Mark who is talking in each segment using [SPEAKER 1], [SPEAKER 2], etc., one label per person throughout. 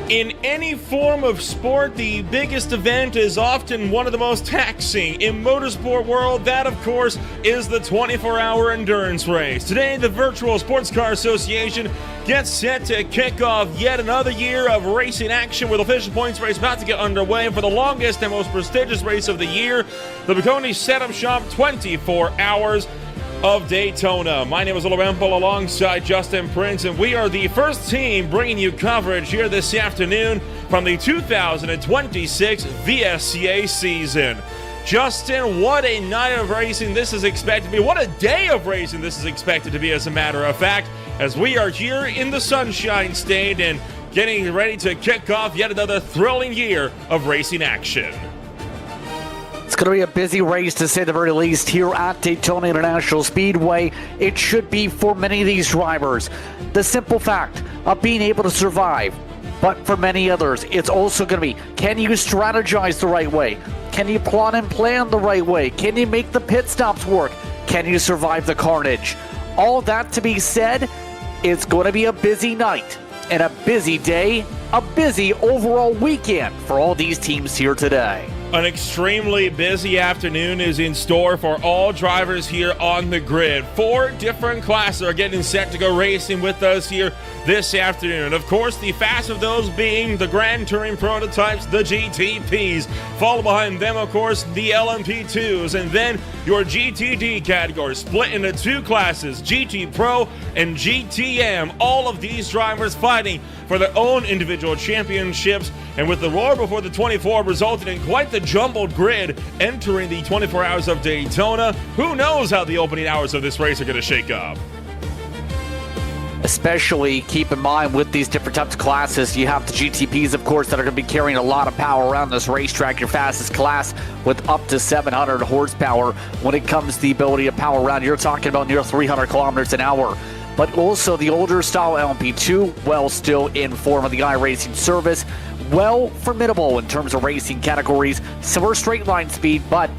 [SPEAKER 1] In any form of sport, the biggest event is often one of the most taxing. In motorsport world, that of course is the 24-hour endurance race. Today, the Virtual Sports Car Association gets set to kick off yet another year of racing action with official points race about to get underway for the longest and most prestigious race of the year, the Maconi Setup Shop 24 Hours of Daytona. My name is Lorenzo alongside Justin Prince, and we are the first team bringing you coverage here this afternoon from the 2026 VSCA season. Justin, what a night of racing this is expected to be. What a day of racing this is expected to be, as a matter of fact, as we are here in the Sunshine State and getting ready to kick off yet another thrilling year of racing action.
[SPEAKER 2] It's going to be a busy race, to say the very least, here at Daytona International Speedway. It should be for many of these drivers. The simple fact of being able to survive. But for many others, it's also going to be, can you strategize the right way? Can you plot and plan the right way? Can you make the pit stops work? Can you survive the carnage? All that to be said, it's going to be a busy night and a busy day, a busy overall weekend for all these teams here today.
[SPEAKER 1] An extremely busy afternoon is in store for all drivers here on the grid. 4 different classes are getting set to go racing with us here this afternoon. Of course, the fastest of those being the Grand Touring prototypes, the GTPs. Follow behind them, of course, the LMP2s, and then your GTD category, split into 2 classes, GT Pro and GTM. All of these drivers fighting for their own individual championships, and with the roar before the 24 resulting in quite the jumbled grid entering the 24 hours of Daytona. Who knows how the opening hours of this race are going to shake up?
[SPEAKER 2] Especially keep in mind with these different types of classes, you have the GTPs, of course, that are going to be carrying a lot of power around this racetrack. Your fastest class with up to 700 horsepower. When it comes to the ability to power around, you're talking about near 300 kilometers an hour. But also the older style LMP2, well, still in form of the iRacing service. Well, formidable in terms of racing categories. Similar straight line speed, but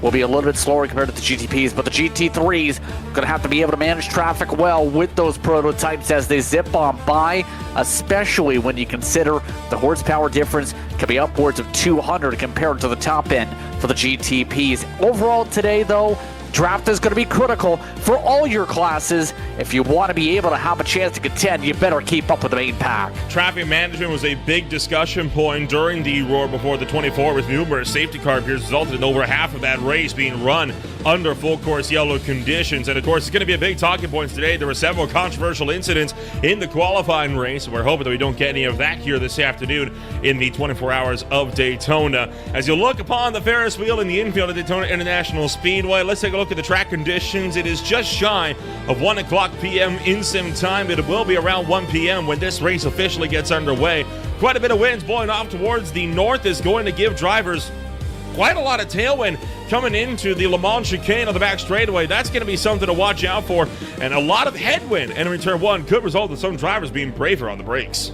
[SPEAKER 2] will be a little bit slower compared to the GTPs. But the GT3s going to have to be able to manage traffic well with those prototypes as they zip on by, especially when you consider the horsepower difference can be upwards of 200 compared to the top end for the GTPs. Overall today, though, draft is going to be critical for all your classes. If you want to be able to have a chance to contend, you better keep up with the main pack.
[SPEAKER 1] Traffic management was a big discussion point during the roar before the 24, with numerous safety car appears resulted in over half of that race being run under full course yellow conditions. And of course, it's going to be a big talking point today. There were several controversial incidents in the qualifying race, and we're hoping that we don't get any of that here this afternoon in the 24 hours of Daytona. As you look upon the Ferris wheel in the infield of Daytona International Speedway, let's take a look at the track conditions. It is just shy of 1 o'clock p.m. in sim time. It will be around 1 p.m. when this race officially gets underway. Quite a bit of winds blowing off towards the north is going to give drivers quite a lot of tailwind coming into the Le Mans chicane on the back straightaway. That's going to be something to watch out for. And a lot of headwind entering turn 1 could result in some drivers being braver on the brakes.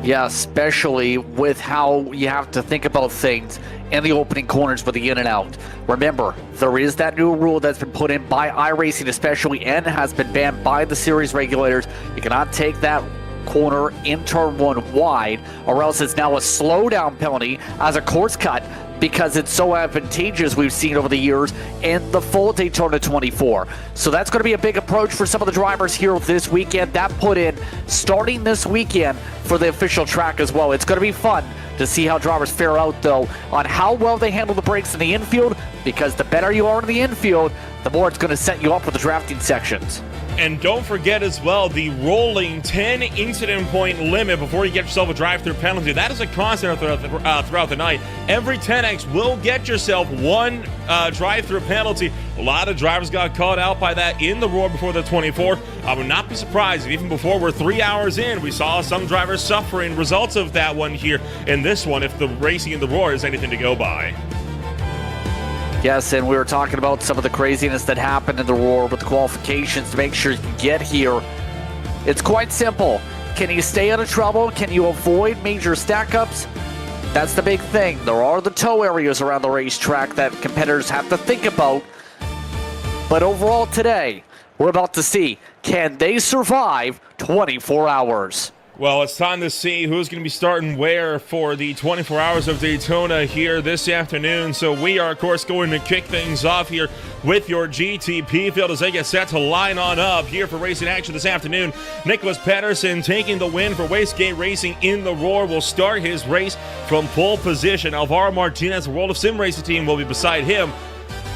[SPEAKER 2] Yeah, especially with how you have to think about things in the opening corners for the in and out. Remember, there is that new rule that's been put in by iRacing especially and has been banned by the series regulators. You cannot take that corner in turn 1 wide, or else it's now a slowdown penalty as a course cut, because it's so advantageous, we've seen over the years, in the full Daytona 24. So that's going to be a big approach for some of the drivers here this weekend. That put in starting this weekend for the official track as well. It's going to be fun to see how drivers fare out, though, on how well they handle the brakes in the infield, because the better you are in the infield, the more it's going to set you up for the drafting sections.
[SPEAKER 1] And don't forget as well the rolling 10 incident point limit before you get yourself a drive-through penalty. That is a constant throughout the night. Every 10X will get yourself 1 drive-through penalty. A lot of drivers got caught out by that in the roar before the 24. I would not be surprised if even before we're 3 hours in, we saw some drivers suffering results of that one here in this one, if the racing in the roar is anything to go by.
[SPEAKER 2] Yes, and we were talking about some of the craziness that happened in the roar with the qualifications to make sure you can get here. It's quite simple. Can you stay out of trouble? Can you avoid major stack-ups? That's the big thing. There are the tow areas around the racetrack that competitors have to think about. But overall today, we're about to see, can they survive 24 hours?
[SPEAKER 1] Well, it's time to see who's going to be starting where for the 24 Hours of Daytona here this afternoon. So we are, of course, going to kick things off here with your GTP field as they get set to line on up here for racing action this afternoon. Nicholas Pedersen taking the win for Wastegate Racing in the Roar will start his race from pole position. Alvaro Martinez, the World of Sim Racing team, will be beside him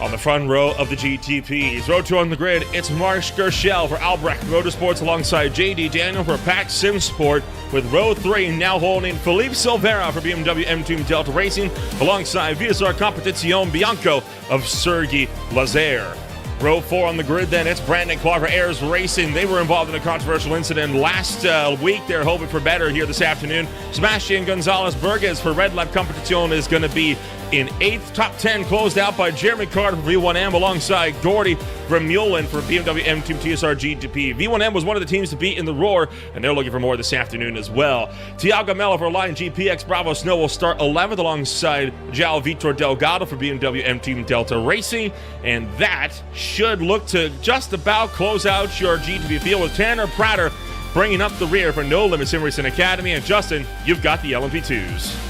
[SPEAKER 1] on the front row of the GTPs. Row 2 on the grid, it's Mark Gershell for Albrecht Motorsports alongside JD Daniel for Pack Sim Sport, with row 3 now holding Felipe Silveira for BMW M-Team Delta Racing alongside VSR Competizione Bianco of Sergi Lazer. Row 4 on the grid then, it's Brandon Clark for Ayers Racing. They were involved in a controversial incident last week. They're hoping for better here this afternoon. Sebastian Gonzalez Burgess for Red Lab Competizione is going to be in 8th. Top 10 closed out by Jeremy Carter for V1M alongside Gordy Vermeulen for BMW M-Team TSR GTP. V1M was one of the teams to beat in the Roar, and they're looking for more this afternoon as well. Tiago Mello for Lion GPX Bravo Snow will start 11th alongside João Vitor Delgado for BMW M-Team Delta Racing, and that should look to just about close out your GTP field with Tanner Prater bringing up the rear for No Limit Sim Racing Academy. And Justin, you've got the LMP2s.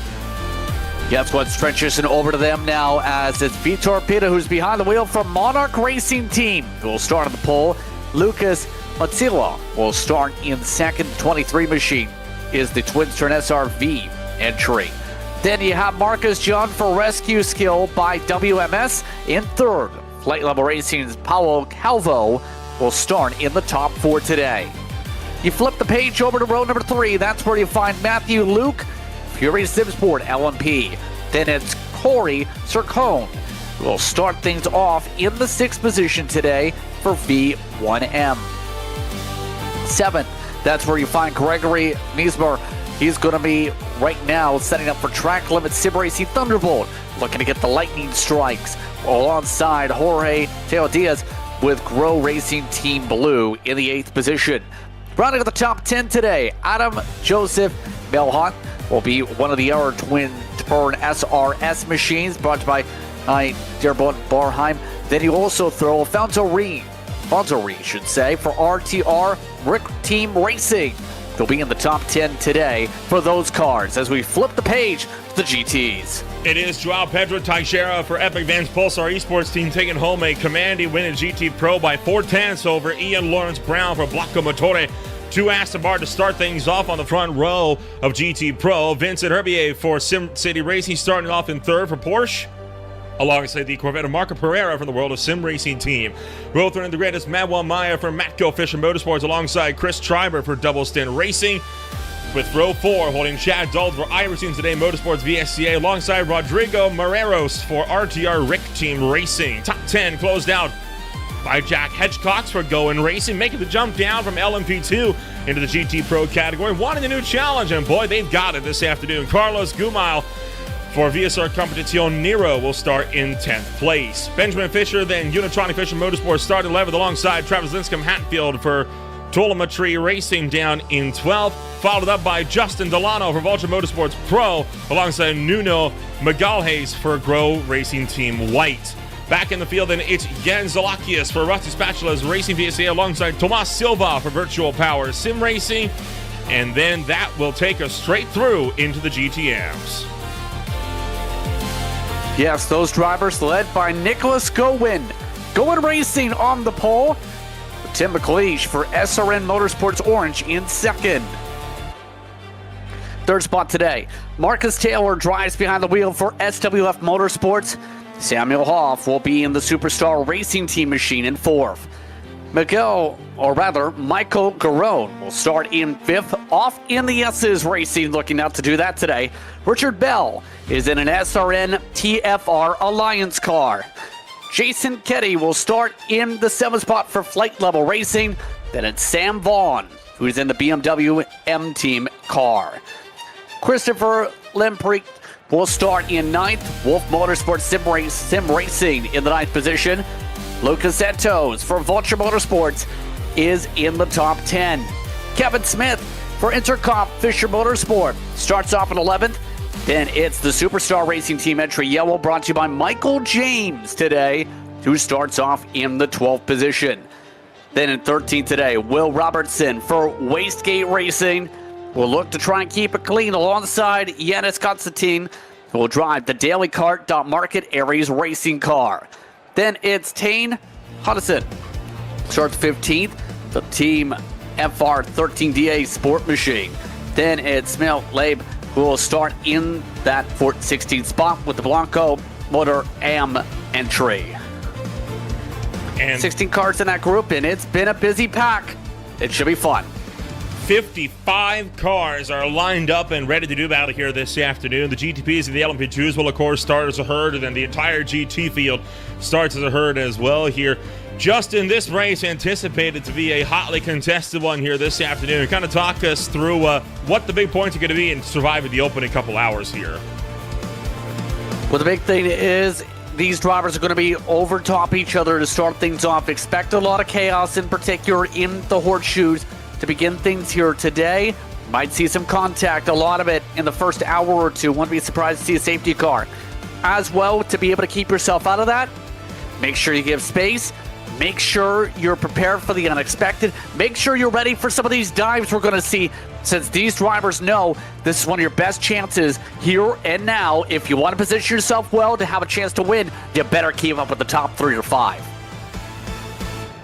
[SPEAKER 2] Guess what's transitioning over to them now as it's Vitor Pita who's behind the wheel for Monarch Racing Team, who will start on the pole. Lucas Matsila will start in second. 23 machine is the Twins Turn SRV entry. Then you have Marcus John for Rescue Skill by WMS in third. Flight Level Racing's Paulo Calvo will start in the top 4 today. You flip the page over to row number 3. That's where you find Matthew Luke, Fury Sim Sport LMP. Then it's Corey Sircone who will start things off in the 6th position today for V1M. 7th, that's where you find Gregory Niesmer. He's going to be right now setting up for Track Limit Sim Racing Thunderbolt, looking to get the lightning strikes alongside Jorge Teo Diaz with Grow Racing Team Blue in the 8th position. Rounding out the top 10 today, Adam Joseph Melhot will be one of the other Twin Turn SRS machines brought to you by Dearborn Barheim. Then you also throw Fonzo Reed, should say, for RTR Rick Team Racing. They'll be in the top 10 today for those cars as we flip the page to the GTs.
[SPEAKER 1] It is Joao Pedro Teixeira for Epic Vans Pulsar Esports team taking home a commanding win in GT Pro by 4/10 over Ian Lawrence Brown for Blocco Motore. 2 Aston Martin to start things off on the front row of GT Pro. Vincent Herbier for Sim City Racing starting off in 3rd for Porsche, alongside the Corvette of Marco Pereira from the World of Sim Racing team. Row 3 in the greatest Manuel Maya for Matco Fisher Motorsports alongside Chris Treiber for Double Stint Racing. With row 4 holding Chad Duld for Iverson Today Motorsports VSCA alongside Rodrigo Moreros for RTR Rick Team Racing. Top 10 closed out by Jack Hedgecox for Going Racing, making the jump down from LMP2 into the GT Pro category, wanting a new challenge, and boy, they've got it this afternoon. Carlos Gumile for VSR Competizione Nero will start in 10th place. Benjamin Fisher, then Unitronic Fisher Motorsports started 11th alongside Travis Linscomb Hatfield for Tullamarine Racing down in 12th, followed up by Justin Delano for Vulture Motorsports Pro alongside Nuno Magalhaes for Grow Racing Team White. Back in the field, then it's Jens Zalakias for Rusty Spatula's Racing VSA alongside Tomas Silva for Virtual Power Sim Racing. And then that will take us straight through into the GTMs.
[SPEAKER 2] Yes, those drivers led by Nicholas Gowen. Gowen Racing on the pole. Tim McLeish for SRN Motorsports Orange in 2nd. 3rd spot today, Marcus Taylor drives behind the wheel for SWF Motorsports. Samuel Hoff will be in the Superstar Racing Team machine in 4th. Michael Garone will start in 5th, off in the S's Racing, looking out to do that today. Richard Bell is in an SRN TFR Alliance car. Jason Ketty will start in the 7th spot for Flight Level Racing. Then it's Sam Vaughn, who's in the BMW M-Team car. Christopher Lemprecht will start in 9th. Wolf Motorsports Sim Racing in the 9th position. Lucas Santos for Vulture Motorsports is in the top 10. Kevin Smith for Intercom Fisher Motorsport starts off in 11th. Then it's the Superstar Racing Team entry yellow, brought to you by Michael James today, who starts off in the 12th position. Then in 13th today, Will Robertson for Wastegate Racing. will look to try and keep it clean alongside Yanis Konstantin, who will drive the Daily Kart Market Aries racing car. Then it's Tane Hudson, starts 15th, the Team FR13DA Sport Machine. Then it's Smil Labe, who will start in that 16th spot with the Blanco Motor Am entry.
[SPEAKER 1] And
[SPEAKER 2] 16 cars in that group, and it's been a busy pack. It should be fun.
[SPEAKER 1] 55 cars are lined up and ready to do battle here this afternoon. The GTPs and the LMP2s will, of course, start as a herd, and then the entire GT field starts as a herd as well here. Justin, this race anticipated to be a hotly contested one here this afternoon. Kind of talk us through what the big points are going to be in surviving the opening couple hours here.
[SPEAKER 2] Well, the big thing is these drivers are going to be over top each other to start things off. Expect a lot of chaos, in particular in the horseshoes, to begin things here today. Might see some contact, a lot of it in the first hour or two. Wouldn't be surprised to see a safety car. As well, to be able to keep yourself out of that, make sure you give space. Make sure you're prepared for the unexpected. Make sure you're ready for some of these dives we're going to see, since these drivers know this is one of your best chances here and now. If you want to position yourself well to have a chance to win, you better keep up with the top 3 or 5.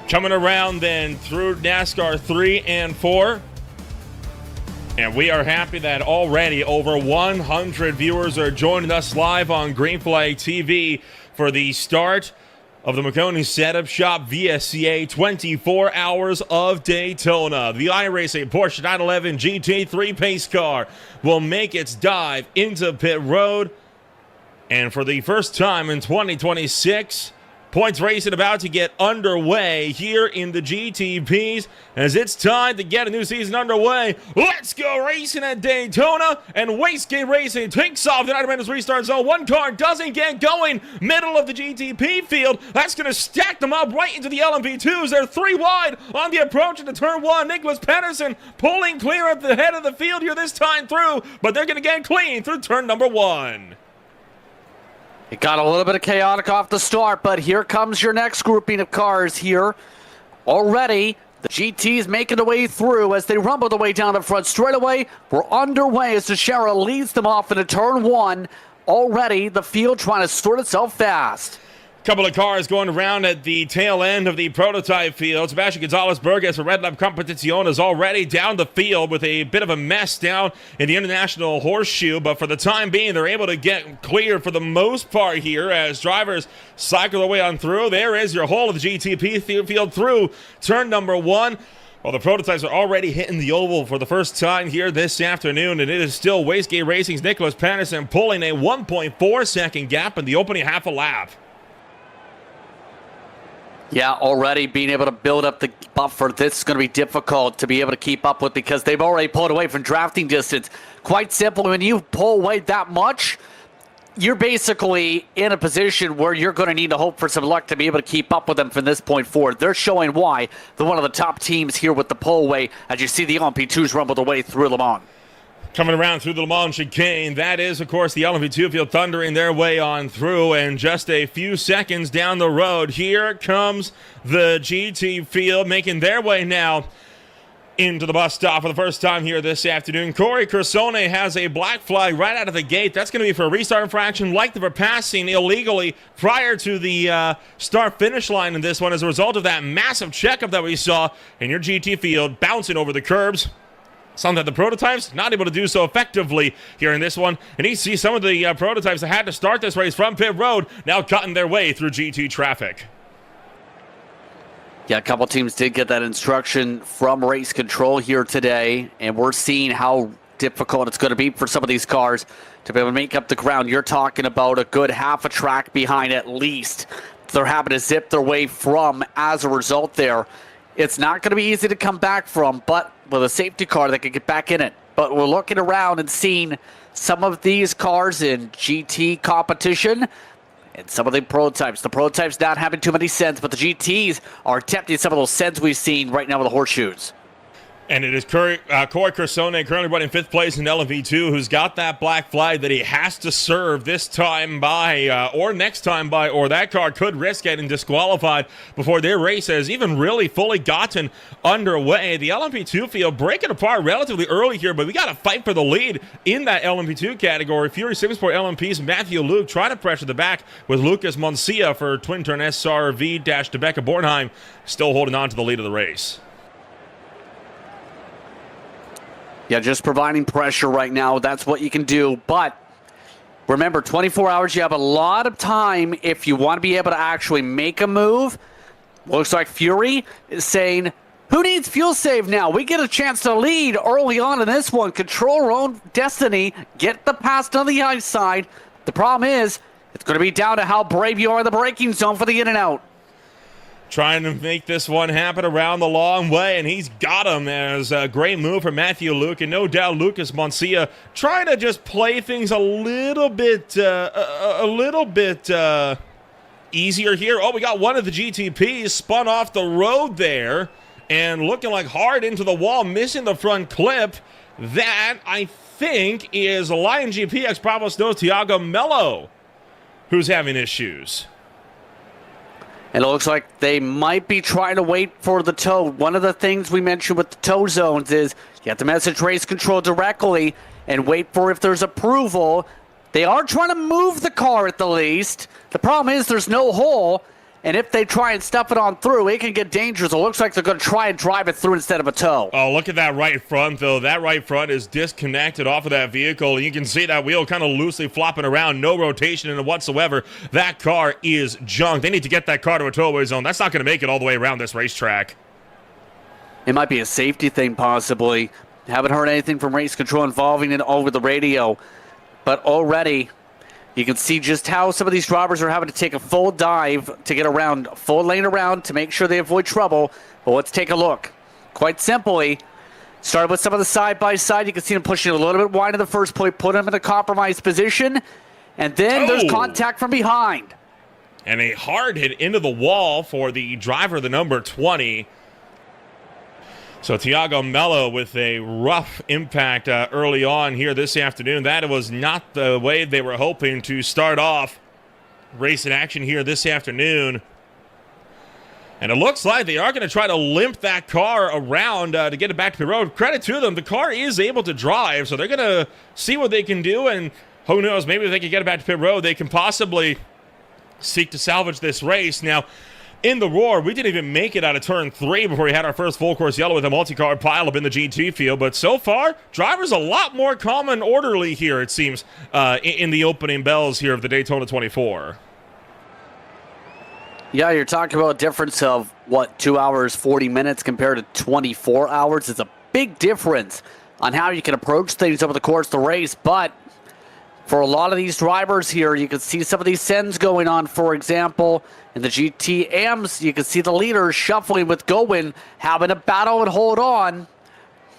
[SPEAKER 1] Coming around then through NASCAR 3 and 4. And we are happy that already over 100 viewers are joining us live on Green Flag TV for the start of the Maconi Setup Shop VSCA 24 Hours of Daytona. The iRacing Porsche 911 GT3 pace car will make its dive into pit road. And for the first time in 2026, points racing about to get underway here in the GTPs as it's time to get a new season underway. Let's go racing at Daytona, and Wastegate Racing takes off the 90 minutes restart zone. One car doesn't get going, middle of the GTP field. That's going to stack them up right into the LMP2s. They're 3 wide on the approach into turn 1. Nicholas Pedersen pulling clear at the head of the field here this time through, but they're going to get clean through turn number 1.
[SPEAKER 2] It got a little bit of chaotic off the start, but here comes your next grouping of cars here. Already, the GTs making their way through as they rumble their way down the front straightaway. We're underway as Teixeira leads them off into turn 1. Already, the field trying to sort itself fast.
[SPEAKER 1] Couple of cars going around at the tail end of the prototype field. Sebastian Gonzalez-Burgess for Red Lab Competición is already down the field with a bit of a mess down in the International Horseshoe, but for the time being, they're able to get clear for the most part here as drivers cycle their way on through. There is your whole of the GTP field through turn number 1. Well, the prototypes are already hitting the oval for the first time here this afternoon, and it is still Wastegate Racing's Nicholas Pedersen pulling a 1.4 second gap in the opening half a lap.
[SPEAKER 2] Yeah, already being able to build up the buffer, this is going to be difficult to be able to keep up with because they've already pulled away from drafting distance. Quite simple, when you pull away that much, you're basically in a position where you're going to need to hope for some luck to be able to keep up with them from this point forward. They're showing why they're one of the top teams here with the pull away as you see the LMP2s rumble their way through Le Mans.
[SPEAKER 1] Coming around through the Le Mans chicane, that is, of course, the LMP2 field thundering their way on through, and just a few seconds down the road, here comes the GT field making their way now into the bus stop for the first time here this afternoon. Corey Cursone has a black flag right out of the gate. That's going to be for a restart infraction, like for passing illegally prior to the start-finish line in this one as a result of that massive checkup that we saw in your GT field bouncing over the curbs. Something that the prototypes not able to do so effectively here in this one. And you see some of the prototypes that had to start this race from pit road now cutting their way through GT traffic.
[SPEAKER 2] Yeah, a couple teams did get that instruction from race control here today, and we're seeing how difficult it's going to be for some of these cars to be able to make up the ground. You're talking about a good half a track behind at least. They're having to zip their way from as a result there. It's not going to be easy to come back from, but with a safety car, they could get back in it. But we're looking around and seeing some of these cars in GT competition and some of the prototypes. The prototypes not having too many sends, but the GTs are attempting some of those sends we've seen right now with the horseshoes.
[SPEAKER 1] And it is Corey Cresone currently running 5th place in LMP2, who's got that black flag that he has to serve this time by, or next time by, or that car could risk getting disqualified before their race has even really fully gotten underway. The LMP2 field breaking apart relatively early here, but we got to fight for the lead in that LMP2 category. Fury Supersport LMP's Matthew Luke trying to pressure the back with Lucas Moncia for Twin Turn SRV-Debecca Bornheim, still holding on to the lead of the race.
[SPEAKER 2] Yeah, just providing pressure right now. That's what you can do. But remember, 24 hours, you have a lot of time if you want to be able to actually make a move. Looks like Fury is saying, who needs fuel save now? We get a chance to lead early on in this one. Control our own destiny. Get the pass on the ice side. The problem is, it's going to be down to how brave you are in the braking zone for the in and out.
[SPEAKER 1] Trying to make this one happen around the long way, and he's got him as a great move for Matthew Luke, and no doubt Lucas Moncia trying to just play things a little bit easier here. Oh, we got one of the GTPs spun off the road there and looking like hard into the wall, missing the front clip. That, I think, is Lion GP X Bravo Snow's Thiago Mello, who's having issues.
[SPEAKER 2] And it looks like they might be trying to wait for the tow. One of the things we mentioned with the tow zones is you have to message race control directly and wait for if there's approval. They are trying to move the car at the least. The problem is there's no hole, and if they try and stuff it on through, it can get dangerous. It looks like they're going to try and drive it through instead of a tow.
[SPEAKER 1] Oh, look at that right front, though. That right front is disconnected off of that vehicle. You can see that wheel kind of loosely flopping around. No rotation in it whatsoever. That car is junk. They need to get that car to a towaway zone. That's not going to make it all the way around this racetrack.
[SPEAKER 2] It might be a safety thing, possibly. Haven't heard anything from race control involving it over the radio. But already, you can see just how some of these drivers are having to take a full dive to get around, full lane around to make sure they avoid trouble. But let's take a look. Quite simply, started with some of the side-by-side. You can see them pushing a little bit wide in the first point, put them in a compromised position. And then there's contact from behind.
[SPEAKER 1] And a hard hit into the wall for the driver, the number 20. So Thiago Mello with a rough impact early on here this afternoon. That was not the way they were hoping to start off racing action here this afternoon. And it looks like they are going to try to limp that car around to get it back to the road. Credit to them. The car is able to drive, so they're going to see what they can do. And who knows, maybe if they can get it back to pit road, they can possibly seek to salvage this race. Now, in the roar, we didn't even make it out of turn 3 before we had our first full course yellow with a multi-car pileup in the GT field. But so far, drivers a lot more calm and orderly here, it seems, in the opening bells here of the Daytona 24.
[SPEAKER 2] Yeah, you're talking about a difference of, 2 hours, 40 minutes compared to 24 hours. It's a big difference on how you can approach things over the course of the race. But for a lot of these drivers here, you can see some of these sends going on. For example, in the GTMs, you can see the leaders shuffling with Gowen, having a battle and hold on.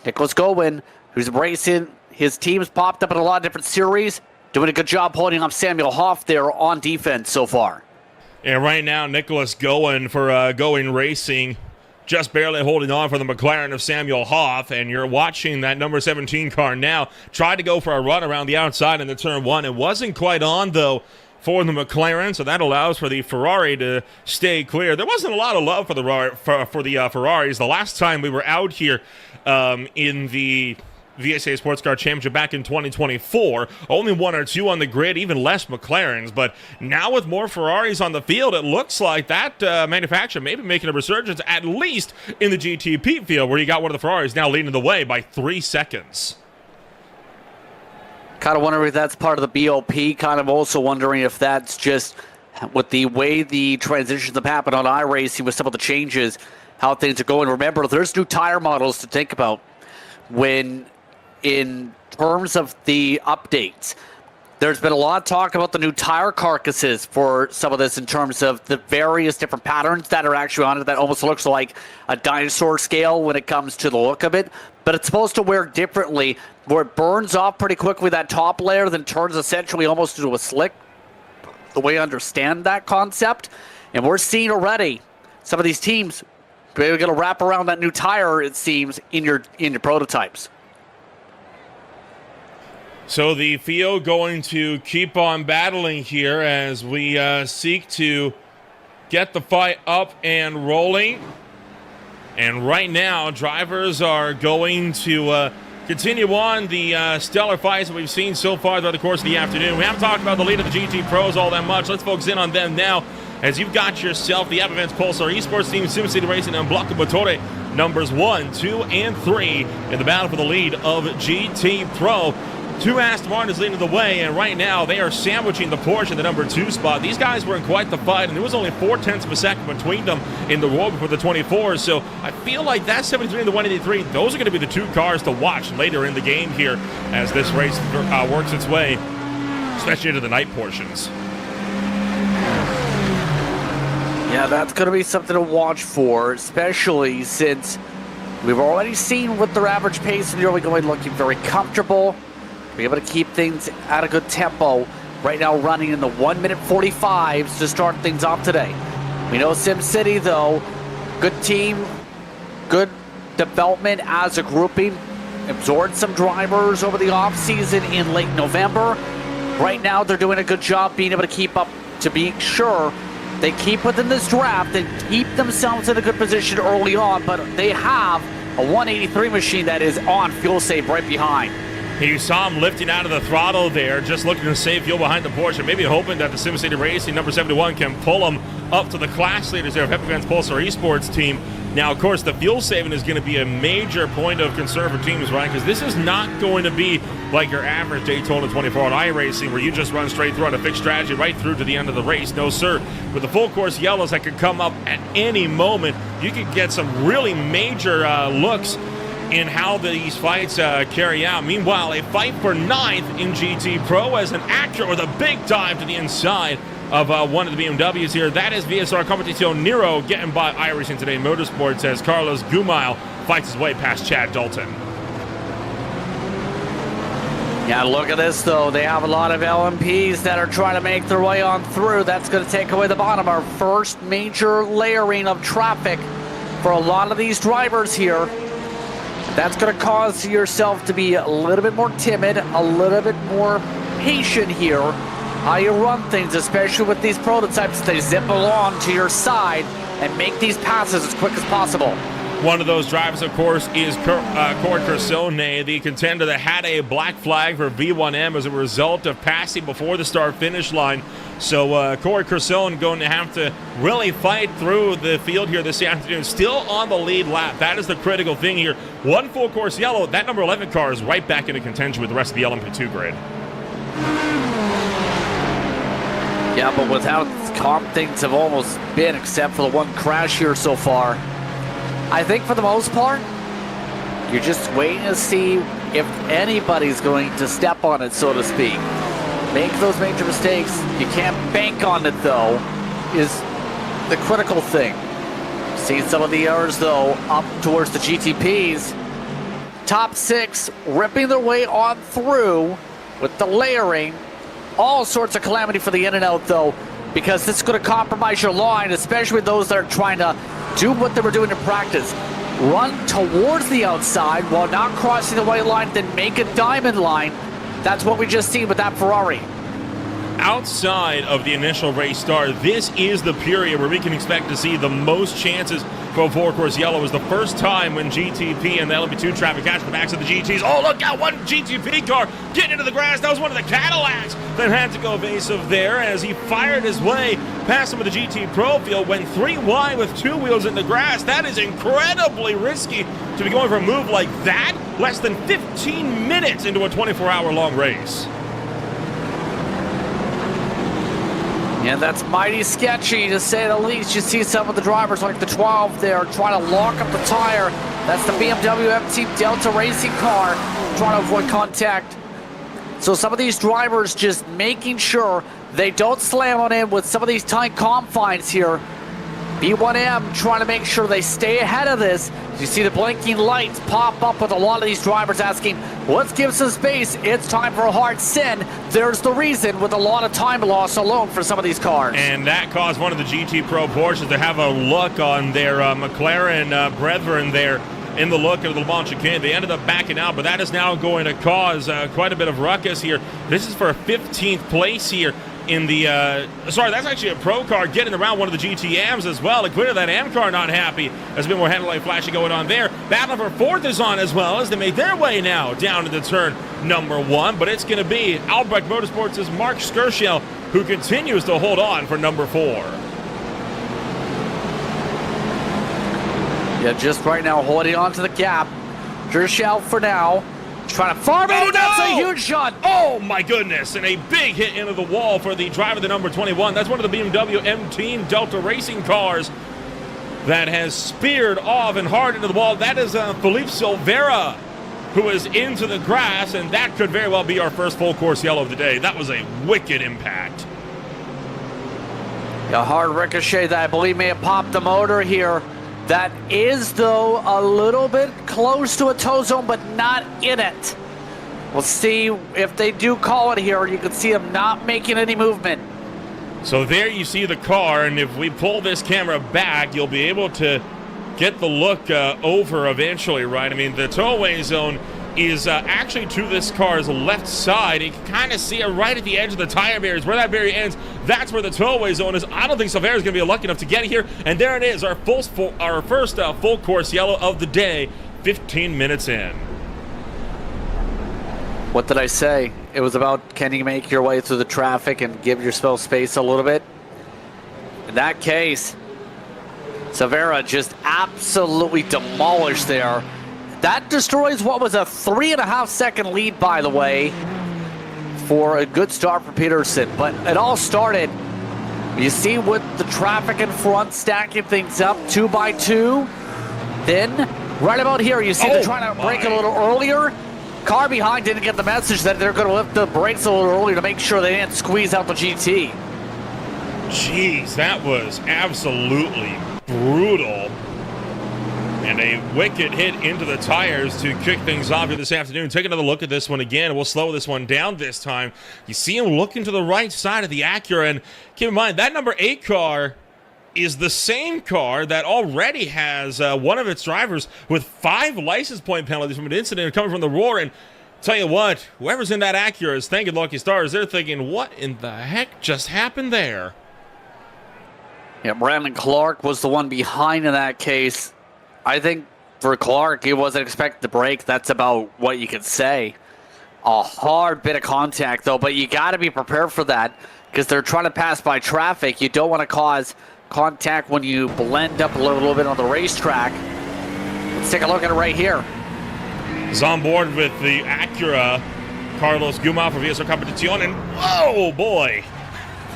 [SPEAKER 2] Nicholas Gowen, who's racing, his team's popped up in a lot of different series, doing a good job holding up Samuel Hoff there on defense so far.
[SPEAKER 1] And right now, Nicholas Gowen for Going Racing, just barely holding on for the McLaren of Samuel Hoff, and you're watching that number 17 car now try to go for a run around the outside in the turn 1. It wasn't quite on, though, for the McLaren, so that allows for the Ferrari to stay clear. There wasn't a lot of love for the Ferraris. The last time we were out here in the VSA Sports Car Championship back in 2024, only 1 or 2 on the grid, even less McLarens. But now with more Ferraris on the field, it looks like that manufacturer may be making a resurgence, at least in the GTP field, where you got one of the Ferraris now leading the way by 3 seconds.
[SPEAKER 2] Kind of wondering if that's part of the BOP, kind of also wondering if that's just with the way the transitions have happened on iRacing with some of the changes, how things are going. Remember, there's new tire models to think about when in terms of the updates. There's been a lot of talk about the new tire carcasses for some of this in terms of the various different patterns that are actually on it that almost looks like a dinosaur scale when it comes to the look of it. But it's supposed to work differently, where it burns off pretty quickly, that top layer, then turns essentially almost into a slick, the way I understand that concept. And we're seeing already some of these teams We're going to wrap around that new tire, it seems, in your prototypes.
[SPEAKER 1] So the field going to keep on battling here as we seek to get the fight up and rolling. And right now, drivers are going to continue on the stellar fights that we've seen so far throughout the course of the afternoon. We haven't talked about the lead of the GT Pros all that much. Let's focus in on them now, as you've got yourself the App Events Pulsar Esports Team, SimCity Racing, and Block Motore numbers 1, 2, and 3 in the battle for the lead of GT Pro. 2 Aston Martins leading the way, and right now they are sandwiching the Porsche in the number 2 spot. These guys were in quite the fight, and there was only 0.4 of a second between them in the roll before the 24. So I feel like that 73 and the 183, those are going to be the 2 cars to watch later in the game here as this race works its way, especially into the night portions.
[SPEAKER 2] Yeah, that's going to be something to watch for, especially since we've already seen with their average pace in the early going looking very comfortable. Be able to keep things at a good tempo. Right now running in the 1 minute 45s to start things off today. We know SimCity, though, good team, good development as a grouping. Absorbed some drivers over the offseason in late November. Right now they're doing a good job being able to keep up, to be sure they keep within this draft and keep themselves in a good position early on, but they have a 183 machine that is on fuel save right behind.
[SPEAKER 1] You saw him lifting out of the throttle there, just looking to save fuel behind the Porsche, maybe hoping that the SimCity Racing number 71 can pull him up to the class leaders there of App Events Pulsar Esports Team. Now, of course, the fuel saving is going to be a major point of concern for teams, right? Because this is not going to be like your average Daytona 24 on iRacing where you just run straight through on a fixed strategy right through to the end of the race. No, sir. With the full course yellows that could come up at any moment, you could get some really major looks in how these fights carry out. Meanwhile, a fight for 9th in GT Pro as an actor with a big dive to the inside of one of the BMWs here. That is VSR Competition Nero getting by iRacing Today Motorsports as Carlos Gumail fights his way past Chad Dalton.
[SPEAKER 2] Yeah, look at this, though. They have a lot of LMPs that are trying to make their way on through. That's going to take away the bottom. Our first major layering of traffic for a lot of these drivers here. That's going to cause yourself to be a little bit more timid, a little bit more patient here. How you run things, especially with these prototypes, they zip along to your side and make these passes as quick as possible.
[SPEAKER 1] One of those drivers, of course, is Corey Cresone, the contender that had a black flag for V1M as a result of passing before the start-finish line. So Corey Cresone going to have to really fight through the field here this afternoon. Still on the lead lap. That is the critical thing here. 1 full course yellow. That number 11 car is right back into contention with the rest of the LMP2 grid.
[SPEAKER 2] Yeah, but with how calm things have almost been, except for the one crash here so far, I think for the most part, you're just waiting to see if anybody's going to step on it, so to speak. Make those major mistakes. You can't bank on it, though, is the critical thing. Seeing some of the errors, though, up towards the GTPs. Top 6 ripping their way on through with the layering. All sorts of calamity for the in and out, though, because this is going to compromise your line, especially those that are trying to do what they were doing in practice. Run towards the outside while not crossing the white line, then make a diamond line. That's what we just seen with that Ferrari.
[SPEAKER 1] Outside of the initial race start, this is the period where we can expect to see the most chances for a 4-course yellow. It was the first time when GTP and the LMP2 traffic catch the backs of the GTs. Oh, look out, one GTP car getting into the grass. That was one of the Cadillacs that had to go evasive there as he fired his way past some of the GT Pro field, went 3 wide with 2 wheels in the grass. That is incredibly risky to be going for a move like that less than 15 minutes into a 24-hour long race.
[SPEAKER 2] And that's mighty sketchy, to say the least. You see some of the drivers, like the 12 there, trying to lock up the tire. That's the BMW M-Team Delta racing car, trying to avoid contact. So some of these drivers just making sure they don't slam on in with some of these tight confines here. B1M trying to make sure they stay ahead of this You see the blinking lights pop up with a lot of these drivers asking, let's give some space. It's time for a hard sin. There's the reason, with a lot of time loss alone for some of these cars.
[SPEAKER 1] And that caused one of the GT Pro Porsches to have a look on their McLaren brethren there in the look of the Le Mans chicane. They ended up backing out, but that is now going to cause quite a bit of ruckus here. This is for a 15th place here in the, sorry, that's actually a pro car getting around one of the GTMs as well. And clearly that AM car not happy. There's a bit more headlight flashing going on there. Battle for fourth is on as well as they make their way now down into turn number 1. But it's going to be Albrecht Motorsports' Mark Skershel who continues to hold on for number 4.
[SPEAKER 2] Yeah, just right now holding on to the gap. Skershel for now. Trying to farm it.
[SPEAKER 1] Oh,
[SPEAKER 2] That's
[SPEAKER 1] no!
[SPEAKER 2] a huge shot.
[SPEAKER 1] Oh, my goodness. And a big hit into the wall for the driver, the number 21. That's one of the BMW M-Team Delta Racing cars that has speared off and hard into the wall. That is Philippe Silveira, who is into the grass, and that could very well be our first full course yellow of the day. That was a wicked impact.
[SPEAKER 2] A hard ricochet that I believe may have popped the motor here. That is, though, a little bit close to a tow zone, but not in it. We'll see if they do call it here. You can see them not making any movement.
[SPEAKER 1] So there you see the car, and if we pull this camera back, you'll be able to get the look over eventually, right? I mean, the tow-away zone is actually to this car's left side. You can kind of see it right at the edge of the tire barriers. Where that barrier ends, that's where the tow-away zone is. I don't think Silveira is going to be lucky enough to get here. And there it is, our first full course yellow of the day, 15 minutes in.
[SPEAKER 2] What did I say? It was about, can you make your way through the traffic and give yourself space a little bit? In that case, Silveira just absolutely demolished there. That destroys what was a 3.5-second lead, by the way, for a good start for Peterson. But it all started, you see, with the traffic in front stacking things up 2 by 2. Then, right about here, you see they're trying to brake a little earlier. Car behind didn't get the message that they're going to lift the brakes a little earlier to make sure they didn't squeeze out the GT.
[SPEAKER 1] Jeez, that was absolutely brutal. And a wicked hit into the tires to kick things off here this afternoon. Take another look at this one again. We'll slow this one down this time. You see him looking to the right side of the Acura. And keep in mind, that number 8 car is the same car that already has one of its drivers with 5 license point penalties from an incident coming from the Roar. And tell you what, whoever's in that Acura is thanking lucky stars. They're thinking, what in the heck just happened there?
[SPEAKER 2] Yeah, Brandon Clark was the one behind in that case. I think for Clark, he wasn't expected to brake. That's about what you can say. A hard bit of contact, though, but you got to be prepared for that because they're trying to pass by traffic. You don't want to cause contact when you blend up a little bit on the racetrack. Let's take a look at it right here.
[SPEAKER 1] He's on board with the Acura, Carlos Guma for VSR Competición, and whoa, boy.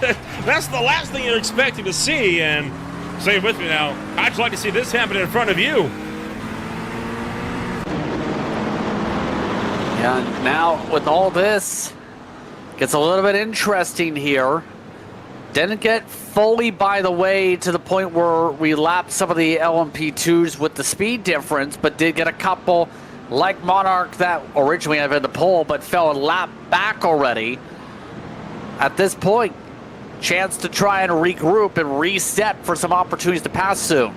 [SPEAKER 1] That's the last thing you're expecting to see, and say it with me now, I'd like to see this happen in front of you.
[SPEAKER 2] Yeah, now with all this, gets a little bit interesting here. Didn't get fully, by the way, to the point where we lapped some of the LMP2s with the speed difference, but did get a couple, like Monarch, that originally had been the pole, but fell a lap back already. At this point, chance to try and regroup and reset for some opportunities to pass soon.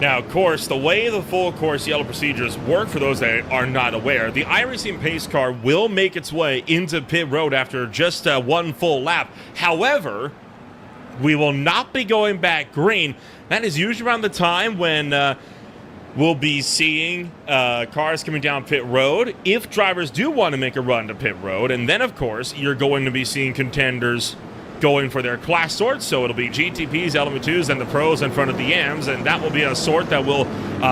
[SPEAKER 1] Now, of course, the way the full course yellow procedures work, for those that are not aware, the iRacing pace car will make its way into pit road after just one full lap. However, we will not be going back green. That is usually around the time when we'll be seeing cars coming down pit road if drivers do want to make a run to pit road. And then, of course, you're going to be seeing contenders going for their class sorts. So it'll be GTPs, LM2s, and the pros in front of the Ms. And that will be a sort that will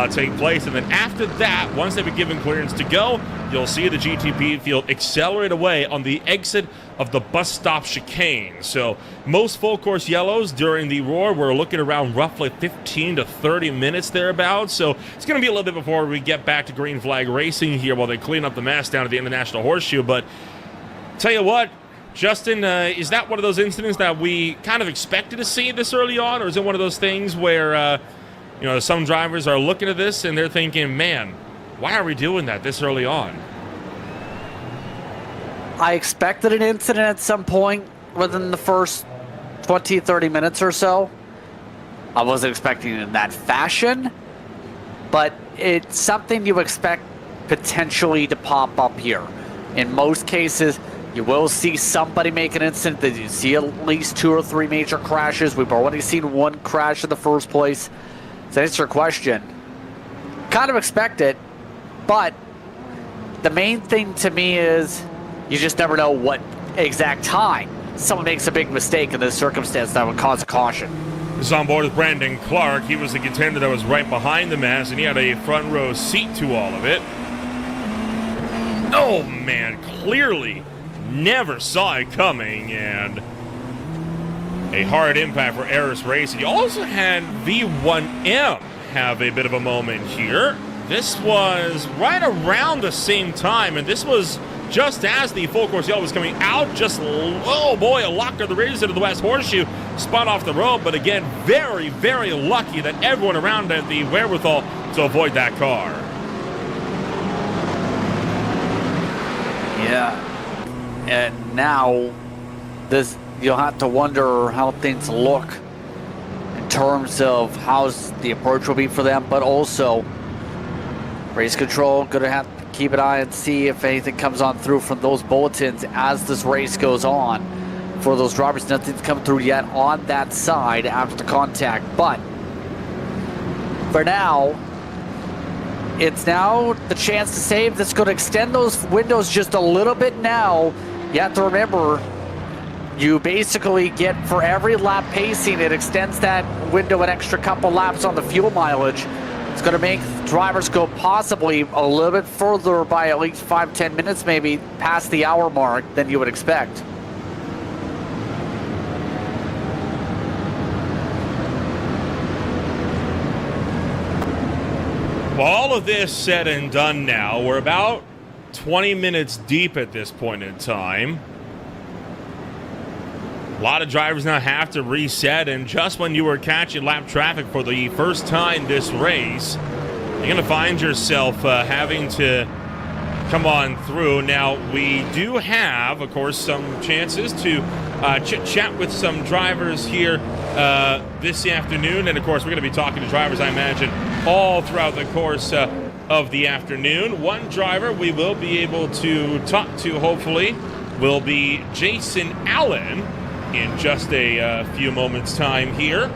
[SPEAKER 1] take place. And then after that, once they've been given clearance to go, you'll see the GTP field accelerate away on the exit of the bus stop chicane. So most full course yellows during the Roar, we're looking around roughly 15 to 30 minutes thereabouts. So it's going to be a little bit before we get back to green flag racing here while they clean up the mess down at the International Horseshoe. But tell you what, Justin, is that one of those incidents that we kind of expected to see this early on, or is it one of those things where You know, some drivers are looking at this and they're thinking, man, why are we doing that this early on?
[SPEAKER 2] I expected an incident at some point within the first 20, 30 minutes or so. I wasn't expecting it in that fashion, but it's something you expect potentially to pop up here. In most cases, you will see somebody make an incident. That you see at least 2 or 3 major crashes. We've already seen 1 crash in the first place. To answer your question, kind of expect it, but the main thing to me is you just never know what exact time someone makes a big mistake in this circumstance that would cause a caution.
[SPEAKER 1] This is on board with Brandon Clark. He was the contender that was right behind the mast, and he had a front row seat to all of it. Oh man, clearly never saw it coming, and a hard impact for Eris Racing. You also had V1M have a bit of a moment here. This was right around the same time, and this was just as the full course yellow was coming out. Just, oh boy, a lock of the race into the West Horseshoe, spun off the road, but again, very, very lucky that everyone around had the wherewithal to avoid that car.
[SPEAKER 2] Yeah, and now this, you'll have to wonder how things look in terms of how the approach will be for them, but also race control going to have to keep an eye and see if anything comes on through from those bulletins as this race goes on. For those drivers, nothing's come through yet on that side after the contact, but for now, it's now the chance to save that's going to extend those windows just a little bit now. You have to remember, you basically get, for every lap pacing, it extends that window an extra couple laps on the fuel mileage. It's going to make drivers go possibly a little bit further by at least 5-10 minutes, maybe past the hour mark, than you would expect.
[SPEAKER 1] Well, all of this said and done now, we're about 20 minutes deep at this point in time. A lot of drivers now have to reset, and just when you were catching lap traffic for the first time this race, you're going to find yourself having to come on through. Now, we do have, of course, some chances to chit-chat with some drivers here this afternoon, and of course, we're going to be talking to drivers, I imagine, all throughout the course of the afternoon. One driver we will be able to talk to, hopefully, will be Jason Allen in just a few moments' time here.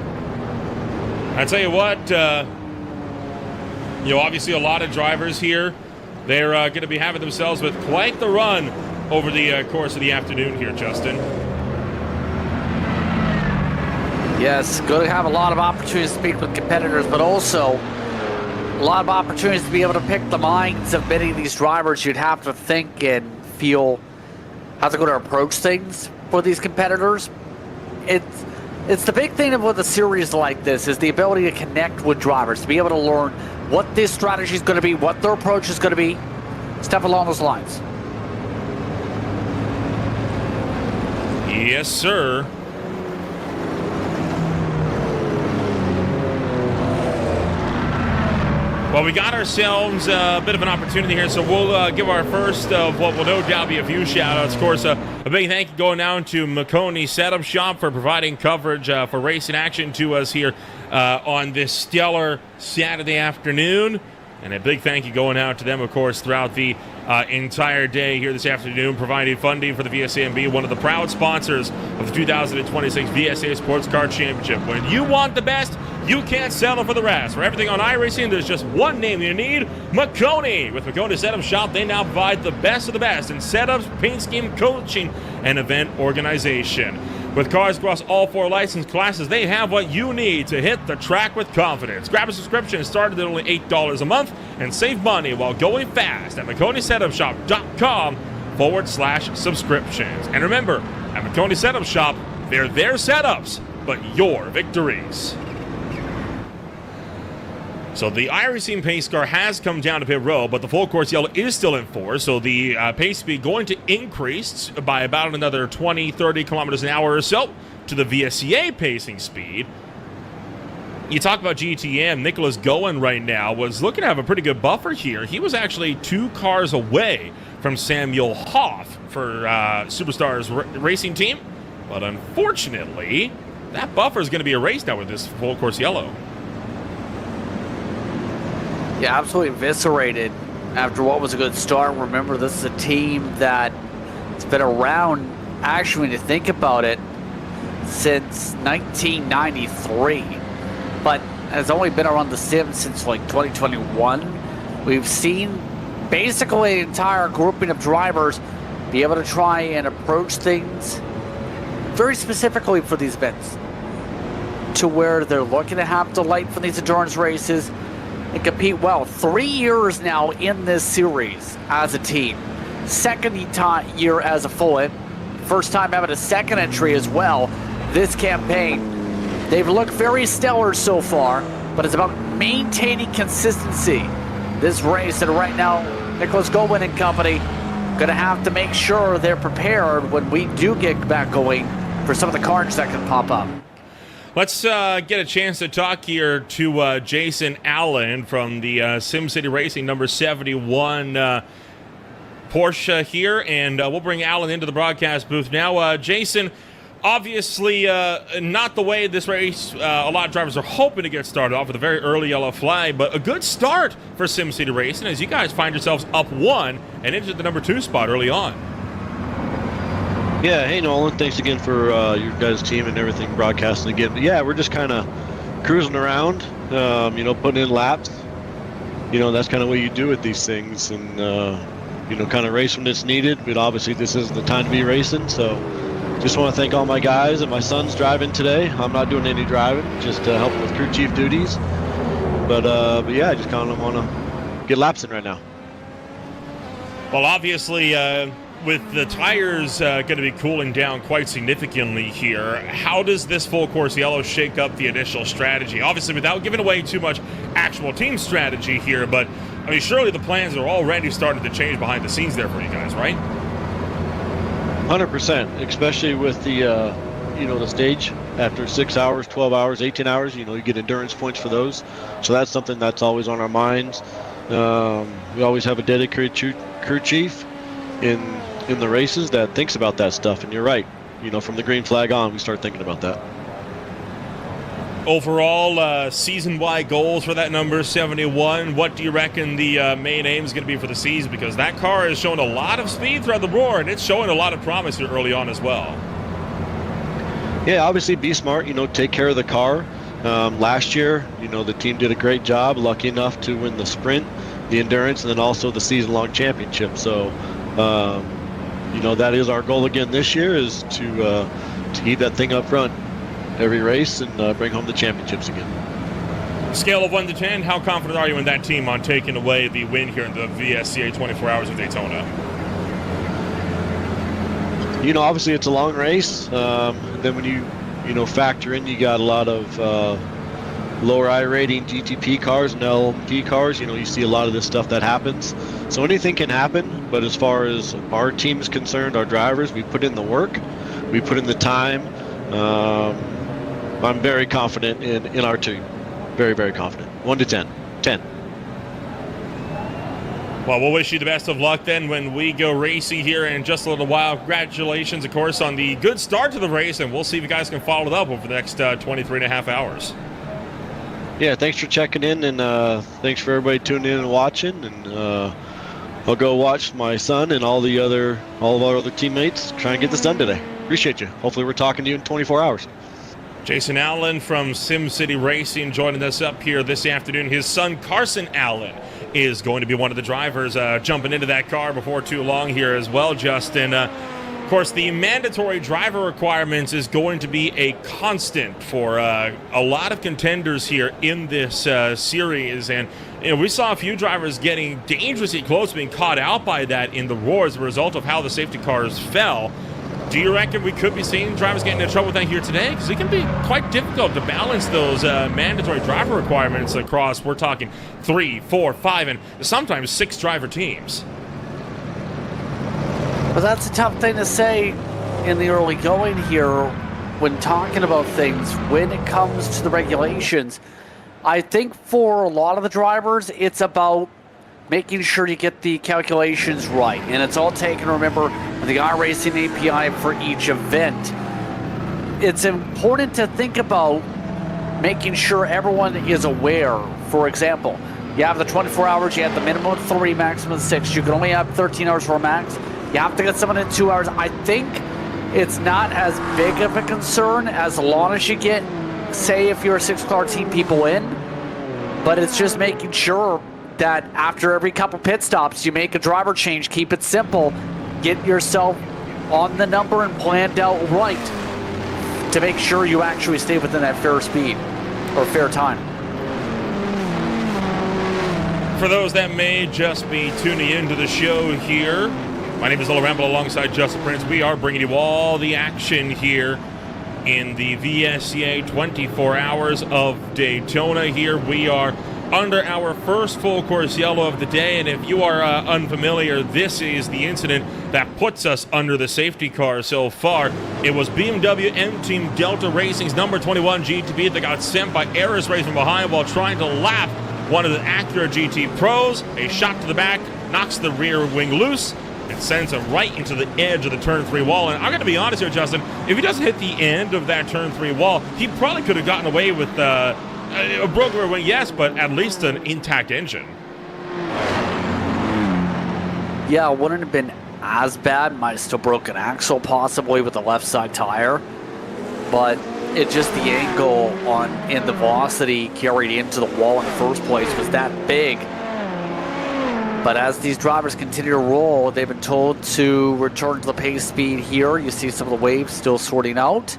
[SPEAKER 1] I tell you what, obviously a lot of drivers here, they're going to be having themselves with quite the run over the course of the afternoon here, Justin.
[SPEAKER 2] Yes, going to have a lot of opportunities to speak with competitors, but also a lot of opportunities to be able to pick the minds of many of these drivers. You'd have to think and feel how they're going to approach things for these competitors. It's the big thing with a series like this, is the ability to connect with drivers, to be able to learn what this strategy is going to be, what their approach is going to be, stuff along those lines.
[SPEAKER 1] Yes, sir. Well, we got ourselves a bit of an opportunity here, so we'll give our first of what will no doubt be a few shout-outs. Of course, a big thank you going down to Maconi Setup Shop for providing coverage for racing action to us here on this stellar Saturday afternoon. And a big thank you going out to them, of course, throughout the entire day here this afternoon, providing funding for the VSAMB, one of the proud sponsors of the 2026 VSA Sports Car Championship. When you want the best, you can't settle for the rest. For everything on iRacing, there's just one name you need, Maconi. With Maconi Setup Shop, they now provide the best of the best in setups, paint scheme, coaching, and event organization. With cars across all 4 license classes, they have what you need to hit the track with confidence. Grab a subscription started at only $8 a month and save money while going fast at MaconiSetupShop.com/subscriptions. And remember, at Maconi Setup Shop, they're their setups, but your victories. So the iRacing pace car has come down to pit road, but the full course yellow is still in force, so the pace speed going to increase by about another 20, 30 kilometers an hour or so to the VSCA pacing speed. You talk about GTM, Nicholas Goen right now was looking to have a pretty good buffer here. He was actually 2 cars away from Samuel Hoff for Superstars racing team. But unfortunately, that buffer is going to be erased now with this full course yellow.
[SPEAKER 2] Yeah, absolutely eviscerated after what was a good start. Remember, this is a team that has been around, actually, when you think about it, since 1993. But has only been around the sim since like 2021. We've seen basically an entire grouping of drivers be able to try and approach things very specifically for these events, to where they're looking to have delight for these endurance races and compete well. 3 years now in this series as a team. Second year as a full in. First time having a second entry as well this campaign. They've looked very stellar so far, but it's about maintaining consistency this race. And right now, Nicholas Goldwyn and company going to have to make sure they're prepared when we do get back going for some of the carnage that can pop up.
[SPEAKER 1] Let's get a chance to talk here to Jason Allen from the SimCity Racing number 71 Porsche here, and we'll bring Allen into the broadcast booth now. Jason, obviously not the way this race a lot of drivers are hoping to get started off with a very early yellow flag, but a good start for SimCity Racing as you guys find yourselves up 1 and into the number 2 spot early on.
[SPEAKER 3] Yeah, hey Nolan, thanks again for your guys' team and everything broadcasting again. But yeah, we're just kind of cruising around, putting in laps. That's kind of what you do with these things, and kind of race when it's needed. But obviously this isn't the time to be racing, so just want to thank all my guys. And my son's driving today. I'm not doing any driving, just helping with crew chief duties. But yeah, I just kind of want to get laps in right now.
[SPEAKER 1] Well, obviously, with the tires going to be cooling down quite significantly here, how does this full course yellow shake up the initial strategy? Obviously, without giving away too much actual team strategy here, but I mean, surely the plans are already starting to change behind the scenes there for you guys, right?
[SPEAKER 3] 100%, especially with the the stage after 6 hours, 12 hours, 18 hours. You get endurance points for those, so that's something that's always on our minds. We always have a dedicated crew chief in the races that thinks about that stuff, and you're right. From the green flag on, we start thinking about that.
[SPEAKER 1] Overall, season-wide goals for that number 71. What do you reckon the main aim is going to be for the season? Because that car has shown a lot of speed throughout the board, and it's showing a lot of promise here early on as well.
[SPEAKER 3] Yeah, obviously be smart, take care of the car. Last year, the team did a great job, lucky enough to win the sprint, the endurance, and then also the season-long championship. So, that is our goal again this year, is to keep that thing up front every race and bring home the championships again.
[SPEAKER 1] Scale of 1 to 10, how confident are you in that team on taking away the win here in the VSCA 24 Hours of Daytona?
[SPEAKER 3] Obviously it's a long race. Then when you factor in, you got a lot of lower I rating GTP cars and LMP cars. You see a lot of this stuff that happens. So anything can happen, but as far as our team is concerned, our drivers, we put in the work, we put in the time. I'm very confident in our team. Very, very confident. 1 to 10. 10.
[SPEAKER 1] Well, we'll wish you the best of luck then when we go racing here in just a little while. Congratulations, of course, on the good start to the race, and we'll see if you guys can follow it up over the next 23 and a half hours.
[SPEAKER 3] Yeah, thanks for checking in, and thanks for everybody tuning in and watching. And I'll go watch my son and all of our other teammates try and get this done today. Appreciate you. Hopefully we're talking to you in 24 hours.
[SPEAKER 1] Jason Allen from SimCity Racing joining us up here this afternoon. His son, Carson Allen, is going to be one of the drivers jumping into that car before too long here as well, Justin. Of course, the mandatory driver requirements is going to be a constant for a lot of contenders here in this series. And we saw a few drivers getting dangerously close to being caught out by that in the roar as a result of how the safety cars fell. Do you reckon we could be seeing drivers getting into trouble with that here today? Because it can be quite difficult to balance those mandatory driver requirements across, we're talking 3, 4, 5, and sometimes 6 driver teams.
[SPEAKER 2] But that's a tough thing to say in the early going here when talking about things. When it comes to the regulations, I think for a lot of the drivers, it's about making sure you get the calculations right. And it's all taken, remember, the iRacing API for each event. It's important to think about making sure everyone is aware. For example, you have the 24 hours, you have the minimum of 3, maximum of 6. You can only have 13 hours for a max. You have to get someone in 2 hours. I think it's not as big of a concern as long as you get, say, if you're a 6-car team, people in. But it's just making sure that after every couple pit stops, you make a driver change. Keep it simple. Get yourself on the number and planned out right to make sure you actually stay within that fair speed or fair time.
[SPEAKER 1] For those that may just be tuning into the show here, my name is Ola Ramble alongside Justin Prince. We are bringing you all the action here in the VSCA 24 Hours of Daytona. Here we are under our first full course yellow of the day, and if you are unfamiliar, this is the incident that puts us under the safety car so far. It was BMW M Team Delta Racing's number 21 GTP that got sent by Eris Racing behind while trying to lap one of the Acura GT Pros. A shot to the back knocks the rear wing loose and sends him right into the edge of the turn 3 wall. And I'm going to be honest here, Justin, if he doesn't hit the end of that turn 3 wall, he probably could have gotten away with a broken rear wing, yes, but at least an intact engine.
[SPEAKER 2] Yeah, it wouldn't have been as bad. Might have still broken axle possibly with the left side tire, but it just the angle on in the velocity carried into the wall in the first place was that big. But as these drivers continue to roll, they've been told to return to the pace speed here. You see some of the waves still sorting out.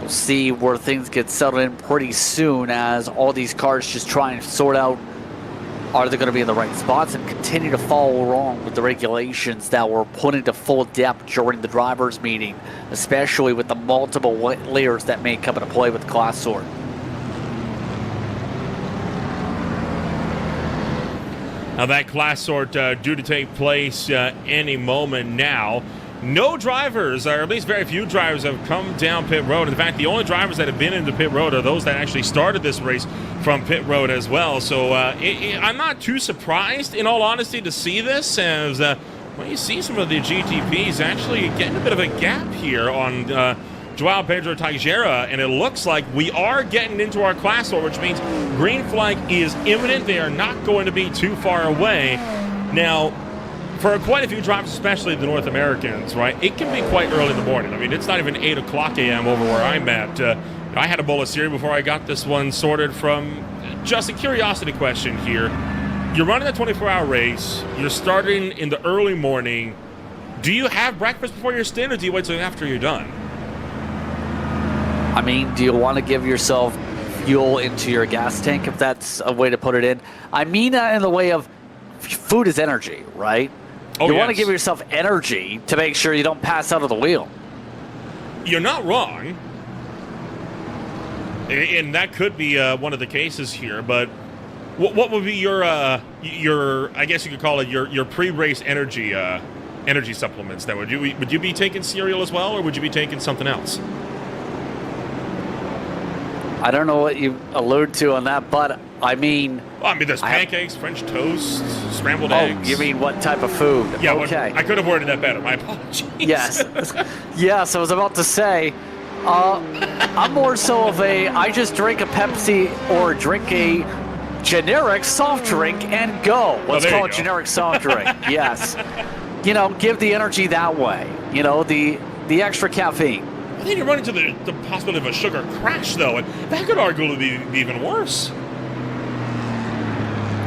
[SPEAKER 2] We'll see where things get settled in pretty soon as all these cars just try and sort out, are they going to be in the right spots, and continue to follow along with the regulations that were put into full depth during the drivers' meeting, especially with the multiple layers that may come into play with class sort.
[SPEAKER 1] Now that class sort due to take place any moment now. No drivers, or at least very few drivers, have come down pit road. In fact, the only drivers that have been into pit road are those that actually started this race from pit road as well. So I'm not too surprised, in all honesty, to see this, as well, you see some of the GTPs actually getting a bit of a gap here on Joao Pedro Teixeira, and it looks like we are getting into our class war, which means green flag is imminent. They are not going to be too far away. Now, for quite a few drivers, especially the North Americans, right, it can be quite early in the morning. I mean, it's not even 8 o'clock a.m. over where I'm at. I had a bowl of cereal before I got this one sorted from just a curiosity question here. You're running a 24-hour race. You're starting in the early morning. Do you have breakfast before your stint, or do you wait till after you're done?
[SPEAKER 2] I mean, do you want to give yourself fuel into your gas tank, if that's a way to put it in? I mean that in the way of food is energy, right?
[SPEAKER 1] Oh,
[SPEAKER 2] you
[SPEAKER 1] yes.
[SPEAKER 2] want to give yourself energy to make sure you don't pass out of the wheel.
[SPEAKER 1] You're not wrong. And that could be one of the cases here, but what would be your I guess you could call it your pre-race energy supplements then? Would you be taking cereal as well, or would you be taking something else?
[SPEAKER 2] I don't know what you allude to on that, but I mean...
[SPEAKER 1] Well, there's pancakes, French toast, scrambled eggs.
[SPEAKER 2] Oh, you mean what type of food?
[SPEAKER 1] Yeah,
[SPEAKER 2] okay.
[SPEAKER 1] I could have worded that better. My apologies.
[SPEAKER 2] Yes. Yes, I was about to say, I'm more so of I just drink a Pepsi or drink a generic soft drink and go. Let's call it generic soft drink. Yes. You know, give the energy that way. You know, the extra caffeine.
[SPEAKER 1] I think you run into the possibility of a sugar crash, though, and that could arguably be even worse.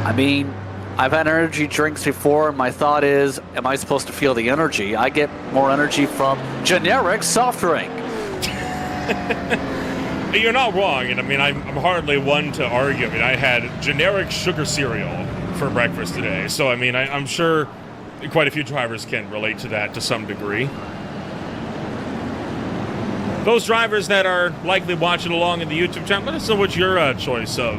[SPEAKER 2] I mean, I've had energy drinks before, and my thought is, am I supposed to feel the energy? I get more energy from generic soft drink.
[SPEAKER 1] You're not wrong, and I mean, I'm hardly one to argue. I mean, I had generic sugar cereal for breakfast today, so I mean, I'm sure quite a few drivers can relate to that to some degree. Those drivers that are likely watching along in the YouTube channel, let us know what your choice of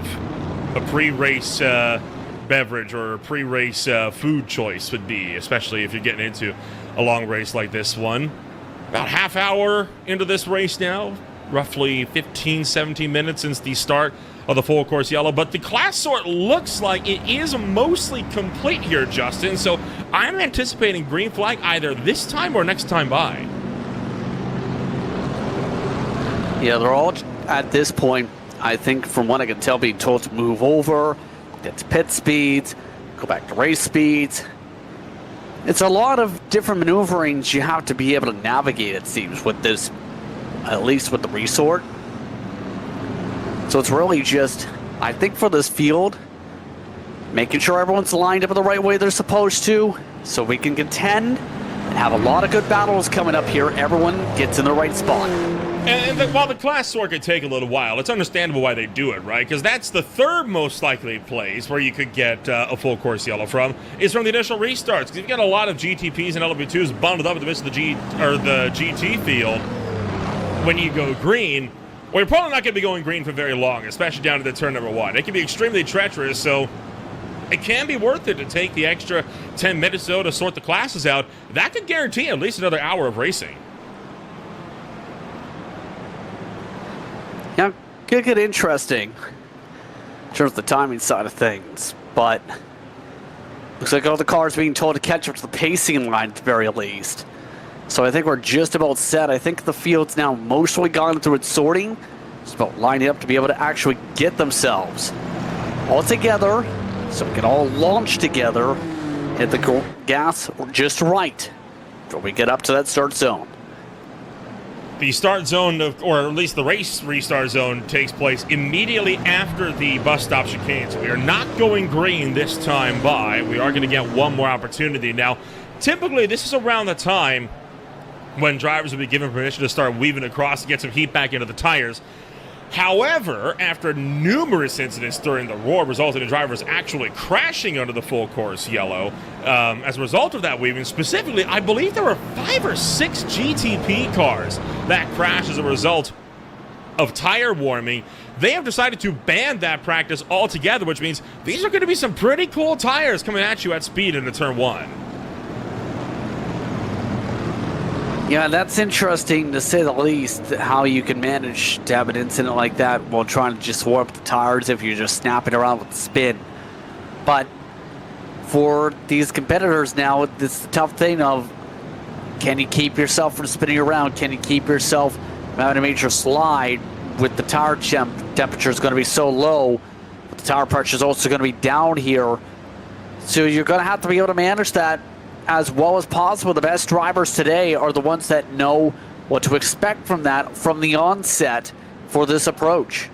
[SPEAKER 1] a pre-race beverage or a pre-race food choice would be, especially if you're getting into a long race like this one. About half hour into this race now, roughly 15, 17 minutes since the start of the full course yellow, but the class sort looks like it is mostly complete here, Justin, so I'm anticipating green flag either this time or next time by.
[SPEAKER 2] Yeah, they're all at this point, I think, from what I can tell, being told to move over, get to pit speeds, go back to race speeds. It's a lot of different maneuverings you have to be able to navigate, it seems, with this, at least with the resort. So it's really just, I think for this field, making sure everyone's lined up in the right way they're supposed to, so we can contend and have a lot of good battles coming up here. Everyone gets in the right spot.
[SPEAKER 1] And while the class sort could take a little while, it's understandable why they do it, right? Because that's the third most likely place where you could get a full course yellow from, is from the initial restarts. Because you've got a lot of GTPs and LW2s bundled up in the midst of the GT field. When you go green, well, you're probably not going to be going green for very long, especially down to the turn number 1. It can be extremely treacherous, so it can be worth it to take the extra 10 minutes, though, to sort the classes out. That could guarantee at least another hour of racing.
[SPEAKER 2] Yeah, could get interesting in terms of the timing side of things, but looks like all the cars being told to catch up to the pacing line at the very least. So I think we're just about set. I think the field's now mostly gone through its sorting. It's about lining up to be able to actually get themselves all together so we can all launch together, hit the gas just right before we get up to that start zone.
[SPEAKER 1] The start zone, or at least the race restart zone, takes place immediately after the bus stop chicane. So we are not going green this time by. We are going to get one more opportunity. Now, typically, this is around the time when drivers will be given permission to start weaving across to get some heat back into the tires. However, after numerous incidents during the roar resulted in drivers actually crashing under the full course yellow, as a result of that weaving, specifically, I believe there were 5 or 6 GTP cars that crashed as a result of tire warming. They have decided to ban that practice altogether, which means these are going to be some pretty cool tires coming at you at speed into turn 1.
[SPEAKER 2] Yeah, that's interesting to say the least, how you can manage to have an incident like that while trying to just warm up the tires if you're just snapping around with the spin. But for these competitors now, it's the tough thing of, can you keep yourself from spinning around? Can you keep yourself from having a major slide with the tire temperature is going to be so low, but the tire pressure is also going to be down here. So you're going to have to be able to manage that as well as possible. The best drivers today are the ones that know what to expect from that from the onset for this approach.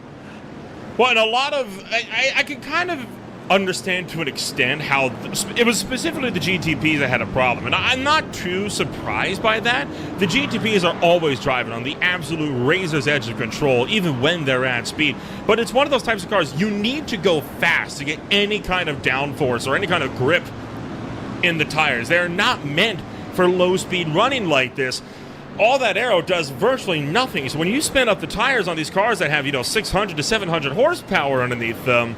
[SPEAKER 1] Well, and a lot of, I can kind of understand to an extent how it was specifically the GTPs that had a problem, and I'm not too surprised by that. The GTPs are always driving on the absolute razor's edge of control, even when they're at speed. But it's one of those types of cars you need to go fast to get any kind of downforce or any kind of grip in the tires. They're not meant for low speed running like this. All that aero does virtually nothing. So when you spin up the tires on these cars that have, 600 to 700 horsepower underneath them,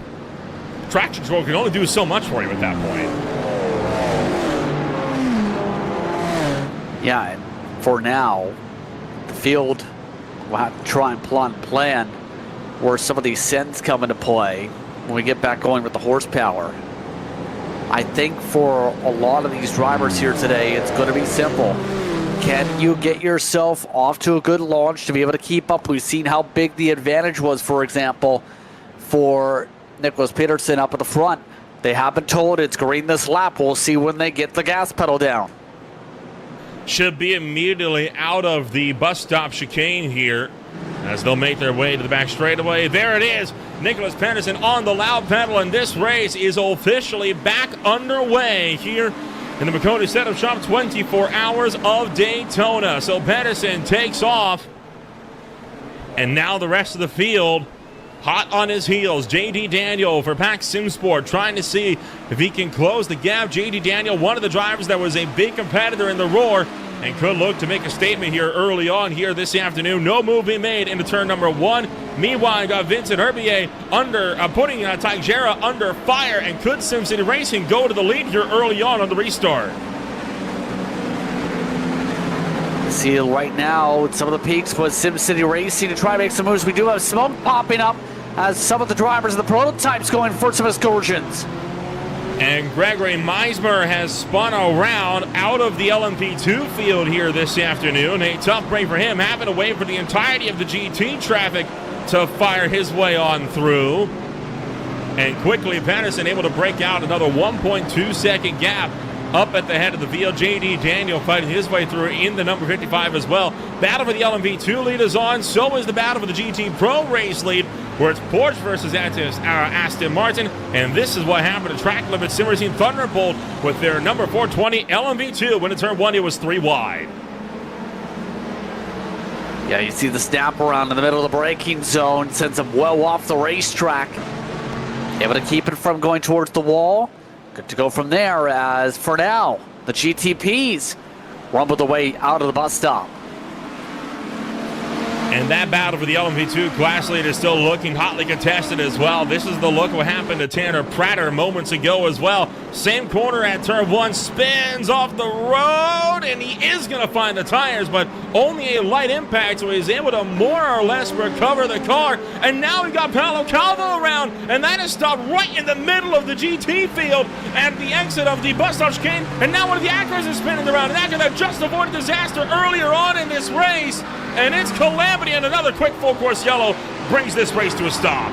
[SPEAKER 1] traction control can only do so much for you at that point.
[SPEAKER 2] Yeah, and for now, the field will have to try and plot and plan where some of these sends come into play when we get back going with the horsepower. I think for a lot of these drivers here today, it's going to be simple. Can you get yourself off to a good launch to be able to keep up? We've seen how big the advantage was, for example, for Nicholas Peterson up at the front. They have been told it's green this lap. We'll see when they get the gas pedal down.
[SPEAKER 1] Should be immediately out of the bus stop chicane here as they'll make their way to the back straightaway. There it is. Nicholas Pedersen on the loud pedal, and this race is officially back underway here in the Maconi Setup Shop 24 Hours of Daytona. So Pedersen takes off, and now the rest of the field hot on his heels. J.D. Daniel for Pack Simsport trying to see if he can close the gap. J.D. Daniel, one of the drivers that was a big competitor in the roar and could look to make a statement here early on here this afternoon. No move being made into turn number 1. Meanwhile, you got Vincent Herbier putting Teixeira under fire, and could SimCity Racing go to the lead here early on the restart?
[SPEAKER 2] See right now some of the peaks with SimCity Racing to try to make some moves. We do have smoke popping up as some of the drivers of the prototypes going for some excursions.
[SPEAKER 1] And Gregory Meismer has spun around out of the LMP2 field here this afternoon. A tough break for him, having to wait for the entirety of the GT traffic to fire his way on through. And quickly, Patterson able to break out another 1.2 second gap up at the head of the field. J.D. Daniel fighting his way through in the number 55 as well. Battle for the LMP2 lead is on. So is the battle for the GT Pro race lead, where it's Porsche versus Aston Martin. And this is what happened at Track Limits Sim Racing Thunderbolt with their number 420 LMP2. When in turn one, it was 3 wide.
[SPEAKER 2] Yeah, you see the snap around in the middle of the braking zone, sends him well off the racetrack. Able to keep it from going towards the wall. Good to go from there, as for now, the GTPs rumble their way out of the bus stop.
[SPEAKER 1] And that battle for the LMP2 class lead is still looking hotly contested as well. This is the look of what happened to Tanner Prater moments ago as well. Same corner at turn 1, spins off the road, and he is going to find the tires, but only a light impact, so he's able to more or less recover the car. And now we got Paolo Calvo around, and that is stopped right in the middle of the GT field at the exit of the bus stop chicane. And now one of the Acuras is spinning around, an Acura that just avoided disaster earlier on in this race. And it's calamity, and another quick full-course yellow brings this race to a stop.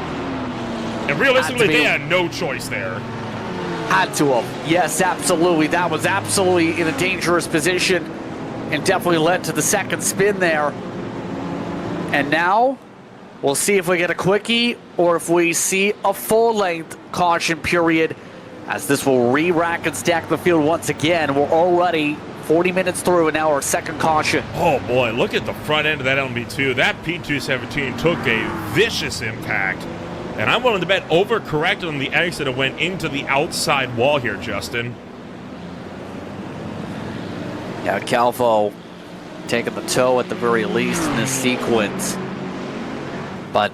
[SPEAKER 1] And realistically, they had no choice there.
[SPEAKER 2] Had to have. Yes, absolutely. That was absolutely in a dangerous position and definitely led to the second spin there. And now we'll see if we get a quickie or if we see a full-length caution period, as this will re-rack and stack the field once again. We're already 40 minutes through, and now our second caution.
[SPEAKER 1] Oh boy, look at the front end of that LMP2. That P217 took a vicious impact. And I'm willing to bet overcorrected on the exit and went into the outside wall here, Justin.
[SPEAKER 2] Yeah, Calvo taking the toe at the very least in this sequence. But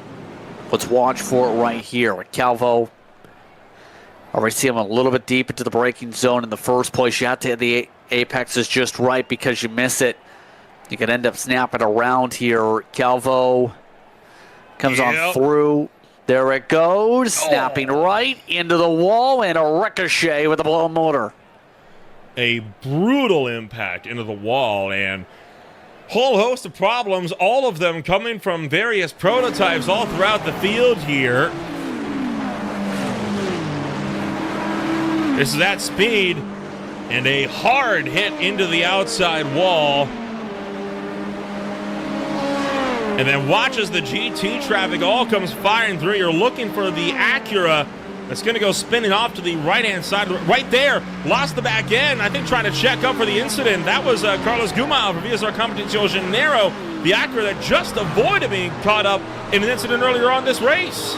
[SPEAKER 2] let's watch for it right here. With Calvo, already see him a little bit deep into the braking zone in the first place. You have to hit the apex is just right, because you miss it, you could end up snapping around here. Calvo comes on through. There it goes, snapping right into the wall, and a ricochet with a blown motor.
[SPEAKER 1] A brutal impact into the wall, and whole host of problems, all of them coming from various prototypes all throughout the field here. This is at speed. And a hard hit into the outside wall. And then watch as the GT traffic all comes firing through. You're looking for the Acura that's going to go spinning off to the right-hand side. Right there, lost the back end. I think trying to check up for the incident. That was Carlos Gumao for VSR Competición Janeiro. The Acura that just avoided being caught up in an incident earlier on this race.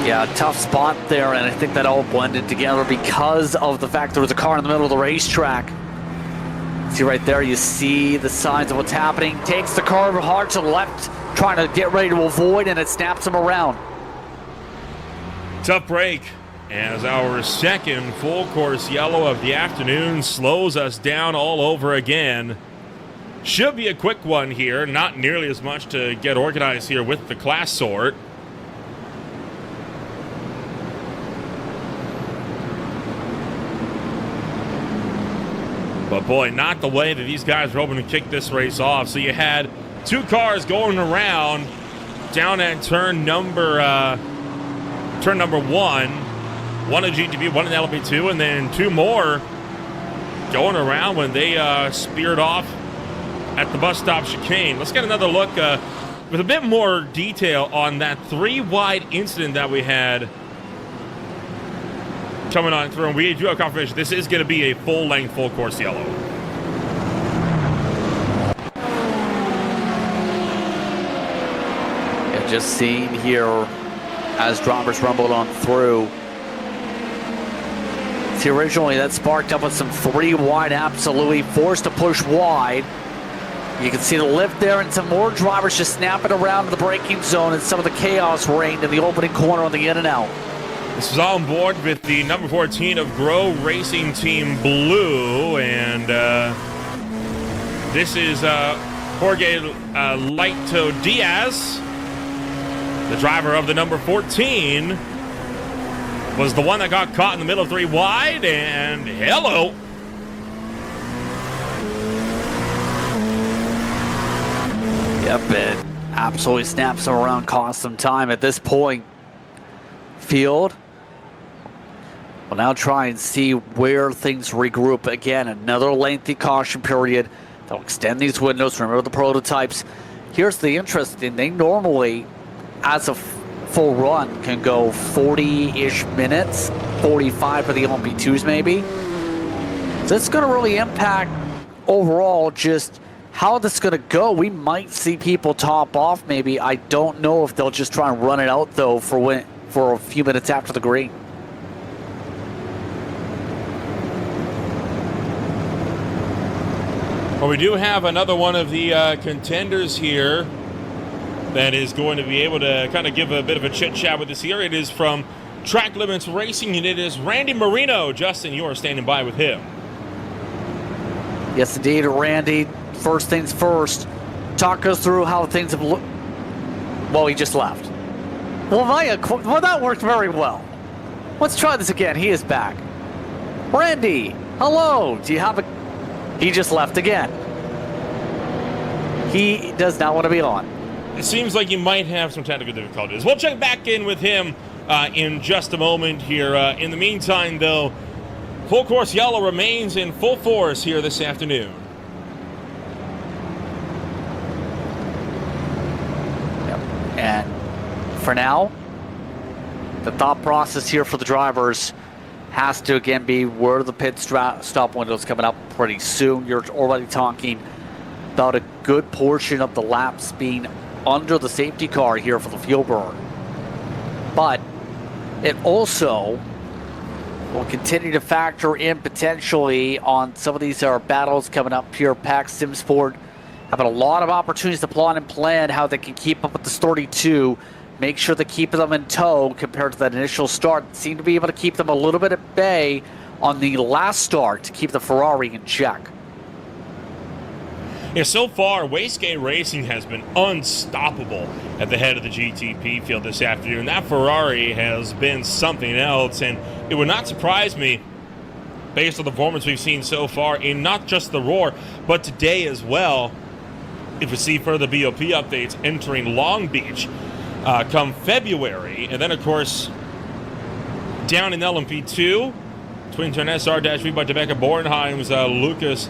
[SPEAKER 2] Yeah, tough spot there, and I think that all blended together because of the fact there was a car in the middle of the racetrack. See right there, you see the signs of what's happening. Takes the car hard to the left, trying to get ready to avoid, and it snaps him around.
[SPEAKER 1] Tough break as our second full course yellow of the afternoon slows us down all over again. Should be a quick one here, not nearly as much to get organized here with the class sort. But boy, not the way that these guys were hoping to kick this race off. So you had two cars going around down at turn number 1. One in GTP, one in LMP2, and then two more going around when they speared off at the bus stop chicane. Let's get another look with a bit more detail on that 3-wide incident that we had coming on through, and we do have confirmation this is going to be a full-length, full-course yellow.
[SPEAKER 2] Yeah, just seeing here as drivers rumbled on through. See, originally that sparked up with some 3-wide, absolutely forced to push wide. You can see the lift there, and some more drivers just snapping around the braking zone, and some of the chaos reigned in the opening corner on the in and out.
[SPEAKER 1] This is all on board with the number 14 of Grow Racing Team Blue, and this is Jorge Leito Diaz, the driver of the number 14, was the one that got caught in the middle of 3 wide, and hello.
[SPEAKER 2] Yep, it absolutely snaps them around, costs them time at this point. Field will now try and see where things regroup. Again, another lengthy caution period. They'll extend these windows. Remember the prototypes. Here's the interesting thing. Normally, as a full run, can go 40-ish minutes, 45 for the LMP2s maybe. So it's going to really impact overall just how this is going to go. We might see people top off maybe. I don't know if they'll just try and run it out though for a few minutes after the green.
[SPEAKER 1] Well, we do have another one of the contenders here that is going to be able to kind of give a bit of a chit chat with us here. It is from Track Limits Racing, and it is Randy Marino. Justin, you are standing by with him.
[SPEAKER 2] Yes, indeed, Randy. First things first, talk us through how things have looked. Well, he just left. Well, that worked very well. Let's try this again. He is back. Randy, hello. Do you have a... He just left again. He does not want to be on.
[SPEAKER 1] It seems like he might have some technical difficulties. We'll check back in with him in just a moment here. In the meantime, though, full course yellow remains in full force here this afternoon.
[SPEAKER 2] And for now, the thought process here for the drivers has to again be where the pit stop window is coming up pretty soon. You're already talking about a good portion of the laps being under the safety car here for the fuel burn. But it also will continue to factor in potentially on some of these battles coming up here. PAX SimSport having a lot of opportunities to plot and plan how they can keep up with the 32, make sure they keep them in tow compared to that initial start. Seem to be able to keep them a little bit at bay on the last start to keep the Ferrari in check.
[SPEAKER 1] Yeah, so far, Wastegate Racing has been unstoppable at the head of the GTP field this afternoon. That Ferrari has been something else, and it would not surprise me, based on the performance we've seen so far in not just the Roar, but today as well, if we see further BOP updates entering Long Beach come February. And then, of course, down in LMP2, Twin Turn SR-V by Rebecca Bornheim's Lucas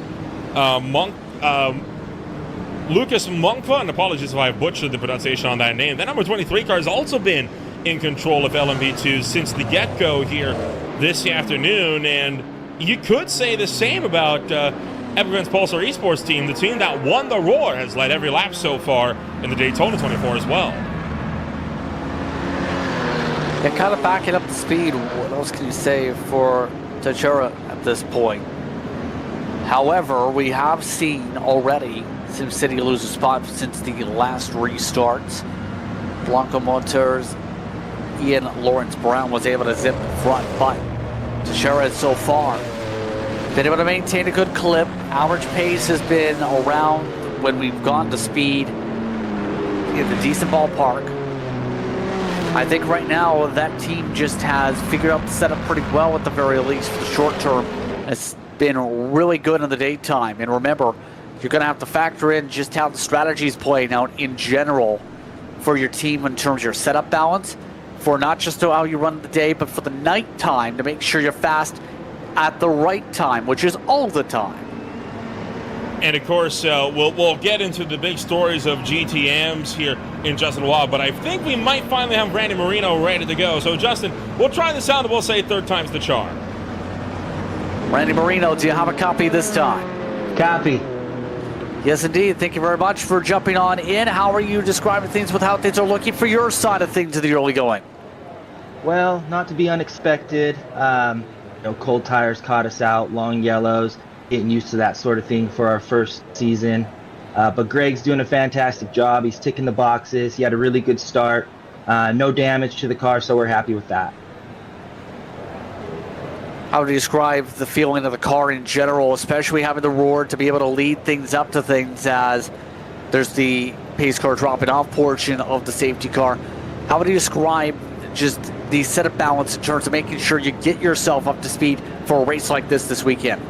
[SPEAKER 1] Monkva, and apologies if I butchered the pronunciation on that name. That number 23 car has also been in control of LMP2 since the get-go here this afternoon, and you could say the same about Evergreen's Pulsar Esports team. The team that won the Roar has led every lap so far in the Daytona 24 as well.
[SPEAKER 2] Yeah, kind of backing up the speed. What else can you say for Teixeira at this point? However, we have seen already SimCity lose a spot since the last restarts. Blanco Motors, Ian Lawrence Brown was able to zip in front, but Teixeira has so far been able to maintain a good clip. Average pace has been around, when we've gone to speed, in the decent ballpark. I think right now that team just has figured out the setup pretty well at the very least for the short term. It's been really good in the daytime. And remember, you're going to have to factor in just how the strategy is playing out in general for your team in terms of your setup balance, for not just how you run the day, but for the night time to make sure you're fast at the right time, which is all the time.
[SPEAKER 1] And of course, we'll get into the big stories of GTMs here in just a while, but I think we might finally have Randy Marino ready to go. So Justin, we'll try this out and we'll say third time's the charm.
[SPEAKER 2] Randy Marino, do you have a copy this time?
[SPEAKER 4] Copy.
[SPEAKER 2] Yes, indeed. Thank you very much for jumping on in. How are you describing things with how things are looking for your side of things in the early going?
[SPEAKER 4] Well, not to be unexpected. Cold tires caught us out, long yellows, getting used to that sort of thing for our first season. But Greg's doing a fantastic job. He's ticking the boxes. He had a really good start. No damage to the car, so we're happy with that.
[SPEAKER 2] How would you describe the feeling of the car in general, especially having the Roar to be able to lead things up to things as There's the pace car dropping off portion of the safety car. How would you describe just the set of balance in terms of making sure you get yourself up to speed for a race like this weekend?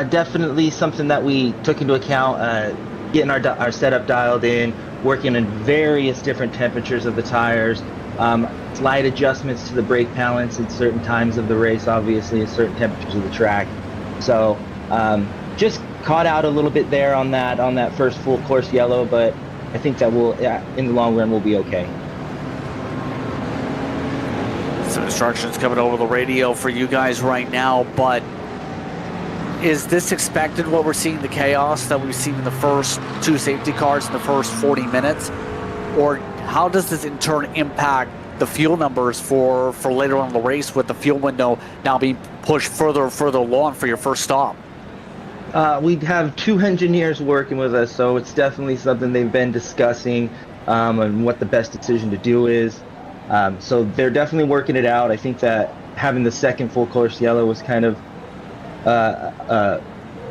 [SPEAKER 4] Definitely something that we took into account, getting our setup dialed in, working in various different temperatures of the tires, slight adjustments to the brake balance at certain times of the race, obviously at certain temperatures of the track. So just caught out a little bit there on that first full course yellow, but I think that in the long run, we'll be okay.
[SPEAKER 2] Some instructions coming over the radio for you guys right now, but is this expected, what we're seeing, the chaos that we've seen in the first two safety cars in the first 40 minutes? Or how does this in turn impact the fuel numbers for later on in the race, with the fuel window now being pushed further and further along for your first stop?
[SPEAKER 4] We have 2 engineers working with us, so it's definitely something they've been discussing, and what the best decision to do is. So they're definitely working it out. I think that having the second full course yellow was kind of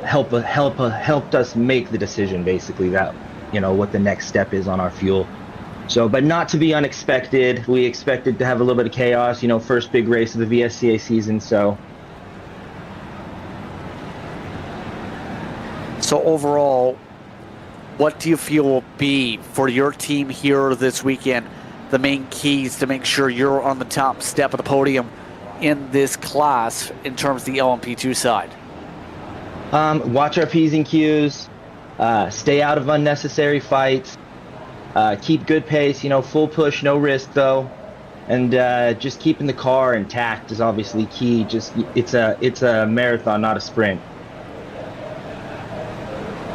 [SPEAKER 4] helped us make the decision, basically, that what the next step is on our fuel. So, but not to be unexpected. We expected to have a little bit of chaos, first big race of the VSCA season. So
[SPEAKER 2] overall, what do you feel will be, for your team here this weekend, the main keys to make sure you're on the top step of the podium in this class in terms of the LMP2 side?
[SPEAKER 4] Watch our P's and Q's, stay out of unnecessary fights, keep good pace, full push, no risk though, and just keeping the car intact is obviously key. It's a marathon, not a sprint.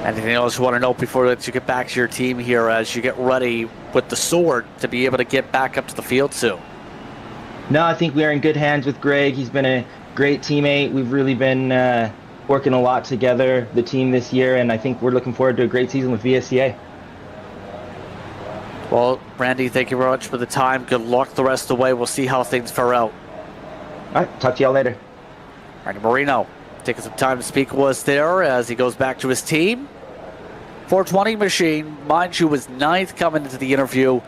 [SPEAKER 2] Anything else you want to know before you get back to your team here as you get ready with the sword to be able to get back up to the field soon?
[SPEAKER 4] No, I think we are in good hands with Greg. He's been a great teammate. We've really been working a lot together, the team, this year, and I think we're looking forward to a great season with VSCA.
[SPEAKER 2] Well, Randy, thank you very much for the time. Good luck the rest of the way. We'll see how things fare out.
[SPEAKER 4] All right, talk to y'all later.
[SPEAKER 2] Randy Marino taking some time to speak with us there as he goes back to his team. 420 machine, mind you, was 9th coming into the interview.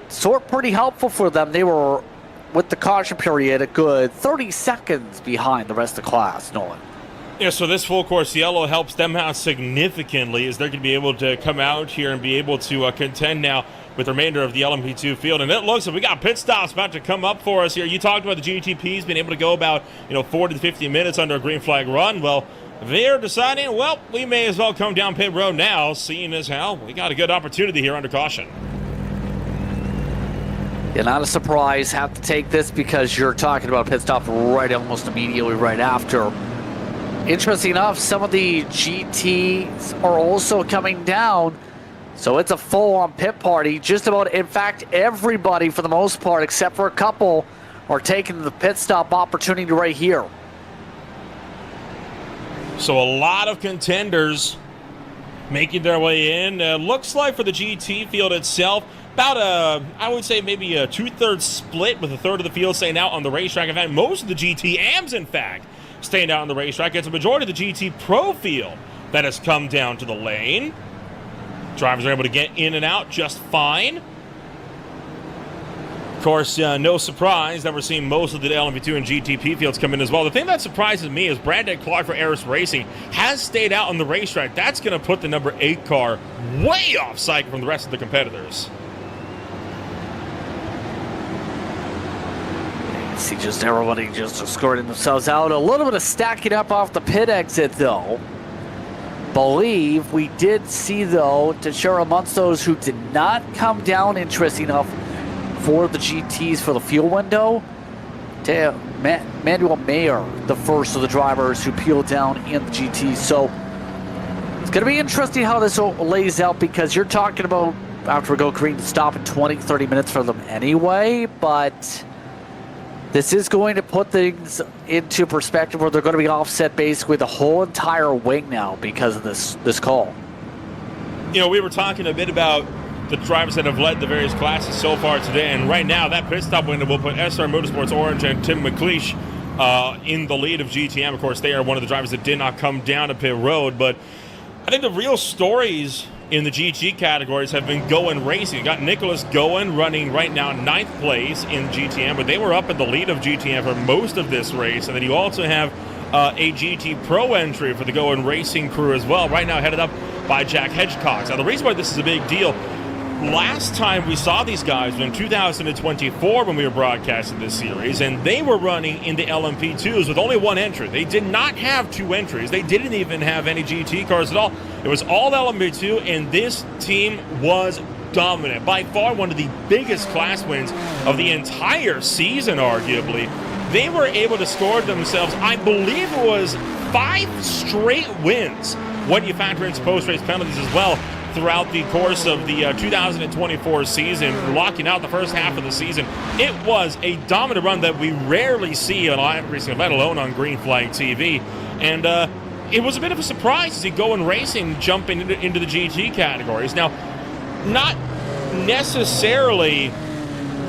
[SPEAKER 2] Sort pretty helpful for them. They were, with the caution period, a good 30 seconds behind the rest of the class, Nolan.
[SPEAKER 1] Yeah, so this full course yellow helps them out significantly, as they're going to be able to come out here and be able to contend now with the remainder of the LMP2 field. And it looks like we got pit stops about to come up for us here. You talked about the GTPs being able to go about 40 to 50 minutes under a green flag run. Well, they're deciding, well, we may as well come down pit road now, seeing as how we got a good opportunity here under caution.
[SPEAKER 2] Yeah, not a surprise. Have to take this because you're talking about pit stop almost immediately right after. Interesting enough, some of the GTs are also coming down, so it's a full-on pit party. Just about, in fact, everybody for the most part, except for a couple, are taking the pit stop opportunity right here.
[SPEAKER 1] So a lot of contenders making their way in. Looks like for the GT field itself, about I would say maybe a 2/3 split, with a third of the field staying out on the racetrack. In fact, most of the GTMs, in fact, staying out on the racetrack. It's a majority of the GT Pro field that has come down to the lane. Drivers are able to get in and out just fine. Of course, no surprise that we're seeing most of the LMP2 and GTP fields come in as well. The thing that surprises me is Brandon Clark for Aris Racing has stayed out on the racetrack. That's going to put the number 8 car way off cycle from the rest of the competitors.
[SPEAKER 2] See just everybody just escorting themselves out. A little bit of stacking up off the pit exit, though. Believe we did see, though, Teixeira amongst those who did not come down, interesting enough, for the GTs for the fuel window. Manuel Mayer, the first of the drivers who peeled down in the GTs. So it's going to be interesting how this lays out, because you're talking about, after we go green, to stop in 20, 30 minutes for them anyway, but this is going to put things into perspective where they're going to be offset basically the whole entire wing now because of this call.
[SPEAKER 1] We were talking a bit about the drivers that have led the various classes so far today, and right now that pit stop window will put SR Motorsports Orange and Tim McLeish in the lead of GTM. Of course, they are one of the drivers that did not come down to pit road, but I think the real stories in the GT categories have been Goen Racing. You got Nicholas Goen running right now 9th place in GTM, but they were up in the lead of GTM for most of this race. And then you also have a GT Pro entry for the Goen Racing crew as well, right now headed up by Jack Hedgecox. Now, the reason why this is a big deal, last time we saw these guys was in 2024 when we were broadcasting this series, and they were running in the LMP2s with only one entry. They did not have 2 entries. They didn't even have any GT cars at all. It was all LMP2, and this team was dominant. By far one of the biggest class wins of the entire season, arguably. They were able to score themselves, I believe it was 5 straight wins when you factor in post-race penalties as well, throughout the course of the 2024 season, locking out the first half of the season. It was a dominant run that we rarely see on live racing, let alone on Green Flag TV. And it was a bit of a surprise to see Goen Racing jumping into the GT categories. Now, not necessarily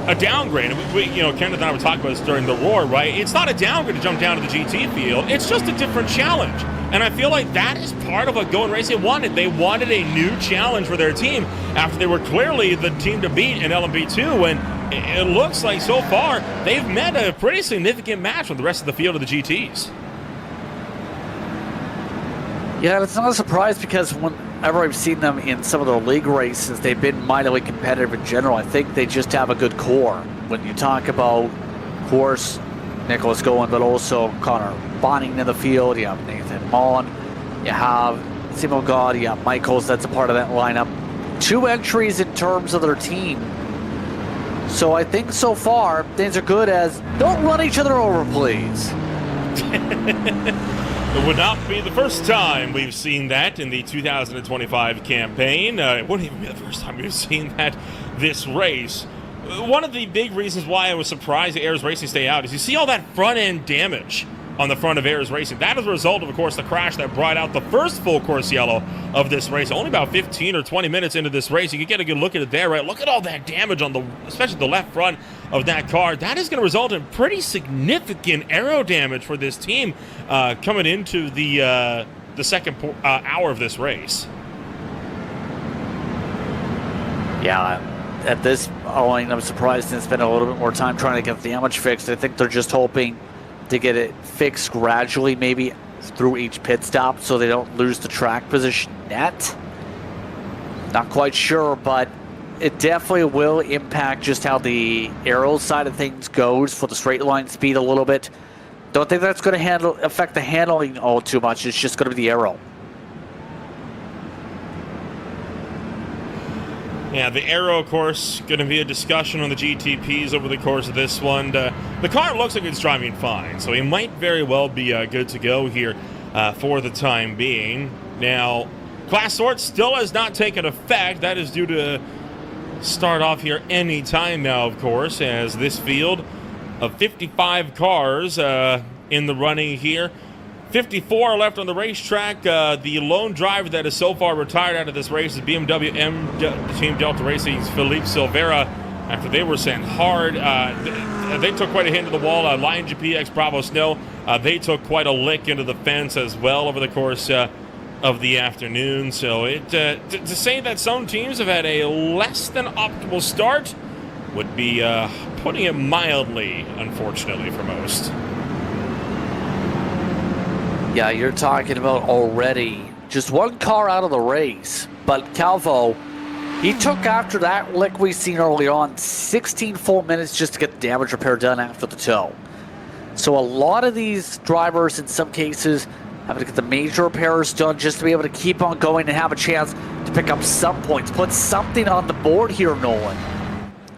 [SPEAKER 1] a downgrade. Kenneth and I were talking about this during the Roar, right? It's not a downgrade to jump down to the GT field. It's just a different challenge. And I feel like that is part of what Goen Racing wanted. They wanted a new challenge for their team after they were clearly the team to beat in LMP2. And it looks like so far they've met a pretty significant match with the rest of the field of the GTs.
[SPEAKER 2] Yeah, it's not a surprise because whenever I've seen them in some of the league races, they've been mightily competitive in general. I think they just have a good core. When you talk about, of course, Nicholas Goen, but also Connor Bonning in the field, you have Nathan Mullen, you have Simo God, you have Michaels, that's a part of that lineup. 2 entries in terms of their team. So I think so far, things are good as, don't run each other over, please.
[SPEAKER 1] It would not be the first time we've seen that in the 2025 campaign. It wouldn't even be the first time we've seen that this race. One of the big reasons why I was surprised that Ayers Racing stay out is you see all that front-end damage on the front of Ayers Racing. That is a result of course, the crash that brought out the first full course yellow of this race. Only about 15 or 20 minutes into this race. You can get a good look at it there, right? Look at all that damage on especially the left front of that car. That is going to result in pretty significant aero damage for this team coming into the second hour of this race.
[SPEAKER 2] Yeah, at this point, I'm surprised it's been a little bit more time trying to get the damage fixed. I think they're just hoping to get it fixed gradually, maybe through each pit stop, so they don't lose the track position net. Not quite sure, but it definitely will impact just how the aero side of things goes for the straight line speed a little bit. Don't think that's going to affect the handling all too much. It's just going to be the aero.
[SPEAKER 1] Yeah, the aero, of course, going to be a discussion on the GTPs over the course of this one. The car looks like it's driving fine, so it might very well be good to go here for the time being. Now, class sort still has not taken effect. That is due to start off here any time now, of course, as this field of 55 cars in the running here. 54 are left on the racetrack. The lone driver that is so far retired out of this race is BMW Team Delta Racing's Philippe Silveira. After they were sent hard, they took quite a hit into the wall. Lion GPX Bravo Snow, they took quite a lick into the fence as well over the course of the afternoon. So to say that some teams have had a less than optimal start would be putting it mildly, unfortunately, for most.
[SPEAKER 2] Yeah, you're talking about already just one car out of the race. But Calvo, he took after that lick we seen earlier on 16 full minutes just to get the damage repair done after the tow. So a lot of these drivers, in some cases, having to get the major repairs done just to be able to keep on going and have a chance to pick up some points. Put something on the board here, Nolan.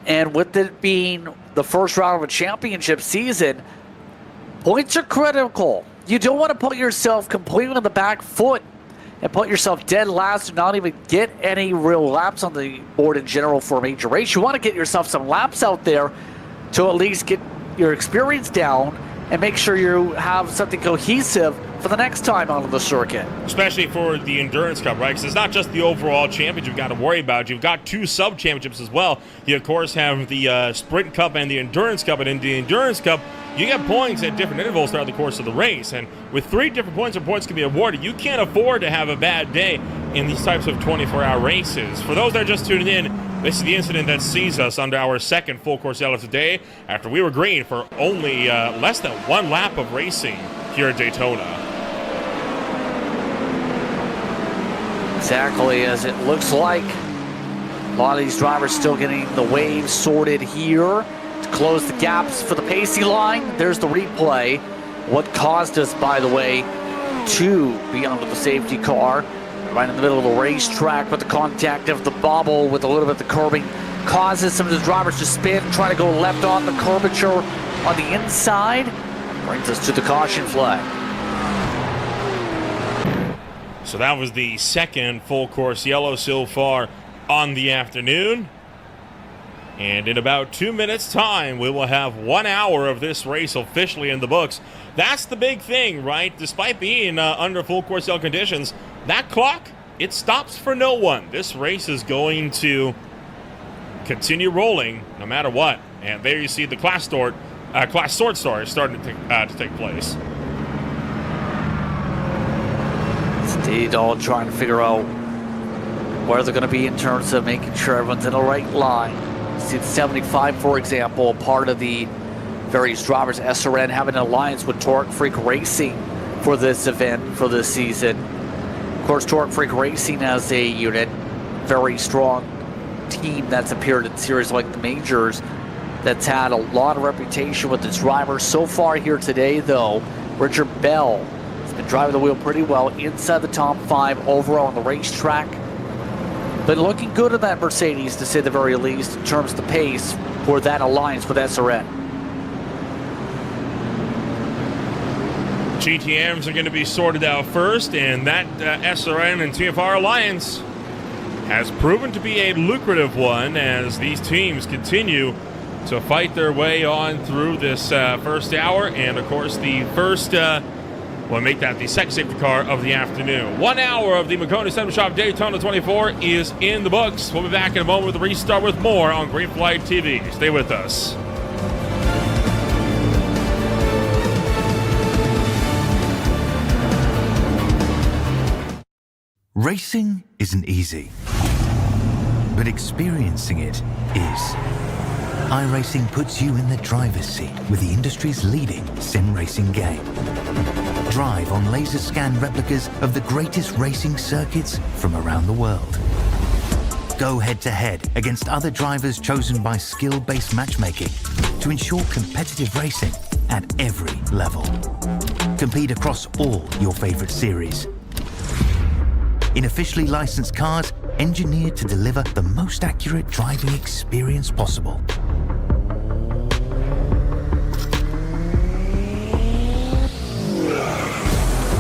[SPEAKER 2] And with it being the first round of a championship season, points are critical. You don't want to put yourself completely on the back foot and put yourself dead last and not even get any real laps on the board in general for a major race. You want to get yourself some laps out there to at least get your experience down and make sure you have something cohesive for the next time on the circuit.
[SPEAKER 1] Especially for the Endurance Cup, right? Because it's not just the overall championship you've got to worry about. You've got 2 sub-championships as well. You, of course, have the Sprint Cup and the Endurance Cup. And in the Endurance Cup, you get points at different intervals throughout the course of the race. And with 3 different points where points can be awarded, you can't afford to have a bad day in these types of 24-hour races. For those that are just tuning in, this is the incident that sees us under our second full course yellow today after we were green for only less than 1 lap of racing here at Daytona.
[SPEAKER 2] Exactly, as it looks like a lot of these drivers still getting the waves sorted here to close the gaps for the pacey line. There's the replay. What caused us, by the way, to be under the safety car right in the middle of the racetrack, with the contact of the bobble with a little bit of the curbing causes some of the drivers to spin, try to go left on the curvature on the inside. Brings us to the caution flag.
[SPEAKER 1] So that was the second full course yellow so far on the afternoon. And in about 2 minutes time, we will have 1 hour of this race officially in the books. That's the big thing, right? Despite being under full course yellow conditions, that clock, it stops for no one. This race is going to continue rolling no matter what. And there you see the class sort starting to take place.
[SPEAKER 2] Indeed, all trying to figure out where they're going to be in terms of making sure everyone's in the right line. See the 75, for example, part of the various drivers, SRN having an alliance with Torque Freak Racing for this event, for this season. Of course, Torque Freak Racing as a unit, very strong team that's appeared in series like the majors, that's had a lot of reputation with its drivers. So far here today, though, Richard Bell has been driving the wheel pretty well inside the top 5 overall on the racetrack. Been looking good in that Mercedes, to say the very least, in terms of the pace for that alliance with SRN.
[SPEAKER 1] GTMs are going to be sorted out first, and that SRN and TFR alliance has proven to be a lucrative one as these teams continue to fight their way on through this first hour, and of course the first we'll make that the second safety car of the afternoon. 1 hour of the Maconi Setup Shop Daytona 24 is in the books. We'll be back in a moment with a restart with more on Green Flight TV. Stay with us.
[SPEAKER 5] Racing isn't easy, but experiencing it is. iRacing puts you in the driver's seat with the industry's leading sim racing game. Drive on laser scan replicas of the greatest racing circuits from around the world. Go head to head against other drivers chosen by skill-based matchmaking to ensure competitive racing at every level. Compete across all your favorite series in officially licensed cars engineered to deliver the most accurate driving experience possible.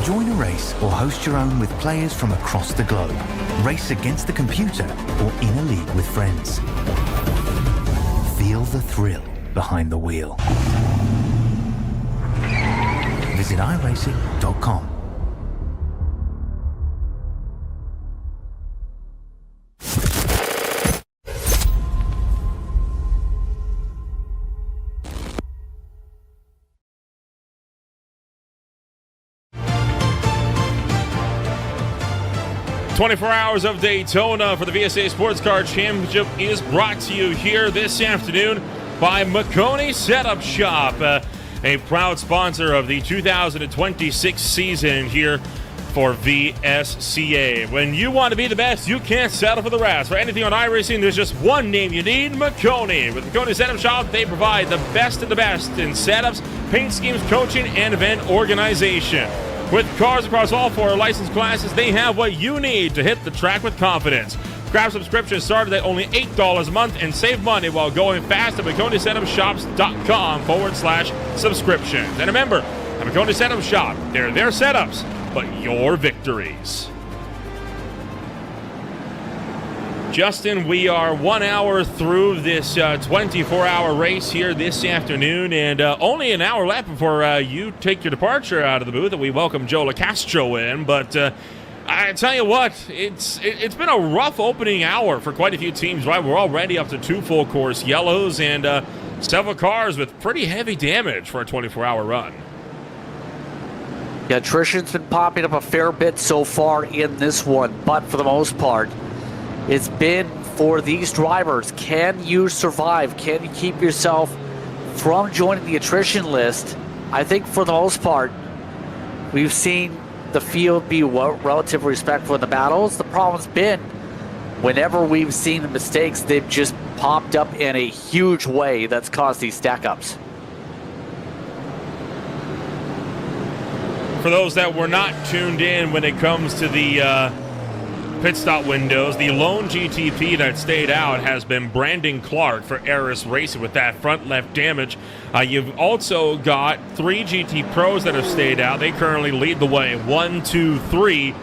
[SPEAKER 5] Join a race or host your own with players from across the globe. Race against the computer or in a league with friends. Feel the thrill behind the wheel. Visit iRacing.com.
[SPEAKER 1] "24 Hours of Daytona" for the VSA Sports Car Championship is brought to you here this afternoon by Maconi Setup Shop, a proud sponsor of the 2026 season here for VSCA. When you want to be the best, you can't settle for the rest. For anything on iRacing, there's just one name you need: Maconi. With Maconi Setup Shop, they provide the best of the best in setups, paint schemes, coaching, and event organization. With cars across all 4 licensed classes, they have what you need to hit the track with confidence. Grab subscriptions started at only $8 a month and save money while going fast at MaconiSetupShops.com/subscriptions. And remember, at Maconi Setup Shop, they're their setups, but your victories. Justin, we are 1 hour through this 24-hour race here this afternoon, and only an hour left before you take your departure out of the booth, and we welcome Joe LaCastro in. But I tell you what, it's been a rough opening hour for quite a few teams, right? We're already up to 2 full course yellows, and several cars with pretty heavy damage for a 24-hour run.
[SPEAKER 2] Yeah, attrition's been popping up a fair bit so far in this one, but for the most part, it's been for these drivers. Can you survive? Can you keep yourself from joining the attrition list? I think for the most part, we've seen the field be relatively respectful in the battles. The problem's been whenever we've seen the mistakes, they've just popped up in a huge way that's caused these stack-ups.
[SPEAKER 1] For those that were not tuned in when it comes to the pit stop windows, the lone GTP that stayed out has been Brandon Clark for Eris Racing with that front left damage. You've also got 3 GT Pros that have stayed out. They currently lead the way, 1, 2, 3,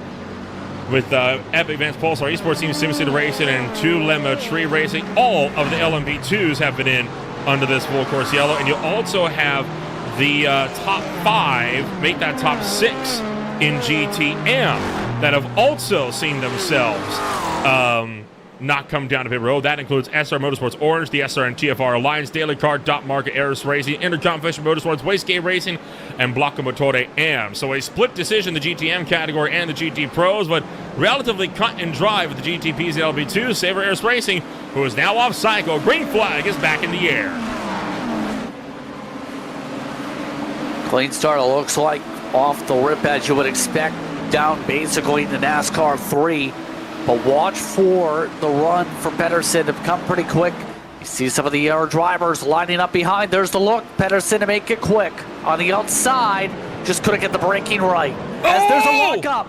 [SPEAKER 1] with Epic Advanced Pulsar Esports Team, SimCity Racing, and 2 Lemma Tree Racing. All of the LMP2s have been in under this full course yellow, and you also have the top 5 make that top 6 in GTM that have also seen themselves not come down to pit road. That includes SR Motorsports Orange, the SR and TFR Alliance, Daily Car, Dot Market, Eris Racing, Intercom Fisher Motorsports, Wastegate Racing, and Blocco Motore AM. So a split decision, the GTM category and the GT Pros, but relatively cut and dry with the GTPs and LB2. Saver Eris Racing, who is now off cycle. Green flag is back in the air.
[SPEAKER 2] Clean start, it looks like, off the rip as you would expect, down basically in the NASCAR 3. But watch for the run for Pedersen to come pretty quick. You see some of the other drivers lining up behind. There's the look. Pedersen to make it quick. On the outside, just couldn't get the braking right. As there's a lockup.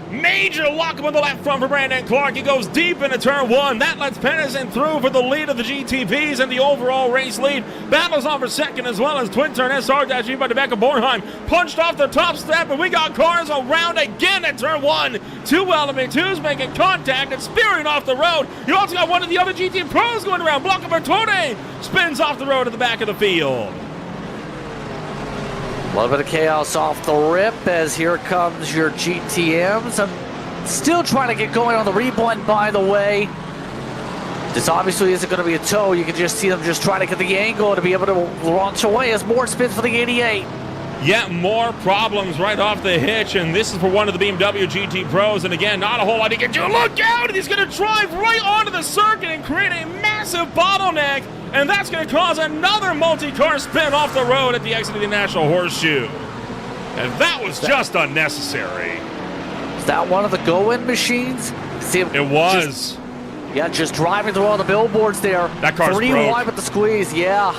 [SPEAKER 1] Major lockup on the left front for Brandon Clark. He goes deep into turn 1. That lets Pedersen through for the lead of the GTPs and the overall race lead. Battles on for second, as well as twin turn SR-G by Rebecca Bornheim. Punched off the top step, and we got cars around again at turn 1. 2 LMP2s making contact and spearing off the road. You also got one of the other GT Pros going around. Blocco Bertone spins off the road at the back of the field.
[SPEAKER 2] A little bit of chaos off the rip as here comes your GTMs. I'm still trying to get going on the reblend, by the way. This obviously isn't going to be a tow. You can just see them just trying to get the angle to be able to launch away as more spins for the 88.
[SPEAKER 1] Yet more problems right off the hitch, and this is for one of the BMW GT Pros, and again, not a whole lot he can do. Look out! He's going to drive right onto the circuit and create a massive bottleneck, and that's going to cause another multi-car spin off the road at the exit of the National Horseshoe. And that was just unnecessary.
[SPEAKER 2] Is that one of the go-in machines? See,
[SPEAKER 1] it was.
[SPEAKER 2] Just driving through all the billboards there.
[SPEAKER 1] That car's
[SPEAKER 2] 3
[SPEAKER 1] broke.
[SPEAKER 2] wide with the squeeze, yeah.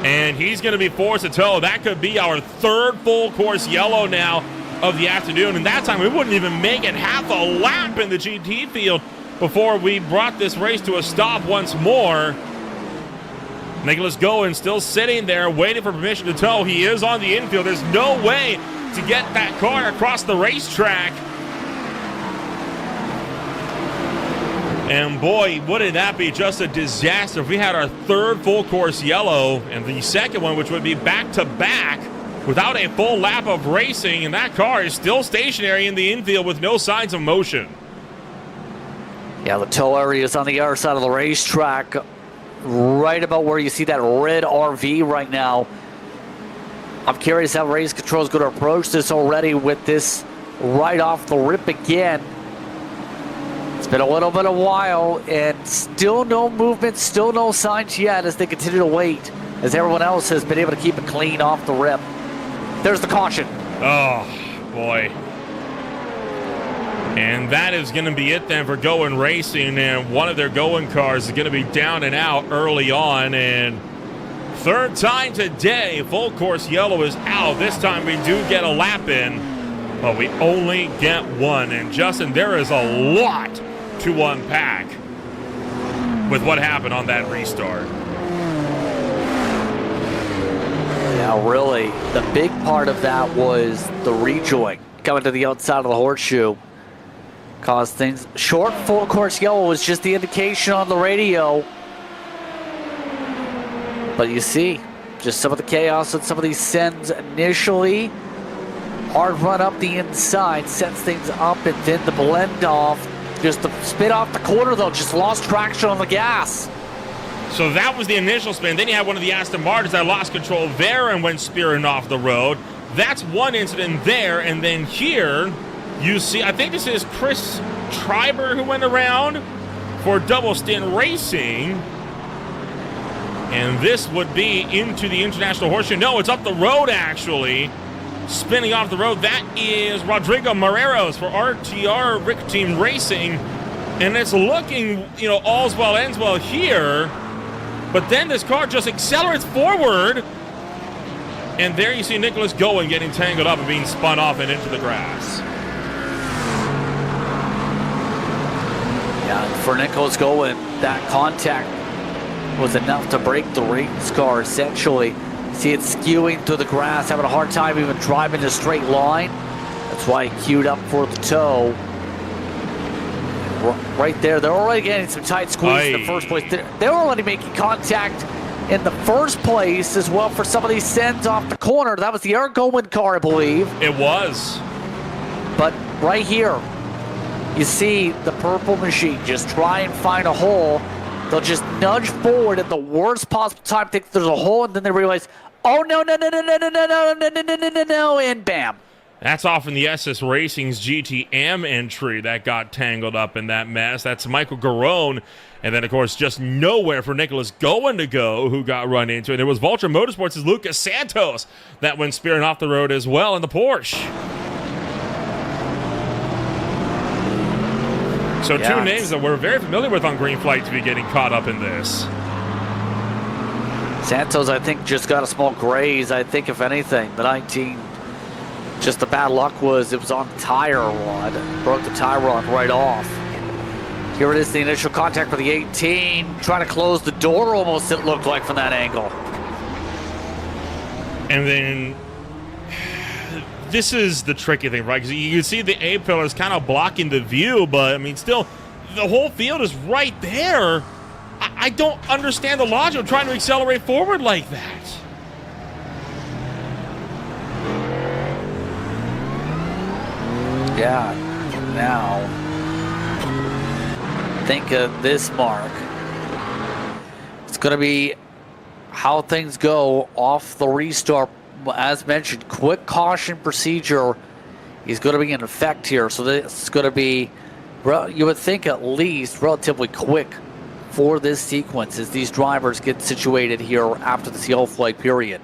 [SPEAKER 1] And he's going to be forced to tow. That could be our 3rd full course yellow now of the afternoon. And that time we wouldn't even make it half a lap in the GT field before we brought this race to a stop once more. Nicholas Goen still sitting there waiting for permission to tow. He is on the infield. There's no way to get that car across the racetrack. And boy, wouldn't that be just a disaster if we had our 3rd full course yellow and the second one, which would be back-to-back without a full lap of racing, and that car is still stationary in the infield with no signs of motion.
[SPEAKER 2] Yeah, the tow area is on the other side of the racetrack, right about where you see that red RV right now. I'm curious how race control is going to approach this already with this right off the rip again. It's been a little bit of a while, and still no movement, still no signs yet as they continue to wait, as everyone else has been able to keep it clean off the rip. There's the caution.
[SPEAKER 1] Oh, boy. And that is going to be it then for Goen Racing, and one of their Goen cars is going to be down and out early on, and 3rd time today, full course yellow is out. This time we do get a lap in, but we only get 1. And Justin, there is a lot to unpack with what happened on that restart.
[SPEAKER 2] Yeah, really. The big part of that was the rejoin coming to the outside of the horseshoe. Caused things. Short full course yellow was just the indication on the radio. But you see, just some of the chaos and some of these sends initially. Hard run up the inside, sets things up, and then the blend off. Just the spin off the corner, though, just lost traction on the gas.
[SPEAKER 1] So that was the initial spin. Then you had one of the Aston Martins that lost control there and went spearing off the road. That's one incident there. And then here you see, I think this is Chris Treiber who went around for Double Stint Racing. And this would be into the International Horseshoe. No, it's up the road, actually. Spinning off the road. That is Rodrigo Moreros for RTR Rick Team Racing. And it's looking, all's well ends well here. But then this car just accelerates forward. And there you see Nicholas Goen getting tangled up and being spun off and into the grass.
[SPEAKER 2] Yeah, for Nicholas Goen, that contact was enough to break the race car, essentially. See it skewing through the grass, having a hard time even driving a straight line. That's why he queued up for the tow. Right there, they're already getting some tight squeeze in the first place. They're already making contact in the first place as well for some of these sends off the corner. That was the Eric Gowen car, I believe.
[SPEAKER 1] It was.
[SPEAKER 2] But right here, you see the purple machine just try and find a hole. They'll just nudge forward at the worst possible time, think there's a hole, and then they realize, oh, no, and bam.
[SPEAKER 1] That's often the SS Racing's GTM entry that got tangled up in that mess. That's Michael Garone. And then, of course, just nowhere for Nicholas Goen to go, who got run into. And it was Vulture Motorsports' Lucas Santos that went spearing off the road as well in the Porsche. So two names that we're very familiar with on Green Flight to be getting caught up in this.
[SPEAKER 2] Santos, I think, just got a small graze. I think, if anything, the 19, just the bad luck was it was on the tire rod. Broke the tire rod right off. Here it is, the initial contact for the 18. Trying to close the door almost, it looked like, from that angle.
[SPEAKER 1] And then this is the tricky thing, right? Because you can see the A pillars kind of blocking the view, but I mean, still, the whole field is right there. I don't understand the logic of trying to accelerate forward like that.
[SPEAKER 2] Yeah, now, think of this, Mark. It's going to be how things go off the restart. As mentioned, quick caution procedure is going to be in effect here. So this is going to be, you would think, at least relatively quick for this sequence as these drivers get situated here after the yellow flag period.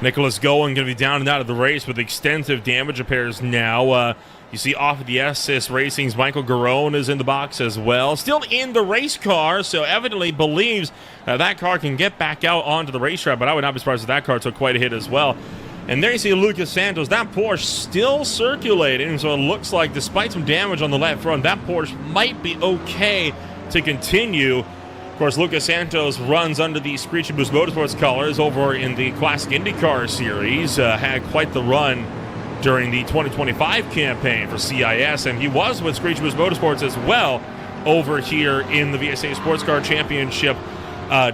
[SPEAKER 1] Nicholas Goen going to be down and out of the race with extensive damage repairs now. You see off of the SS Racing's Michael Garone is in the box as well. Still in the race car, so evidently believes that car can get back out onto the racetrack, but I would not be surprised if that car took quite a hit as well. And there you see Lucas Santos. That Porsche still circulating, so it looks like despite some damage on the left front, that Porsche might be okay to continue. Of course, Lucas Santos runs under the Screechy Boost Motorsports colors over in the Classic IndyCar Series. Had quite the run during the 2025 campaign for CIS, and he was with Screechy Boost Motorsports as well over here in the VSA Sports Car Championship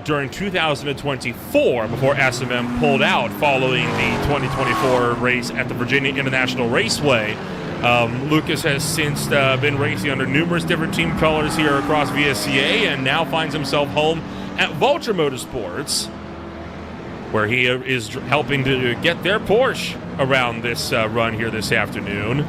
[SPEAKER 1] during 2024 before SMM pulled out following the 2024 race at the Virginia International Raceway. Lucas has since been racing under numerous different team colors here across VSCA and now finds himself home at Vulture Motorsports, where he is helping to get their Porsche around this run here this afternoon.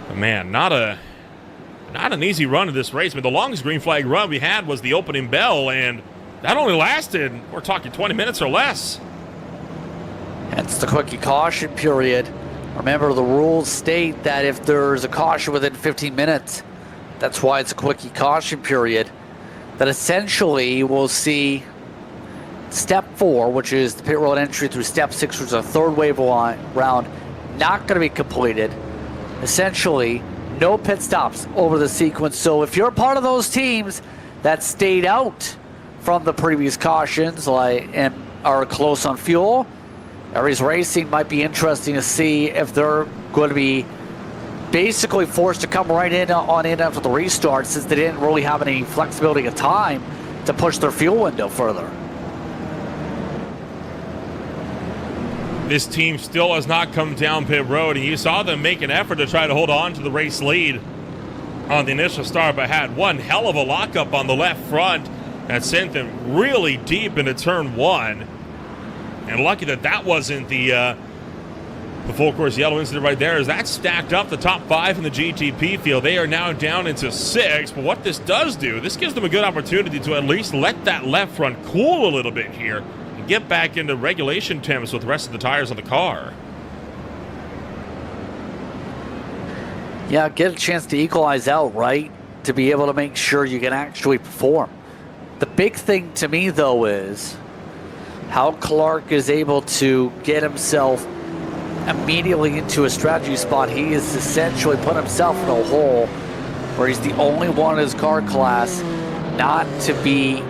[SPEAKER 1] But man, not an easy run of this race. But the longest green flag run we had was the opening bell, and that only lasted, we're talking 20 minutes or less.
[SPEAKER 2] That's the quickie caution period. Remember, the rules state that if there's a caution within 15 minutes, that's why it's a quickie caution period. That essentially we'll see Step 4, which is the pit road entry through Step 6, which is a third wave round, not going to be completed. Essentially, no pit stops over the sequence. So if you're part of those teams that stayed out from the previous cautions and are close on fuel, Aries Racing might be interesting to see if they're going to be basically forced to come right in after the restart, since they didn't really have any flexibility of time to push their fuel window further.
[SPEAKER 1] This team still has not come down pit road, and you saw them make an effort to try to hold on to the race lead on the initial start, but had one hell of a lockup on the left front that sent them really deep into turn one. And lucky that that wasn't the full course yellow incident right there, as that stacked up the top 5 in the GTP field. They are now down into 6, but what this does do, this gives them a good opportunity to at least let that left front cool a little bit here and get back into regulation temps with the rest of the tires on the car.
[SPEAKER 2] Yeah, get a chance to equalize out, right? To be able to make sure you can actually perform. The big thing to me, though, is how Clark is able to get himself immediately into a strategy spot. He has essentially put himself in a hole where he's the only one in his car class not to be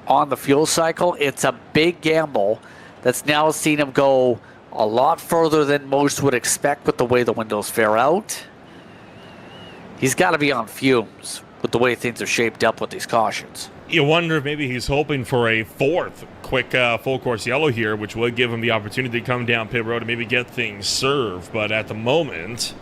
[SPEAKER 2] on the fuel cycle. It's a big gamble that's now seen him go a lot further than most would expect with the way the windows fare out. He's got to be on fumes with the way things are shaped up with these cautions.
[SPEAKER 1] You wonder if maybe he's hoping for a 4th quick full course yellow here, which would give him the opportunity to come down pit road and maybe get things served. But at the moment,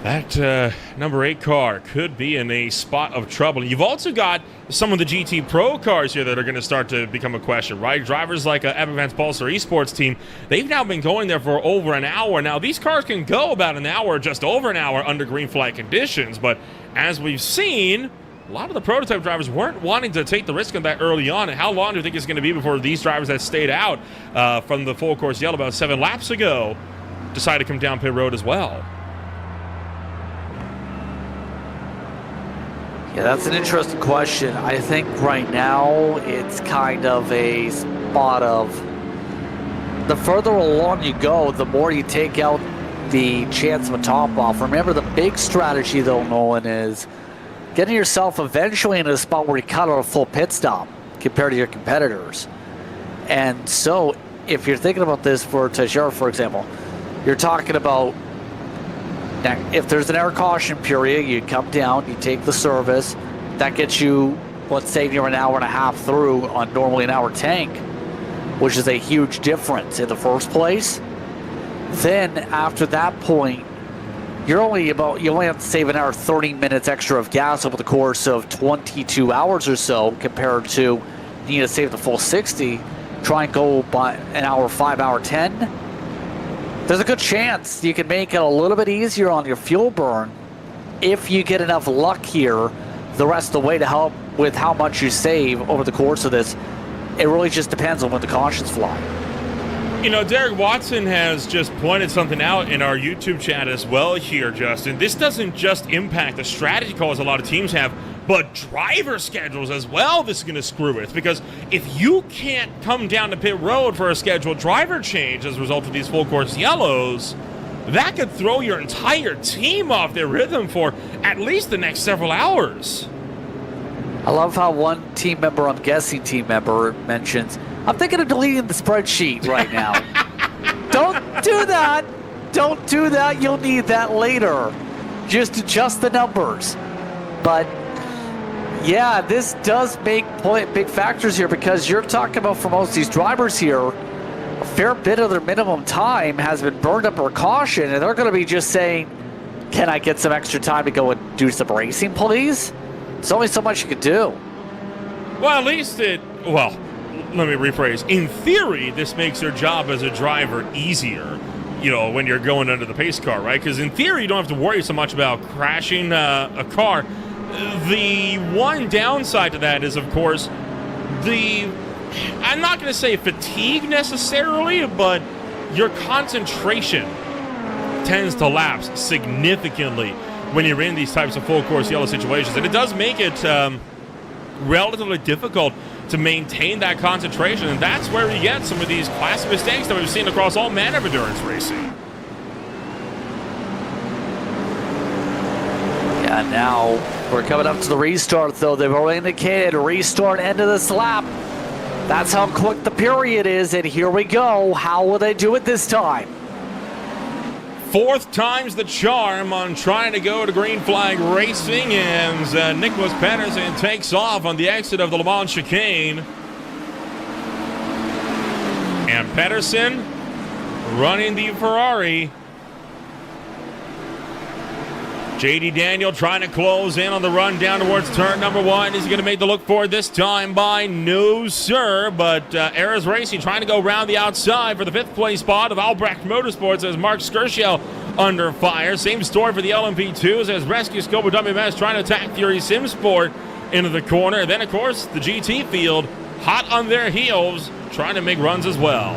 [SPEAKER 1] that number 8 car could be in a spot of trouble. You've also got some of the GT Pro cars here that are going to start to become a question, right? Drivers like Evan Van's Pulsar Esports team, they've now been going there for over an hour. Now, these cars can go about an hour, just over an hour under green flag conditions, but as we've seen, a lot of the prototype drivers weren't wanting to take the risk of that early on. And how long do you think it's going to be before these drivers that stayed out from the full course yellow about 7 laps ago decide to come down pit road as well?
[SPEAKER 2] Yeah, that's an interesting question. I think right now it's kind of a spot of the further along you go, the more you take out the chance of a top off. Remember, the big strategy, though, Nolan, is getting yourself eventually into a spot where you cut out a full pit stop compared to your competitors. And so if you're thinking about this for Teixeira, for example, you're talking about if there's an air caution period, you come down, you take the service, that gets you, let's say you're an hour and a half through on normally an hour tank, which is a huge difference in the first place. Then after that point, you only have to save an hour 30 minutes extra of gas over the course of 22 hours or so, compared to you need to save the full 60, try and go by an hour 5, hour 10. There's a good chance you can make it a little bit easier on your fuel burn if you get enough luck here the rest of the way to help with how much you save over the course of this. It really just depends on when the cautions fly.
[SPEAKER 1] You know, Derek Watson has just pointed something out in our YouTube chat as well here, Justin. This doesn't just impact the strategy calls a lot of teams have, but driver schedules as well. This is going to screw with, because if you can't come down to pit road for a scheduled driver change as a result of these full course yellows, that could throw your entire team off their rhythm for at least the next several hours.
[SPEAKER 2] I love how one team member, I'm guessing team member, mentions, I'm thinking of deleting the spreadsheet right now. Don't do that. Don't do that. You'll need that later. Just adjust the numbers. But yeah, this does make big factors here, because you're talking about, for most of these drivers here, a fair bit of their minimum time has been burned up for caution, and they're going to be just saying, can I get some extra time to go and do some racing, please? There's only so much you can do.
[SPEAKER 1] Well, at least let me rephrase. In theory, this makes your job as a driver easier, you know, when you're going under the pace car, right? Because in theory, you don't have to worry so much about crashing a car. The one downside to that is, of course, I'm not going to say fatigue necessarily, but your concentration tends to lapse significantly when you're in these types of full course yellow situations. And it does make it relatively difficult to maintain that concentration. And that's where we get some of these classic mistakes that we've seen across all manner of endurance racing.
[SPEAKER 2] Yeah, now we're coming up to the restart, though. They've already indicated a restart end of this lap. That's how quick the period is, and here we go. How will they do it this time?
[SPEAKER 1] 4th time's the charm on trying to go to green flag racing, and Nicholas Pedersen takes off on the exit of the Le Mans chicane. And Pedersen running the Ferrari. JD Daniel trying to close in on the run down towards turn number 1. Is he going to make the look for it this time? By no, sir. But Eras Racing trying to go around the outside for the 5th place spot of Albrecht Motorsports as Mark Skurshell under fire. Same story for the LMP2s as Rescue Scope of WMS trying to attack Fury Simsport into the corner. Then, of course, the GT field hot on their heels trying to make runs as well.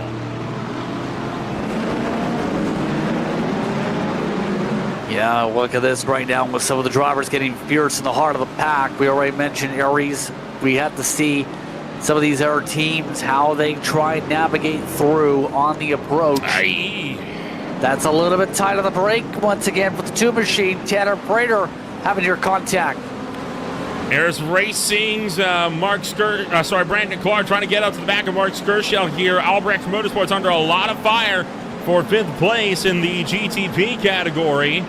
[SPEAKER 2] Yeah, look at this right now with some of the drivers getting fierce in the heart of the pack. We already mentioned Aries. We have to see some of these other teams, how they try and navigate through on the approach.
[SPEAKER 1] Aye.
[SPEAKER 2] That's a little bit tight on the brake once again for the 2 machine. Tanner Prater having your contact.
[SPEAKER 1] Eras Racing's Brandon Clark trying to get up to the back of Mark Skurshell here. Albrecht Motorsports under a lot of fire for 5th place in the GTP category.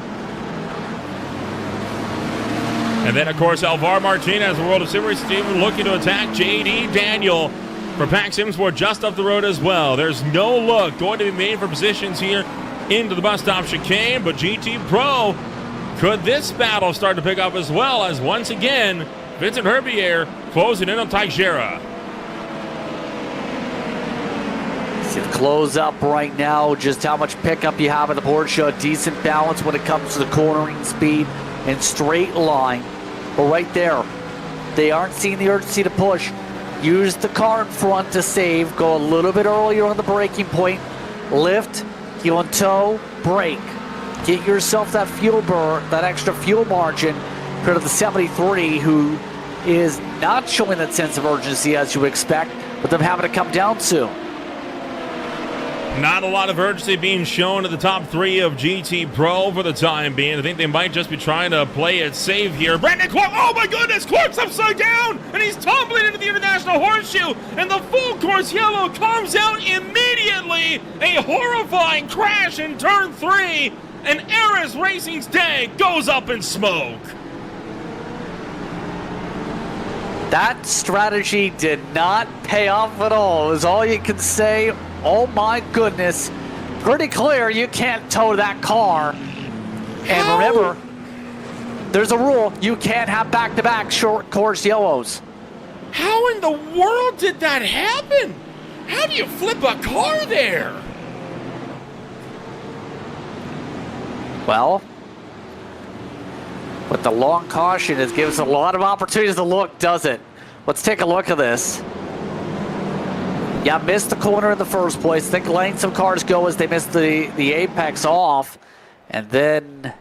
[SPEAKER 1] And then, of course, Alvar Martinez, the World of Sim Racing team, looking to attack JD Daniel for Pack Simsport just up the road as well. There's no look going to be made for positions here into the bus stop chicane, but GT Pro, could this battle start to pick up as well as once again, Vincent Herbier closing in on Teixeira.
[SPEAKER 2] See the close up right now, just how much pickup you have at the board show. Decent balance when it comes to the cornering speed and straight line. But right there, they aren't seeing the urgency to push. Use the car in front to save. Go a little bit earlier on the braking point. Lift, heel and toe, brake. Get yourself that fuel burn, that extra fuel margin compared to the 73, who is not showing that sense of urgency as you expect, with them having to come down soon.
[SPEAKER 1] Not a lot of urgency being shown at the top 3 of GT Pro for the time being. I think they might just be trying to play it safe here. Brandon Clark, oh my goodness, Clark's upside down, and he's tumbling into the International Horseshoe, and the full course yellow comes out immediately. A horrifying crash in turn 3, and Eras Racing's day goes up in smoke.
[SPEAKER 2] That strategy did not pay off at all, is all you can say. Oh my goodness. Pretty clear you can't tow that car. And remember, there's a rule. You can't have back-to-back short course yellows.
[SPEAKER 1] How in the world did that happen? How do you flip a car there?
[SPEAKER 2] Well, with the long caution, it gives a lot of opportunities to look, does it? Let's take a look at this. Yeah, missed the corner in the first place. I think letting some cars go as they missed the apex off. And then,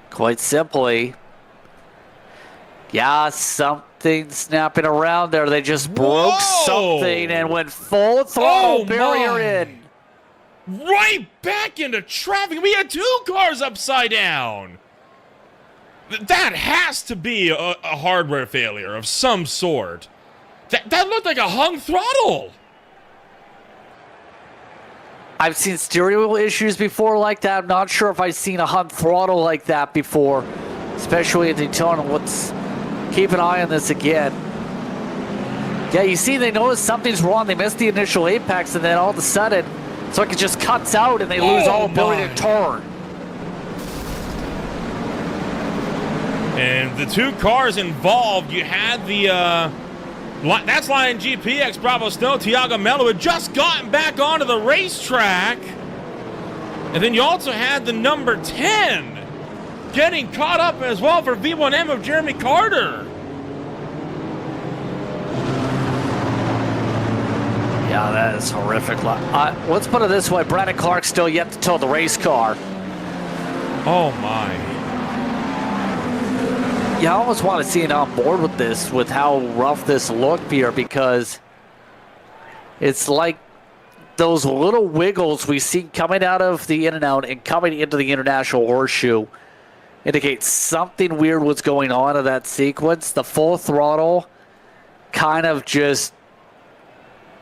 [SPEAKER 2] quite simply, yeah, something snapping around there. They just broke something and went full throttle barrier in.
[SPEAKER 1] Right back into traffic. We had 2 cars upside down. That has to be a hardware failure of some sort. That looked like a hung throttle.
[SPEAKER 2] I've seen steering wheel issues before like that. I'm not sure if I've seen a hung throttle like that before, especially at Daytona. Let's keep an eye on this again. Yeah, you see, they notice something's wrong. They missed the initial apex, and then all of a sudden, it's like it just cuts out, and they lose all ability to turn.
[SPEAKER 1] And the 2 cars involved, you had the that's Lion GPX Bravo Snow, Tiago Mello had just gotten back onto the racetrack. And then you also had the number 10 getting caught up as well for V1M of Jeremy Carter.
[SPEAKER 2] Yeah, that is horrific. Let's put it this way. Brandon Clark's still yet to tow the race car.
[SPEAKER 1] Oh, my.
[SPEAKER 2] Yeah, I almost want to see it on board with this, with how rough this looked here, because it's like those little wiggles we see coming out of the in and out and coming into the International Horseshoe indicate something weird was going on in that sequence. The full throttle kind of just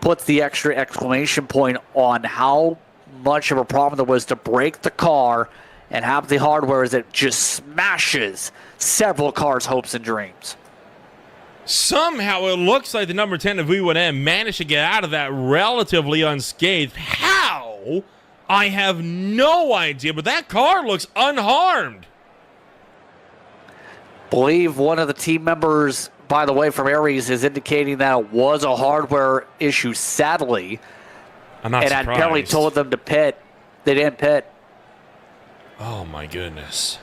[SPEAKER 2] puts the extra exclamation point on how much of a problem there was to break the car and have the hardware as it just smashes several cars' hopes and dreams.
[SPEAKER 1] Somehow it looks like the number 10 of V1M managed to get out of that relatively unscathed. How? I have no idea, but that car looks unharmed.
[SPEAKER 2] believe one of the team members, by the way, from Aries is indicating that it was a hardware issue, sadly.
[SPEAKER 1] I'm not surprised.
[SPEAKER 2] And I apparently told them to pit. They didn't pit.
[SPEAKER 1] Oh, my goodness.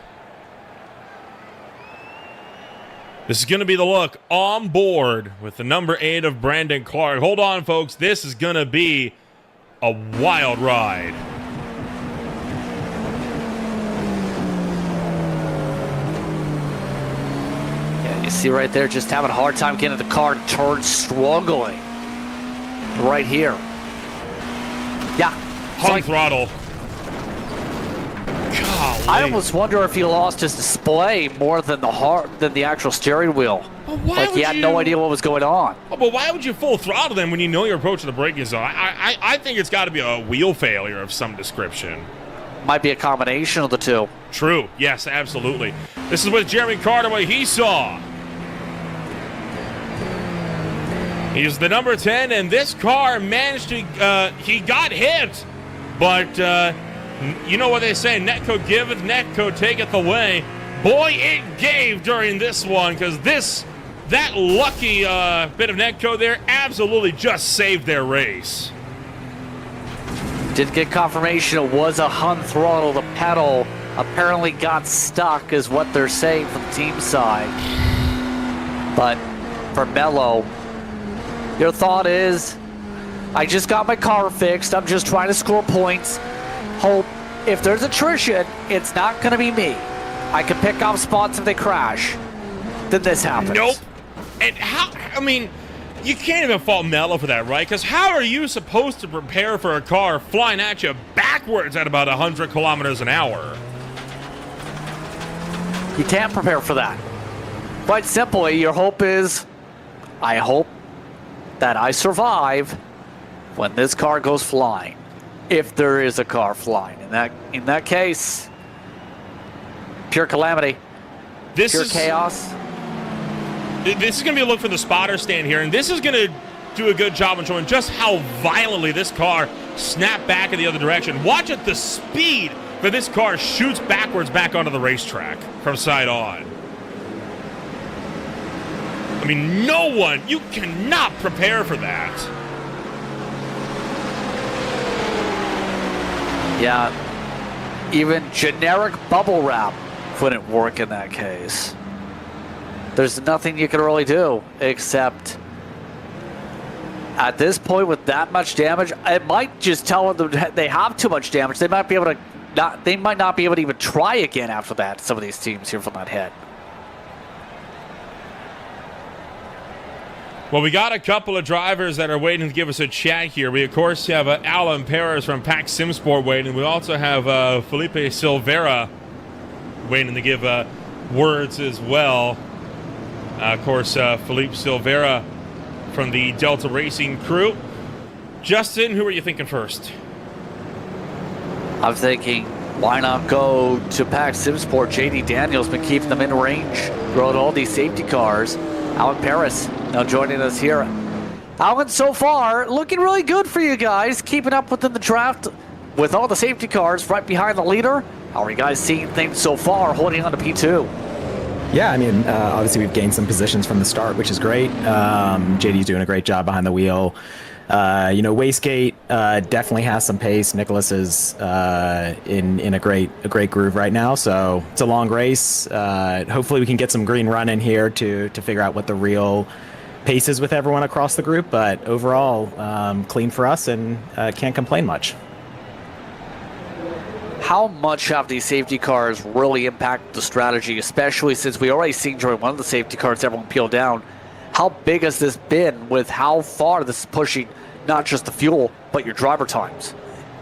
[SPEAKER 1] This is going to be the look on board with the number 8 of Brandon Clark. Hold on, folks. This is going to be a wild ride.
[SPEAKER 2] Yeah, you see right there, just having a hard time getting the car to turn, struggling. Right here. Yeah.
[SPEAKER 1] Hung throttle. Golly.
[SPEAKER 2] I almost wonder if he lost his display more than the actual steering wheel.
[SPEAKER 1] Well, why
[SPEAKER 2] like he had no idea what was going on.
[SPEAKER 1] Oh, but why would you full throttle them when you know you're approaching the braking zone? I think it's got to be a wheel failure of some description.
[SPEAKER 2] Might be a combination of the two.
[SPEAKER 1] True. Yes, absolutely. This is with Jeremy Carter, what he saw. He's the number 10, and this car managed to, he got hit, but you know what they say, Netco giveth, Netco taketh away. Boy, it gave during this one, because that lucky bit of Netco there absolutely just saved their race.
[SPEAKER 2] Did get confirmation it was a Hun throttle. The pedal apparently got stuck, is what they're saying from the team side. But for Mello, your thought is, I just got my car fixed. I'm just trying to score points. Hope if there's attrition, it's not going to be me. I can pick off spots if they crash. Then this happens.
[SPEAKER 1] Nope. And how, I mean, you can't even fault Mello for that, right? Because how are you supposed to prepare for a car flying at you backwards at about 100 kilometers an hour?
[SPEAKER 2] You can't prepare for that. Quite simply, your hope is, I hope that I survive when this car goes flying. If there is a car flying. In that case, pure calamity. Pure chaos.
[SPEAKER 1] This is going to be a look for the spotter stand here, and this is going to do a good job of showing just how violently this car snapped back in the other direction. Watch at the speed that this car shoots backwards back onto the racetrack from side on. I mean, no one, you cannot prepare for that.
[SPEAKER 2] Yeah, even generic bubble wrap couldn't work in that case. There's nothing you can really do except at this point with that much damage, it might just tell them they have too much damage. They might be able to they might not be able to even try again after that, some of these teams here from that hit.
[SPEAKER 1] Well, we got a couple of drivers that are waiting to give us a chat here. We, of course, have Alan Perez from Pack Simsport waiting. We also have Felipe Silveira waiting to give words as well. Of course, Felipe Silveira from the Delta Racing crew. Justin, who are you thinking first?
[SPEAKER 2] I'm thinking, why not go to Pack Simsport? JD Daniels been keeping them in range, rode all these safety cars. Alan Perez now joining us here. Alan, so far, looking really good for you guys, keeping up within the draft with all the safety cars right behind the leader. How are you guys seeing things so far, holding on to P2?
[SPEAKER 6] Yeah, I mean, obviously we've gained some positions from the start, which is great. JD's doing a great job behind the wheel. Wastegate definitely has some pace. Nicholas is in a great groove right now, so it's a long race. Hopefully we can get some green run in here to figure out what the real pace is with everyone across the group. But overall, clean for us and can't complain much.
[SPEAKER 2] How much have these safety cars really impacted the strategy, especially since we already seen during one of the safety cars everyone peeled down? How big has this been with how far this is pushing not just the fuel, but your driver times?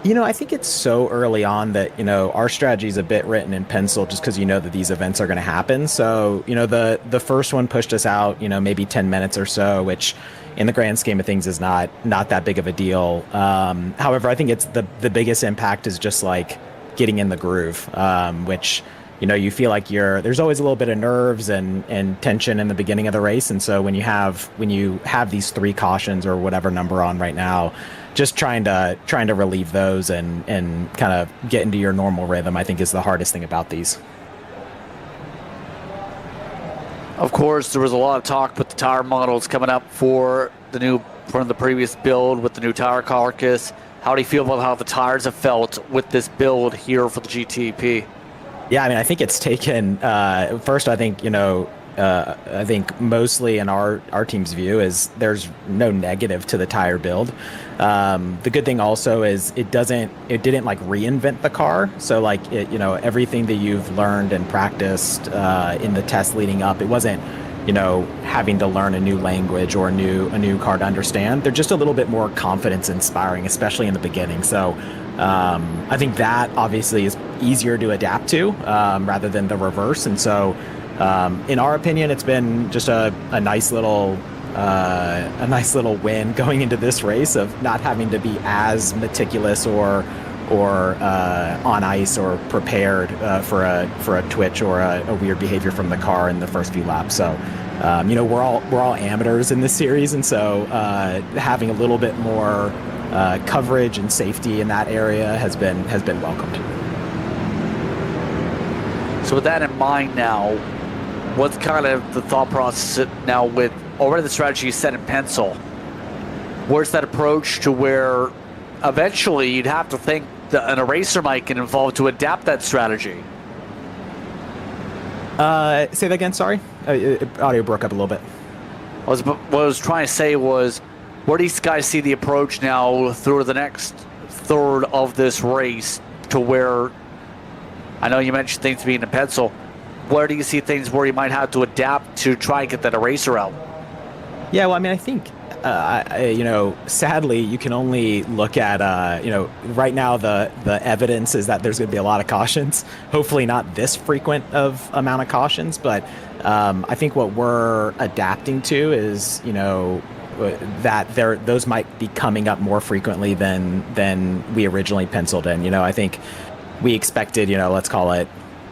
[SPEAKER 6] I think it's so early on that, our strategy is a bit written in pencil just because that these events are going to happen. So, the first one pushed us out, maybe 10 minutes or so, which in the grand scheme of things is not that big of a deal. However, I think it's the biggest impact is just like getting in the groove, which you feel like there's always a little bit of nerves and tension in the beginning of the race. And so when you have these 3 cautions or whatever number on right now, just trying to relieve those and kind of get into your normal rhythm, I think is the hardest thing about these.
[SPEAKER 2] Of course, there was a lot of talk with the tire models coming up from the previous build with the new tire carcass. How do you feel about how the tires have felt with this build here for the GTP?
[SPEAKER 6] Yeah, I mean, I think it's taken. First, I think I think mostly in our team's view is there's no negative to the tire build. The good thing also is it didn't like reinvent the car. So like everything that you've learned and practiced in the test leading up, it wasn't having to learn a new language or a new car to understand. They're just a little bit more confidence inspiring, especially in the beginning. So I think that obviously is easier to adapt to rather than the reverse. And so in our opinion, it's been just a nice little win going into this race of not having to be as meticulous or on ice or prepared for a twitch or a weird behavior from the car in the first few laps. So we're all amateurs in this series, and so having a little bit more coverage and safety in that area has been welcomed.
[SPEAKER 2] So with that in mind now, what's kind of the thought process now with already the strategy you set in pencil? Where's that approach to where eventually you'd have to think that an eraser might get involved to adapt that strategy?
[SPEAKER 6] Say that again, sorry? Audio broke up a little bit.
[SPEAKER 2] What I was trying to say was, where do you guys see the approach now through the next third of this race to where, I know you mentioned things being in pencil, where do you see things where you might have to adapt to try and get that eraser out?
[SPEAKER 6] Yeah, well, I mean, I think, sadly, you can only look at, right now the evidence is that there's going to be a lot of cautions. Hopefully not this frequent of amount of cautions, but I think what we're adapting to is, that those might be coming up more frequently than we originally penciled in. I think we expected, let's call it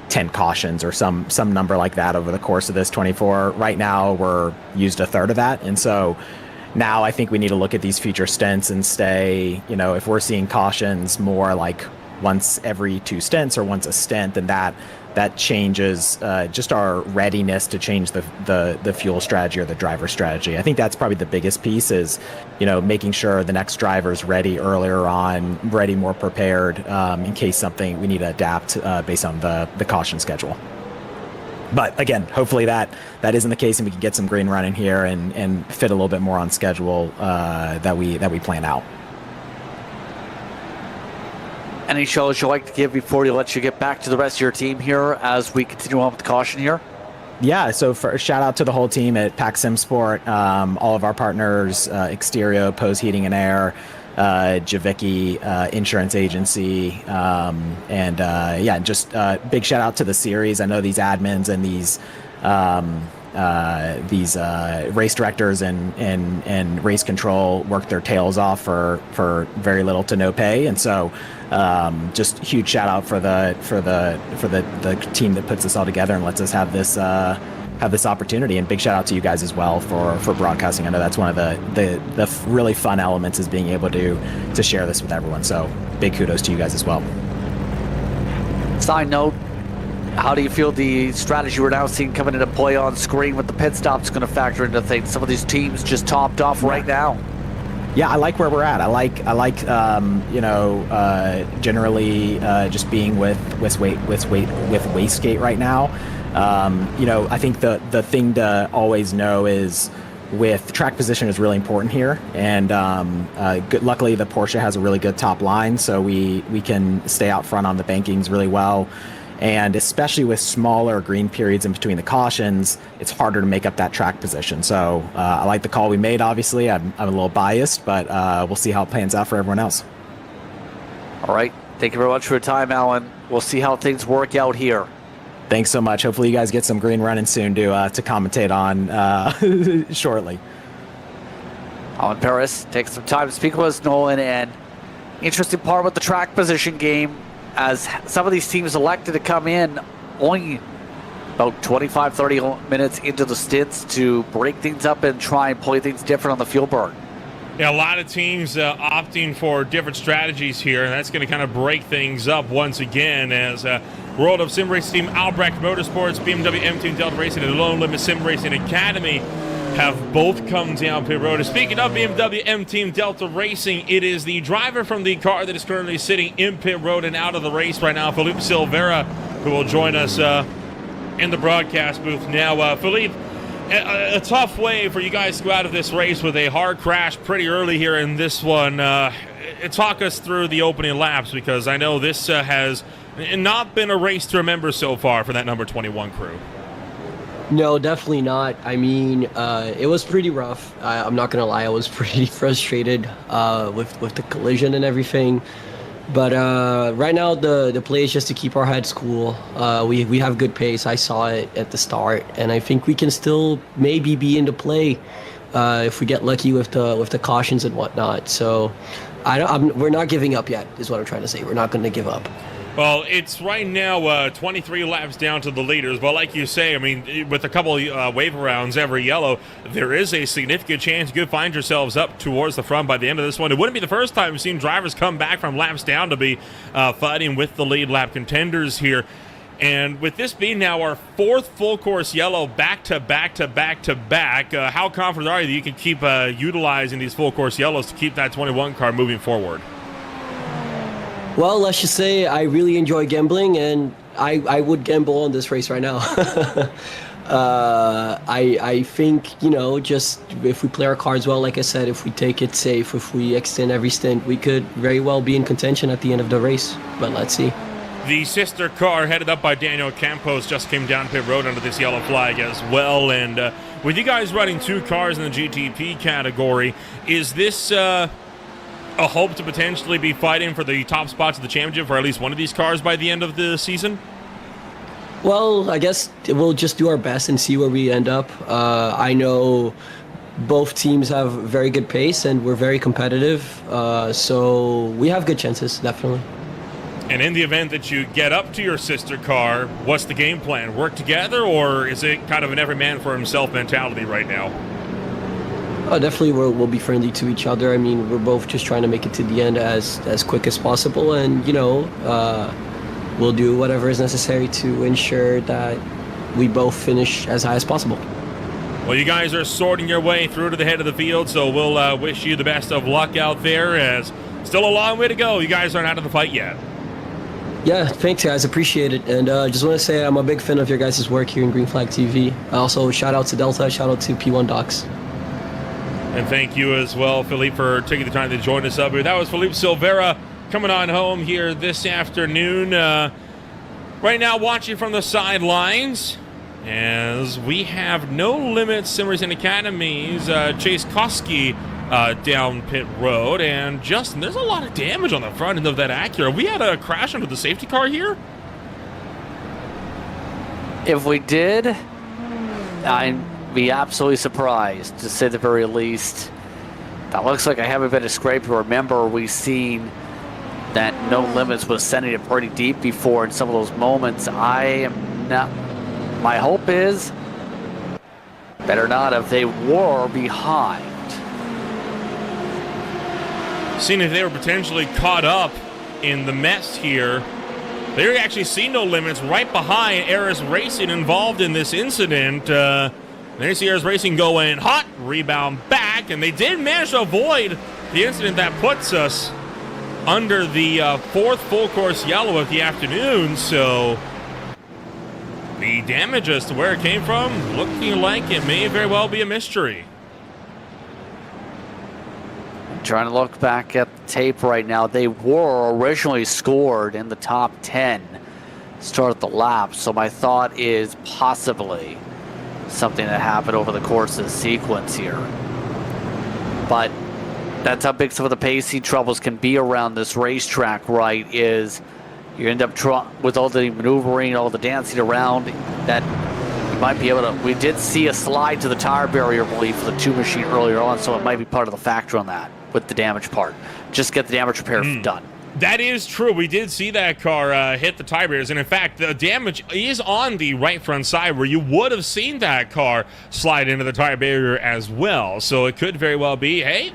[SPEAKER 6] 10 cautions or some number like that over the course of this 24. Right now, we're used a third of that. And so now I think we need to look at these future stints and stay, if we're seeing cautions more like once every 2 stints or once a stint, then that changes just our readiness to change the fuel strategy or the driver strategy. I think that's probably the biggest piece is, making sure the next driver's ready earlier on, ready, more prepared in case we need to adapt based on the caution schedule. But again, hopefully that isn't the case and we can get some green running here and fit a little bit more on schedule that we plan out.
[SPEAKER 2] Any shows you'd like to give before you let you get back to the rest of your team here as we continue on with the caution here?
[SPEAKER 6] Yeah, so shout out to the whole team at Pack Sim Sport, all of our partners, Exterio, Pose Heating and Air, Javicki Insurance Agency, just big shout out to the series. I know these admins and these race directors and race control work their tails off for very little to no pay, and so just huge shout out for the team that puts this all together and lets us have this opportunity, and big shout out to you guys as well for broadcasting. I know that's one of the really fun elements is being able to share this with everyone, so big kudos to you guys as well.
[SPEAKER 2] Side note, how do you feel the strategy we're now seeing coming into play on screen with the pit stops going to factor into things? Some of these teams just topped off right now.
[SPEAKER 6] Yeah, I like where we're at. I like generally just being with Wastegate right now. I think the thing to always know is with track position is really important here, and luckily the Porsche has a really good top line, so we can stay out front on the bankings really well. And especially with smaller green periods in between the cautions, it's harder to make up that track position. So I like the call we made, obviously. I'm a little biased, but we'll see how it pans out for everyone else.
[SPEAKER 2] All right. Thank you very much for your time, Alan. We'll see how things work out here.
[SPEAKER 6] Thanks so much. Hopefully you guys get some green running soon to commentate on shortly.
[SPEAKER 2] Alan Paris takes some time to speak with us, Nolan, and interesting part with the track position game, as some of these teams elected to come in only about 25, 30 minutes into the stints to break things up and try and play things different on the fuel burn.
[SPEAKER 1] Yeah, a lot of teams opting for different strategies here, and that's going to kind of break things up once again as World of Sim Racing Team Albrecht Motorsports, BMW M Team Delta Racing, and Lone Limit Sim Racing Academy have both come down pit road. And speaking of BMW M Team Delta Racing, it is the driver from the car that is currently sitting in pit road and out of the race right now, Felipe Silveira, who will join us in the broadcast booth now. Felipe, a tough way for you guys to go out of this race with a hard crash pretty early here in this one. Talk us through the opening laps, because I know this has not been a race to remember so far for that number 21 crew.
[SPEAKER 7] No, definitely not. I mean, it was pretty rough. I'm not gonna lie, I was pretty frustrated with the collision and everything. But right now, the play is just to keep our heads cool. We have good pace. I saw it at the start, and I think we can still maybe be into play if we get lucky with the cautions and whatnot. So we're not giving up yet, is what I'm trying to say. We're not going to give up.
[SPEAKER 1] Well, it's right now 23 laps down to the leaders, but like you say, I mean, with a couple wave rounds every yellow, there is a significant chance you could find yourselves up towards the front by the end of this one. It wouldn't be the first time we've seen drivers come back from laps down to be fighting with the lead lap contenders here. And with this being now our fourth full course yellow back to back to back to back, how confident are you that you can keep utilizing these full course yellows to keep that 21 car moving forward?
[SPEAKER 7] Well, let's just say I really enjoy gambling, and I would gamble on this race right now. I think, you know, just if we play our cards well, like I said, if we take it safe, if we extend every stint, we could very well be in contention at the end of the race. But let's see.
[SPEAKER 1] The sister car headed up by Daniel Campos just came down pit road under this yellow flag as well. And with you guys running two cars in the GTP category, is this a hope to potentially be fighting for the top spots of the championship for at least one of these cars by the end of the season?
[SPEAKER 7] Well, I guess we'll just do our best and see where we end up. I know both teams have very good pace and we're very competitive, so we have good chances, definitely.
[SPEAKER 1] And in the event that you get up to your sister car, what's the game plan? Work together, or is it kind of an every man for himself mentality right now?
[SPEAKER 7] Definitely we'll be friendly to each other. I mean, we're both just trying to make it to the end as quick as possible, and, you know, we'll do whatever is necessary to ensure that we both finish as high as possible.
[SPEAKER 1] Well, you guys are sorting your way through to the head of the field, so we'll wish you the best of luck out there, as still a long way to go. You guys aren't out of the fight yet.
[SPEAKER 7] Yeah, thanks, guys. Appreciate it. And just want to say I'm a big fan of your guys' work here in Green Flag TV. Also, shout out to Delta, shout out to P1 Docs.
[SPEAKER 1] And thank you as well, Felipe, for taking the time to join us up here. That was Felipe Silveira coming on home here this afternoon. Right now, watching from the sidelines, as we have No Limit Sim Racing Academy's Chase Koski down pit road. And Justin, there's a lot of damage on the front end of that Acura. We had a crash into the safety car here?
[SPEAKER 2] If we did, I'd be absolutely surprised, to say the very least. That looks like I have a bit of scrape. Remember, we've seen that No Limits was sending it pretty deep before in some of those moments. I am not... My hope is, better not if they were behind.
[SPEAKER 1] Seeing if they were potentially caught up in the mess here. They actually see No Limits right behind Eris Racing involved in this incident. There's Eris Racing going hot, rebound back, and they did manage to avoid the incident that puts us under the fourth full course yellow of the afternoon. So the damage as to where it came from, looking like it may very well be a mystery.
[SPEAKER 2] Trying to look back at the tape right now. They were originally scored in the top 10 start of the lap, so my thought is possibly something that happened over the course of the sequence here. But that's how big some of the pacing troubles can be around this racetrack, right? Is you end up with all the maneuvering, all the dancing around, that you might be able to... We did see a slide to the tire barrier, I believe, for the 2 machine earlier on, so it might be part of the factor on that with the damage part. Just get the damage repair done.
[SPEAKER 1] That is true. We did see that car hit the tire barriers, and in fact, the damage is on the right front side, where you would have seen that car slide into the tire barrier as well. So it could very well be, hey,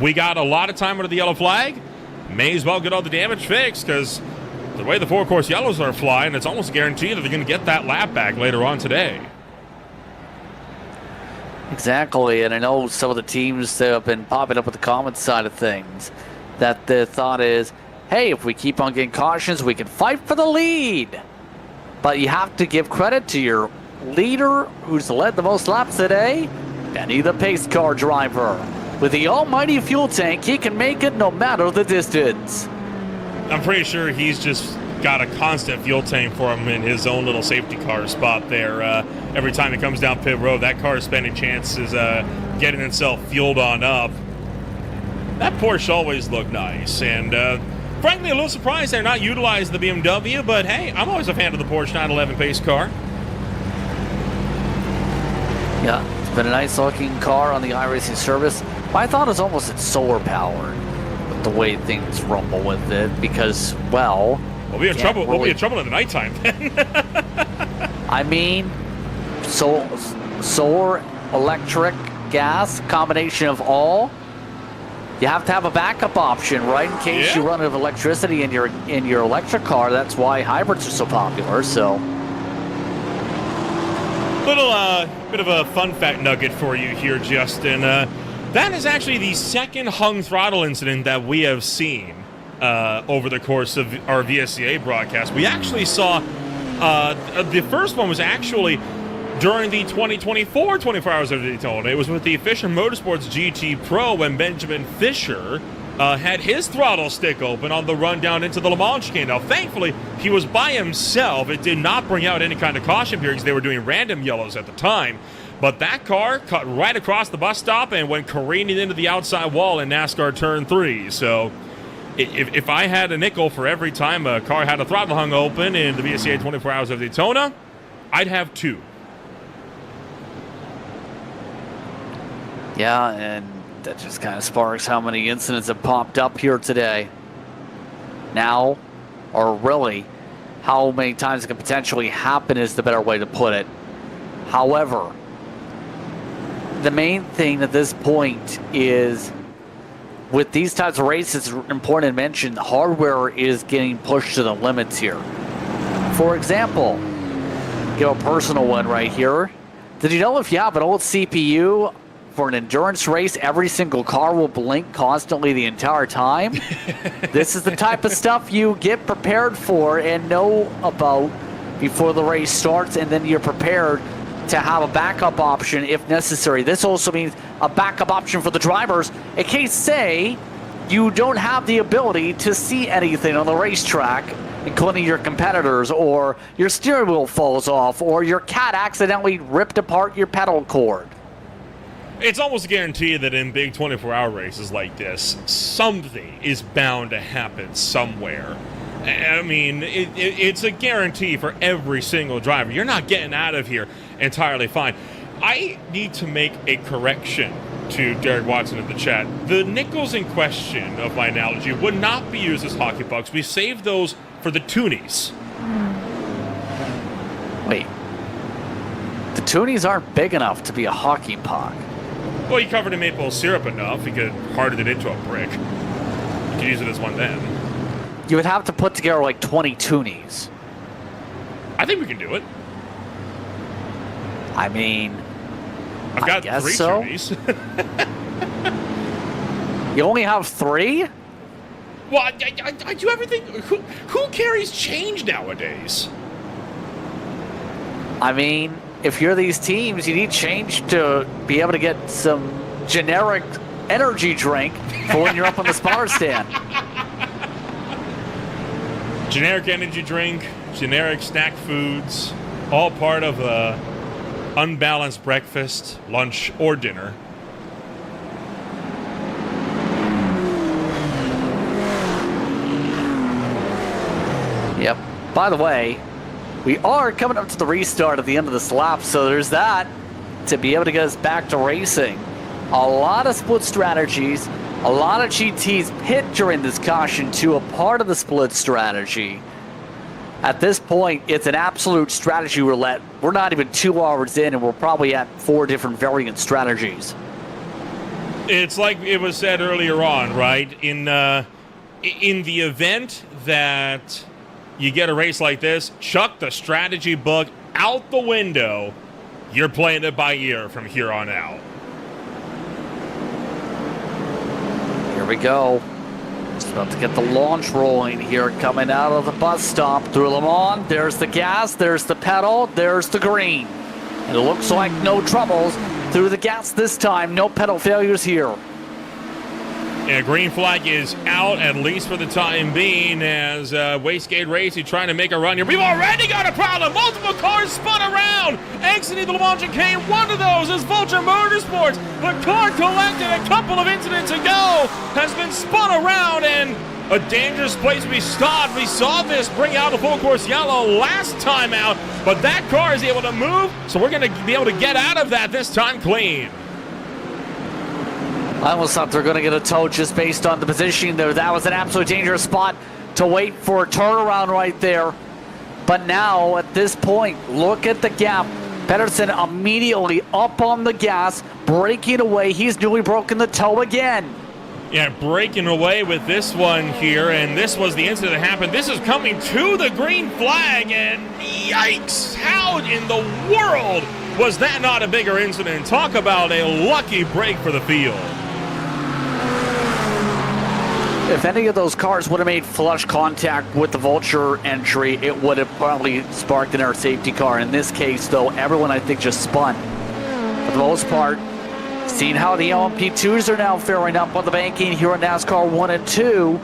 [SPEAKER 1] we got a lot of time under the yellow flag. May as well get all the damage fixed, because the way the four-course yellows are flying, it's almost a guarantee that they're going to get that lap back later on today.
[SPEAKER 2] Exactly, and I know some of the teams that have been popping up with the comments side of things, that the thought is, hey, if we keep on getting cautions, we can fight for the lead. But you have to give credit to your leader, who's led the most laps today, Benny the pace car driver. With the almighty fuel tank, he can make it no matter the distance.
[SPEAKER 1] I'm pretty sure he's just got a constant fuel tank for him in his own little safety car spot there. Every time he comes down pit road, that car is spending chances getting itself fueled on up. That Porsche always looked nice, and frankly, a little surprised they're not utilizing the BMW, but hey, I'm always a fan of the Porsche 911 pace car.
[SPEAKER 2] Yeah, it's been a nice looking car on the iRacing service. I thought it was almost solar powered with the way things rumble with it because, well,
[SPEAKER 1] we'll be in trouble. We'll be in trouble in the nighttime then.
[SPEAKER 2] I mean, solar, electric, gas, combination of all. You have to have a backup option, right? In case you run out of electricity in your electric car. That's why hybrids are so popular. So,
[SPEAKER 1] little bit of a fun fact nugget for you here, Justin. That is actually the second hung throttle incident that we have seen over the course of our VSCA broadcast. We actually saw the first one was actually during the 2024 24 Hours of Daytona. It was with the Fisher Motorsports GT Pro when Benjamin Fisher had his throttle stick open on the run down into the Le Mans chicane. Now, thankfully, he was by himself. It did not bring out any kind of caution periods. They were doing random yellows at the time. But that car cut right across the bus stop and went careening into the outside wall in NASCAR Turn 3. So if I had a nickel for every time a car had a throttle hung open in the VSCA 24 Hours of Daytona, I'd have two.
[SPEAKER 2] yeah, and that just kind of sparks how many incidents have popped up here today. Now, or really, how many times it could potentially happen is the better way to put it. However, the main thing at this point is with these types of races, it's important to mention the hardware is getting pushed to the limits here. For example, give a personal one right here. Did you know if you have an old CPU for an endurance race, every single car will blink constantly the entire time? This is the type of stuff you get prepared for and know about before the race starts, and then you're prepared to have a backup option if necessary. This also means a backup option for the drivers in case, say, you don't have the ability to see anything on the racetrack, including your competitors, or your steering wheel falls off, or your cat accidentally ripped apart your pedal cord.
[SPEAKER 1] It's almost a guarantee that in big 24-hour races like this, something is bound to happen somewhere. I mean, it's a guarantee for every single driver. You're not getting out of here entirely fine. I need to make a correction to Derek Watson in the chat. The nickels in question of my analogy would not be used as hockey pucks. We saved those for the toonies.
[SPEAKER 2] Wait. The toonies aren't big enough to be a hockey puck.
[SPEAKER 1] Well, you covered in maple syrup enough, you could harden it into a brick. You could use it as one then.
[SPEAKER 2] You would have to put together like 20 toonies.
[SPEAKER 1] I think we can do it.
[SPEAKER 2] I mean,
[SPEAKER 1] I've got
[SPEAKER 2] guess
[SPEAKER 1] 3
[SPEAKER 2] so.
[SPEAKER 1] toonies.
[SPEAKER 2] You only have 3?
[SPEAKER 1] Well, I do everything. Who carries change nowadays?
[SPEAKER 2] I mean, if you're these teams, you need change to be able to get some generic energy drink for when you're up on the spotter stand.
[SPEAKER 1] Generic energy drink, generic snack foods, all part of a unbalanced breakfast, lunch, or dinner.
[SPEAKER 2] Yep. By the way, we are coming up to the restart at the end of this lap, so there's that to be able to get us back to racing. A lot of split strategies, a lot of GTs pit during this caution to a part of the split strategy. At this point, it's an absolute strategy roulette. We're not even 2 hours in, and we're probably at 4 different variant strategies.
[SPEAKER 1] It's like it was said earlier on, right? In the event that you get a race like this, chuck the strategy book out the window. You're playing it by ear from here on out.
[SPEAKER 2] Here we go. Just about to get the launch rolling here, coming out of the bus stop through Le Mans. There's the gas, there's the pedal, there's the green. And it looks like no troubles through the gas this time. No pedal failures here.
[SPEAKER 1] And green flag is out, at least for the time being, as Wastegate Racing trying to make a run here. We've already got a problem. Multiple cars spun around, exiting the Le Mans chicane. One of those is Vulture Motorsports. The car collected a couple of incidents ago has been spun around, and a dangerous place to be stopped. We saw this bring out the full course yellow last time out, but that car is able to move, so we're going to be able to get out of that this time clean.
[SPEAKER 2] I almost thought they're going to get a tow just based on the positioning there. That was an absolutely dangerous spot to wait for a turnaround right there. But now, at this point, look at the gap. Pedersen immediately up on the gas, breaking away. He's newly broken the toe again.
[SPEAKER 1] Yeah, breaking away with this one here, and this was the incident that happened. This is coming to the green flag, and yikes! How in the world was that not a bigger incident? Talk about a lucky break for the field.
[SPEAKER 2] If any of those cars would have made flush contact with the Vulture entry, it would have probably sparked an air safety car. In this case, though, everyone, I think, just spun. For the most part, seeing how the LMP2s are now faring up on the banking here in NASCAR 1 and 2.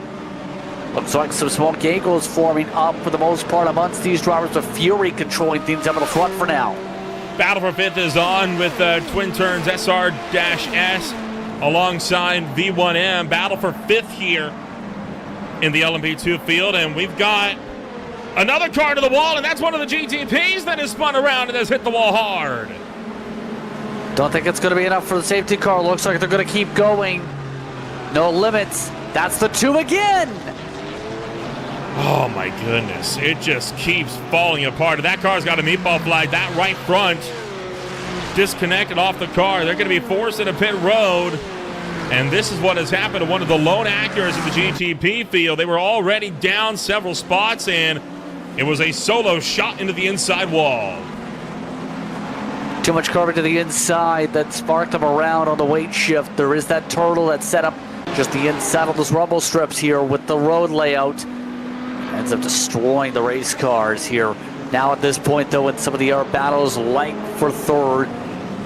[SPEAKER 2] Looks like some smoke giggles forming up for the most part amongst these drivers, with Fury controlling things up in the front for now.
[SPEAKER 1] Battle for fifth is on with Twin Turns SR-S alongside V1M. Battle for fifth here in the LMP2 field, and we've got another car to the wall, and that's one of the GTPs that has spun around and has hit the wall hard.
[SPEAKER 2] Don't think it's going to be enough for the safety car. Looks like they're going to keep going. No limits. That's the two again.
[SPEAKER 1] Oh my goodness, it just keeps falling apart. That car's got a meatball flag. That right front disconnected off the car. They're going to be forced into pit road. And this is what has happened to one of the lone Acuras in the GTP field. They were already down several spots, and it was a solo shot into the inside wall.
[SPEAKER 2] Too much carbon to the inside that sparked them around on the weight shift. There is that turtle that's set up just the inside of those rumble strips here with the road layout. Ends up destroying the race cars here. Now at this point, though, in some of the air battles, like for third,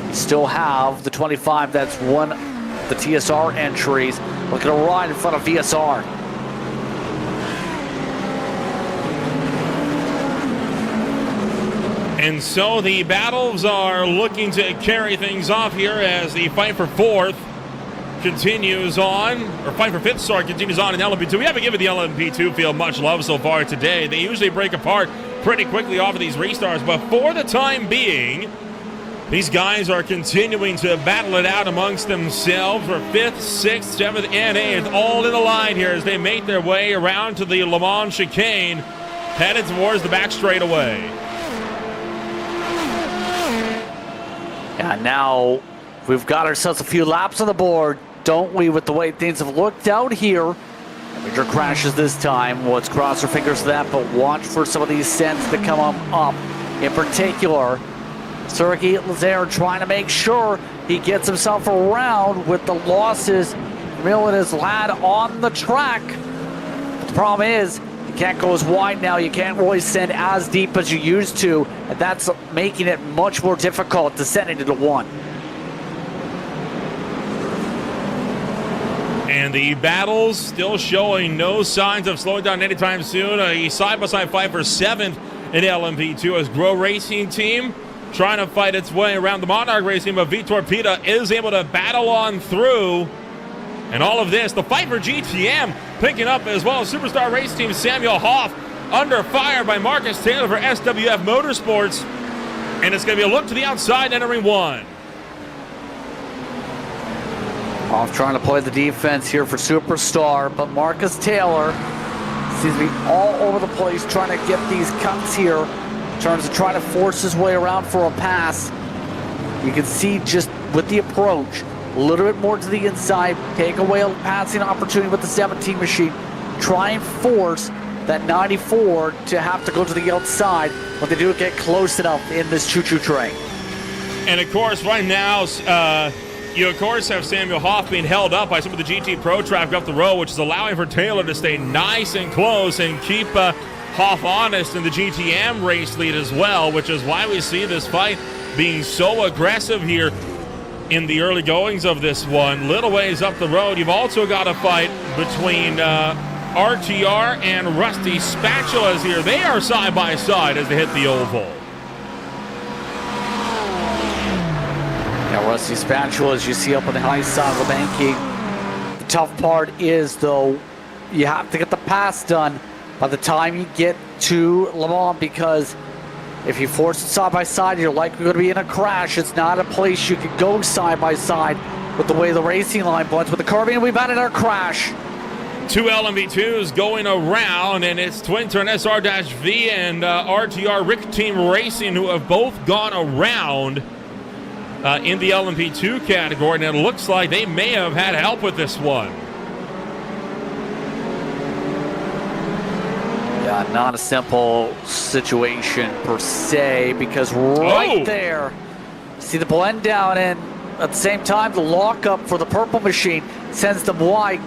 [SPEAKER 2] you still have the 25 that's won the TSR entries. Looking to ride in front of VSR.
[SPEAKER 1] And so the battles are looking to carry things off here as the fight for fourth continues on, or fight for fifth, sorry, continues on in LMP2. We haven't given the LMP2 field much love so far today. They usually break apart pretty quickly off of these restarts, but for the time being, these guys are continuing to battle it out amongst themselves for fifth, sixth, seventh, and eighth, all in the line here as they make their way around to the Le Mans chicane, headed towards the back straightaway.
[SPEAKER 2] Yeah, now we've got ourselves a few laps on the board, don't we, with the way things have looked out here. Major crashes this time. Let's cross our fingers for that, but watch for some of these sends to come up. In particular, Sergei Lazaire trying to make sure he gets himself around with the losses milling his lad on the track. But the problem is, you can't go as wide now. You can't really send as deep as you used to, and that's making it much more difficult to send into the one.
[SPEAKER 1] And the battles still showing no signs of slowing down anytime soon. A side-by-side fight for seventh in LMP2 as Grow Racing Team trying to fight its way around the Monarch Racing, but Vitor Pita is able to battle on through. And all of this, the fight for GTM picking up as well. Superstar Race Team Samuel Hoff under fire by Marcus Taylor for SWF Motorsports. And it's going to be a look to the outside entering one.
[SPEAKER 2] Hoff trying to play the defense here for Superstar, but Marcus Taylor seems to be all over the place trying to get these cuts here. Turns to try to force his way around for a pass. You can see just with the approach, a little bit more to the inside, take away a passing opportunity with the 17 machine, try and force that 94 to have to go to the outside when they do get close enough in this choo-choo train.
[SPEAKER 1] And of course, right now, you of course have Samuel Hoff being held up by some of the GT Pro traffic up the road, which is allowing for Taylor to stay nice and close and keep Hoff honest in the GTM race lead as well, which is why we see this fight being so aggressive here in the early goings of this one. Little ways up the road, you've also got a fight between RTR and Rusty Spatulas here. They are side by side as they hit the oval.
[SPEAKER 2] Yeah, Rusty Spatulas, you see up on the high side of the banking. The tough part is, though, you have to get the pass done by the time you get to Le Mans, because if you force it side by side, you're likely going to be in a crash. It's not a place you can go side by side with the way the racing line points. With the curving, we've had another crash.
[SPEAKER 1] Two LMV2s going around, and it's Twin Turn SR-V and RTR Rick Team Racing, who have both gone around in the LMP2 category, and it looks like they may have had help with this one.
[SPEAKER 2] Yeah, not a simple situation per se, because right there, see the blend down, and at the same time, the lockup for the purple machine sends them wide.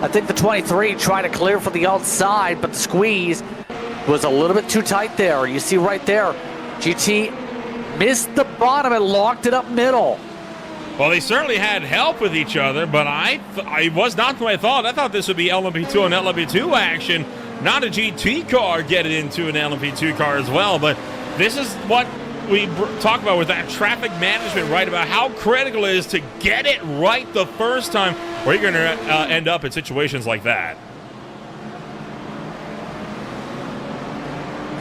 [SPEAKER 2] I think the 23 tried to clear for the outside, but the squeeze was a little bit too tight there. You see right there, GT missed the bottom and locked it up middle.
[SPEAKER 1] Well, they certainly had help with each other, but I was not the way I thought. I thought this would be LMP2 and LMP2 action, not a GT car getting into an LMP2 car as well. But this is what we talk about with that traffic management, right? About how critical it is to get it right the first time, or you're going to end up in situations like that.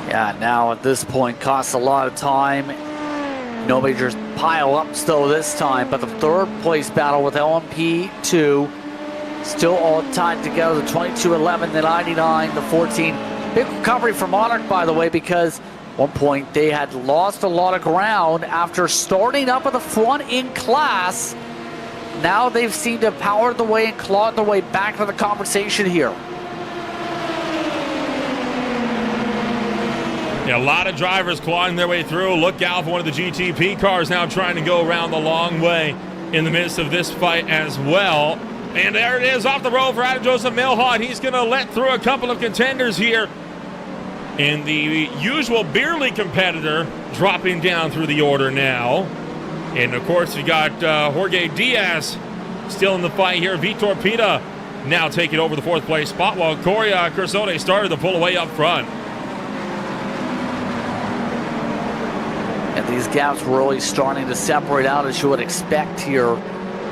[SPEAKER 2] Yeah, now at this point, costs a lot of time. No major pile-ups, though, this time. But the third place battle with LMP2 still all tied together. The 22-11, the 99, the 14. Big recovery for Monarch, by the way, because at one point they had lost a lot of ground after starting up at the front in class. Now they've seemed to power the way and claw their way back to the conversation here.
[SPEAKER 1] Yeah, a lot of drivers clawing their way through. Look out for one of the GTP cars now trying to go around the long way in the midst of this fight as well. And there it is off the road for Adam Joseph Milhot. He's going to let through a couple of contenders here. And the usual beer league competitor dropping down through the order now. And of course, you got Jorge Diaz still in the fight here. Vitor Pita now taking over the fourth place spot, while Corey Cursone started to pull away up front.
[SPEAKER 2] And these gaps were really starting to separate out, as you would expect here,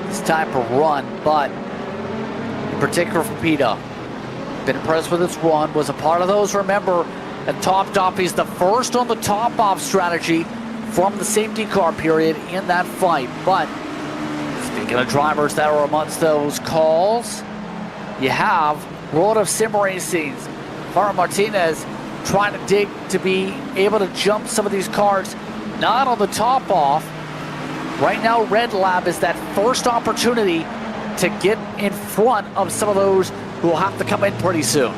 [SPEAKER 2] this type of run. But in particular for Pita, been impressed with his run, was a part of those, remember, at topped off. He's the first on the top-off strategy from the safety car period in that fight. But speaking of drivers that were amongst those calls, you have World of Sim Racing's Farah Martinez trying to dig to be able to jump some of these cars, not on the top off. Right now, Red Lab is that first opportunity to get in front of some of those who will have to come in pretty soon.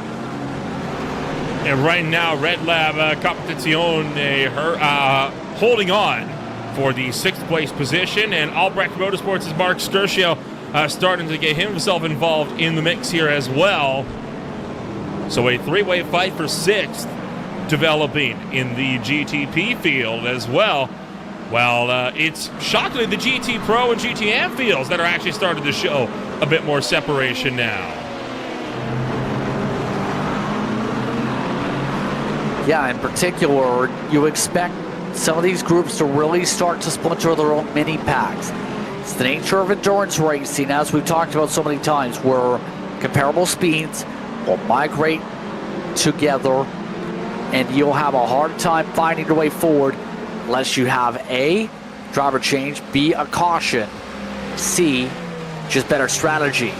[SPEAKER 1] And right now, Red Lab Competizione holding on for the sixth place position, and Albrecht Motorsports' Mark Sturcio starting to get himself involved in the mix here as well. So a three-way fight for sixth developing in the GTP field as well. Well, it's shockingly the GT Pro and GTM fields that are actually starting to show a bit more separation now.
[SPEAKER 2] Yeah, in particular, you expect some of these groups to really start to splinter their own mini packs. It's the nature of endurance racing, as we've talked about so many times, where comparable speeds will migrate together, and you'll have a hard time finding your way forward unless you have A, driver change, B, a caution, C, just better strategy.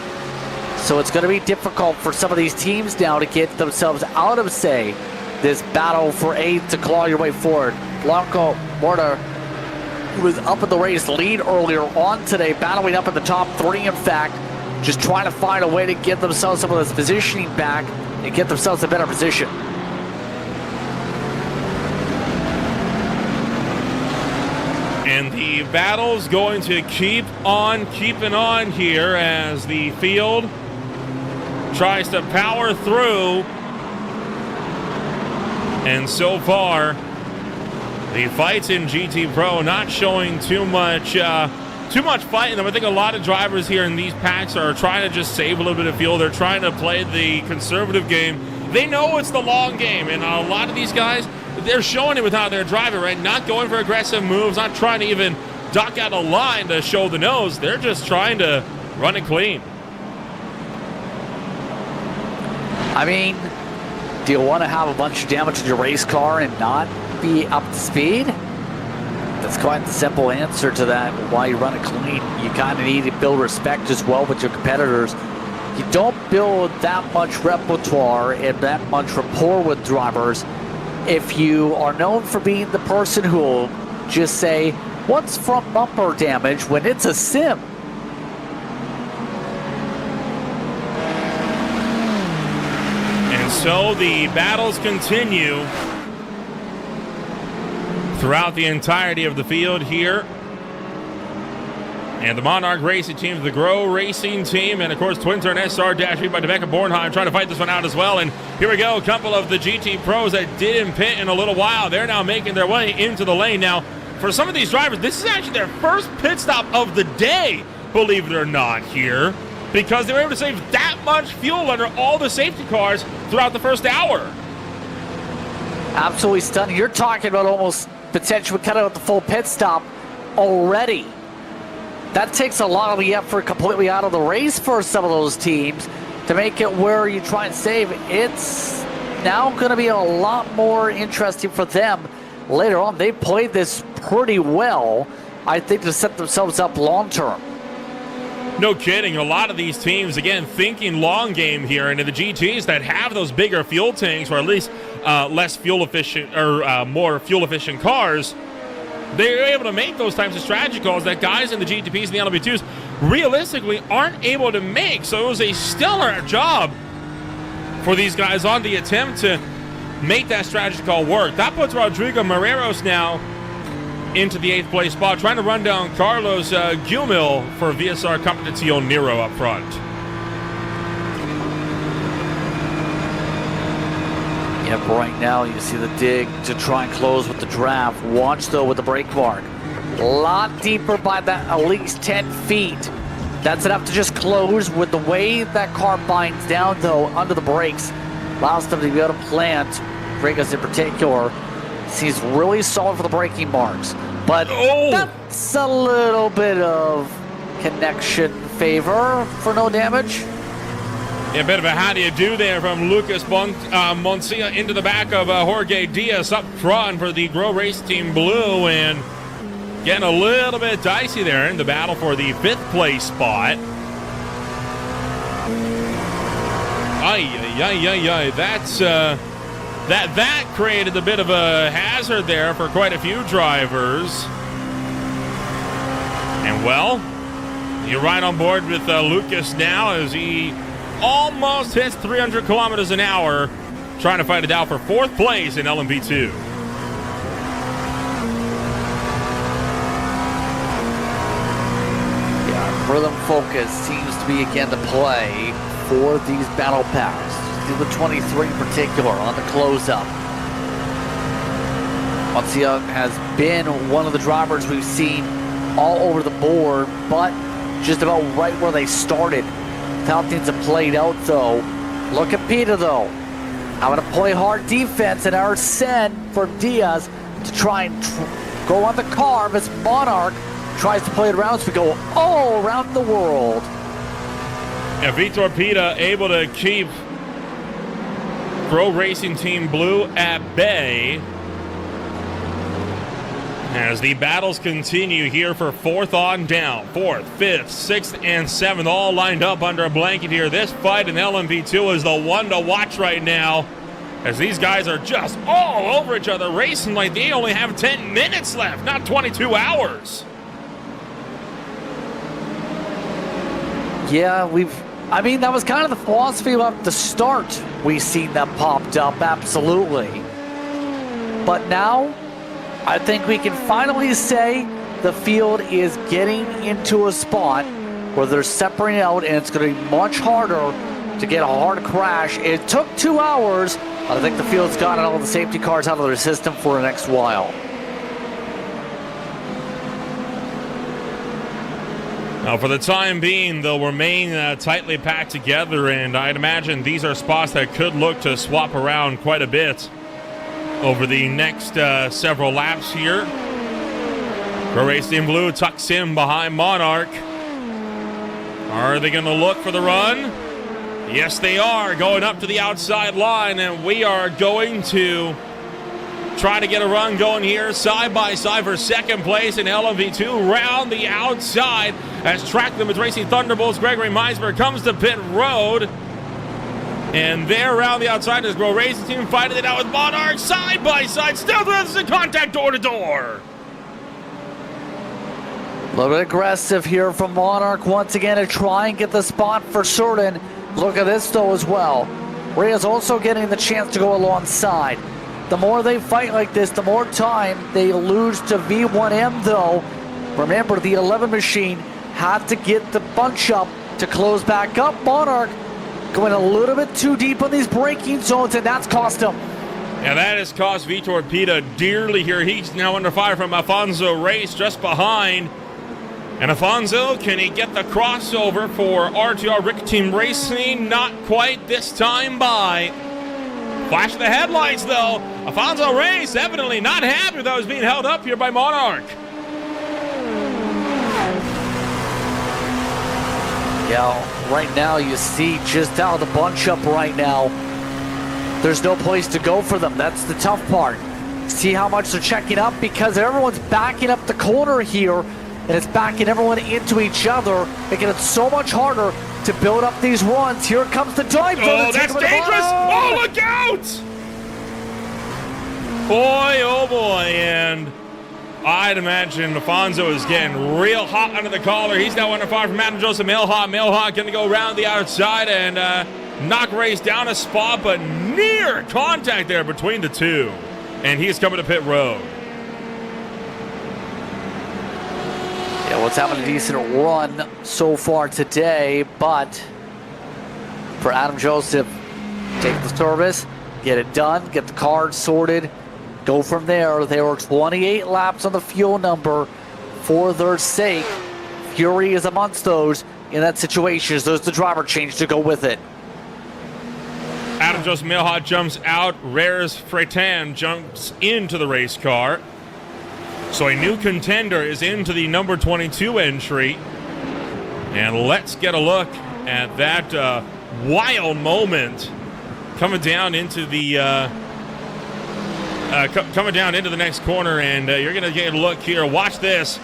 [SPEAKER 2] So it's going to be difficult for some of these teams now to get themselves out of, say, this battle for eighth to claw your way forward. Blanco Morta, who was up in the race lead earlier on today, battling up in the top three, in fact, just trying to find a way to get themselves some of this positioning back and get themselves a better position.
[SPEAKER 1] And the battle's going to keep on keeping on here as the field tries to power through. And so far, the fights in GT Pro not showing too much fight in them. I think a lot of drivers here in these packs are trying to just save a little bit of fuel. They're trying to play the conservative game. They know it's the long game, and a lot of these guys, they're showing it with how they're driving, right? Not going for aggressive moves, not trying to even duck out a line to show the nose. They're just trying to run it clean.
[SPEAKER 2] I mean, do you want to have a bunch of damage in your race car and not be up to speed? That's quite the simple answer to that. Why you run it clean, you kind of need to build respect as well with your competitors. You don't build that much repertoire and that much rapport with drivers if you are known for being the person who will just say, what's front bumper damage, when it's a sim.
[SPEAKER 1] And so the battles continue throughout the entirety of the field here. And the Monarch Racing team, the Grow Racing team, and of course Twin Turn SR-V by Rebecca Bornheim trying to fight this one out as well. And here we go, a couple of the GT Pros that didn't pit in a little while. They're now making their way into the lane. Now, for some of these drivers, this is actually their first pit stop of the day, believe it or not, here, because they were able to save that much fuel under all the safety cars throughout the first hour.
[SPEAKER 2] Absolutely stunning. You're talking about almost potentially cutting out the full pit stop already. That takes a lot of the effort completely out of the race for some of those teams to make it where you try and save. It's now going to be a lot more interesting for them later on. They played this pretty well, I think, to set themselves up long term.
[SPEAKER 1] No kidding. A lot of these teams, again, thinking long game here, and the GTs that have those bigger fuel tanks, or at least less fuel efficient or more fuel efficient cars, they're able to make those types of strategy calls that guys in the GTPs and the LMP2s realistically aren't able to make. So it was a stellar job for these guys on the attempt to make that strategy call work. That puts Rodrigo Moreros now into the 8th place spot, trying to run down Carlos Gumil for VSR Competición Nero up front.
[SPEAKER 2] Yep, right now you see the dig to try and close with the draft. Watch, though, with the brake mark. A lot deeper by that, at least 10 feet. That's enough to just close. With the way that car binds down, though, under the brakes, allows them to be able to plant. Vegas in particular seems really solid for the braking marks. But that's a little bit of connection favor for no damage.
[SPEAKER 1] A bit of a how do you do there from Lucas Moncia into the back of Jorge Diaz up front for the Grow Race Team Blue, and getting a little bit dicey there in the battle for the 5th place spot. That's that created a bit of a hazard there for quite a few drivers. And well, you're right on board with Lucas now as he almost hits 300 kilometers an hour, trying to fight it out for 4th place in LMP2.
[SPEAKER 2] Yeah, rhythm focus seems to be again to play for these battle packs. The 23 in particular on the close-up. Moncia has been one of the drivers we've seen all over the board, but just about right where they started. How things have played out, though. Look at Peter, though. I'm going to play hard defense and our send for Diaz to try and go on the carb as Monarch tries to play it around, so we go all around the world.
[SPEAKER 1] And Vitor Pita able to keep Grow Racing Team Blue at bay as the battles continue here for 4th on down. 4th, 5th, 6th, and 7th all lined up under a blanket here. This fight in LMP2 is the one to watch right now, as these guys are just all over each other, racing like they only have 10 minutes left, not 22 hours.
[SPEAKER 2] Yeah, we've I mean, that was kind of the philosophy about the start. We've seen that popped up, absolutely. But now, I think we can finally say the field is getting into a spot where they're separating out, and it's going to be much harder to get a hard crash. It took 2 hours, but I think the field's gotten all the safety cars out of their system for the next while.
[SPEAKER 1] Now, for the time being, they'll remain tightly packed together, and I'd imagine these are spots that could look to swap around quite a bit over the next several laps here. Pro Racing Blue tucks in behind Monarch. Are they going to look for the run? Yes, they are, going up to the outside line, and we are going to try to get a run going here side by side for second place in LMV2 round the outside as Track Limits Racing Thunderbolts Gregory Meisberg comes to pit road. And there around the outside is Pro Racing Team fighting it out with Monarch side by side. Still there's a contact door to door.
[SPEAKER 2] A little bit aggressive here from Monarch once again to try and get the spot for certain. Look at this though as well. Rhea's also getting the chance to go alongside. The more they fight like this, the more time they lose to V1M though. Remember, the 11 machine had to get the bunch up to close back up. Monarch going a little bit too deep on these braking zones, and that's cost him.
[SPEAKER 1] Yeah, that has cost Vitor Pita dearly here. He's now under fire from Alfonso Race just behind. And Alfonso, can he get the crossover for RTR Rick Team Racing? Not quite this time by. Flash of the headlights, though. Alfonso Race evidently not happy that was being held up here by Monarch.
[SPEAKER 2] Yeah, right now you see just how the bunch up right now. There's no place to go for them. That's the tough part. See how much they're checking up because everyone's backing up the corner here. And it's backing everyone into each other, making it so much harder to build up these runs. Here comes the dive.
[SPEAKER 1] Oh, that's dangerous! Oh, look out! Boy, oh boy, and I'd imagine Alfonso is getting real hot under the collar. He's now under fire from Adam Joseph Milhot. Milhot going to go around the outside and knock Race down a spot, but near contact there between the two. And he's coming to pit road.
[SPEAKER 2] Yeah, well, it's having a decent run so far today, but for Adam Joseph, take the service, get it done, get the card sorted, go from there. There were 28 laps on the fuel number for their sake. Fury is amongst those in that situation. There's the driver change to go with it.
[SPEAKER 1] Adam Joseph Milhot jumps out. Rares Freitan jumps into the race car. So a new contender is into the number 22 entry. And let's get a look at that wild moment coming down into the next corner. And you're going to get a look here. Watch this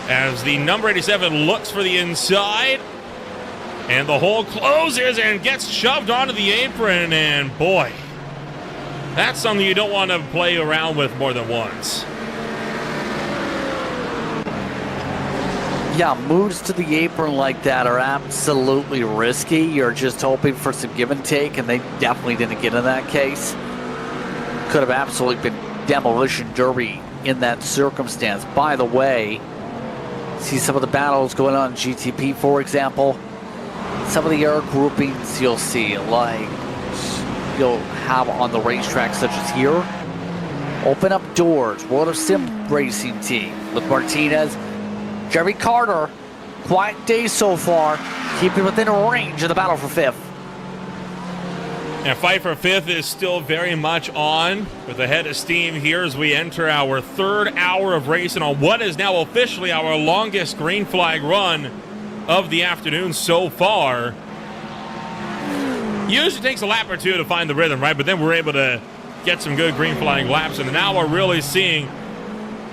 [SPEAKER 1] as the number 87 looks for the inside. And the hole closes and gets shoved onto the apron. And boy, that's something you don't want to play around with more than once.
[SPEAKER 2] Yeah, moves to the apron like that are absolutely risky. You're just hoping for some give and take, and they definitely didn't get in that case. Could have absolutely been demolition derby in that circumstance. By the way, see some of the battles going on in GTP, for example. Some of the air groupings you'll see, like you'll have on the racetrack, such as here. Open up doors, World of Sim Racing Team with Martinez. Jeremy Carter, quiet day so far, keeping within range of the battle for fifth.
[SPEAKER 1] And fight for fifth is still very much on with a head of steam here as we enter our third hour of racing on what is now officially our longest green flag run of the afternoon so far. Usually takes a lap or two to find the rhythm, right? But then we're able to get some good green flag laps, and now we're really seeing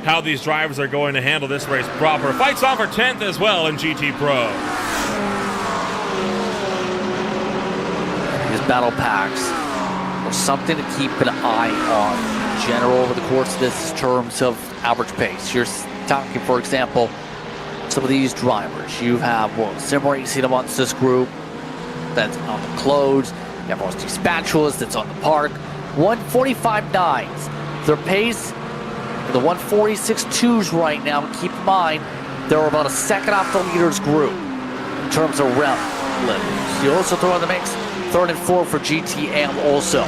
[SPEAKER 1] how these drivers are going to handle this race proper. Fights on for 10th as well in GT Pro.
[SPEAKER 2] These battle packs are something to keep an eye on in general over the course of this in terms of average pace. You're talking, for example, some of these drivers. You have Sim Racing amongst this group. that's on the close. You have Varsity Spatulas that's on the park. 145.9s. Their pace, the 146.2s right now. Keep in mind, they're about a second off the leaders group in terms of rev limits. You also throw in the mix 3rd and 4 for GTM also.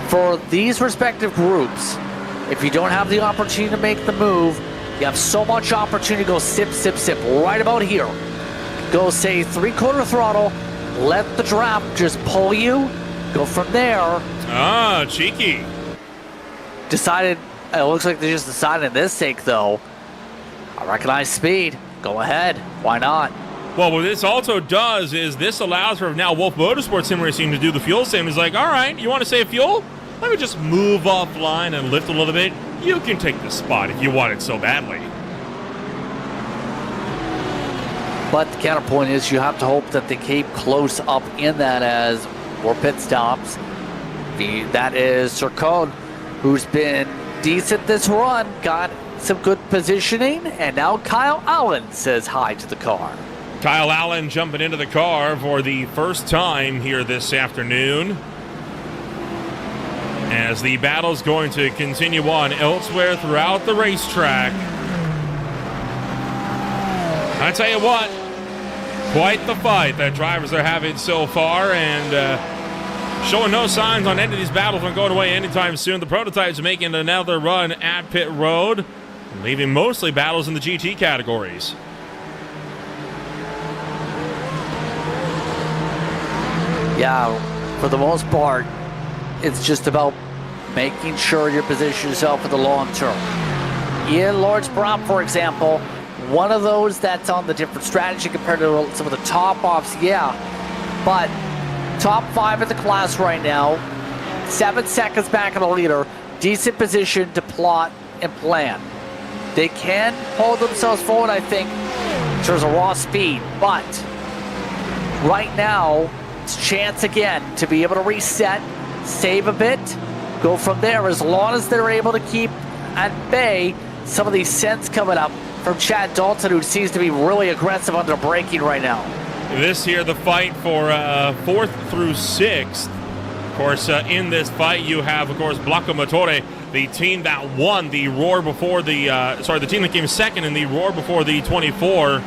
[SPEAKER 2] For these respective groups, if you don't have the opportunity to make the move, you have so much opportunity to go sip, sip, sip right about here. Go, say, 3/4 throttle, let the draft just pull you, go from there.
[SPEAKER 1] Ah, cheeky.
[SPEAKER 2] Decided, it looks like they just decided in this sake, though. I recognize speed. Go ahead. Why not?
[SPEAKER 1] Well, what this also does is this allows for now Wolf Motorsports Sim Racing to do the fuel same. It's like, all right, you want to save fuel? Let me just move offline and lift a little bit. You can take the spot if you want it so badly.
[SPEAKER 2] But the counterpoint is you have to hope that they keep close up in that as more pit stops. That is Sircone, who's been decent this run, got some good positioning, and now Kyle Allen says hi to the car.
[SPEAKER 1] Kyle Allen jumping into the car for the first time here this afternoon, as the battle's going to continue on elsewhere throughout the racetrack. I tell you what, quite the fight that drivers are having so far, and showing no signs on any of these battles on going away anytime soon. The prototypes are making another run at pit road, leaving mostly battles in the GT categories.
[SPEAKER 2] Yeah, for the most part, it's just about making sure you position yourself for the long term. Ian Lawrence Brown, for example, one of those that's on the different strategy compared to some of the top offs, yeah. But top 5 in the class right now, 7 seconds back in the leader, decent position to plot and plan. They can hold themselves forward, I think, in terms of raw speed, but right now, it's a chance again to be able to reset, save a bit, go from there, as long as they're able to keep at bay some of these scents coming up from Chad Dalton, who seems to be really aggressive under braking right now.
[SPEAKER 1] This here, the fight for 4th through 6th. Of course, in this fight, you have, of course, Blocco Motore, the team that won the Roar before the, the team that came second in the Roar before the 24.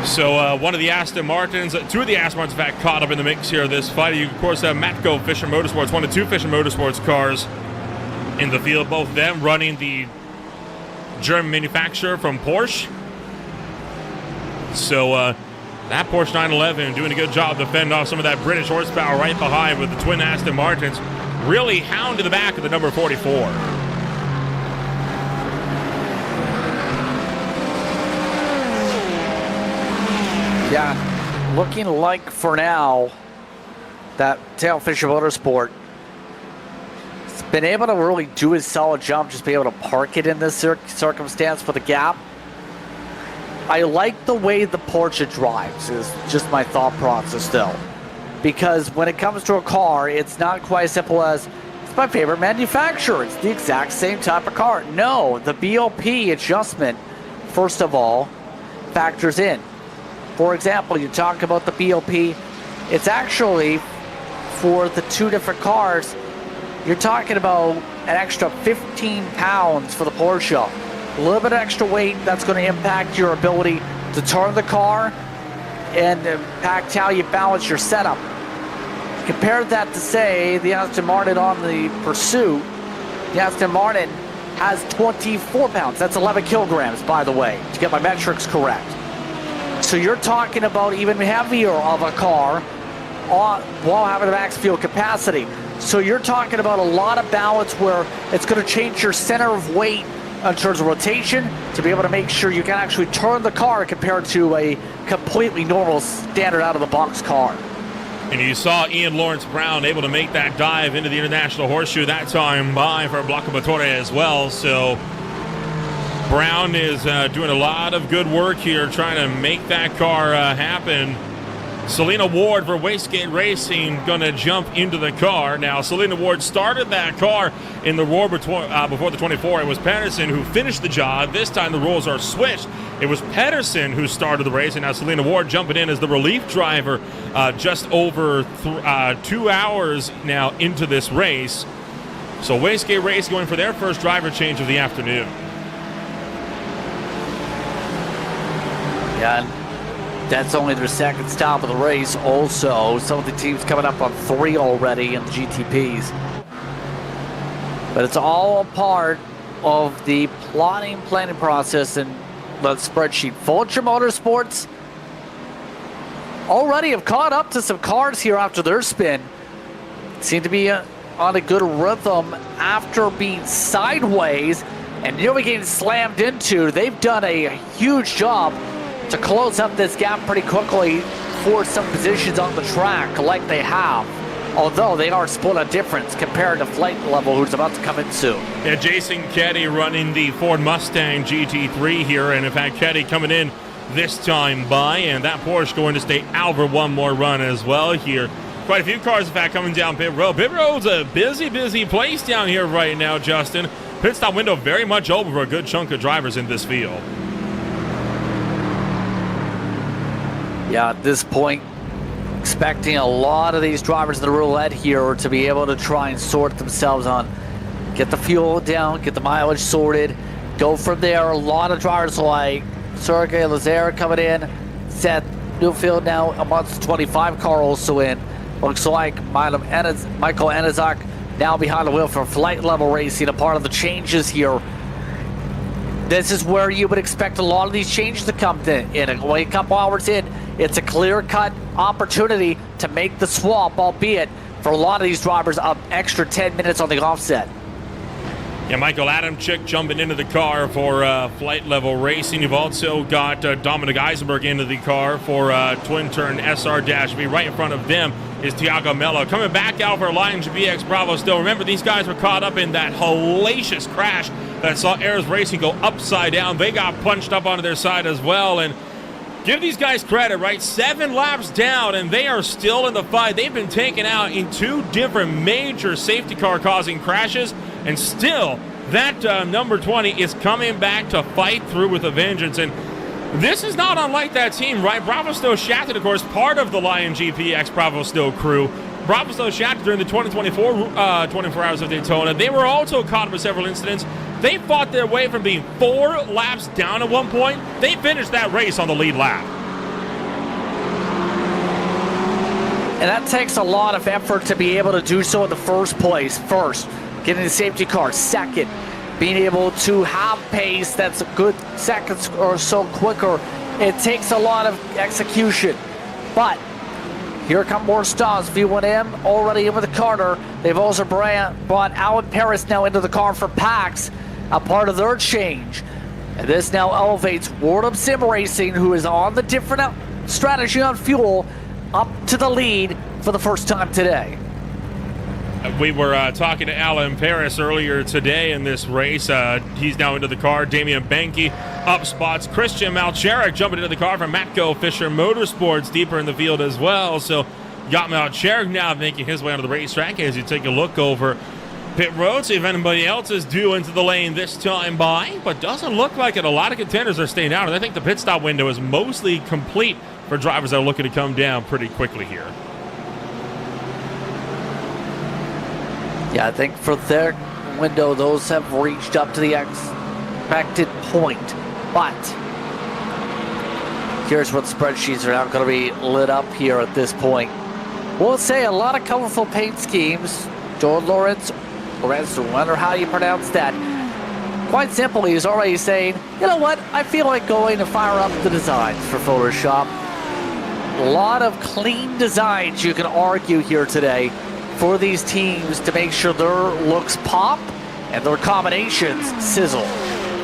[SPEAKER 1] So one of the Aston Martins, 2 of the Aston Martins, in fact, caught up in the mix here this fight. You, of course, have Matco Fisher Motorsports, one of 2 Fisher Motorsports cars in the field, both of them running the German manufacturer from Porsche. So that Porsche 911 doing a good job to fend off some of that British horsepower right behind, with the twin Aston Martins really hound to the back of the number 44.
[SPEAKER 2] Yeah, looking like for now that Dale Fisher Motorsport has been able to really do a solid job, just be able to park it in this circumstance for the gap. I like the way the Porsche drives, is just my thought process still. Because when it comes to a car, it's not quite as simple as, it's my favorite manufacturer, it's the exact same type of car. No, the BOP adjustment, first of all, factors in. For example, you talk about the BOP, it's actually, for the 2 different cars, you're talking about an extra 15 pounds for the Porsche. A little bit of extra weight that's going to impact your ability to turn the car and impact how you balance your setup. Compare that to, say, the Aston Martin on the Pursuit. The Aston Martin has 24 pounds. That's 11 kilograms, by the way, to get my metrics correct. So you're talking about even heavier of a car while having a max fuel capacity. So you're talking about a lot of balance where it's going to change your center of weight in terms of rotation to be able to make sure you can actually turn the car compared to a completely normal standard out-of-the-box car.
[SPEAKER 1] And you saw Ian Lawrence Brown able to make that dive into the International Horseshoe that time by for Blocco Motore as well. So Brown is doing a lot of good work here trying to make that car happen. Selena Ward for Wastegate Racing going to jump into the car. Now, Selena Ward started that car in the roar before the 24. It was Pedersen who finished the job. This time the roles are switched. It was Pedersen who started the race, and now Selena Ward jumping in as the relief driver just over 2 hours now into this race. So Wastegate Race going for their first driver change of the afternoon.
[SPEAKER 2] Yeah, that's only their second stop of the race. Also, some of the teams coming up on 3 already in the GTPs. But it's all a part of the planning process and the spreadsheet. Vulture Motorsports already have caught up to some cars here after their spin. Seem to be on a good rhythm after being sideways and nearly getting slammed into. They've done a huge job to close up this gap pretty quickly for some positions on the track like they have. Although they are split a difference compared to Flight Level, who's about to come in soon.
[SPEAKER 1] Yeah, Jason Keddy running the Ford Mustang GT3 here, and in fact, Keddy coming in this time by, and that Porsche going to stay out for one more run as well here. Quite a few cars, in fact, coming down pit road. Pit road's a busy place down here right now, Justin. Pit stop window very much open for a good chunk of drivers in this field.
[SPEAKER 2] Yeah, at this point, expecting a lot of these drivers in the roulette here to be able to try and sort themselves on, get the fuel down, get the mileage sorted, go from there. A lot of drivers like Sergey Lazare coming in, Seth Newfield now amongst the 25 car also in. Looks like Michael Enizak now behind the wheel for Flight Level Racing, a part of the changes here. This is where you would expect a lot of these changes to come in. Only a couple hours in, it's a clear-cut opportunity to make the swap, albeit for a lot of these drivers, an extra 10 minutes on the offset.
[SPEAKER 1] Yeah, Michael Adamczyk jumping into the car for Flight Level Racing. You've also got Dominic Eisenberg into the car for Twin Turn SR-V. Right in front of them is Tiago Mello. Coming back out for Lions BX Bravo still. Remember, these guys were caught up in that hellacious crash that saw Ayers Racing go upside down. They got punched up onto their side as well, and give these guys credit, right? 7 laps down, and they are still in the fight. They've been taken out in 2 different major safety car causing crashes, and still that number 20 is coming back to fight through with a vengeance. And this is not unlike that team, right? Bravo Stowe Shafted, of course, part of the Lion GPX Bravo Stowe crew. Bravo Stowe Shafted during the 2024 24 Hours of Daytona. They were also caught up with several incidents. They fought their way from being 4 laps down at one point. They finished that race on the lead lap.
[SPEAKER 2] And that takes a lot of effort to be able to do so in the first place. First, getting the safety car. Second, being able to have pace that's a good seconds or so quicker. It takes a lot of execution. But here come more stops. V1M already in with the Carter. They've also brought Alan Paris now into the car for Pax, a part of their change. And this now elevates Wardham Sim Racing, who is on the different strategy on fuel, up to the lead for the first time today.
[SPEAKER 1] We were talking to Alan Paris earlier today in this race. He's now into the car. Damian Benke up spots. Christian Malcherik jumping into the car from Matco Fisher Motorsports deeper in the field as well. So got Malcherik now making his way onto the racetrack as you take a look over pit road, see if anybody else is due into the lane this time by. But doesn't look like it. A lot of contenders are staying out, and I think the pit stop window is mostly complete for drivers that are looking to come down pretty quickly here.
[SPEAKER 2] Yeah, I think for their window, those have reached up to the expected point. But here's what spreadsheets are now going to be lit up here at this point. We'll say a lot of colorful paint schemes. Jordan Lawrence, no matter how you pronounce that, quite simply is already saying, you know what, I feel like going to fire up the designs for Photoshop. A lot of clean designs, you can argue here today, for these teams to make sure their looks pop and their combinations sizzle.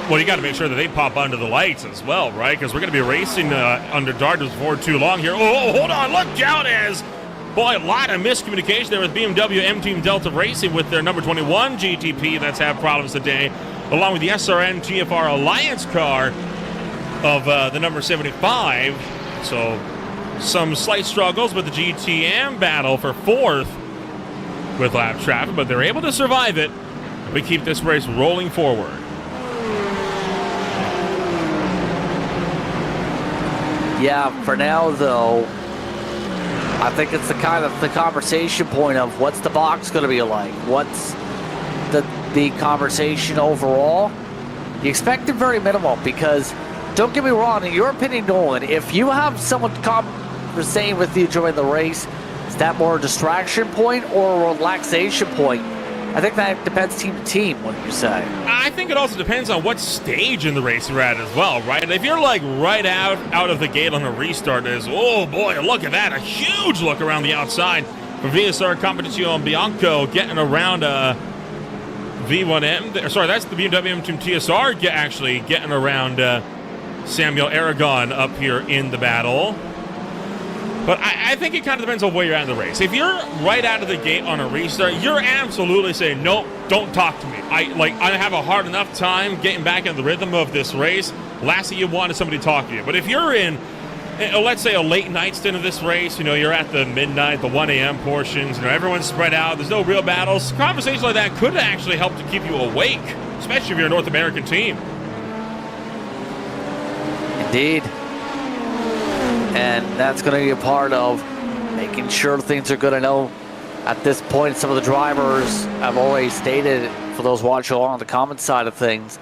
[SPEAKER 1] Well, you got to make sure that they pop under the lights as well, right? Because we're going to be racing under darkness for too long here. Oh, hold on, look out as... Boy, a lot of miscommunication there with BMW M-Team Delta Racing with their number 21 GTP that's had problems today, along with the SRN TFR Alliance car of the number 75. So some slight struggles with the GTM battle for 4th with lap traffic, but they're able to survive it. We keep this race rolling forward.
[SPEAKER 2] Yeah, for now, though, I think it's the conversation point of what's the box going to be like? What's the conversation overall? You expect it very minimal because, don't get me wrong, in your opinion, Nolan, if you have someone conversating with you during the race, is that more a distraction point or a relaxation point? I think that depends team to team, what do you say?
[SPEAKER 1] I think it also depends on what stage in the race you're at as well, right? If you're like right out of the gate on a restart, is oh boy, look at that, a huge look around the outside for VSR Competizione Bianco getting around V1M. Sorry, that's the BMW Team TSR actually getting around Samuel Aragon up here in the battle. But I think it kind of depends on where you're at in the race. If you're right out of the gate on a restart, you're absolutely saying, nope, don't talk to me. I have a hard enough time getting back in the rhythm of this race. Last thing you want is somebody to talk to you. But if you're in, let's say, a late night stint of this race, you're at the midnight, the 1 a.m. portions, everyone's spread out, there's no real battles, conversations like that could actually help to keep you awake, especially if you're a North American team.
[SPEAKER 2] Indeed. And that's going to be a part of making sure things are good. I know at this point some of the drivers have already stated, for those watching along on the comment side of things,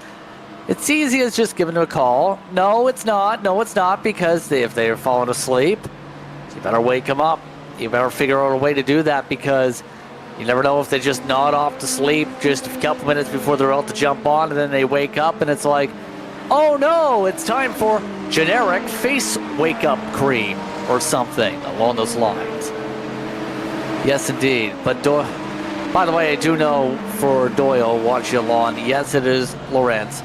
[SPEAKER 2] it's easy as just giving them a call. No, it's not. No, it's not, because if they're falling asleep, you better wake them up. You better figure out a way to do that, because you never know if they just nod off to sleep just a couple minutes before they're about to jump on, and then they wake up and it's like, oh no, it's time for generic face wake-up cream or something along those lines. Yes, indeed. But by the way, I do know for Doyle watching along, yes, it is Lawrence.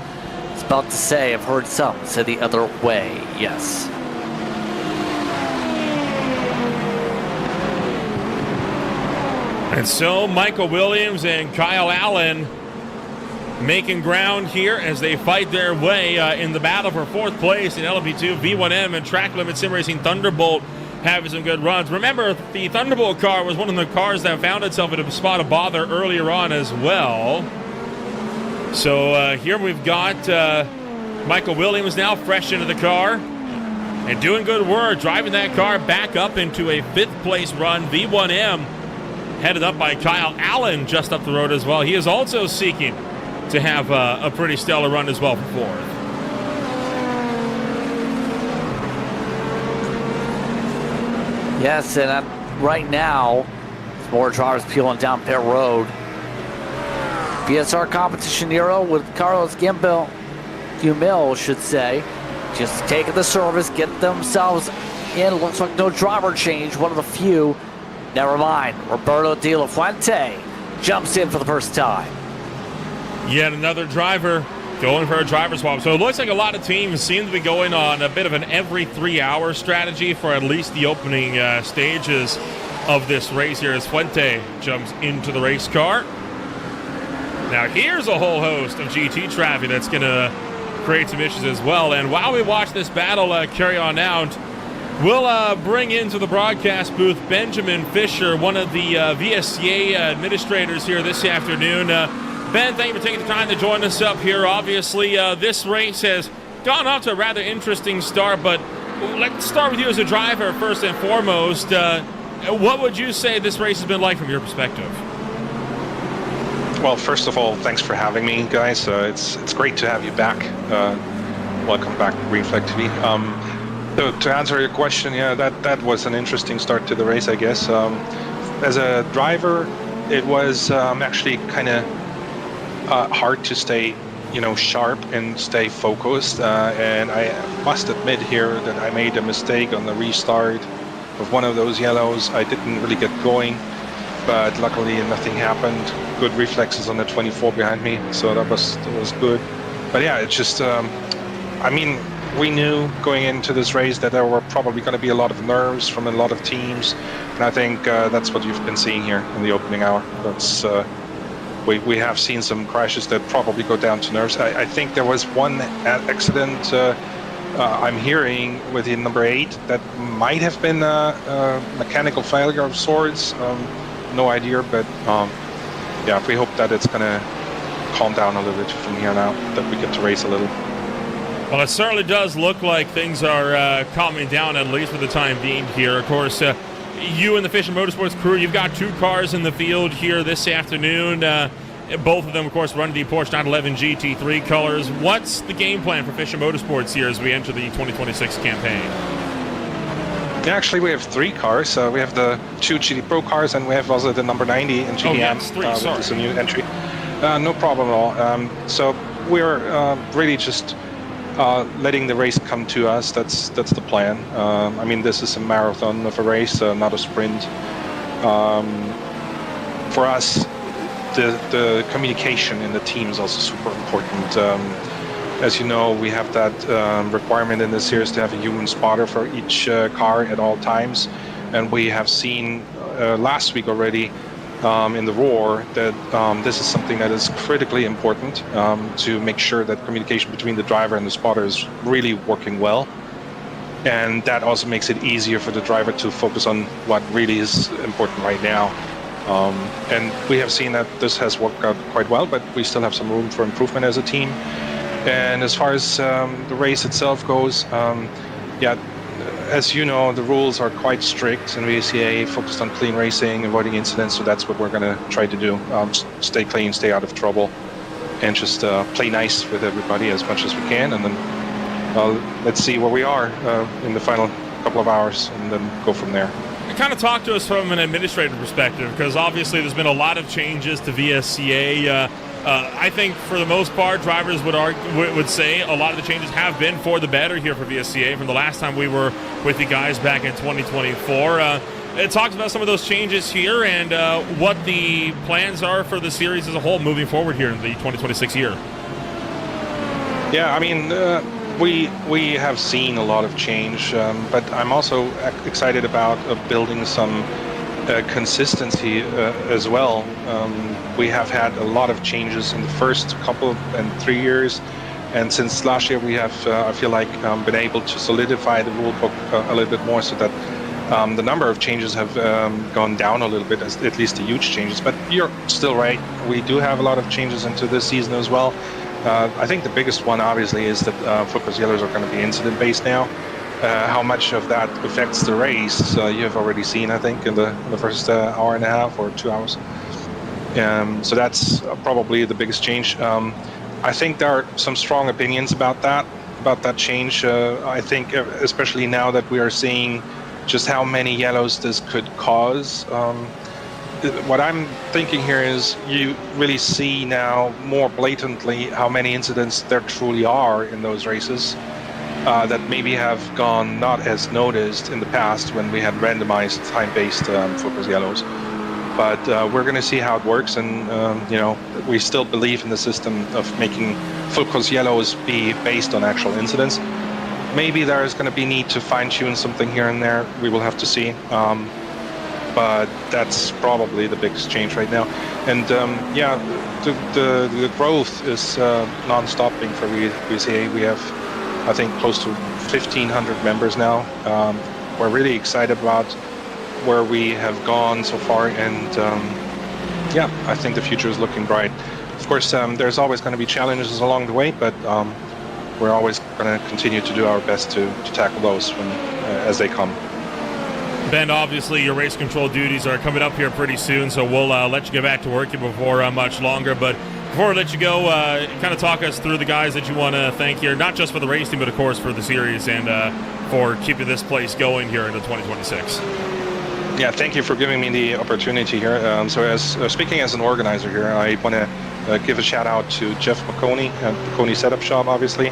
[SPEAKER 2] It's about to say, I've heard some say the other way, yes.
[SPEAKER 1] And so Michael Williams and Kyle Allen making ground here as they fight their way in the battle for 4th place in LMP2. V1M and Track Limit Sim Racing Thunderbolt having some good runs. Remember, the Thunderbolt car was one of the cars that found itself in a spot of bother earlier on as well. So here we've got Michael Williams now fresh into the car and doing good work, driving that car back up into a 5th place run. V1M headed up by Kyle Allen just up the road as well. He is also seeking to have a pretty stellar run as well for 4th.
[SPEAKER 2] Yes, and right now, it's more drivers peeling down pit road. BSR Competition Nero with Carlos Gumil, should say, just taking the service, get themselves in. Looks like no driver change, one of the few. Never mind, Roberto De La Fuente jumps in for the first time.
[SPEAKER 1] Yet another driver going for a driver swap. So it looks like a lot of teams seem to be going on a bit of an every 3-hour strategy for at least the opening stages of this race here as Fuente jumps into the race car. Now here's a whole host of GT traffic that's going to create some issues as well. And while we watch this battle carry on out, we'll bring into the broadcast booth Benjamin Fisher, one of the VSCA administrators here this afternoon. Ben, thank you for taking the time to join us up here. Obviously, this race has gone off to a rather interesting start, but let's start with you as a driver first and foremost. What would you say this race has been like from your perspective?
[SPEAKER 8] Well, first of all, thanks for having me, guys. It's great to have you back. Welcome back, Green Flag TV. So to answer your question, yeah, that was an interesting start to the race, I guess. As a driver, it was actually kind of hard to stay, sharp and stay focused. And I must admit here that I made a mistake on the restart of one of those yellows. I didn't really get going, but luckily nothing happened. Good reflexes on the 24 behind me, so that was good. But yeah, it's just, we knew going into this race that there were probably going to be a lot of nerves from a lot of teams, and I think that's what you've been seeing here in the opening hour. That's we have seen some crashes that probably go down to nerves. I think there was one accident I'm hearing with the number 8 that might have been a mechanical failure of sorts. No idea, but yeah, we hope that it's going to calm down a little bit from here on out, that we get to race a little.
[SPEAKER 1] Well, it certainly does look like things are calming down, at least for the time being here. Of course, you and the Fisher Motorsports crew, you've got 2 cars in the field here this afternoon. Both of them, of course, run the Porsche 911 GT3 colors. What's the game plan for Fisher Motorsports here as we enter the 2026 campaign?
[SPEAKER 8] Actually, we have 3 cars. We have the 2 GT Pro cars, and we have also the number 90 in GTM.
[SPEAKER 1] Oh, yes, 3, sorry.
[SPEAKER 8] With this new entry. No problem at all. So we're really just letting the race come to us. That's the plan. I mean, this is a marathon of a race, not a sprint. For us, the communication in the team is also super important. As you know, we have that requirement in the series to have a human spotter for each car at all times, and we have seen last week already in the Roar that this is something that is critically important to make sure that communication between the driver and the spotter is really working well, and that also makes it easier for the driver to focus on what really is important right now. And we have seen that this has worked out quite well, but we still have some room for improvement as a team. And as far as the race itself goes, yeah, as you know, the rules are quite strict, and VSCA focused on clean racing, avoiding incidents, so that's what we're going to try to do. Stay clean, stay out of trouble, and just play nice with everybody as much as we can, and then let's see where we are in the final couple of hours, and then go from there.
[SPEAKER 1] Kind of talk to us from an administrative perspective, because obviously there's been a lot of changes to VSCA. I think for the most part, drivers would say a lot of the changes have been for the better here for VSCA from the last time we were with you guys back in 2024. It talks about some of those changes here and what the plans are for the series as a whole moving forward here in the 2026 year.
[SPEAKER 8] Yeah, I mean, we have seen a lot of change, but I'm also excited about building some consistency as well. We have had a lot of changes in the first couple and 3 years, and since last year we have, I feel like, been able to solidify the rule book a little bit more, so that the number of changes have gone down a little bit, at least the huge changes. But you're still right, we do have a lot of changes into this season as well. I think the biggest one, obviously, is that focus yellows are going to be incident-based now. How much of that affects the race, you have already seen, I think, in the first hour and a half or 2 hours. So that's probably the biggest change. I think there are some strong opinions about that change. I think, especially now that we are seeing just how many yellows this could cause. What I'm thinking here is you really see now more blatantly how many incidents there truly are in those races that maybe have gone not as noticed in the past when we had randomized time-based focus yellows. But we're going to see how it works, and we still believe in the system of making focus yellows be based on actual incidents. Maybe there is going to be need to fine-tune something here and there. We will have to see. But that's probably the biggest change right now. And the growth is non-stopping for VSCA. We have, I think, close to 1,500 members now. We're really excited about where we have gone so far, and I think the future is looking bright. Of course, there's always going to be challenges along the way, but we're always going to continue to do our best to tackle those as they come.
[SPEAKER 1] Ben, obviously your race control duties are coming up here pretty soon, so we'll let you get back to work before much longer. But before we let you go, kind of talk us through the guys that you want to thank here, not just for the race team, but of course for the series and for keeping this place going here into 2026.
[SPEAKER 8] Yeah, thank you for giving me the opportunity here. So as speaking as an organizer here, I want to give a shout out to Jeff Maconi at Maconi Setup Shop, obviously,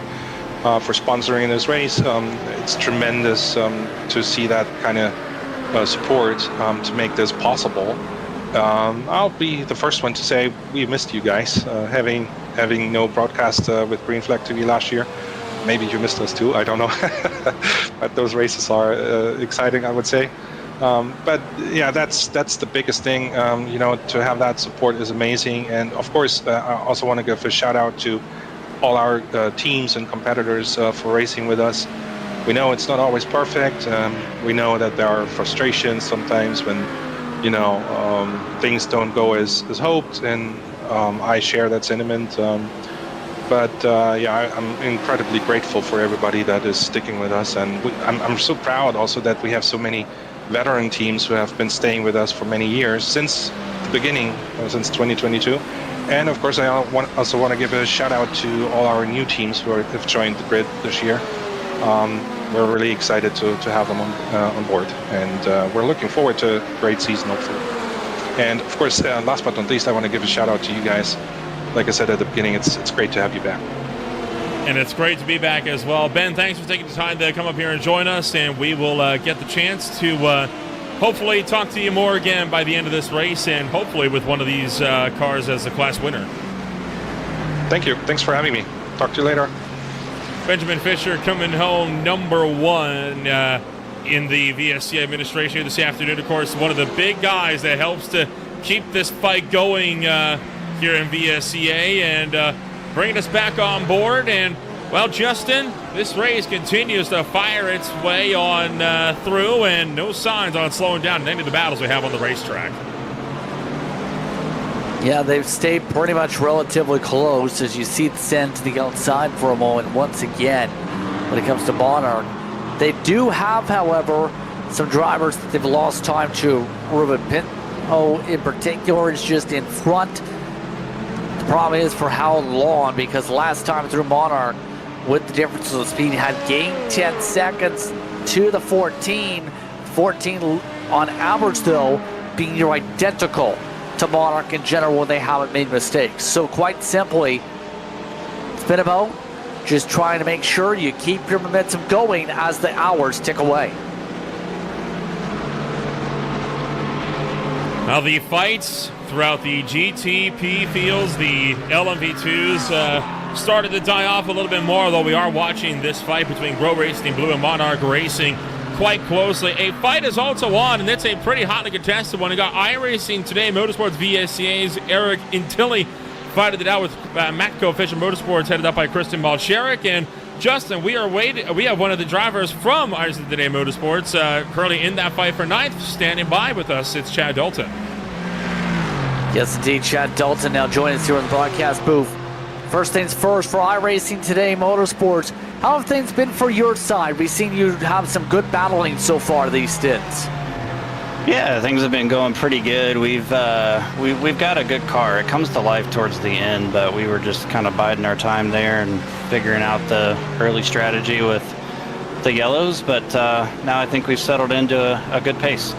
[SPEAKER 8] for sponsoring this race. It's tremendous to see that kind of support to make this possible. I'll be the first one to say we missed you guys, having no broadcast with Green Flag TV last year. Maybe you missed us too, I don't know. But those races are exciting, I would say. But yeah, that's the biggest thing. To have that support is amazing. And of course, I also want to give a shout out to all our teams and competitors for racing with us. We know it's not always perfect. We know that there are frustrations sometimes when, things don't go as hoped, and I share that sentiment. I'm incredibly grateful for everybody that is sticking with us, and I'm so proud also that we have so many veteran teams who have been staying with us for many years, since the beginning, since 2022. And of course, I also want to give a shout out to all our new teams who have joined the grid this year. We're really excited to have them on board, and we're looking forward to a great season, hopefully. And of course, last but not least, I want to give a shout out to you guys. Like I said at the beginning, it's great to have you back.
[SPEAKER 1] And it's great to be back as well. Ben, thanks for taking the time to come up here and join us, and we will get the chance to hopefully talk to you more again by the end of this race, and hopefully with one of these cars as the class winner.
[SPEAKER 8] Thank you. Thanks for having me. Talk to you later.
[SPEAKER 1] Benjamin Fisher coming home number one in the VSCA administration here this afternoon. Of course, one of the big guys that helps to keep this fight going here in VSCA, and bringing us back on board. And, well, Justin, this race continues to fire its way on through, and no signs on slowing down in any of the battles we have on the racetrack.
[SPEAKER 2] Yeah, they've stayed pretty much relatively close as you see it send to the outside for a moment once again when it comes to Monarch. They do have, however, some drivers that they've lost time to. Ruben Pinto in particular is just in front. The problem is for how long, because last time through Monarch, with the difference of speed, had gained 10 seconds to the 14. 14 on average, though, being near identical to Monarch in general when they haven't made mistakes. So quite simply, it's been about just trying to make sure you keep your momentum going as the hours tick away.
[SPEAKER 1] Now the fights throughout the GTP fields, the LMP2s started to die off a little bit more, although we are watching this fight between Grow Racing Team Blue and Monarch Racing quite closely. A fight is also on, and it's a pretty hotly contested one. We got iRacing Today Motorsports VSCA's Eric Intilli fighting it out with Matco Fisher Motorsports, headed up by Kristen Malcherik. And Justin, we have one of the drivers from iRacing Today Motorsports currently in that fight for ninth, standing by with us. It's Chad Dalton.
[SPEAKER 2] Yes, indeed, Chad Dalton now joining us here in the broadcast booth. First things first for iRacing Today Motorsports. How have things been for your side? We've seen you have some good battling so far these stints.
[SPEAKER 9] Yeah, things have been going pretty good. We've got a good car. It comes to life towards the end, but we were just kind of biding our time there and figuring out the early strategy with the yellows. But now I think we've settled into a good pace.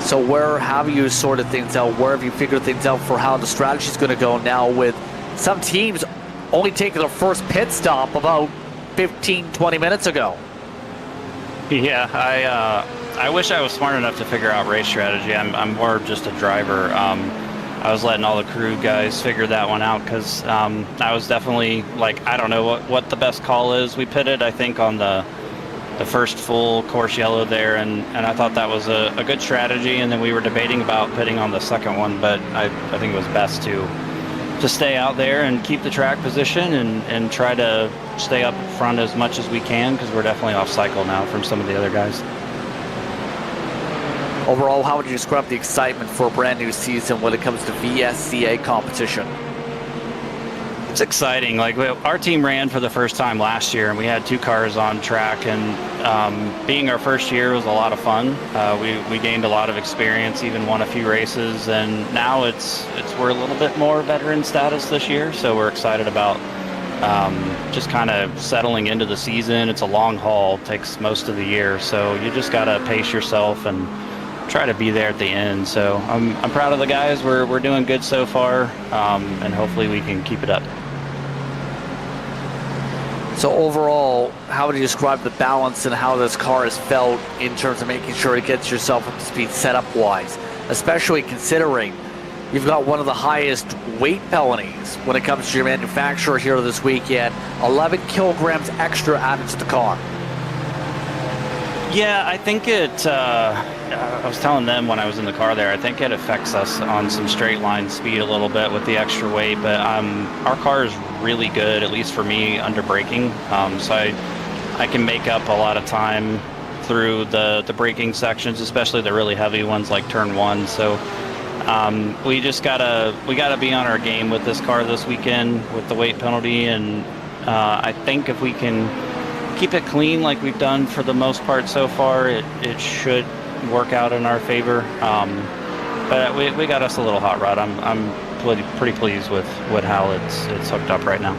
[SPEAKER 2] So where have you sorted things out? Where have you figured things out for how the strategy is going to go now, with some teams only taking their first pit stop about 15-20 minutes ago?
[SPEAKER 9] Yeah, I wish I was smart enough to figure out race strategy. I'm more just a driver. I was letting all the crew guys figure that one out, because I was definitely like, I don't know what the best call is. We pitted, I think, on the first full course yellow there, and I thought that was a good strategy, and then we were debating about pitting on the second one, but I think it was best to stay out there and keep the track position and try to stay up front as much as we can, because we're definitely off cycle now from some of the other guys.
[SPEAKER 2] Overall, how would you describe the excitement for a brand new season when it comes to VSCA competition?
[SPEAKER 9] It's exciting. Like, our team ran for the first time last year, and we had two cars on track, and being our first year was a lot of fun. We gained a lot of experience, even won a few races, and now we're a little bit more veteran status this year, so we're excited about just kind of settling into the season. It's a long haul, takes most of the year, so you just gotta pace yourself and try to be there at the end. So I'm proud of the guys. We're doing good so far, and hopefully we can keep it up.
[SPEAKER 2] So overall, how would you describe the balance and how this car has felt in terms of making sure it gets yourself up to speed setup-wise, especially considering you've got one of the highest weight penalties when it comes to your manufacturer here this weekend, 11 kilograms extra added to the car?
[SPEAKER 9] Yeah, I think it, I was telling them when I was in the car there, I think it affects us on some straight line speed a little bit with the extra weight, but our car is really good, at least for me, under braking. So I can make up a lot of time through the braking sections, especially the really heavy ones like turn 1. So we gotta be on our game with this car this weekend with the weight penalty, and I think if we can keep it clean like we've done for the most part so far, it should work out in our favor. But we got us a little hot rod. I'm pretty pleased with how it's hooked up right now.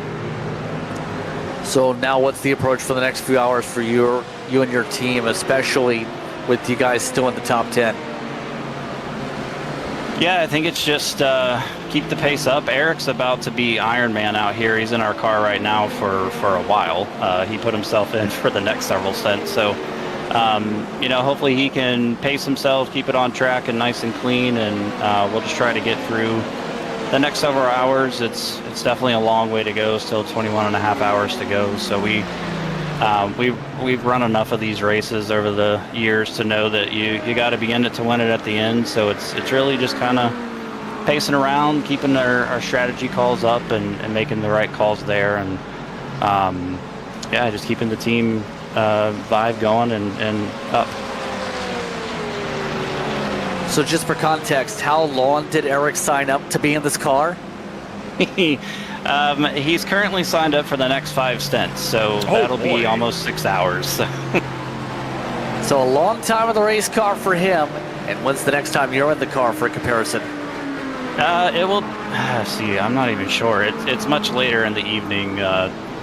[SPEAKER 2] So now what's the approach for the next few hours for you and your team, especially with you guys still in the top 10?
[SPEAKER 9] Yeah, I think it's just keep the pace up. Eric's about to be Iron Man out here. He's in our car right now for a while. He put himself in for the next several stints. So, hopefully he can pace himself, keep it on track and nice and clean, and we'll just try to get through the next several hours. It's definitely a long way to go, still 21 and a half hours to go. So we've run enough of these races over the years to know that you got to be in it to win it at the end. So it's really just kind of pacing around, keeping our strategy calls up and making the right calls there, and just keeping the team vibe going and up.
[SPEAKER 2] So just for context, how long did Eric sign up to be in this car?
[SPEAKER 9] He's currently signed up for the next 5 stints, so that'll be almost 6 hours.
[SPEAKER 2] So a long time in the race car for him. And when's the next time you're in the car for a comparison?
[SPEAKER 9] It will, see, I'm not even sure. It's much later in the evening.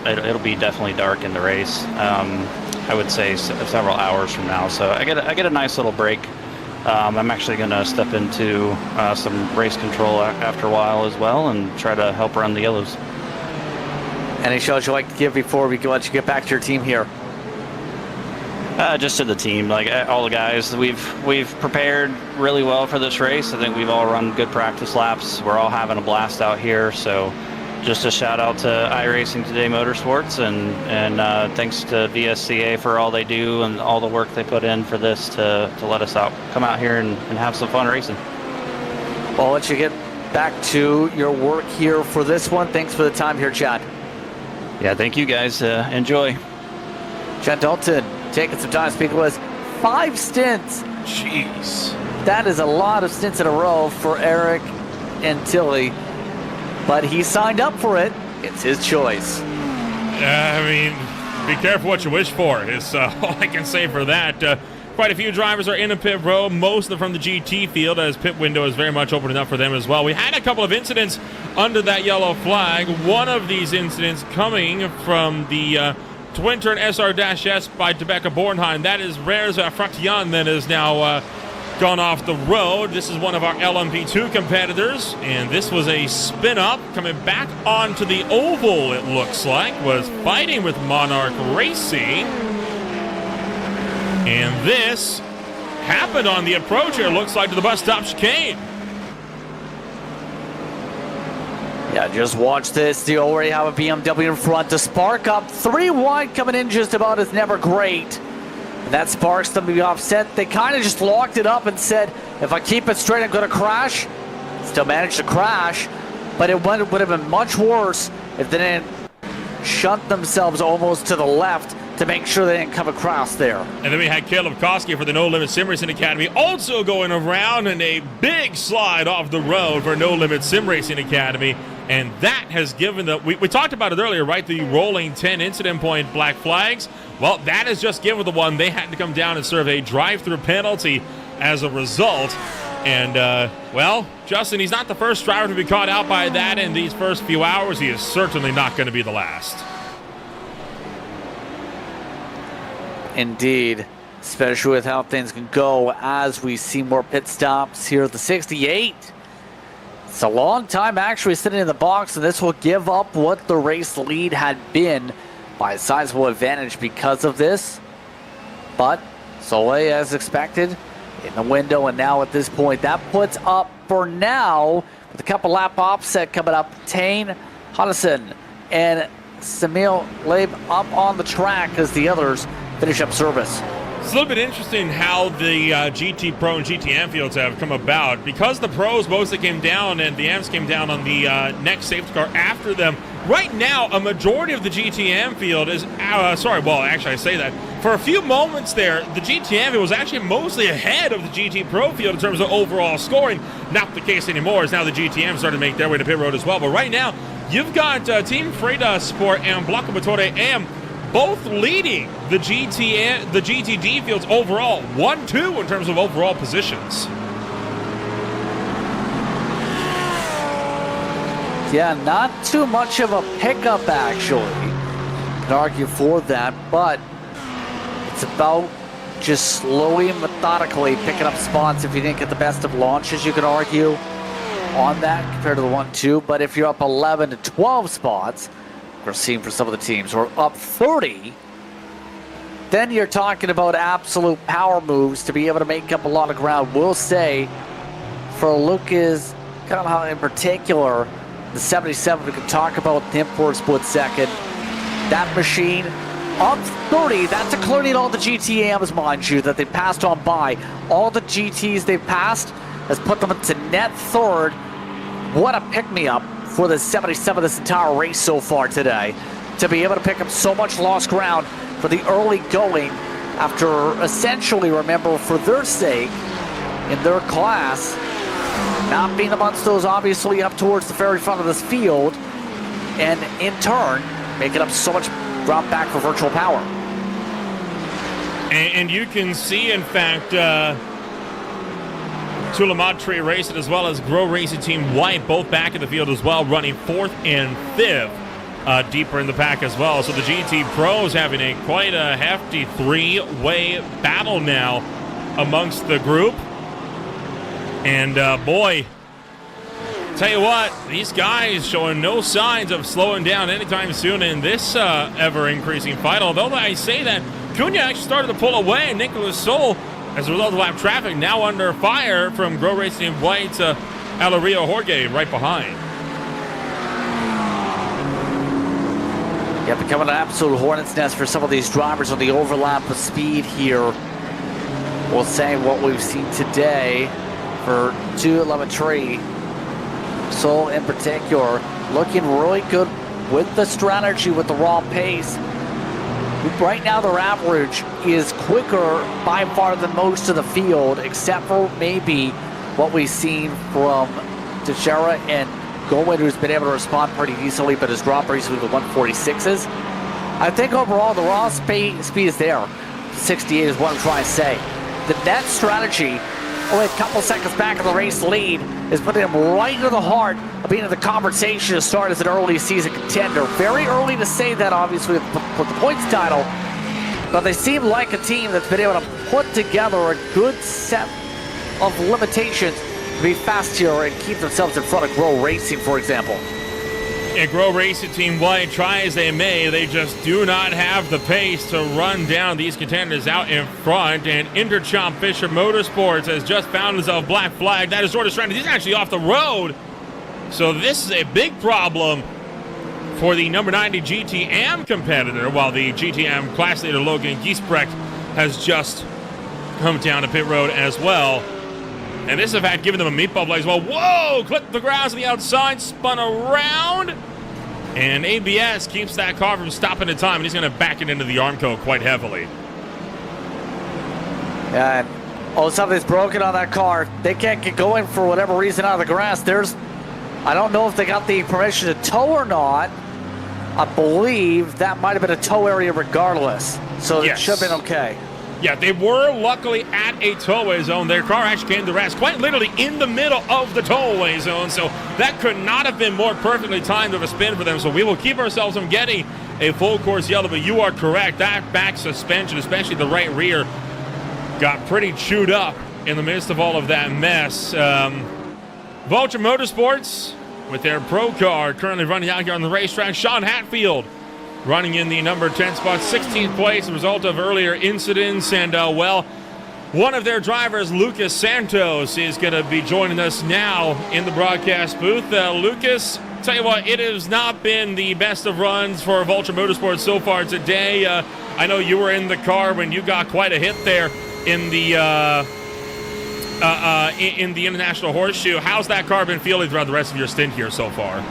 [SPEAKER 9] It'll be definitely dark in the race. I would say several hours from now. So I get a nice little break. I'm actually going to step into some race control after a while as well and try to help run the yellows.
[SPEAKER 2] Any shows you'd like to give before we let you get back to your team here?
[SPEAKER 9] Just to the team, like all the guys. We've prepared really well for this race. I think we've all run good practice laps. We're all having a blast out here. So just a shout out to iRacing Today Motorsports and thanks to VSCA for all they do and all the work they put in for this to let us come out here and have some fun racing.
[SPEAKER 2] Well, I'll let you get back to your work here for this one. Thanks for the time here, Chad.
[SPEAKER 9] Yeah, thank you guys. Enjoy.
[SPEAKER 2] Chad Dalton taking some time to speak with us. 5 stints.
[SPEAKER 1] Jeez.
[SPEAKER 2] That is a lot of stints in a row for Eric and Tilly. But he signed up for it. It's his choice.
[SPEAKER 1] I mean, be careful what you wish for is all I can say for that. Quite a few drivers are in a pit row, most of them from the GT field, as pit window is very much opening up for them as well. We had a couple of incidents under that yellow flag. One of these incidents coming from the twin-turn SR-S by Rebecca Bornheim. That is Reza Fractian that is now gone off the road. This is one of our LMP2 competitors, and this was a spin-up coming back onto the oval, it looks like, was fighting with Monarch Racing. And this happened on the approach here, looks like, to the bus stop chicane.
[SPEAKER 2] Yeah, just watch this. You already have a BMW in front to spark up. 3 wide coming in just about is never great. And that sparks them to be offset. They kind of just locked it up and said, if I keep it straight, I'm going to crash. Still managed to crash, but it would have been much worse if they didn't shunt themselves almost to the left to make sure they didn't come across there.
[SPEAKER 1] And then we had Caleb Koski for the No Limit Sim Racing Academy also going around, and a big slide off the road for No Limit Sim Racing Academy. And that has given we talked about it earlier, right? The rolling 10 incident point black flags. Well, that has just given the one. They had to come down and serve a drive-through penalty as a result. And, well, Justin, he's not the first driver to be caught out by that in these first few hours. He is certainly not going to be the last.
[SPEAKER 2] Indeed, especially with how things can go as we see more pit stops here at the 68. It's a long time actually sitting in the box, and this will give up what the race lead had been by a sizable advantage because of this. But Soleil, as expected, in the window, and now at this point, that puts up for now, with a couple lap offset coming up, Tane Hunnison and Samil Laib up on the track as the others finish up service.
[SPEAKER 1] It's a little bit interesting how the GT Pro and GTM fields have come about. Because the pros mostly came down and the Ams came down on the next safety car after them, right now a majority of the GTM field is, I say that. For a few moments there, the GTM field was actually mostly ahead of the GT Pro field in terms of overall scoring. Not the case anymore, as now the GTM started to make their way to pit road as well. But right now, you've got Team Freda Sport and Blocco Motore AM both leading the GTD fields overall, 1-2 in terms of overall positions.
[SPEAKER 2] Yeah, not too much of a pickup, actually. You can argue for that, but it's about just slowly and methodically picking up spots. If you didn't get the best of launches, you could argue on that compared to the 1-2. But if you're up 11 to 12 spots, we're seeing for some of the teams, or up 30, then you're talking about absolute power moves to be able to make up a lot of ground. We'll say for Lucas, kind of in particular, the 77, we can talk about him for a split second. That machine up 30, that's including all the GTMs, mind you, that they passed on by. All the GTs they've passed has put them into net third. What a pick-me-up for the 77 this entire race so far today, to be able to pick up so much lost ground for the early going after essentially, remember, for their sake, in their class, not being amongst those obviously up towards the very front of this field, and in turn, making up so much ground back for virtual power.
[SPEAKER 1] And you can see, in fact, Tulamatri Racing as well as Grow Racing Team White both back in the field as well, running 4th and 5th deeper in the pack as well. So the GT Pros having quite a hefty three-way battle now amongst the group. And boy, tell you what, these guys showing no signs of slowing down anytime soon in this ever-increasing fight. Although I say that, Cunha actually started to pull away. Nicholas Sol, as a result of lap traffic, now under fire from Grow Racing White to Alario Jorge right behind.
[SPEAKER 2] Yeah, becoming an absolute hornet's nest for some of these drivers on the overlap of speed here. We'll say what we've seen today for 211 Sol in particular, looking really good with the strategy, with the raw pace. Right now, their average is quicker by far than most of the field, except for maybe what we've seen from Teixeira and Goldwyn, who's been able to respond pretty decently, but has dropped recently to 146s. I think overall, the raw speed is there. 68 is what I'm trying to say. The net strategy, only a couple seconds back of the race lead, is putting them right into the heart of being in the conversation to start as an early season contender. Very early to say that, obviously, with the points title, but they seem like a team that's been able to put together a good set of limitations to be fast here and keep themselves in front of Grow Racing, for example.
[SPEAKER 1] And Grow Racing Team White, try as they may, they just do not have the pace to run down these contenders out in front. And Interchomp Fisher Motorsports has just found himself black flag. That is sort of stranded. He's actually off the road. So this is a big problem for the number 90 GTM competitor, while the GTM class leader Logan Giesbrecht has just come down to pit road as well. And this, in fact, giving them a meatball play as well. Whoa! Clipped the grass on the outside, spun around. And ABS keeps that car from stopping in time, and he's going to back it into the Armco quite heavily.
[SPEAKER 2] Yeah, something's broken on that car. They can't get going for whatever reason out of the grass. I don't know if they got the permission to tow or not. I believe that might have been a tow area regardless. So yes, it should have been okay.
[SPEAKER 1] Yeah, they were luckily at a towaway zone. Their car actually came to rest quite literally in the middle of the towaway zone. So that could not have been more perfectly timed of a spin for them. So we will keep ourselves from getting a full course yellow. But you are correct. That back suspension, especially the right rear, got pretty chewed up in the midst of all of that mess. Vulture Motorsports, with their pro car currently running out here on the racetrack. Sean Hatfield running in the number 10 spot, 16th place, a result of earlier incidents. And, One of their drivers, Lucas Santos, is going to be joining us now in the broadcast booth. Lucas, tell you what, it has not been the best of runs for Vulture Motorsports so far today. I know you were in the car when you got quite a hit there in the International Horseshoe. How's that car been feeling throughout the rest of your stint here so far?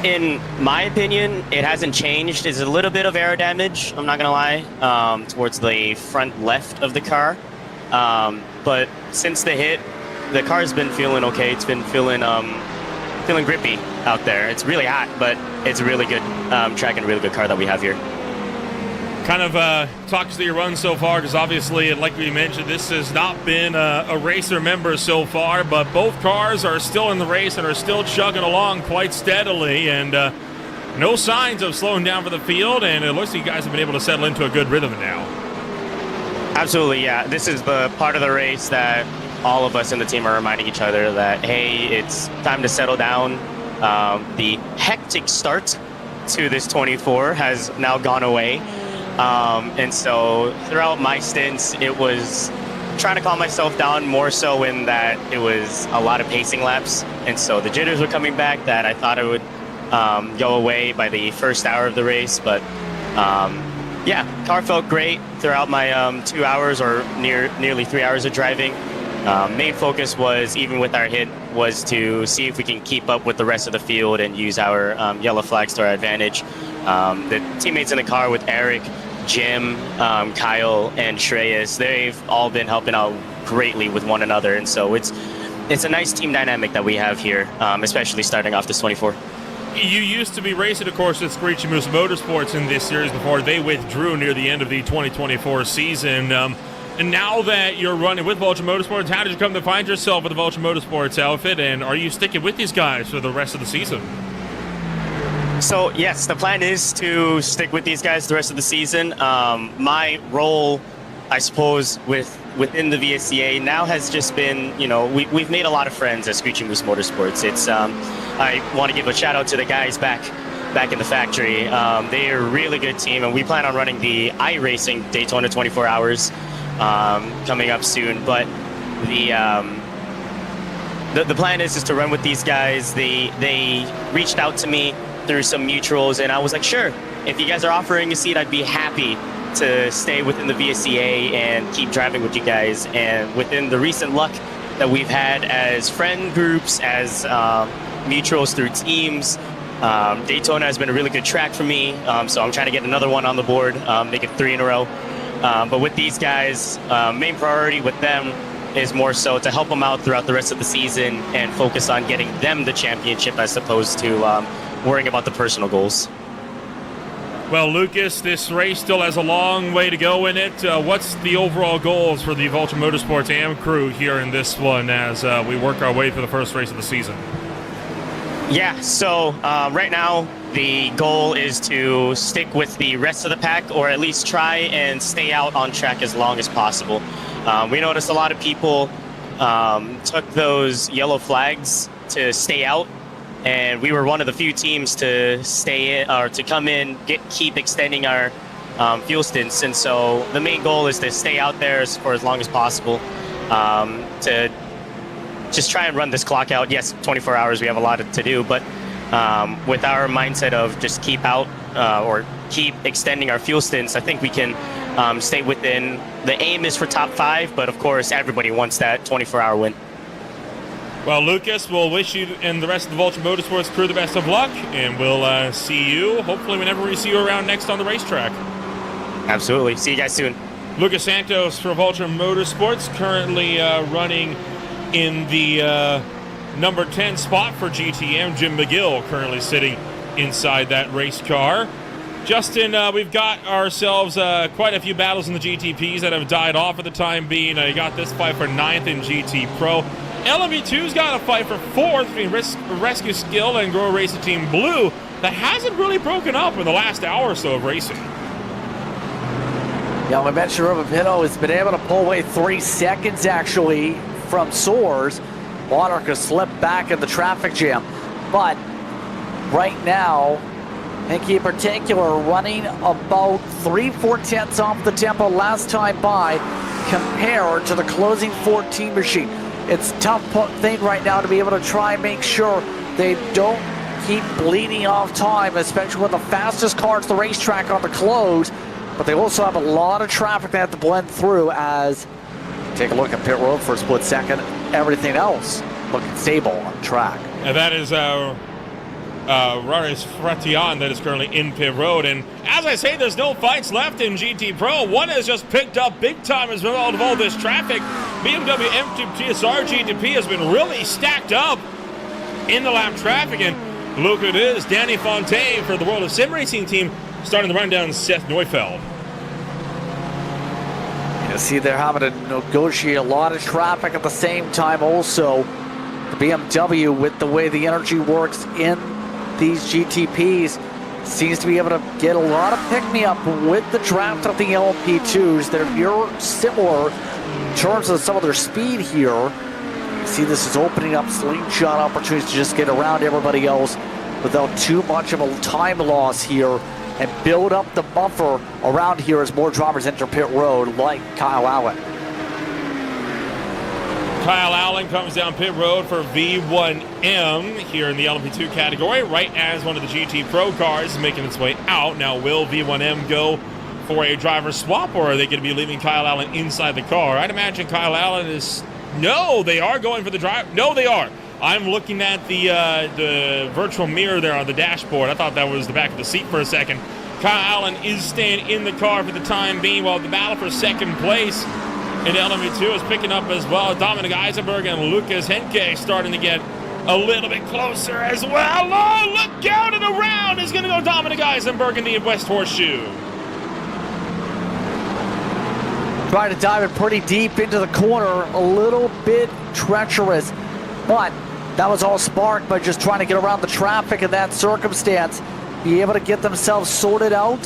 [SPEAKER 10] In my opinion, it hasn't changed. There's a little bit of air damage, I'm not going to lie, towards the front left of the car. But since the hit, the car's been feeling okay. It's been feeling grippy out there. It's really hot, but it's a really good track and a really good car that we have here.
[SPEAKER 1] Kind of talk us through your run so far, because obviously, like we mentioned, this has not been a racer member so far, but both cars are still in the race and are still chugging along quite steadily, and no signs of slowing down for the field, and it looks like you guys have been able to settle into a good rhythm now.
[SPEAKER 10] Absolutely, yeah. This is the part of the race that all of us in the team are reminding each other that, hey, it's time to settle down. The hectic start to this 24 has now gone away. And so throughout my stints, it was trying to calm myself down more so in that it was a lot of pacing laps. And so the jitters were coming back that I thought I would go away by the first hour of the race. But yeah, car felt great throughout my 2 hours or nearly 3 hours of driving. Main focus was, even with our hit, was to see if we can keep up with the rest of the field and use our yellow flags to our advantage. The teammates in the car with Eric, Jim, Kyle, and Shreyas, they've all been helping out greatly with one another, and so it's a nice team dynamic that we have here, especially starting off this 24.
[SPEAKER 1] You used to be racing, of course, with Screeching Moose Motorsports in this series before they withdrew near the end of the 2024 season. And now that you're running with Vulture Motorsports, how did you come to find yourself with the Vulture Motorsports outfit, and are you sticking with these guys for the rest of the season?
[SPEAKER 10] So yes, the plan is to stick with these guys the rest of the season. My role, I suppose, within the VSCA now has just been, we've made a lot of friends at Screeching Moose Motorsports. It's I want to give a shout out to the guys back in the factory. They're a really good team, and we plan on running the iRacing Daytona 24 Hours coming up soon. But the plan is to run with these guys. They reached out to me through some mutuals, and I was like, sure, if you guys are offering a seat, I'd be happy to stay within the VSCA and keep driving with you guys. And within the recent luck that we've had as friend groups, as mutuals through teams, Daytona has been a really good track for me, so I'm trying to get another one on the board, make it 3 in a row. But with these guys, main priority with them is more so to help them out throughout the rest of the season and focus on getting them the championship as opposed to worrying about the personal goals.
[SPEAKER 1] Well, Lucas, this race still has a long way to go in it. What's the overall goals for the Vulture Motorsports AM crew here in this one as we work our way through the first race of the season?
[SPEAKER 10] Yeah, so right now the goal is to stick with the rest of the pack, or at least try and stay out on track as long as possible. We noticed a lot of people took those yellow flags to stay out, and we were one of the few teams to stay in, or to come in, keep extending our fuel stints. And so the main goal is to stay out there for as long as possible, to just try and run this clock out. Yes, 24 hours, we have a lot to do, but with our mindset of just keep out or keep extending our fuel stints, I think we can stay within. The aim is for top 5, but of course everybody wants that 24-hour win.
[SPEAKER 1] Well, Lucas, we'll wish you and the rest of the Vulture Motorsports crew the best of luck, and we'll see you, hopefully, whenever we see you around next on the racetrack.
[SPEAKER 10] Absolutely. See you guys soon.
[SPEAKER 1] Lucas Santos for Vulture Motorsports, currently running in the number 10 spot for GTM. Jim McGill currently sitting inside that race car. Justin, we've got ourselves quite a few battles in the GTPs that have died off for the time being. You got this fight for 9th in GT Pro. LMV2's got a fight for 4th between Rescue Skill and Grow Racing Team Blue that hasn't really broken up in the last hour or so of racing.
[SPEAKER 2] Yeah, we mentioned Ruben Pinto has been able to pull away 3 seconds actually from Soares. Monarch has slipped back in the traffic jam. But right now, Hinky in particular running about 3/4 off the tempo last time by. compared to the closing 14 machine. It's a tough thing right now to be able to try and make sure they don't keep bleeding off time, especially with the fastest car to the racetrack on the close. But they also have a lot of traffic they have to blend through as, take a look at pit road for a split second, everything else looking stable on track.
[SPEAKER 1] And that is Raris Fratian that is currently in pit road. And as I say, there's no fights left in GT Pro. One has just picked up big time as a result of all this traffic. BMW M2 TSR GTP has been really stacked up in the lap traffic. And look at this, Danny Fontaine for the World of Sim Racing team starting the run down Seth Neufeld.
[SPEAKER 2] You see they're having to negotiate a lot of traffic at the same time also. The BMW, with the way the energy works in these GTPs, seems to be able to get a lot of pick-me-up with the draft of the LMP2s. They're similar in terms of some of their speed here. You see this is opening up slingshot opportunities to just get around everybody else without too much of a time loss here and build up the buffer around here as more drivers enter pit road, like Kyle Allen.
[SPEAKER 1] Kyle Allen comes down pit road for V1M here in the LMP2 category, right as one of the GT Pro cars is making its way out. Now, will V1M go for a driver swap, or are they going to be leaving Kyle Allen inside the car? I'd imagine Kyle Allen is... No, they are going for the drive. No, they are. I'm looking at the virtual mirror there on the dashboard. I thought that was the back of the seat for a second. Kyle Allen is staying in the car for the time being, while the battle for second place in LMP2 is picking up as well. Dominic Eisenberg and Lucas Henke starting to get a little bit closer as well. Oh, look out, and around is going to go Dominic Eisenberg in the West Horseshoe.
[SPEAKER 2] Trying to dive it pretty deep into the corner, a little bit treacherous, but that was all sparked by just trying to get around the traffic in that circumstance, be able to get themselves sorted out.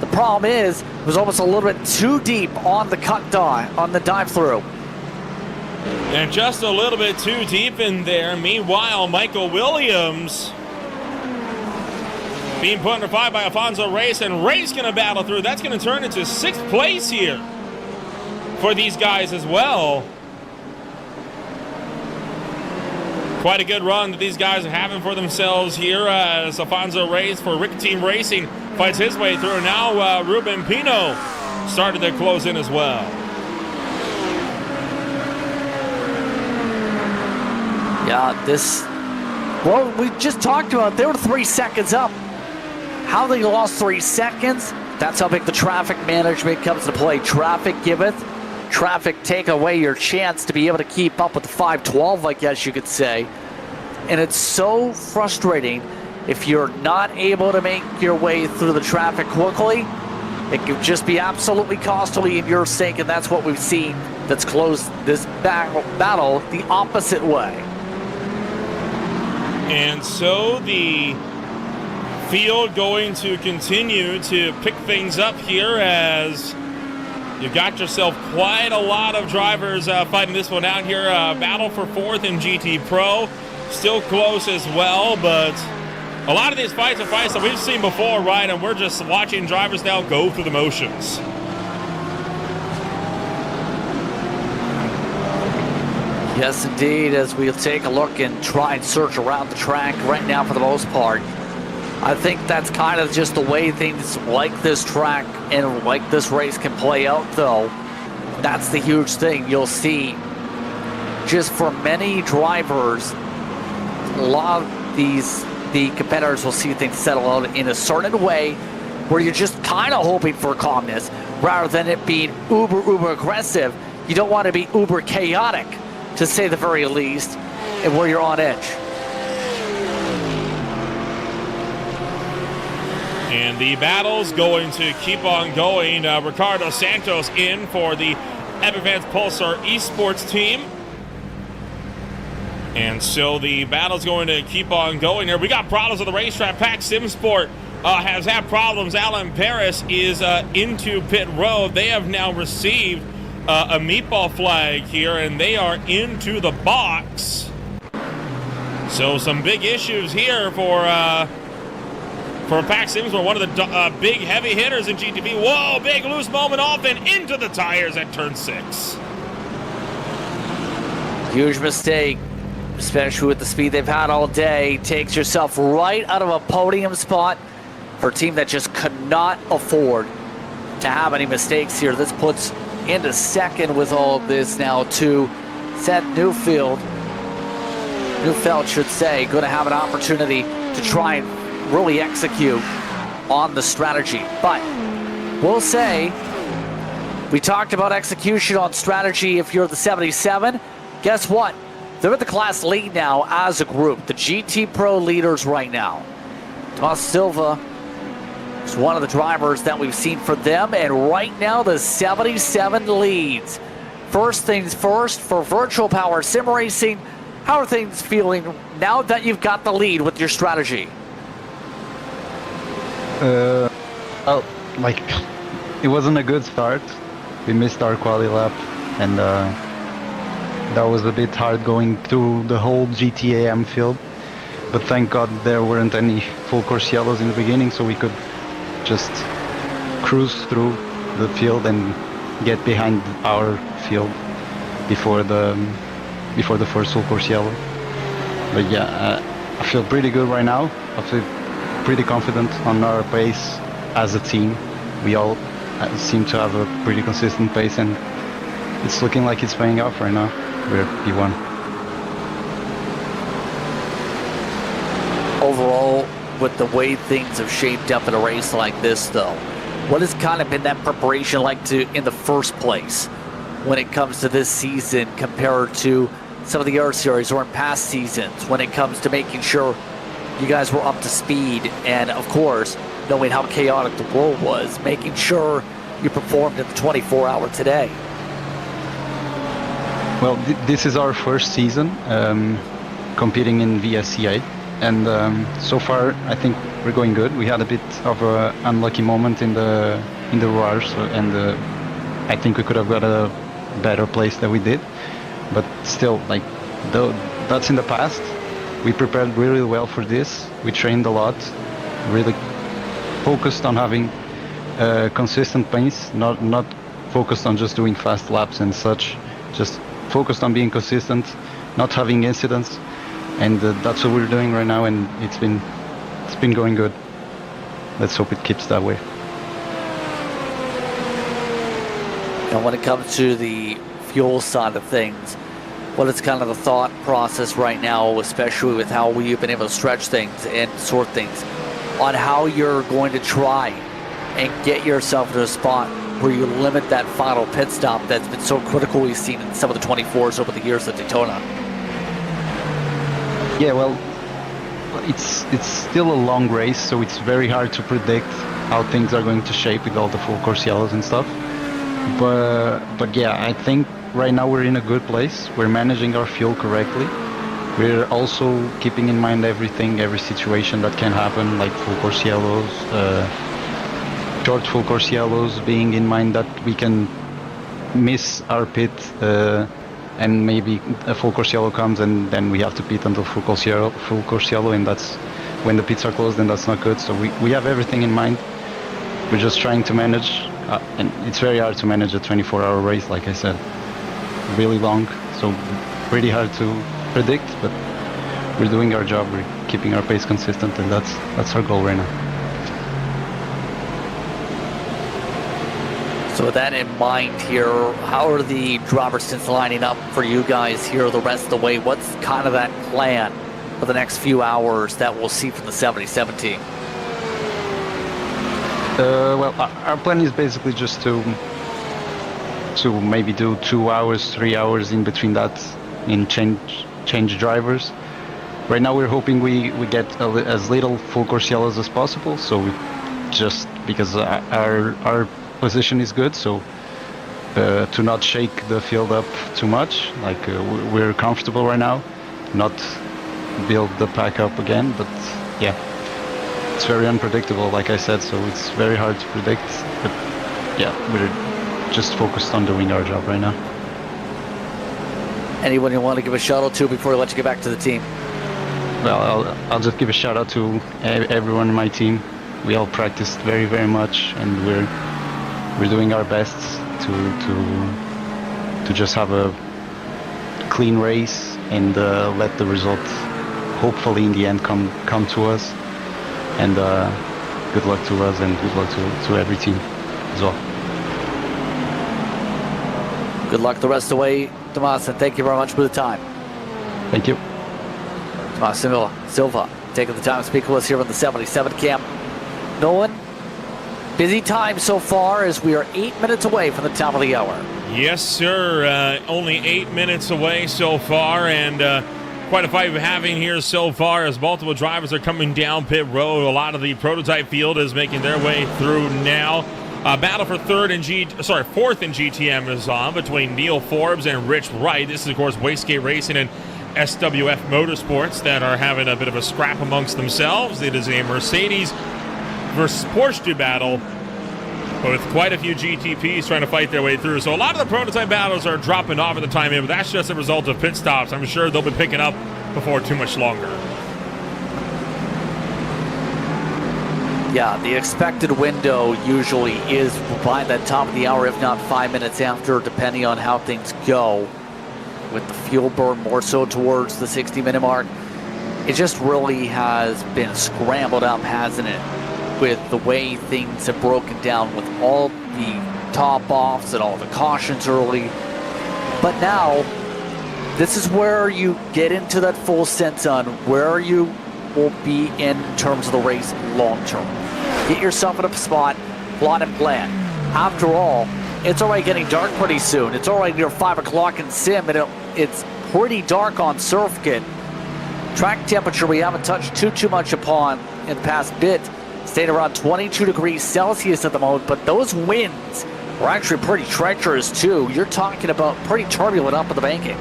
[SPEAKER 2] The problem is, it was almost a little bit too deep on the cut dive, on the dive through.
[SPEAKER 1] And just a little bit too deep in there. Meanwhile, Michael Williams being put under fire by Alfonso Reyes, and Reyes going to battle through. That's going to turn into 6th place here for these guys as well. Quite a good run that these guys are having for themselves here as Alfonso Reyes for Rick Team Racing fights his way through. Now Ruben Pino started to close in as well.
[SPEAKER 2] Yeah, well, we just talked about, they were 3 seconds up. How they lost 3 seconds? That's how big the traffic management comes to play. Traffic giveth, traffic take away your chance to be able to keep up with the 512, I guess you could say. And it's so frustrating if you're not able to make your way through the traffic quickly. It could just be absolutely costly in your sake, and that's what we've seen that's closed this battle the opposite way.
[SPEAKER 1] And so the field going to continue to pick things up here as you got yourself quite a lot of drivers fighting this one out here. Battle for 4th in GT Pro. Still close as well, but a lot of these fights are fights that we've seen before, right? And we're just watching drivers now go through the motions.
[SPEAKER 2] Yes, indeed, as we'll take a look and try and search around the track right now for the most part. I think that's kind of just the way things like this track and like this race can play out, though. That's the huge thing. You'll see just for many drivers, a lot of the competitors will see things settle out in a certain way where you're just kind of hoping for calmness rather than it being uber aggressive. You don't want to be uber chaotic, to say the very least, and where you're on edge.
[SPEAKER 1] And the battle's going to keep on going. Ricardo Santos in for the Advance Pulsar Esports team. And so the battle's going to keep on going here. We got problems with the racetrack. Pack SimSport has had problems. Alan Paris is into pit road. They have now received a meatball flag here, and they are into the box. So some big issues here for for Pack Sims, were one of the big heavy hitters in GTP. Whoa, big loose moment off and into the tires at turn 6.
[SPEAKER 2] Huge mistake, especially with the speed they've had all day. Takes yourself right out of a podium spot for a team that just could not afford to have any mistakes here. This puts into second with all of this now to Seth Neufeld should say, going to have an opportunity to try and really execute on the strategy. But we'll say, we talked about execution on strategy if you're the 77. Guess what? They're at the class lead now as a group. The GT Pro leaders right now. Toss Silva is one of the drivers that we've seen for them, and right now the 77 leads. First things first, for Virtual Power Sim Racing, how are things feeling now that you've got the lead with your strategy?
[SPEAKER 11] Well, like, it wasn't a good start. We missed our quali lap, and that was a bit hard going through the whole GTAM field. But thank God there weren't any full course yellows in the beginning, so we could just cruise through the field and get behind our field before the first full course yellow. But yeah, I feel pretty good right now. I feel pretty confident on our pace as a team. We all seem to have a pretty consistent pace, and it's looking like it's paying off right now. We're P1.
[SPEAKER 2] Overall, with the way things have shaped up in a race like this, though, what has kind of been that preparation like in the first place when it comes to this season compared to some of the other series or in past seasons when it comes to making sure you guys were up to speed and, of course, knowing how chaotic the world was, making sure you performed in the 24-hour today?
[SPEAKER 11] Well, this is our first season competing in VSCA, and so far I think we're going good. We had a bit of an unlucky moment in the Rouge, and I think we could have got a better place than we did. But still, like, though that's in the past. We prepared really well for this. We trained a lot, really focused on having consistent pace, not focused on just doing fast laps and such. Just focused on being consistent, not having incidents, and that's what we're doing right now. And it's been going good. Let's hope it keeps that way.
[SPEAKER 2] And when it comes to the fuel side of things, what is kind of the thought process right now, especially with how we've been able to stretch things and sort things, on how you're going to try and get yourself to a spot where you limit that final pit stop that's been so critical we've seen in some of the 24s over the years at Daytona?
[SPEAKER 11] Yeah, well, it's still a long race, so it's very hard to predict how things are going to shape with all the full course yellows and stuff. But yeah, I think right now we're in a good place. We're managing our fuel correctly. We're also keeping in mind every situation that can happen, like full course yellows, short full course yellows, being in mind that we can miss our pit and maybe a full course yellow comes and then we have to pit until full course yellow, and that's when the pits are closed, and that's not good. So we have everything in mind. We're just trying to manage, and it's very hard to manage a 24-hour race, like I said. Really long, so pretty hard to predict, but we're doing our job. We're keeping our pace consistent, and that's our goal right now.
[SPEAKER 2] So with that in mind here, how are the Robertsons lining up for you guys here the rest of the way? What's kind of that plan for the next few hours that we'll see from the 77 team?
[SPEAKER 11] Well, our plan is basically just to maybe do 2 hours, 3 hours in between that, in change drivers. Right now we're hoping we get as little full course yellows as possible, so just because our position is good, so to not shake the field up too much, like we're comfortable right now, not build the pack up again. But yeah, it's very unpredictable, like I said, so it's very hard to predict. But yeah, we're just focused on doing our job right now.
[SPEAKER 2] Anyone you want to give a shout out to before we let you get back to the team?
[SPEAKER 11] Well, I'll just give a shout out to everyone in my team. we all practiced very, very much, and we're doing our best to just have a clean race and let the result, hopefully in the end, come to us. And good luck to us, and good luck to every team as well.
[SPEAKER 2] Good luck the rest of the way, Tomas, and thank you very much for the time.
[SPEAKER 11] Thank you.
[SPEAKER 2] Tomas Silva taking the time to speak with us here on the 77 camp. Nolan, busy time so far as we are 8 minutes away from the top of the hour.
[SPEAKER 1] Yes, sir. Only 8 minutes away so far, and quite a fight we're having here so far as multiple drivers are coming down pit road. A lot of the prototype field is making their way through now. Battle for fourth in GTM is on between Neil Forbes and Rich Wright. This is, of course, Wastegate Racing and SWF Motorsports that are having a bit of a scrap amongst themselves. It is a Mercedes versus Porsche battle, with quite a few GTPs trying to fight their way through. So a lot of the prototype battles are dropping off at the time in, but that's just a result of pit stops. I'm sure they'll be picking up before too much longer.
[SPEAKER 2] Yeah, the expected window usually is by the top of the hour, if not 5 minutes after, depending on how things go. With the fuel burn more so towards the 60-minute mark, it just really has been scrambled up, hasn't it? With the way things have broken down with all the top-offs and all the cautions early. But now, this is where you get into that full sense on where you will be in terms of the race long-term. Get yourself in a spot, plot and plan. After all, it's already getting dark pretty soon. It's already near 5 o'clock in sim, and it's pretty dark on circuit. Track temperature we haven't touched too much upon in the past bit. Stayed around 22 degrees Celsius at the moment, but those winds were actually pretty treacherous too. You're talking about pretty turbulent up at the banking.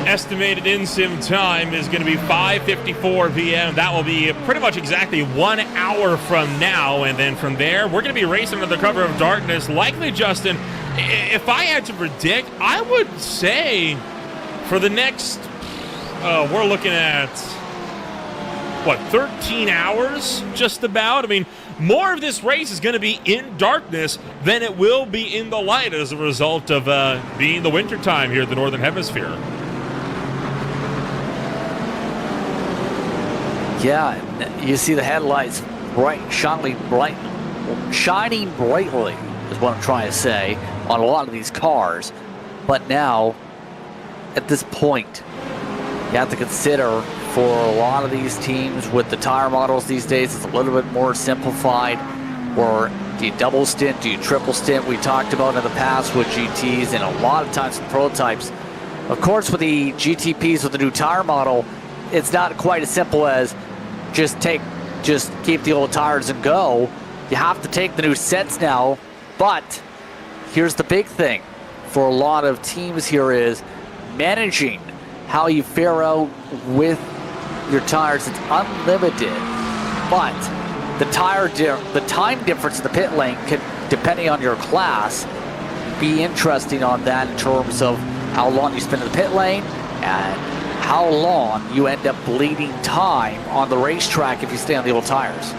[SPEAKER 1] Estimated in-sim time is going to be 5:54 p.m. That will be pretty much exactly 1 hour from now, and then from there, we're going to be racing under the cover of darkness. Likely, Justin, if I had to predict, I would say for the next, we're looking at, 13 hours, just about? I mean, more of this race is going to be in darkness than it will be in the light as a result of being the wintertime here in the Northern Hemisphere.
[SPEAKER 2] Yeah, you see the headlights shining brightly is what I'm trying to say on a lot of these cars. But now, at this point, you have to consider for a lot of these teams with the tire models these days, it's a little bit more simplified. Or do you double stint, do you triple stint? We talked about in the past with GTs and a lot of times with prototypes. Of course, with the GTPs with the new tire model, it's not quite as simple as just keep the old tires and go. You have to take the new sets now, but here's the big thing for a lot of teams here is managing how you fare out with your tires. It's unlimited, but the time difference in the pit lane can, depending on your class, be interesting on that in terms of how long you spend in the pit lane and how long you end up bleeding time on the racetrack if you stay on the old tires.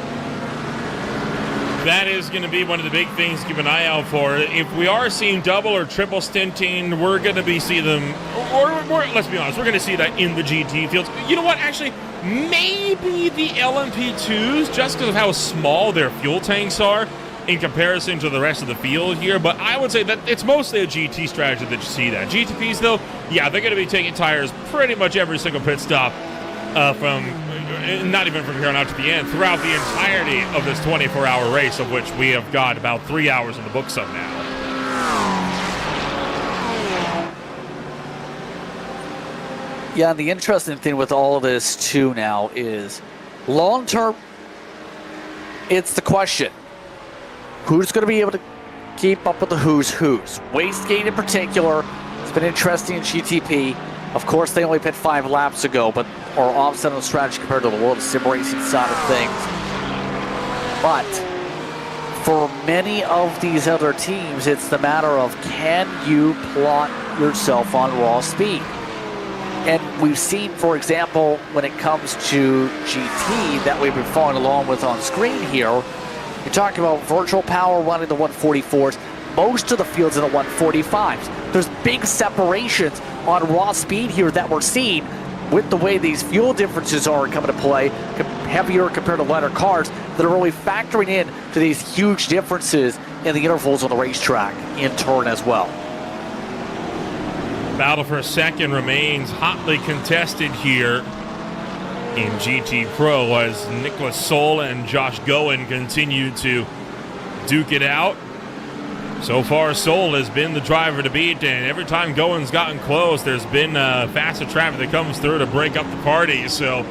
[SPEAKER 1] That is going to be one of the big things to keep an eye out for. If we are seeing double or triple stinting, we're going to be seeing them, or let's be honest, we're going to see that in the GT fields. You know what, actually, maybe the LMP2s, just because of how small their fuel tanks are in comparison to the rest of the field here, but I would say that it's mostly a GT strategy that you see that. GTPs, though, yeah, they're going to be taking tires pretty much every single pit stop from, not even from here on out to the end, throughout the entirety of this 24-hour race, of which we have got about 3 hours in the books of now.
[SPEAKER 2] Yeah, the interesting thing with all of this, too, now is long-term, it's the question. Who's going to be able to keep up with the who's? Wastegate in particular, it's been interesting in GTP. Of course, they only pit 5 laps ago, but are offset on strategy compared to the World Sim Racing side of things. But for many of these other teams, it's the matter of can you plot yourself on raw speed? And we've seen, for example, when it comes to GT that we've been following along with on screen here, you're talking about virtual power running the 144s, most of the fields in the 145s. There's big separations on raw speed here that we're seeing with the way these fuel differences are coming to play, heavier compared to lighter cars, that are really factoring in to these huge differences in the intervals on the racetrack in turn as well.
[SPEAKER 1] Battle for second remains hotly contested here in GT Pro as Nicholas Sola and Josh Goen continue to duke it out. So far, Sola has been the driver to beat, and every time Goen's gotten close, there's been faster traffic that comes through to break up the party. So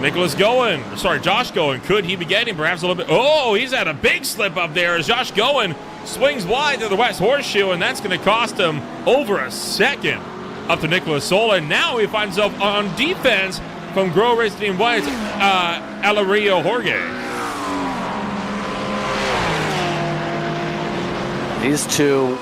[SPEAKER 1] Josh Goen, could he be getting perhaps a little bit? Oh, he's had a big slip up there as Josh Goen swings wide to the West Horseshoe, and that's going to cost him over a second up to Nicholas Sola. And now he finds himself on defense from Grow Racing Team White's Alario Jorge.
[SPEAKER 2] These two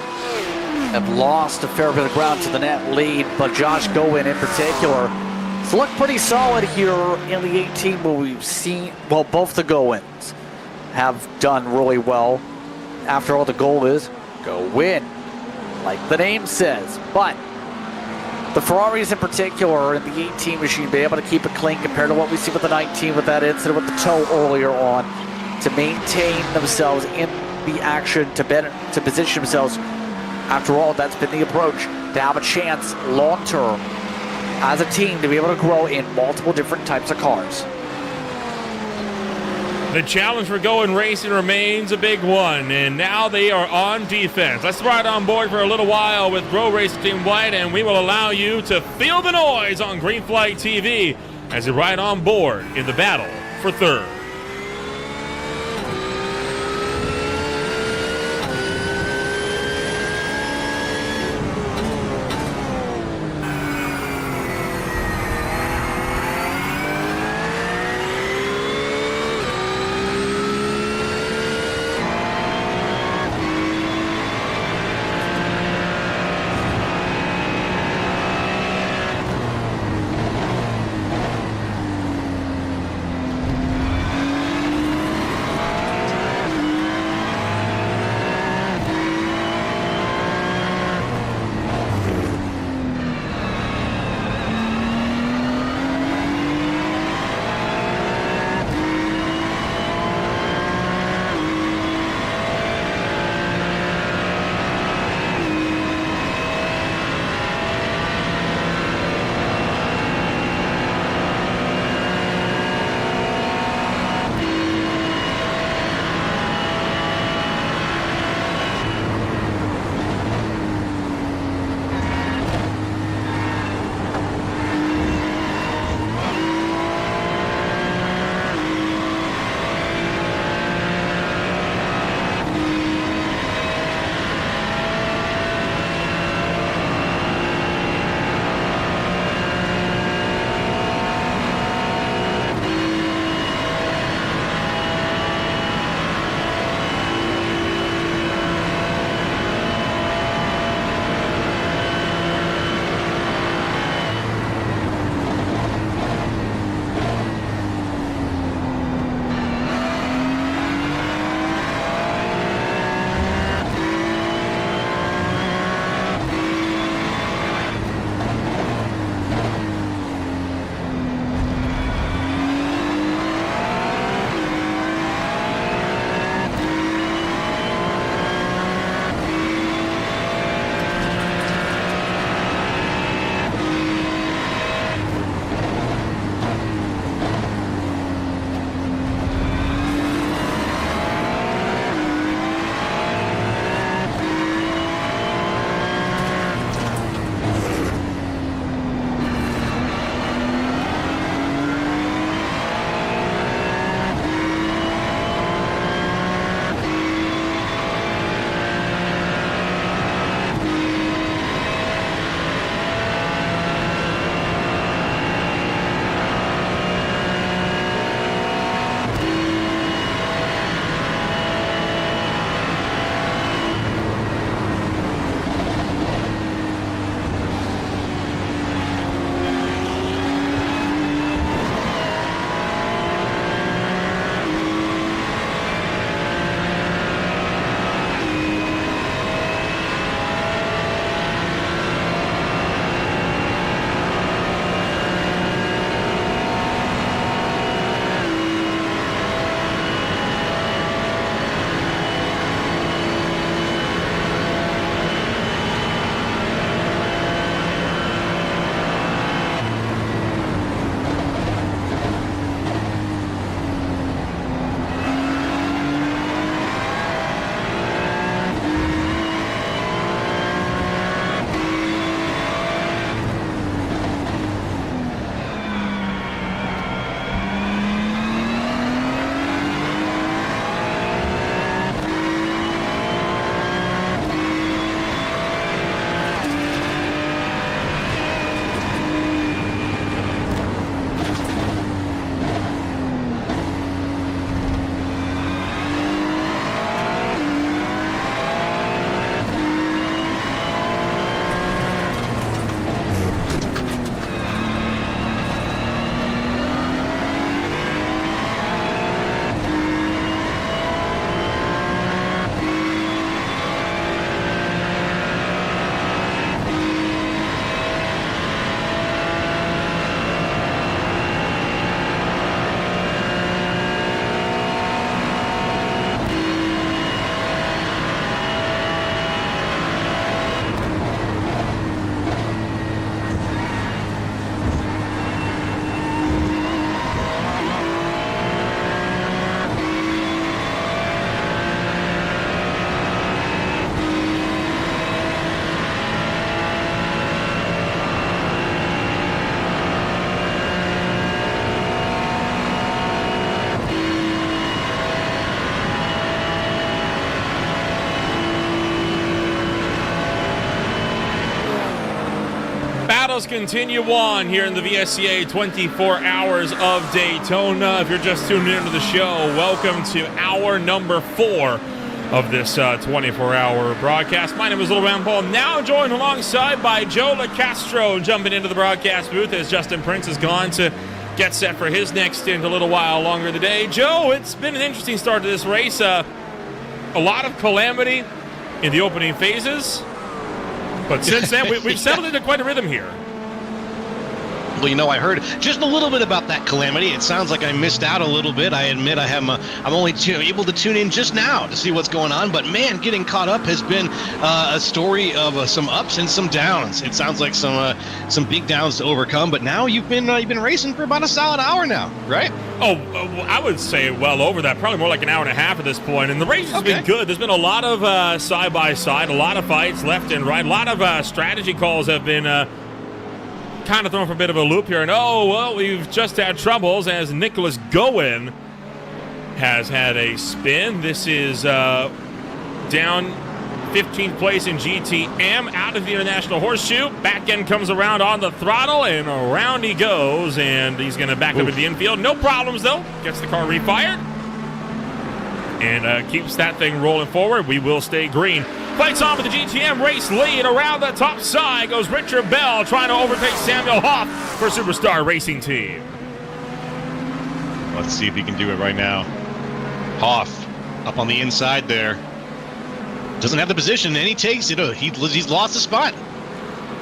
[SPEAKER 2] have lost a fair bit of ground to the net lead, but Josh Goen in particular has looked pretty solid here in the 18, where we've seen, well, both the Goens have done really well. After all, the goal is go win, like the name says. But the Ferraris in particular in the 18 machine be able to keep it clean compared to what we see with the 19 with that incident with the toe earlier on, to maintain themselves in the action, to position themselves. After all, that's been the approach, to have a chance long term as a team to be able to grow in multiple different types of cars.
[SPEAKER 1] The challenge for Goen Racing remains a big one, and now they are on defense. Let's ride on board for a little while with Grow Racing Team White, and we will allow you to feel the noise on Green Flag TV as you ride on board in the battle for third. battles continue on here in the VSCA 24 Hours of Daytona. If you're just tuning into the show, welcome to hour number 4 of this 24-hour broadcast. My name is Little Round Paul, now joined alongside by Joe LaCastro, jumping into the broadcast booth as Justin Prince has gone to get set for his next stint a little while longer today. Joe, it's been an interesting start to this race. A lot of calamity in the opening phases, but since then we've settled into quite a rhythm here.
[SPEAKER 12] Well, you know, I heard just a little bit about that calamity. It sounds like I missed out a little bit. I admit I'm only able to tune in just now to see what's going on. But man, getting caught up has been a story of some ups and some downs. It sounds like some big downs to overcome. But now you've been racing for about a solid hour now, right?
[SPEAKER 1] Oh, I would say well over that. Probably more like an hour and a half at this point. And the race has been good. There's been a lot of side-by-side, a lot of fights left and right. A lot of strategy calls have been kind of thrown for a bit of a loop here. And we've just had troubles as Nicholas Goen has had a spin. This is down 15th place in GTM, out of the International Horseshoe. Back end comes around on the throttle, and around he goes, and he's going to back up into the infield. No problems, though. Gets the car refired and keeps that thing rolling forward. We will stay green. Fights on with the GTM race lead. Around the top side goes Richard Bell, trying to overtake Samuel Hoff for Superstar Racing Team.
[SPEAKER 12] Let's see if he can do it right now. Hoff up on the inside there. Doesn't have the position, and he takes it. He's lost the spot.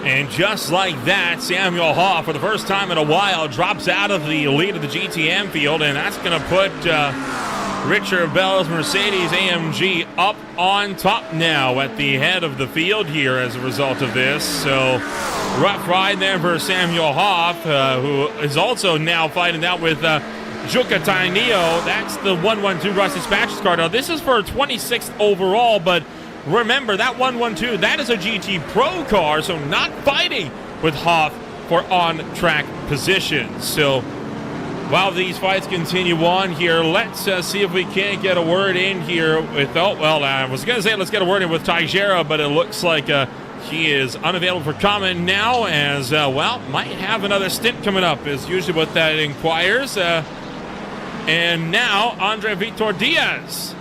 [SPEAKER 1] And just like that, Samuel Hoff, for the first time in a while, drops out of the lead of the GTM field, and that's going to put Richard Bell's Mercedes-AMG up on top now at the head of the field here as a result of this. So rough ride there for Samuel Hoff, who is also now fighting out with Juca Tainio. That's the 112 Russ Dispatches car. Now, this is for 26th overall, but remember, that 112, that is a GT Pro car, so not fighting with Hoff for on-track positions. So while these fights continue on here, let's see if we can't get a word in here with, I was going to say let's get a word in with Teixeira, but it looks like he is unavailable for comment now as, might have another stint coming up is usually what that inquires. And now Andre Vitor Diaz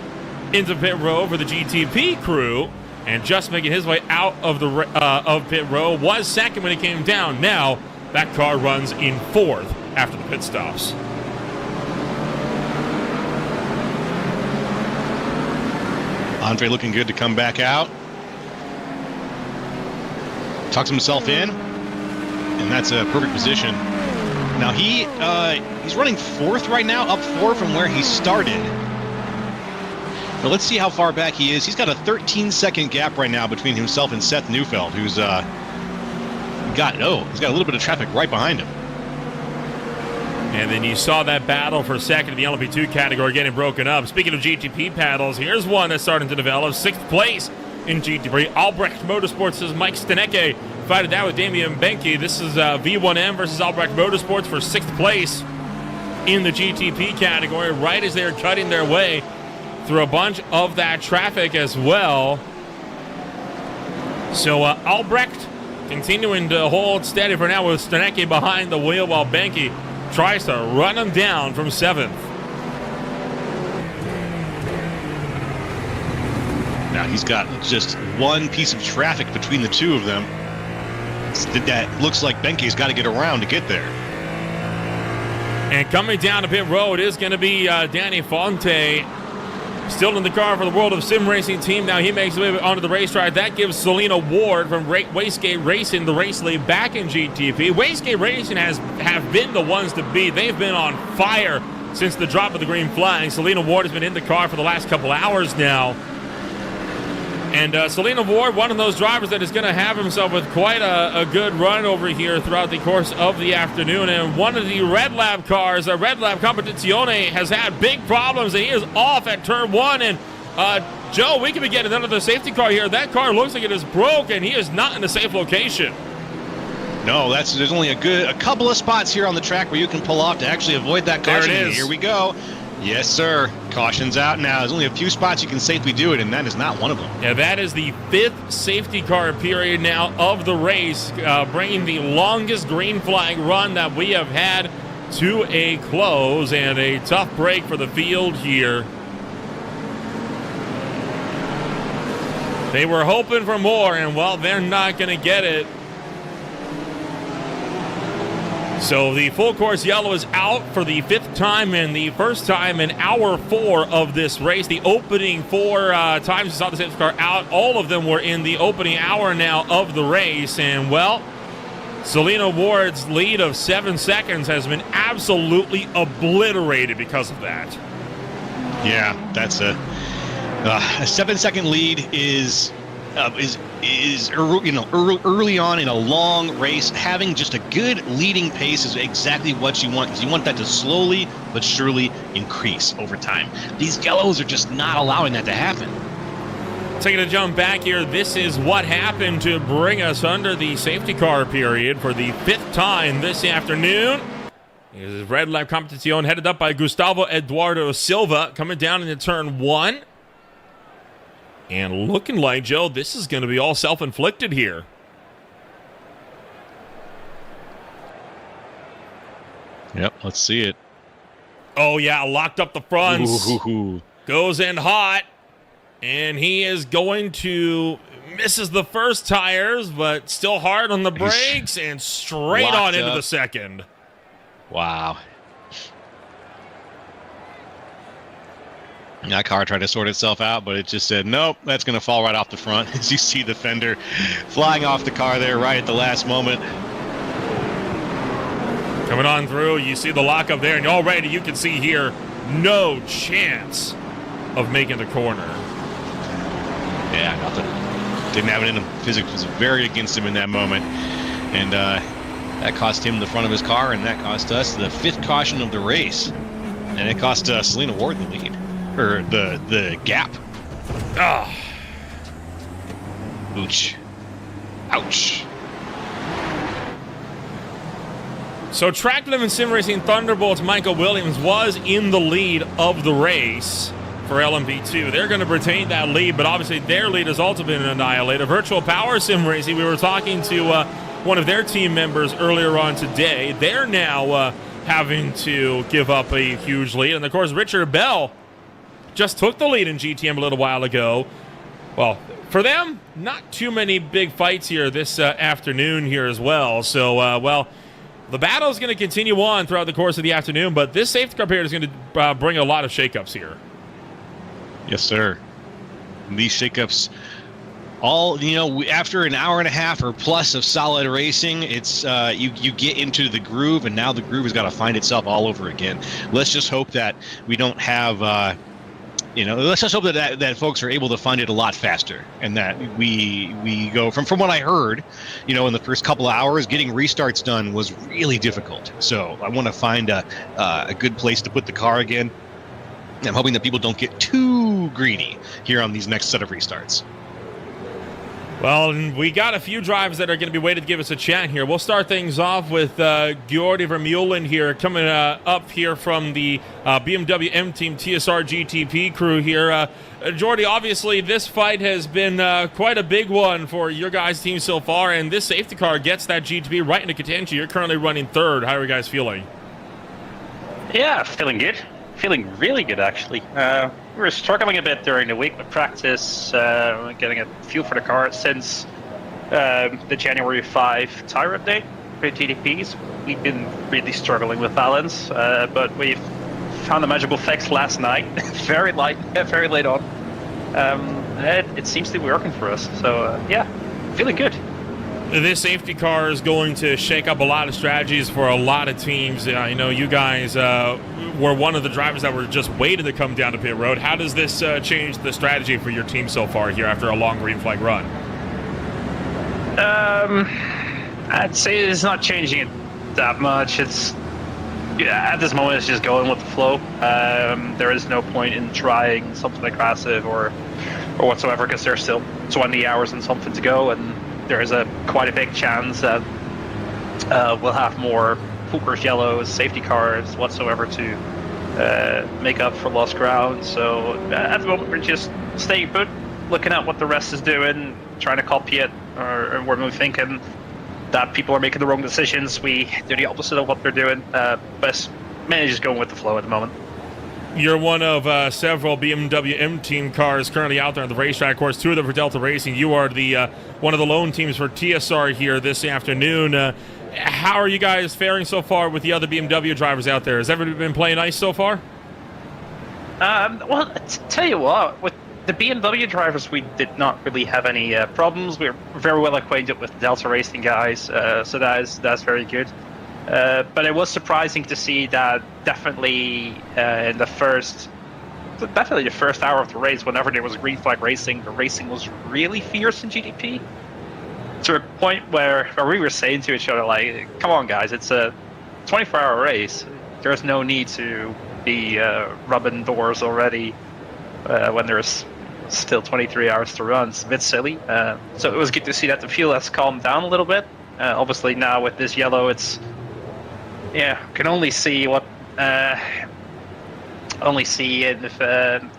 [SPEAKER 1] into pit row for the GTP crew, and just making his way out of the of pit row. Was second when he came down. Now that car runs in 4th after the pit stops.
[SPEAKER 12] Andre looking good to come back out. Tucks himself in, and that's a perfect position. Now he's running 4th right now, up 4 from where he started. Now let's see how far back he is. He's got a 13-second gap right now between himself and Seth Neufeld, who's he's got a little bit of traffic right behind him.
[SPEAKER 1] And then you saw that battle for second in the LMP2 category getting broken up. Speaking of GTP paddles, here's one that's starting to develop. 6th place in GTP. Albrecht Motorsports' Mike Stenecke fighting that with Damian Benke. This is V1M versus Albrecht Motorsports for 6th place in the GTP category, right as they're cutting their way through a bunch of that traffic as well. So Albrecht continuing to hold steady for now with Stenecke behind the wheel while Benke tries to run him down from 7th.
[SPEAKER 12] Now he's got just one piece of traffic between the two of them. That looks like Benke's got to get around to get there.
[SPEAKER 1] And coming down to pit road is going to be Danny Fonte, still in the car for the World of Sim Racing Team. Now he makes his way onto the racetrack. That gives Selena Ward from Wastegate Racing the race lead back in GTP. Wastegate Racing have been the ones to beat. They've been on fire since the drop of the green flag. Selena Ward has been in the car for the last couple hours now. And Selena Ward, one of those drivers that is going to have himself with quite a good run over here throughout the course of the afternoon. And one of the Red Lab cars, Red Lab Competizione, has had big problems, and he is off at turn 1. And Joe, we could be getting another safety car here. That car looks like it is broken. He is not in a safe location.
[SPEAKER 12] No, there's only a couple of spots here on the track where you can pull off to actually avoid that caution.
[SPEAKER 1] There it is.
[SPEAKER 12] Here we go. Yes, sir. Caution's out now. There's only a few spots you can safely do it, and that is not one of them.
[SPEAKER 1] Yeah, that is the 5th safety car period now of the race, bringing the longest green flag run that we have had to a close, and a tough break for the field here. They were hoping for more, and well, they're not going to get it. So the full course yellow is out for the 5th time and the first time in hour 4 of this race. The opening 4 times you saw the safety car out, all of them were in the opening hour now of the race. And well, Selena Ward's lead of 7 seconds has been absolutely obliterated because of that.
[SPEAKER 12] Yeah, that's a 7-second lead is early on in a long race. Having just a good leading pace is exactly what you want, because you want that to slowly but surely increase over time. These yellows are just not allowing that to happen.
[SPEAKER 1] Taking a jump back here, this is what happened to bring us under the safety car period for the 5th time this afternoon. Is Red Lab Competition headed up by Gustavo Eduardo Silva coming down into turn 1. And looking like, Joe, this is going to be all self-inflicted here.
[SPEAKER 12] Yep, let's see it.
[SPEAKER 1] Oh, yeah, locked up the fronts.
[SPEAKER 12] Ooh.
[SPEAKER 1] Goes in hot. And he is going to misses the first tires, but still hard on the brakes and straight on into the second.
[SPEAKER 12] Wow. That car tried to sort itself out, but it just said, nope, that's going to fall right off the front. As you see the fender flying off the car there right at the last moment.
[SPEAKER 1] Coming on through, you see the lockup there, and already you can see here, no chance of making the corner.
[SPEAKER 12] Yeah, nothing. Didn't have it in him. Physics was very against him in that moment. And that cost him the front of his car, and that cost us the 5th caution of the race. And it cost Selena Ward the lead. Or the gap.
[SPEAKER 1] Ah.
[SPEAKER 12] Ouch. Ouch.
[SPEAKER 1] So Track Limit Sim Racing Thunderbolts Michael Williams was in the lead of the race for LMP2. They're going to retain that lead, but obviously their lead has also been annihilated. Virtual Power Sim Racing, we were talking to one of their team members earlier on today. They're now having to give up a huge lead. And of course, Richard Bell just took the lead in GTM a little while ago. Well, for them, not too many big fights here this afternoon here as well. So, well, the battle is going to continue on throughout the course of the afternoon, but this safety car period is going to bring a lot of shakeups here.
[SPEAKER 12] Yes, sir. And these shakeups, all, after an hour and a half or plus of solid racing, it's you get into the groove, and now the groove has got to find itself all over again. Let's just hope that we don't have let's just hope that folks are able to find it a lot faster, and that we go from what I heard, in the first couple of hours, getting restarts done was really difficult. So I want to find a good place to put the car again. I'm hoping that people don't get too greedy here on these next set of restarts.
[SPEAKER 1] Well, we got a few drivers that are going to be waiting to give us a chat here. We'll start things off with Geordie Vermeulen here, coming up here from the BMW M Team TSR GTP crew here. Geordie, obviously this fight has been quite a big one for your guys' team so far, and this safety car gets that GTP right into contention. You're currently running 3rd. How are you guys feeling?
[SPEAKER 13] Yeah, feeling good. Feeling really good, actually. We were struggling a bit during the week with practice, getting a feel for the car since the January 5 tire update for GTPs. We've been really struggling with balance, but we've found a magical fix last night, very late on. It seems to be working for us, so yeah, feeling good.
[SPEAKER 1] This safety car is going to shake up a lot of strategies for a lot of teams. I know you guys were one of the drivers that were just waiting to come down to pit road. How does this change the strategy for your team so far here after a long green flag run?
[SPEAKER 13] I'd say it's not changing it that much. At this moment, it's just going with the flow. There is no point in trying something aggressive or whatsoever, because there's still 20 hours and something to go, and there is quite a big chance that we'll have more full course yellows, safety cars whatsoever to make up for lost ground. So at the moment, we're just staying put, looking at what the rest is doing, trying to copy it, or when we're thinking that people are making the wrong decisions, we do the opposite of what they're doing. But mainly just going with the flow at the moment.
[SPEAKER 1] You're one of several BMW M Team cars currently out there on the racetrack. Of course, two of them for Delta Racing. You are the one of the lone teams for TSR here this afternoon. How are you guys faring so far with the other BMW drivers out there? Has everybody been playing nice so far?
[SPEAKER 13] Well, tell you what, with the BMW drivers, we did not really have any problems. We're very well acquainted with the Delta Racing guys, so that's very good. But it was surprising to see that definitely in the first hour of the race, whenever there was green flag racing, the racing was really fierce in GDP. To a point where we were saying to each other, like, come on guys, it's a 24-hour race. There's no need to be rubbing doors already when there's still 23 hours to run. It's a bit silly. So it was good to see that the field has calmed down a little bit. Obviously now with this yellow, it's can only see what if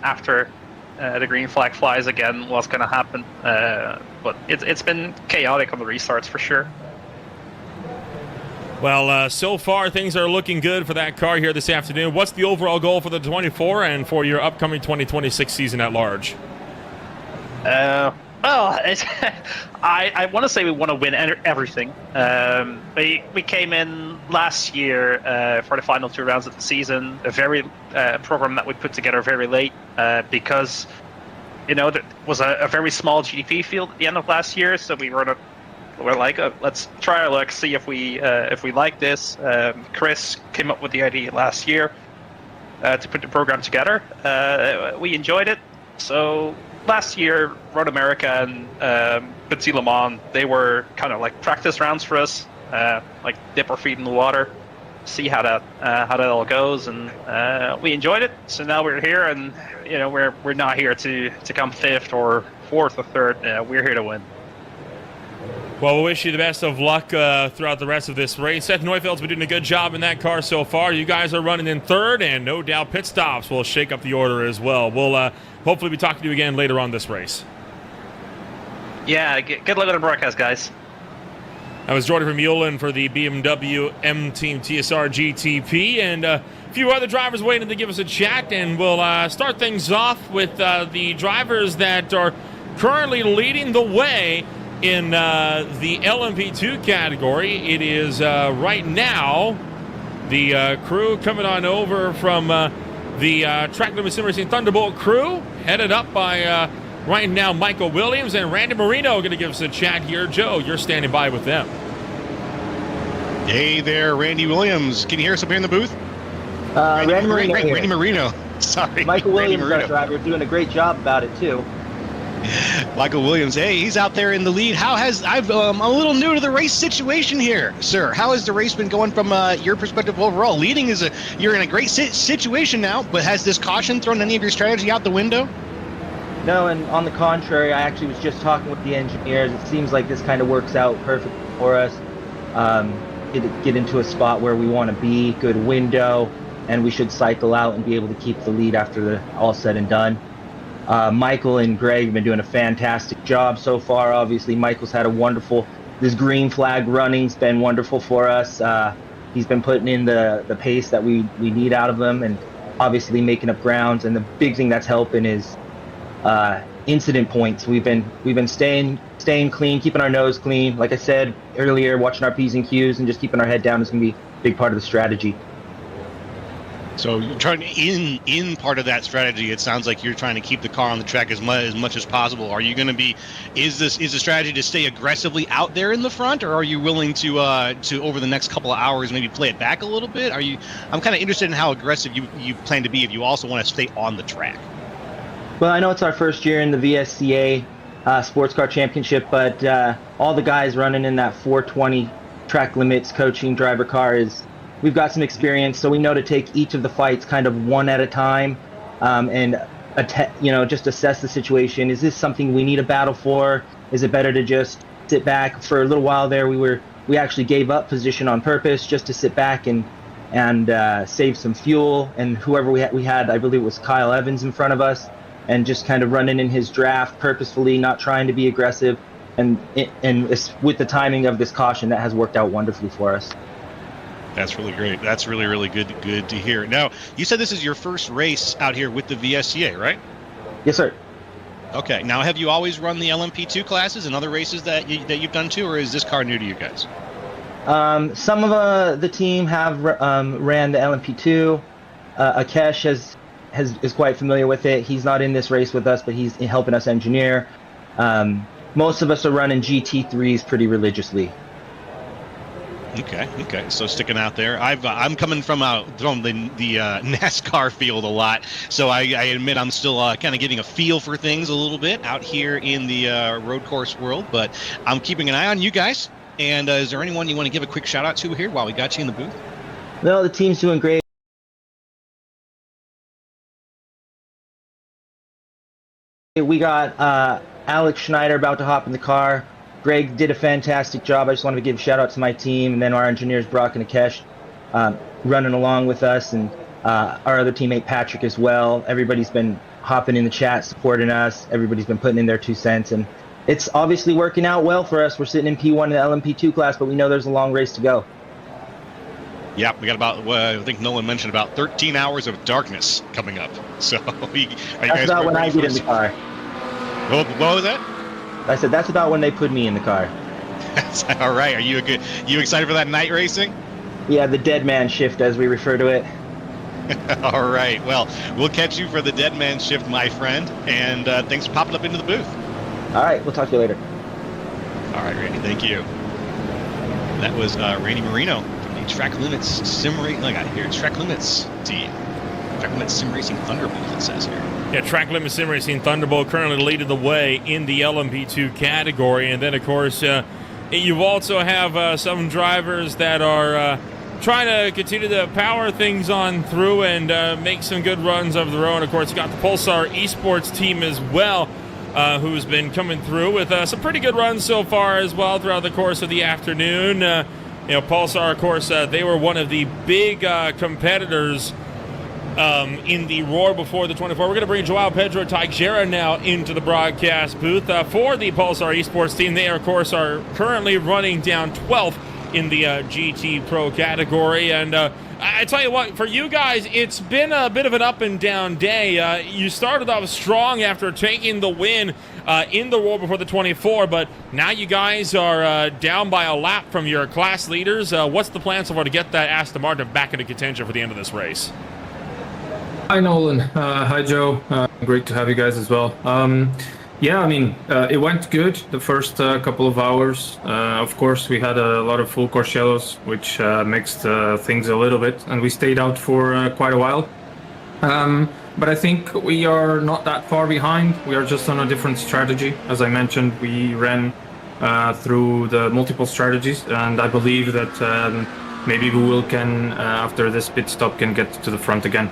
[SPEAKER 13] after the green flag flies again what's going to happen. But it's been chaotic on the restarts for sure.
[SPEAKER 1] Well, so far things are looking good for that car here this afternoon. What's the overall goal for the 24 and for your upcoming 2026 season at large?
[SPEAKER 13] Well, I want to say we want to win everything. We came in last year for the final 2 rounds of the season, a very program that we put together very late because there was a very small GDP field at the end of last year, so we're like, let's try our luck, see if we like this. Chris came up with the idea last year to put the program together. We enjoyed it, so. Last year, Road America and Petit Le Mans, they were kind of like practice rounds for us, like dip our feet in the water, see how that all goes, and we enjoyed it. So now we're here, and we're not here to come 5th or 4th or 3rd. We're here to win.
[SPEAKER 1] Well, we wish you the best of luck throughout the rest of this race. Seth Neufeld's been doing a good job in that car so far. You guys are running in 3rd, and no doubt pit stops will shake up the order as well. We'll hopefully be talking to you again later on this race.
[SPEAKER 13] Yeah, good luck on the broadcast, guys.
[SPEAKER 1] That was Jordan Vermeulen for the BMW M Team TSR GTP, and a few other drivers waiting to give us a chat, and we'll start things off with the drivers that are currently leading the way in the LMP2 category. It is right now the crew coming on over from the Track Limit Sim Racing Thunderbolt crew, headed up by right now Michael Williams and Randy Marino, going to give us a chat here. Joe, you're standing by with them.
[SPEAKER 12] Hey there, Randy Williams. Can you hear us up here in the booth?
[SPEAKER 4] Randy
[SPEAKER 12] Marino. Sorry.
[SPEAKER 4] Michael Williams, our driver, doing a great job about it too.
[SPEAKER 12] Michael Williams, hey, he's out there in the lead. I'm a little new to the race situation here, sir. How has the race been going from your perspective overall? Leading you're in a great situation now, but has this caution thrown any of your strategy out the window?
[SPEAKER 4] No, and on the contrary, I actually was just talking with the engineers. It seems like this kind of works out perfect for us. Get into a spot where we want to be, good window, and we should cycle out and be able to keep the lead after all said and done. Michael and Greg have been doing a fantastic job so far. Obviously, Michael's had this green flag running's been wonderful for us. He's been putting in the pace that we need out of him, and obviously making up grounds. And the big thing that's helping is incident points. We've been staying clean, keeping our nose clean. Like I said earlier, watching our P's and Q's and just keeping our head down is going to be a big part of the strategy.
[SPEAKER 12] So you're trying in part of that strategy. It sounds like you're trying to keep the car on the track as much as possible. Are you going to be? Is the strategy to stay aggressively out there in the front, or are you willing to over the next couple of hours maybe play it back a little bit? I'm kind of interested in how aggressive you plan to be if you also want to stay on the track.
[SPEAKER 4] Well, I know it's our first year in the VSCA Sports Car Championship, but all the guys running in that 420 track limits coaching driver car we've got some experience, so we know to take each of the fights kind of one at a time, and just assess the situation. Is this something we need a battle for? Is it better to just sit back? For a little while there, we actually gave up position on purpose just to sit back and and save some fuel. And whoever we had, I believe it was Kyle Evans in front of us, and just kind of running in his draft purposefully, not trying to be aggressive. And it's, with the timing of this caution, that has worked out wonderfully for us.
[SPEAKER 12] That's really great. That's really, really good to hear. Now, you said this is your first race out here with the VSCA, right?
[SPEAKER 4] Yes, sir.
[SPEAKER 12] Okay. Now, have you always run the LMP2 classes and other races that you've done too, or is this car new to you guys?
[SPEAKER 4] Some of the team have ran the LMP2. Akesh is quite familiar with it. He's not in this race with us, but he's helping us engineer. Most of us are running GT3s pretty religiously.
[SPEAKER 12] Okay. So sticking out there, I'm coming from the NASCAR field a lot, so I admit I'm still kind of getting a feel for things a little bit out here in the road course world. But I'm keeping an eye on you guys. And is there anyone you want to give a quick shout out to here while we got you in the booth?
[SPEAKER 4] No, the team's doing great. We got Alex Schneider about to hop in the car. Greg did a fantastic job. I just wanted to give a shout out to my team, and then our engineers Brock and Akesh running along with us, and our other teammate Patrick as well. Everybody's been hopping in the chat, supporting us. Everybody's been putting in their 2 cents, and it's obviously working out well for us. We're sitting in P1 in the LMP2 class, but we know there's a long race to go.
[SPEAKER 12] Yeah, we got about, I think Nolan mentioned about 13 hours of darkness coming up. So,
[SPEAKER 4] that's about when I get in the car.
[SPEAKER 12] What was that?
[SPEAKER 4] I said that's about when they put me in the car.
[SPEAKER 12] That's all right. Are you excited for that night racing?
[SPEAKER 4] Yeah, the dead man shift, as we refer to it.
[SPEAKER 12] All right. Well, we'll catch you for the dead man shift, my friend. And thanks for popping up into the booth.
[SPEAKER 4] All right. We'll talk to you later.
[SPEAKER 12] All right, Randy. Thank you. That was Randy Marino from the Track Limits Sim Racing. I got here. Track Limits team. Track Limits Sim Racing Thunderbolt, it says here.
[SPEAKER 1] Yeah, Track Limits Sim Racing Thunderbolt currently leading the way in the LMP2 category. And then, of course, you also have some drivers that are trying to continue to power things on through and make some good runs of their own. Of course, you got the Pulsar Esports team as well, who's been coming through with some pretty good runs so far as well throughout the course of the afternoon. Pulsar, of course, they were one of the big competitors in the Roar before the 24. We're going to bring Joao Pedro Teixeira now into the broadcast booth for the Pulsar Esports team. They, of course, are currently running down 12th in the GT Pro category. And I tell you what, for you guys, it's been a bit of an up and down day. You started off strong after taking the win in the Roar before the 24, but now you guys are down by a lap from your class leaders. What's the plan so far to get that Aston Martin back into contention for the end of this race?
[SPEAKER 14] Hi, Nolan. Hi, Joe. Great to have you guys as well. It went good the first couple of hours. Of course, we had a lot of full course yellows, which mixed things a little bit, and we stayed out for quite a while. But I think we are not that far behind. We are just on a different strategy. As I mentioned, we ran through the multiple strategies, and I believe that maybe we can, after this pit stop, can get to the front again.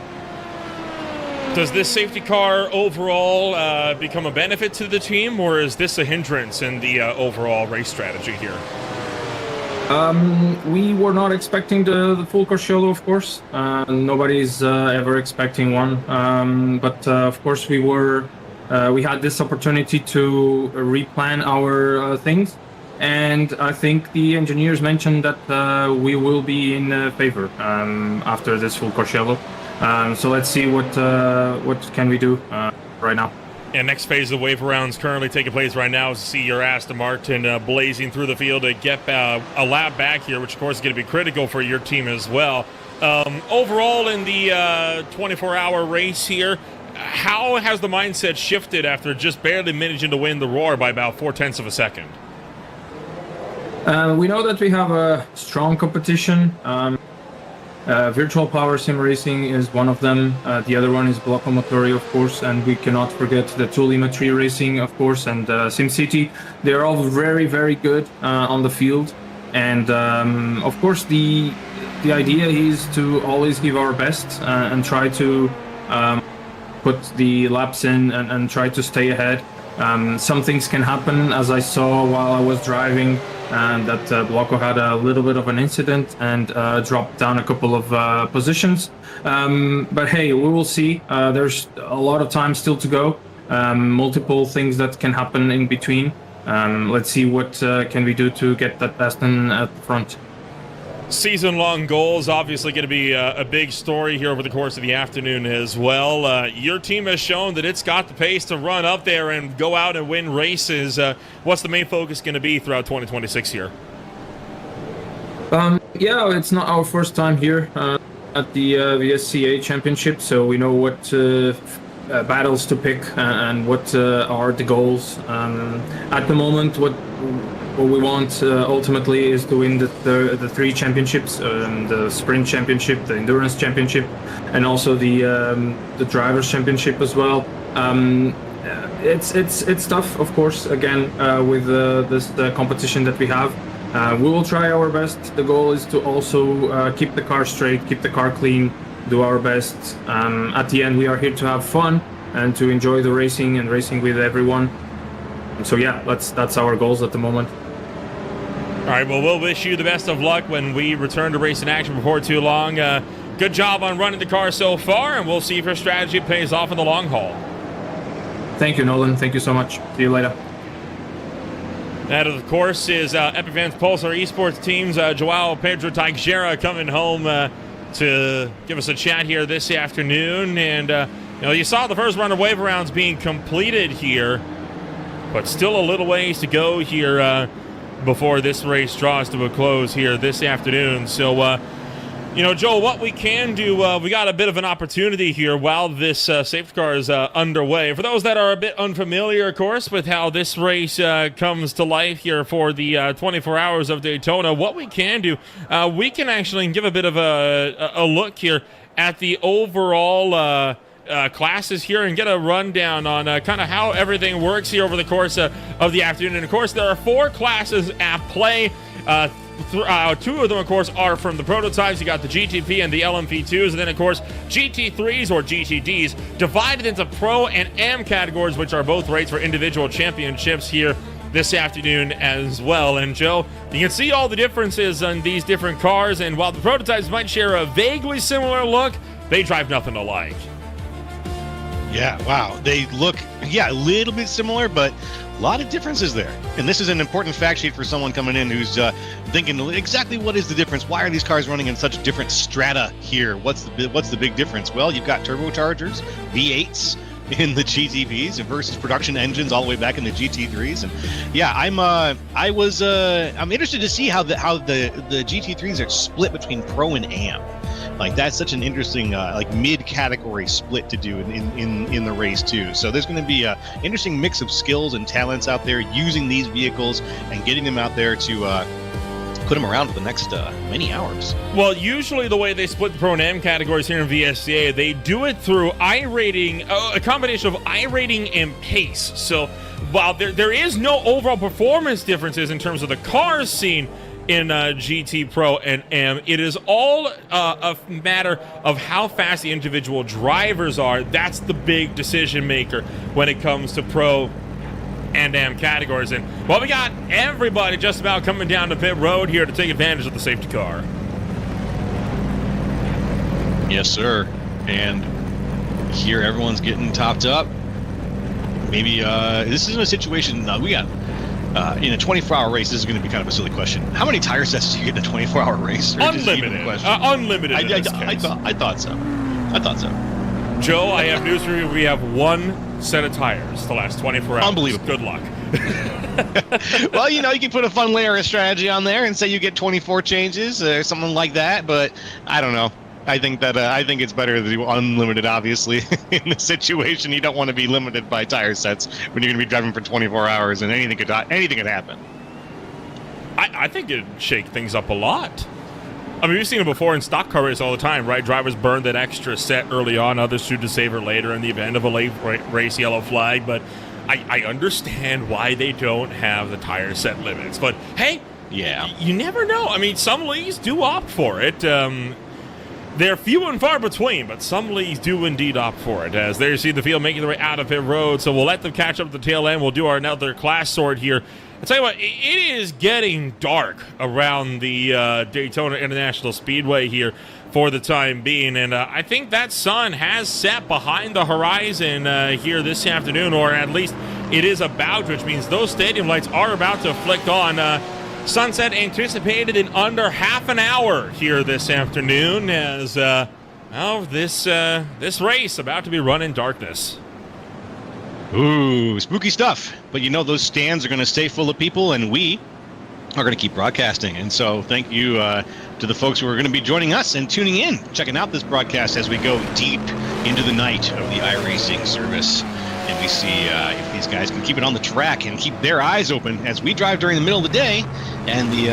[SPEAKER 1] Does this safety car overall become a benefit to the team, or is this a hindrance in the overall race strategy here?
[SPEAKER 14] We were not expecting the full course yellow, of course. Nobody's ever expecting one. But of course, we had this opportunity to replan our things. And I think the engineers mentioned that we will be in favor after this full course yellow. So let's see what can we do right now.
[SPEAKER 1] And next phase of wave rounds currently taking place right now is to see your Aston Martin blazing through the field to get a lap back here, which of course is going to be critical for your team as well. Overall in the 24-hour race here, how has the mindset shifted after just barely managing to win the Roar by about 0.4 of a second?
[SPEAKER 14] We know that we have a strong competition. Virtual Power Sim Racing is one of them. The other one is Blocco Motori, of course, and we cannot forget the Telemetry Racing, of course, and SimCity. They're all very, very good on the field. And of course, the idea is to always give our best and try to put the laps in and try to stay ahead. Some things can happen, as I saw while I was driving, and that Bloco had a little bit of an incident and dropped down a couple of positions. But hey, we will see. There's a lot of time still to go. Multiple things that can happen in between. Let's see what can we do to get that Aston at the front.
[SPEAKER 1] Season-long goals, obviously going to be a big story here over the course of the afternoon as well. Your team has shown that it's got the pace to run up there and go out and win races. What's the main focus going to be throughout 2026 here?
[SPEAKER 14] Yeah, it's not our first time here at the VSCA Championship, so we know what battles to pick and what are the goals. At the moment, what we want ultimately is to win the three championships, the sprint championship, the endurance championship, and also the drivers championship as well. It's tough, of course, again, with this competition that we have. We will try our best. The goal is to also keep the car straight, keep the car clean, do our best. At the end, we are here to have fun and to enjoy the racing and racing with everyone. So yeah, that's our goals at the moment.
[SPEAKER 1] All right, well, we'll wish you the best of luck when we return to racing action before too long. Good job on running the car so far, and we'll see if your strategy pays off in the long haul.
[SPEAKER 14] Thank you, Nolan. Thank you so much. See you later.
[SPEAKER 1] That, of course, is Epivance Pulsar Esports teams. Joao Pedro Teixeira coming home to give us a chat here this afternoon. And, you saw the first round of wave rounds being completed here, but still a little ways to go here before this race draws to a close here this afternoon. So, Joe, what we can do, we got a bit of an opportunity here while this safety car is underway. For those that are a bit unfamiliar, of course, with how this race comes to life here for the 24 hours of Daytona, what we can do, we can actually give a bit of a look here at the overall classes here and get a rundown on kind of how everything works here over the course of the afternoon. And, of course, there are 4 classes at play. 2 of them, of course, are from the prototypes. You got the GTP and the LMP2s, and then, of course, GT3s or GTDs, divided into Pro and AM categories, which are both rates for individual championships here this afternoon as well. And, Joe, you can see all the differences on these different cars, and while the prototypes might share a vaguely similar look, they drive nothing alike.
[SPEAKER 12] Yeah, wow. They look, a little bit similar, but a lot of differences there. And this is an important fact sheet for someone coming in who's thinking exactly what is the difference? Why are these cars running in such different strata here? What's the big difference? Well, you've got turbochargers, V8s in the GTPs versus production engines all the way back in the GT3s. And yeah, I'm interested to see how the GT3s are split between Pro and AM. Like, that's such an interesting mid-category split to do in the race too. So there's going to be an interesting mix of skills and talents out there using these vehicles and getting them out there to put them around for the next many hours.
[SPEAKER 1] Well, usually the way they split the Pro and AM categories here in VSCA, they do it through iRating, a combination of iRating and pace. So while there is no overall performance differences in terms of the cars seen in GT Pro and AM, it is all a matter of how fast the individual drivers are. That's the big decision maker when it comes to Pro and AM categories. And, well, we got everybody just about coming down to pit road here to take advantage of the safety car.
[SPEAKER 12] Yes, sir. And here everyone's getting topped up. Maybe this isn't a situation we got in a 24-hour race. This is going to be kind of a silly question. How many tire sets do you get in a 24-hour race?
[SPEAKER 1] Unlimited. Unlimited.
[SPEAKER 12] I thought so.
[SPEAKER 1] Joe, I have news for you. We have 1 set of tires the last 24 hours.
[SPEAKER 12] Unbelievable.
[SPEAKER 1] Good luck.
[SPEAKER 12] Well, you can put a fun layer of strategy on there and say you get 24 changes or something like that, but I don't know. I think it's better to do unlimited, obviously. In this situation, you don't want to be limited by tire sets when you're going to be driving for 24 hours and anything could happen.
[SPEAKER 1] I think it'd shake things up a lot. I mean, we've seen it before in stock car race all the time, right? Drivers burn that extra set early on, others choose to save it later in the event of a late race yellow flag. But I understand why they don't have the tire set limits. But hey,
[SPEAKER 12] yeah,
[SPEAKER 1] you never know. I mean, some leagues do opt for it. they're few and far between, but some leagues do indeed opt for it. As there you see the field making their way out of pit road, so we'll let them catch up at the tail end. We'll do another class sort here. I'll tell you what, it is getting dark around the Daytona International Speedway here for the time being, and I think that sun has set behind the horizon here this afternoon, or at least it is about, which means those stadium lights are about to flick on. Sunset anticipated in under half an hour here this afternoon, as this race about to be run in darkness.
[SPEAKER 12] Ooh, spooky stuff. But you know those stands are going to stay full of people, and we are going to keep broadcasting. And so thank you to the folks who are going to be joining us and tuning in, checking out this broadcast as we go deep into the night of the iRacing service. And we see if these guys can keep it on the track and keep their eyes open as we drive during the middle of the day, and the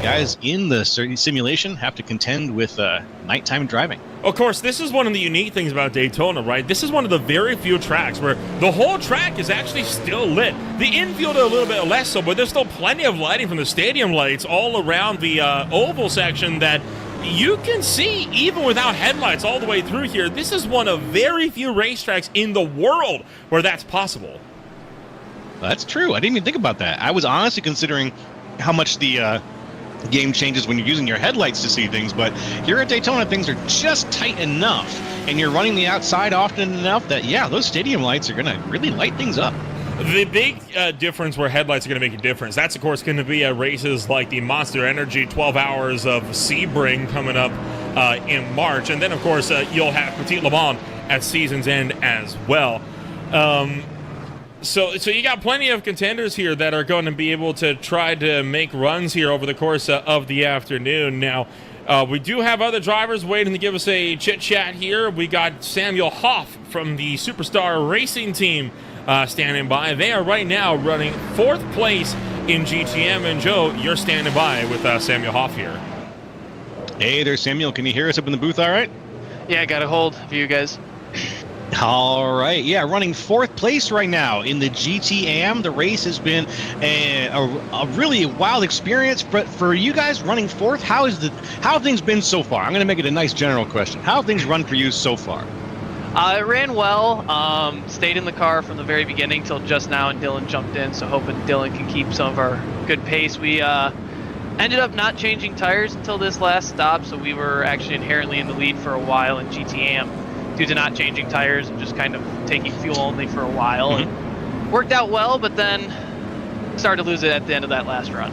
[SPEAKER 12] guys in the simulation have to contend with nighttime driving.
[SPEAKER 1] Of course, this is one of the unique things about Daytona, right? This is one of the very few tracks where the whole track is actually still lit. The infield a little bit less so, but there's still plenty of lighting from the stadium lights all around the oval section that you can see even without headlights all the way through here. This is one of very few racetracks in the world where that's possible.
[SPEAKER 12] That's true. I didn't even think about that. I was honestly considering how much the game changes when you're using your headlights to see things, but here at Daytona, things are just tight enough, and you're running the outside often enough that, yeah, those stadium lights are going to really light things up.
[SPEAKER 1] The big difference where headlights are going to make a difference, that's, of course, going to be at races like the Monster Energy 12 Hours of Sebring coming up in March. And then, of course, you'll have Petit Le Mans at season's end as well. So you got plenty of contenders here that are going to be able to try to make runs here over the course of the afternoon. Now, we do have other drivers waiting to give us a chit-chat here. We got Samuel Hoff from the Superstar Racing Team standing by. They are right now running 4th place in GTM. And Joe, you're standing by with Samuel Hoff here.
[SPEAKER 12] Hey there, Samuel. Can you hear us up in the booth all right?
[SPEAKER 15] Yeah, I got a hold of you guys.
[SPEAKER 12] All right, yeah, running 4th place right now in the GTM. The race has been a really wild experience, but for you guys running 4th, how have things been so far? I'm going to make it a nice general question. How have things run for you so far?
[SPEAKER 15] It ran well. Stayed in the car from the very beginning till just now, and Dylan jumped in, so hoping Dylan can keep some of our good pace. We ended up not changing tires until this last stop, so we were actually inherently in the lead for a while in GTM due to not changing tires and just kind of taking fuel only for a while.
[SPEAKER 12] Mm-hmm.
[SPEAKER 15] And worked out well, but then started to lose it at the end of that last run.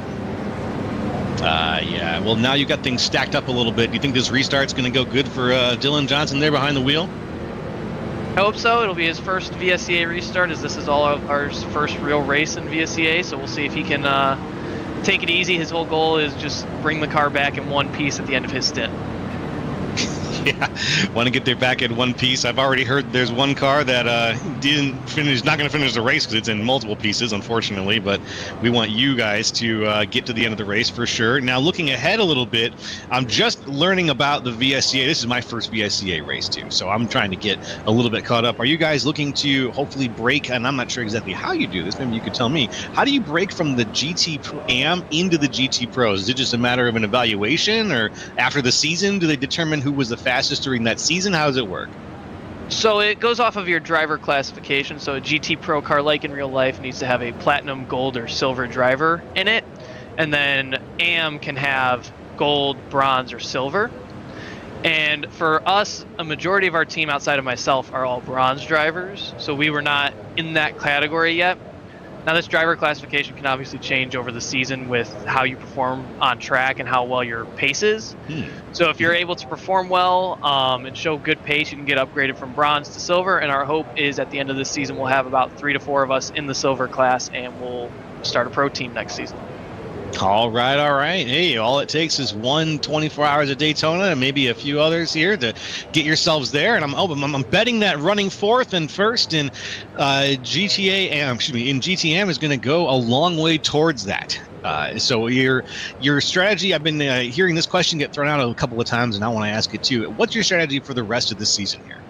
[SPEAKER 12] Yeah, well, now you got things stacked up a little bit. Do you think this restart's going to go good for Dylan Johnson there behind the wheel?
[SPEAKER 15] I hope so. It'll be his first VSCA restart, as this is all of our first real race in VSCA, so we'll see if he can take it easy. His whole goal is just bring the car back in one piece at the end of his stint.
[SPEAKER 12] Yeah, want to get there back in one piece. I've already heard there's one car that not going to finish the race because it's in multiple pieces, unfortunately. But we want you guys to get to the end of the race for sure. Now, looking ahead a little bit, I'm just learning about the VSCA. This is my first VSCA race too, so I'm trying to get a little bit caught up. Are you guys looking to hopefully break? And I'm not sure exactly how you do this. Maybe you could tell me. How do you break from the GT Am into the GT Pros? Is it just a matter of an evaluation, or after the season, do they determine who was the fastest during that season? How does it work?
[SPEAKER 15] So it goes off of your driver classification. So a GT Pro car, like in real life, needs to have a platinum, gold, or silver driver in it. And then AM can have gold, bronze, or silver. And for us, a majority of our team outside of myself are all bronze drivers. So we were not in that category yet. Now, this driver classification can obviously change over the season with how you perform on track and how well your pace is. So if you're able to perform well and show good pace, you can get upgraded from bronze to silver. And our hope is at the end of this season, we'll have about 3 to 4 of us in the silver class, and we'll start a pro team next season.
[SPEAKER 12] All right. Hey, all it takes is 24 hours at Daytona and maybe a few others here to get yourselves there. And I'm betting that running 4th and 1st in in GTM is going to go a long way towards that. So your strategy, I've been hearing this question get thrown out a couple of times, and I want to ask it too. What's your strategy for the rest of the season here?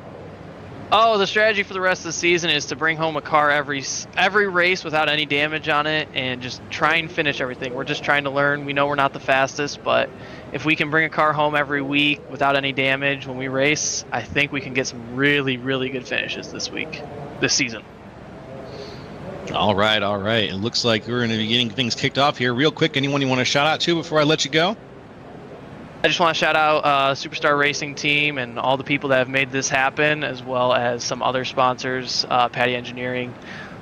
[SPEAKER 15] Oh, the strategy for the rest of the season is to bring home a car every race without any damage on it and just try and finish everything. We're just trying to learn. We know we're not the fastest, but if we can bring a car home every week without any damage when we race, I think we can get some really, really good finishes this season.
[SPEAKER 12] All right. It looks like we're going to be getting things kicked off here. Real quick, anyone you want to shout out to before I let you go?
[SPEAKER 15] I just want to shout out Superstar Racing Team and all the people that have made this happen, as well as some other sponsors, Patty Engineering,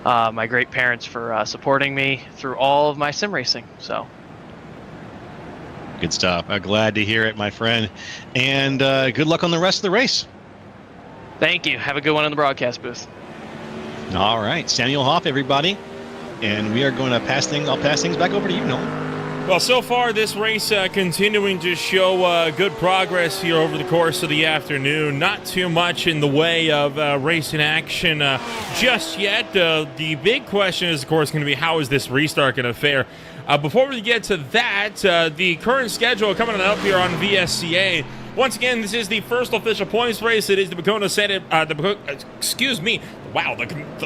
[SPEAKER 15] my great parents for supporting me through all of my sim racing. So,
[SPEAKER 12] good stuff. I'm glad to hear it, my friend. And good luck on the rest of the race.
[SPEAKER 15] Thank you. Have a good one in the broadcast booth.
[SPEAKER 12] All right, Samuel Hoff, everybody. And we are going to I'll pass things back over to you, Nolan.
[SPEAKER 1] Well, so far this race continuing to show good progress here over the course of the afternoon. Not too much in the way of racing action just yet. The big question is, of course, going to be how is this restart going to fare? Before we get to that, the current schedule coming up here on VSCA. Once again, this is the first official points race. It is the Maconi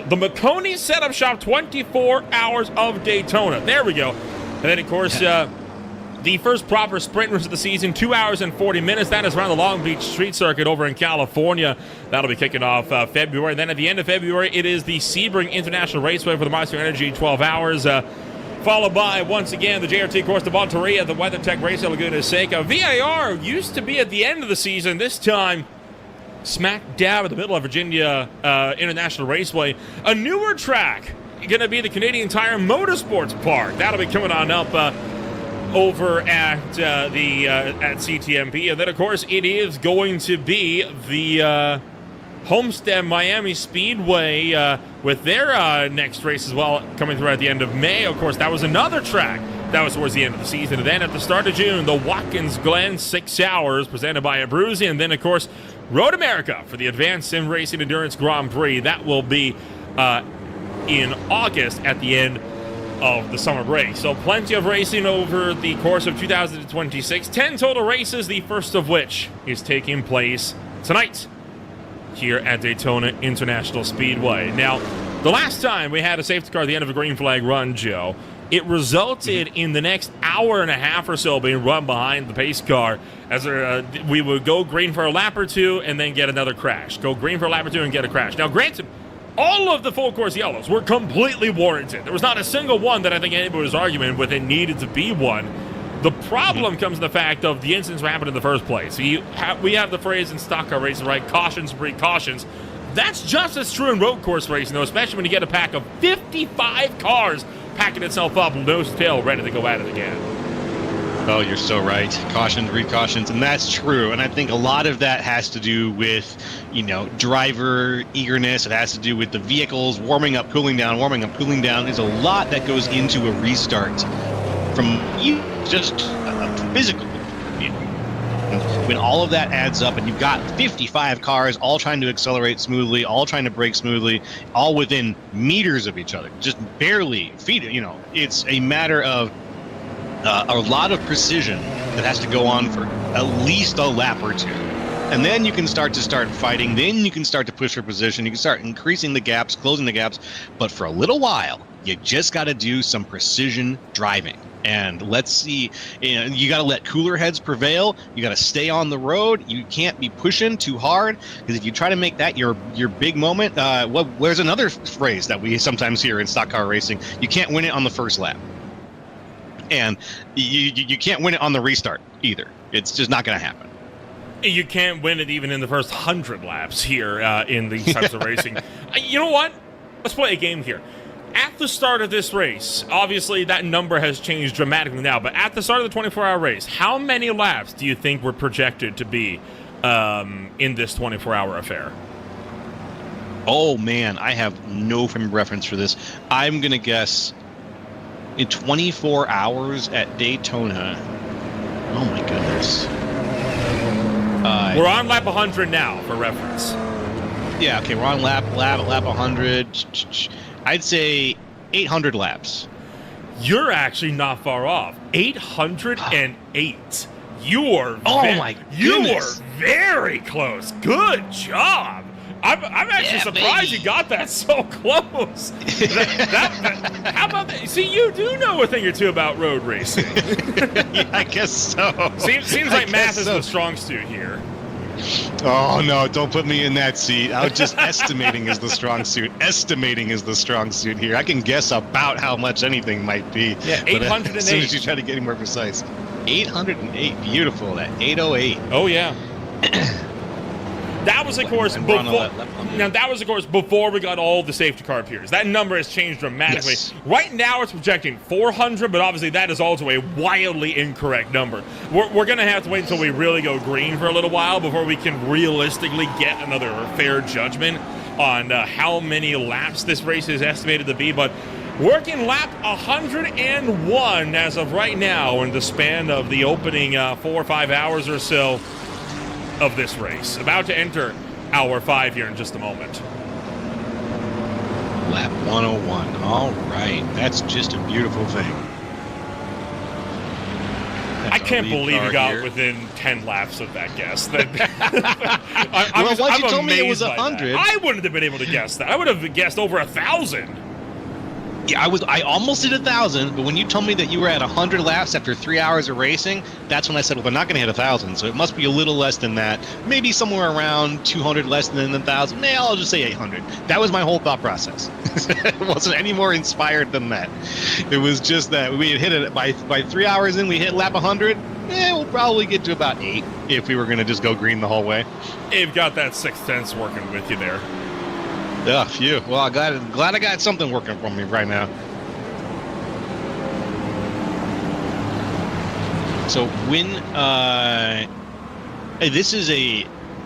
[SPEAKER 1] the Maconi Setup Shop 24 Hours of Daytona. There we go. And then, of course, the first proper sprint race of the season, 2 hours and 40 minutes. That is around the Long Beach Street Circuit over in California. That'll be kicking off February. Then at the end of February, it is the Sebring International Raceway for the Monster Energy 12 hours. Followed by, once again, the JRT course de Monterey at the WeatherTech Race at Laguna Seca. VIR used to be at the end of the season. This time, smack dab in the middle of Virginia International Raceway. A newer track going to be the Canadian Tire Motorsports Park. That'll be coming on up over at at CTMP. And then, of course, it is going to be the Homestead Miami Speedway with their next race as well, coming through at the end of May. Of course, that was another track that was towards the end of the season. And then at the start of June, the Watkins Glen 6 hours presented by Abruzzi. And then, of course, Road America for the Advanced Sim Racing Endurance Grand Prix. That will be in August at the end of the summer break. So plenty of racing over the course of 2026. 10 total races, the first of which is taking place tonight here at Daytona International Speedway. Now, the last time we had a safety car at the end of a green flag run, Joe, it resulted in the next hour and a half or so being run behind the pace car as we would go green for a lap or two and then get another crash. Go green for a lap or two and get a crash. Now, granted, all of the full course yellows were completely warranted. There was not a single one that I think anybody was arguing with it needed to be one. The problem comes in the fact of the incidents that happened in the first place. We have the phrase in stock car racing, right? Cautions breed cautions. That's just as true in road course racing, though, especially when you get a pack of 55 cars packing itself up, nose to tail, ready to go at it again.
[SPEAKER 12] Oh, you're so right. Cautions breed cautions, and that's true. And I think a lot of that has to do with, driver eagerness. It has to do with the vehicles warming up, cooling down. There's a lot that goes into a restart from just physical. When all of that adds up and you've got 55 cars all trying to accelerate smoothly, all trying to brake smoothly, all within meters of each other, just barely feet, it's a matter of a lot of precision that has to go on for at least a lap or two. And then you can start fighting. Then you can start to push for position. You can start increasing the gaps, closing the gaps. But for a little while, you just got to do some precision driving. And let's see, you got to let cooler heads prevail. You got to stay on the road. You can't be pushing too hard, because if you try to make that your big moment, there's another phrase that we sometimes hear in stock car racing: you can't win it on the first lap. And you can't win it on the restart either. It's just not going to happen.
[SPEAKER 1] You can't win it even in the first 100 laps here in these types of racing. You know what? Let's play a game here. At the start of this race, obviously that number has changed dramatically now, but at the start of the 24-hour race, how many laps do you think were projected to be in this 24-hour affair?
[SPEAKER 12] Oh, man, I have no frame of reference for this. I'm going to guess in 24 hours at Daytona. Oh, my goodness.
[SPEAKER 1] We're on lap 100 now, for reference.
[SPEAKER 12] Yeah, okay, we're on lap 100. I'd say 800 laps.
[SPEAKER 1] You're actually not far off. 808. You are
[SPEAKER 12] my goodness.
[SPEAKER 1] You are very close. Good job. I'm actually surprised you got that so close. How about that? See, you do know a thing or two about road racing.
[SPEAKER 12] Yeah, I guess so.
[SPEAKER 1] Seems like math is the strong suit here.
[SPEAKER 12] Oh, no, don't put me in that seat. I was just estimating is the strong suit. Estimating is the strong suit here. I can guess about how much anything might be.
[SPEAKER 1] Yeah, 808.
[SPEAKER 12] As soon as you try to get any more precise. 808. Beautiful. That 808.
[SPEAKER 1] Oh, yeah. That was, of course, before we got all the safety car appears. That number has changed dramatically.
[SPEAKER 12] Yes.
[SPEAKER 1] Right now, it's projecting 400, but obviously that is also a wildly incorrect number. We're going to have to wait until we really go green for a little while before we can realistically get another fair judgment on how many laps this race is estimated to be. But working lap 101 as of right now in the span of the opening 4 or 5 hours or so of this race. About to enter hour 5 here in just a moment.
[SPEAKER 12] Lap 101. All right. That's just a beautiful thing.
[SPEAKER 1] I can't believe you got within 10 laps of that guess.
[SPEAKER 12] Once you told me it was 100.
[SPEAKER 1] I wouldn't have been able to guess that. I would have guessed over 1,000.
[SPEAKER 12] Yeah, I almost did 1,000, but when you told me that you were at 100 laps after 3 hours of racing, that's when I said, well, they're not going to hit 1,000, so it must be a little less than that. Maybe somewhere around 200 less than 1,000. I'll just say 800. That was my whole thought process. It wasn't any more inspired than that. It was just that we had hit it by 3 hours in, we hit lap 100. We'll probably get to about 8 if we were going to just go green the whole way.
[SPEAKER 1] You've got that sixth sense working with you there.
[SPEAKER 12] Yeah, phew. Well, I'm glad I got something working for me right now. So when this is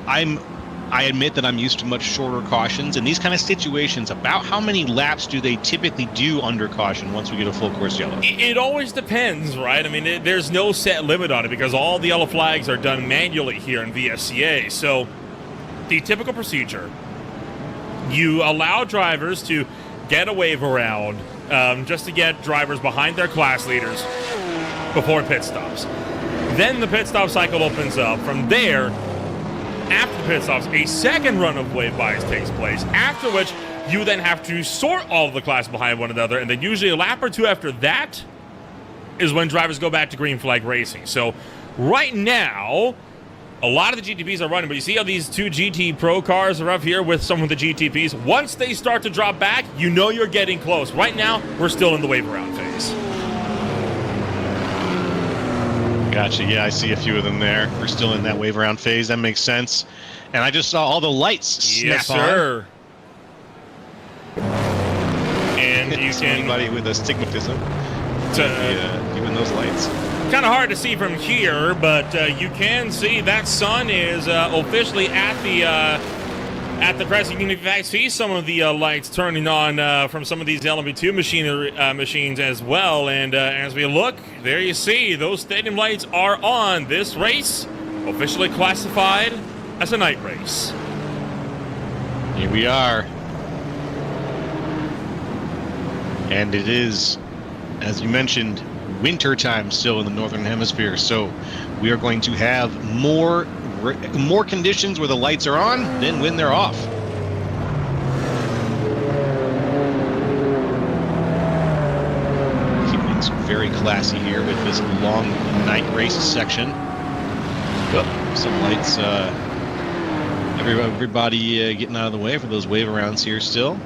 [SPEAKER 12] I admit that I'm used to much shorter cautions. In these kind of situations, about how many laps do they typically do under caution once we get a full course yellow?
[SPEAKER 1] It always depends, right? I mean, there's no set limit on it because all the yellow flags are done manually here in VSCA. So the typical procedure, you allow drivers to get a wave around just to get drivers behind their class leaders before pit stops. Then the pit stop cycle opens up. From there, after the pit stops, a second run of wave bys takes place, after which you then have to sort all of the class behind one another, and then usually a lap or two after that is when drivers go back to green flag racing. So right now, a lot of the GTPs are running, but you see how these two GT Pro cars are up here with some of the GTPs? Once they start to drop back, you know you're getting close. Right now, we're still in the wave around phase.
[SPEAKER 12] Gotcha. Yeah, I see a few of them there. We're still in that wave around phase. That makes sense. And I just saw all the lights snap
[SPEAKER 1] yes, sir.
[SPEAKER 12] on.
[SPEAKER 1] And you can...
[SPEAKER 12] Anybody with astigmatism doing those lights.
[SPEAKER 1] Kind of hard to see from here, but you can see that sun is officially at the crescent. You can in fact see some of the lights turning on from some of these LMP2 machines as well. And as we look, there you see those stadium lights are on. This race officially classified as a night race.
[SPEAKER 12] Here we are. And it is, as you mentioned, winter time still in the northern hemisphere, so we are going to have more conditions where the lights are on than when they're off. Keeping things very classy here with this long night race section. Oh, some lights, everybody getting out of the way for those wave arounds here still.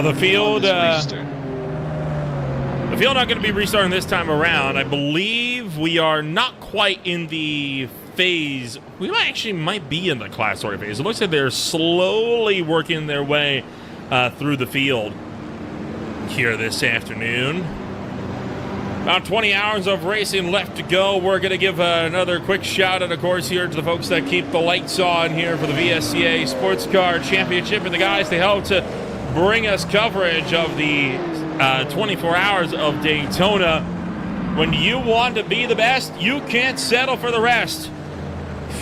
[SPEAKER 1] The field not going to be restarting this time around. I believe we are not quite in the phase. We might be in the class order phase. It looks like they're slowly working their way through the field here this afternoon. About 20 hours of racing left to go. We're going to give another quick shout out, of course, here to the folks that keep the lights on here for the VSCA Sports Car Championship and the guys they help to bring us coverage of the 24 hours of Daytona. When you want to be the best, you can't settle for the rest.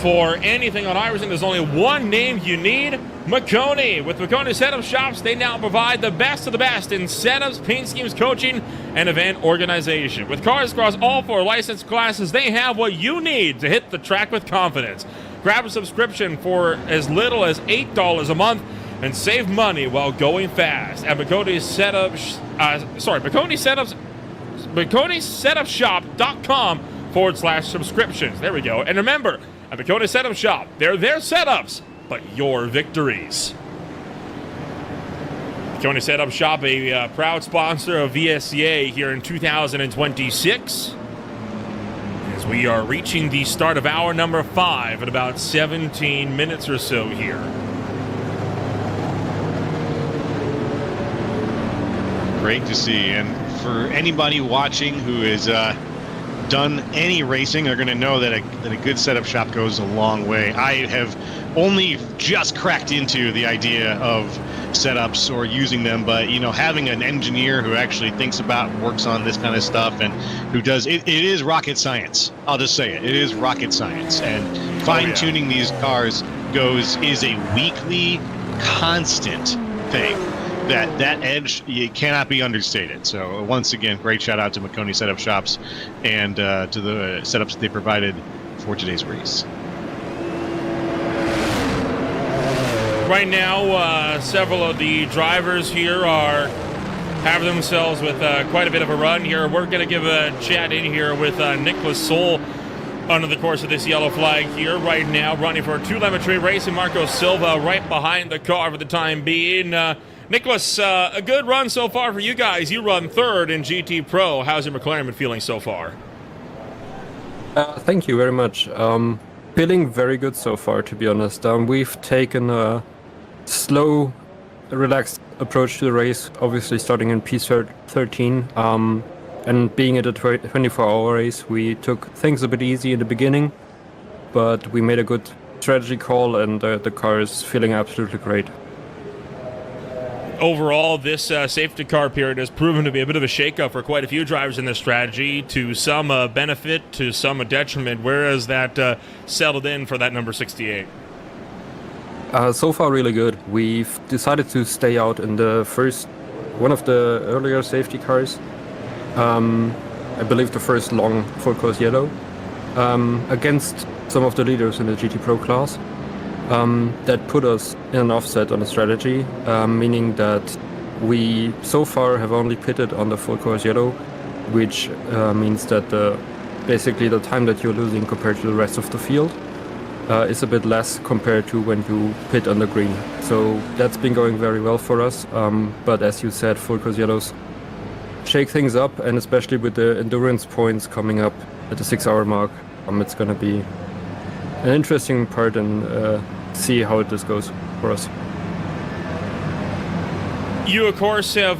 [SPEAKER 1] For anything on iRacing, there's only one name you need. Maconi. With Maconi Setup Shops, they now provide the best of the best in setups, paint schemes, coaching, and event organization. With cars across all 4 licensed classes, they have what you need to hit the track with confidence. Grab a subscription for as little as $8 a month and save money while going fast at MaconiSetupShop.com/subscriptions. There we go. And remember, at Maconi Setup Shop, they're their setups, but your victories. Maconi Setup Shop, a proud sponsor of VSCA here in 2026. As we are reaching the start of hour number 5 in about 17 minutes or so here.
[SPEAKER 12] Great to see. And for anybody watching who has done any racing are going to know that a good setup shop goes a long way. I have only just cracked into the idea of setups or using them, but having an engineer who actually thinks about, works on this kind of stuff, and who does it is rocket science. I'll just say it is rocket science, and fine-tuning these cars is a weekly constant thing. That edge, it cannot be understated. So once again, great shout out to Maconi Setup Shops and to the setups they provided for today's race.
[SPEAKER 1] Right now, several of the drivers here are having themselves with quite a bit of a run here. We're going to give a chat in here with Nicholas Soul under the course of this yellow flag here right now, running for 2-Lemon Racing. Marco Silva right behind the car for the time being. Nicholas, a good run so far for you guys. You run 3rd in GT Pro. How's your McLaren been feeling so far?
[SPEAKER 16] Thank you very much. Feeling very good so far, to be honest. We've taken a slow, relaxed approach to the race, obviously starting in P13. And being at a 24-hour race, we took things a bit easy in the beginning, but we made a good strategy call, and the car is feeling absolutely great.
[SPEAKER 1] Overall, this safety car period has proven to be a bit of a shakeup for quite a few drivers in this strategy, to some benefit, to some a detriment. Where has that settled in for that number 68?
[SPEAKER 16] So far, really good. We've decided to stay out in the one of the earlier safety cars. I believe the first long full course yellow, against some of the leaders in the GT Pro class. That put us in an offset on the strategy, meaning that we so far have only pitted on the full course yellow, which means that basically the time that you're losing compared to the rest of the field is a bit less compared to when you pit on the green. So that's been going very well for us, but as you said, full course yellows shake things up, and especially with the endurance points coming up at the 6-hour mark, it's going to be an interesting part, and see how this goes for us.
[SPEAKER 1] You, of course, have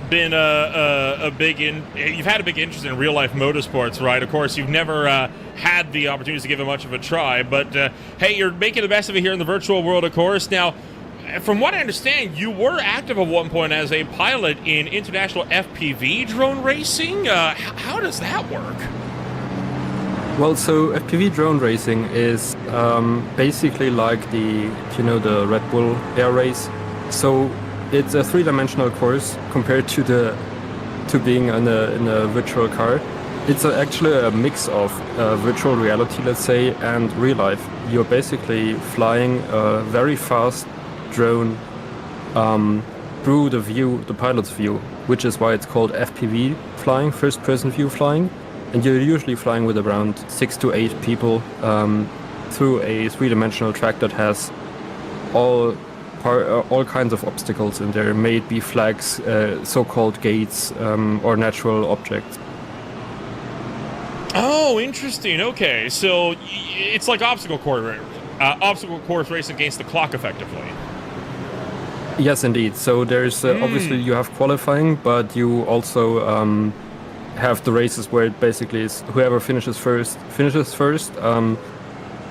[SPEAKER 1] been you've had a big interest in real-life motorsports, right? Of course, you've never had the opportunity to give it much of a try, but hey, you're making the best of it here in the virtual world, of course. Now, from what I understand, you were active at one point as a pilot in international FPV drone racing. How does that work?
[SPEAKER 16] Well, so FPV drone racing is basically like the Red Bull Air Race. So it's a 3-dimensional course compared to being in a virtual car. It's actually a mix of virtual reality, let's say, and real life. You're basically flying a very fast drone through the pilot's view, which is why it's called FPV flying, first-person view flying. And you're usually flying with around 6 to 8 people through a 3-dimensional track that has all kinds of obstacles in there. May it be flags, so-called gates, or natural objects.
[SPEAKER 1] Oh, interesting. Okay, so it's like obstacle course race against the clock, effectively.
[SPEAKER 16] Yes, indeed. So there's obviously you have qualifying, but you also have the races where it basically is whoever finishes first.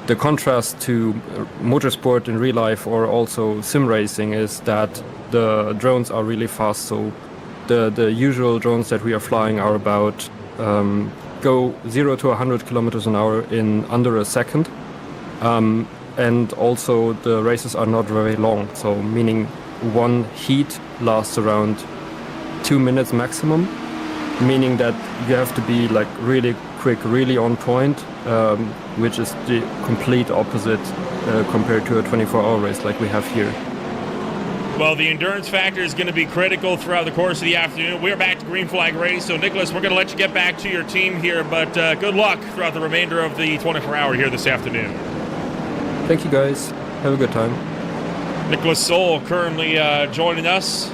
[SPEAKER 16] The contrast to motorsport in real life or also sim racing is that the drones are really fast. So the usual drones that we are flying are about go 0 to 100 kilometers an hour in under a second. and also the races are not very long. So meaning one heat lasts around 2 minutes maximum, meaning that you have to be like really quick, really on point, which is the complete opposite compared to a 24-hour race like we have here.
[SPEAKER 1] Well, the endurance factor is going to be critical throughout the course of the afternoon. We're back to green flag race, so Nicholas, we're going to let you get back to your team here, but good luck throughout the remainder of the 24-hour here this afternoon.
[SPEAKER 16] Thank you, guys. Have a good time.
[SPEAKER 1] Nicholas Soul currently joining us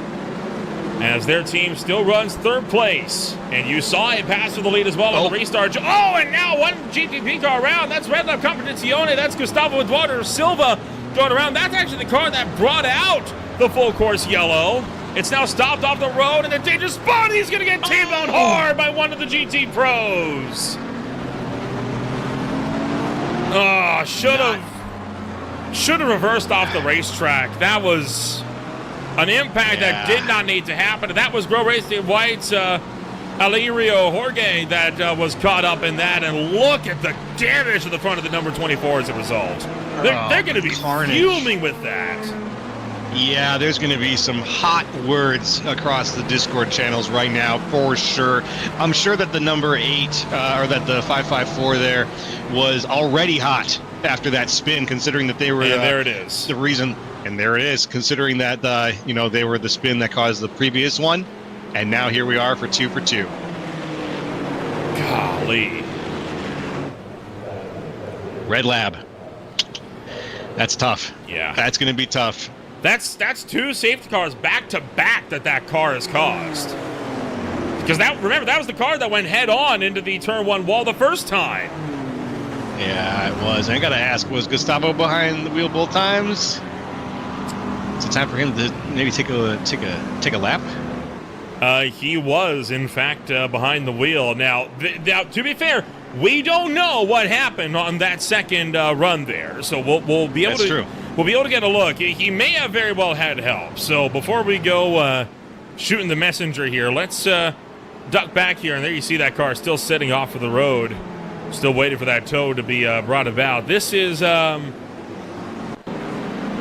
[SPEAKER 1] as their team still runs third place. And you saw it pass to the lead as well on the restart. Oh, and now one GTP car around. That's Red Lab Competizione. That's Gustavo Eduardo Silva going around. That's actually the car that brought out the full course yellow. It's now stopped off the road in a dangerous spot. He's going to get T-boned hard by one of the GT pros. Oh, should have reversed off the racetrack. That was an impact that did not need to happen. That was Grow Racing White's Alirio Jorge that was caught up in that. And look at the damage to the front of the number 24 as a result. They're going to be fuming with that.
[SPEAKER 12] Yeah, there's going to be some hot words across the Discord channels right now, for sure. I'm sure that the number 8, or that the 554 there, was already hot after that spin, considering that they were
[SPEAKER 1] there it is.
[SPEAKER 12] The reason, and there it is, considering that they were the spin that caused the previous one, and now here we are for 2 for 2.
[SPEAKER 1] Golly.
[SPEAKER 12] Red Lab. That's tough.
[SPEAKER 1] Yeah.
[SPEAKER 12] That's going to be tough.
[SPEAKER 1] That's 2 safety cars back to back that car has caused. Because remember, that was the car that went head on into the turn 1 wall the first time.
[SPEAKER 12] Yeah, it was. I got to ask, was Gustavo behind the wheel both times? Is it time for him to maybe take a lap?
[SPEAKER 1] He was, in fact, behind the wheel. Now, to be fair, we don't know what happened on that second run there, so we'll be able to. We'll be able to get a look. He may have very well had help. So before we go shooting the messenger here, let's duck back here. And there you see that car still sitting off of the road, still waiting for that tow to be brought about. This is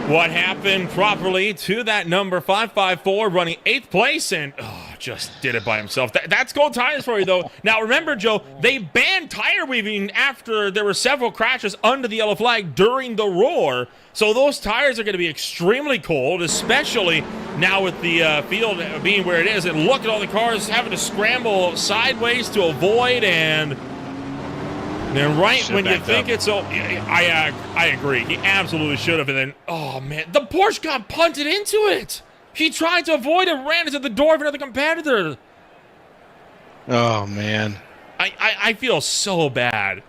[SPEAKER 1] what happened properly to that number 554 running 8th place and just did it by himself. That's Gold Tires for you, though. Now, remember, Joe, they banned tire weaving after there were several crashes under the yellow flag during the roar. So those tires are going to be extremely cold, especially now with the field being where it is. And look at all the cars having to scramble sideways to avoid. And then when you think it's... I agree. He absolutely should have. And then, oh, man, the Porsche got punted into it. He tried to avoid and ran into the door of another competitor.
[SPEAKER 12] Oh, man.
[SPEAKER 1] I feel so bad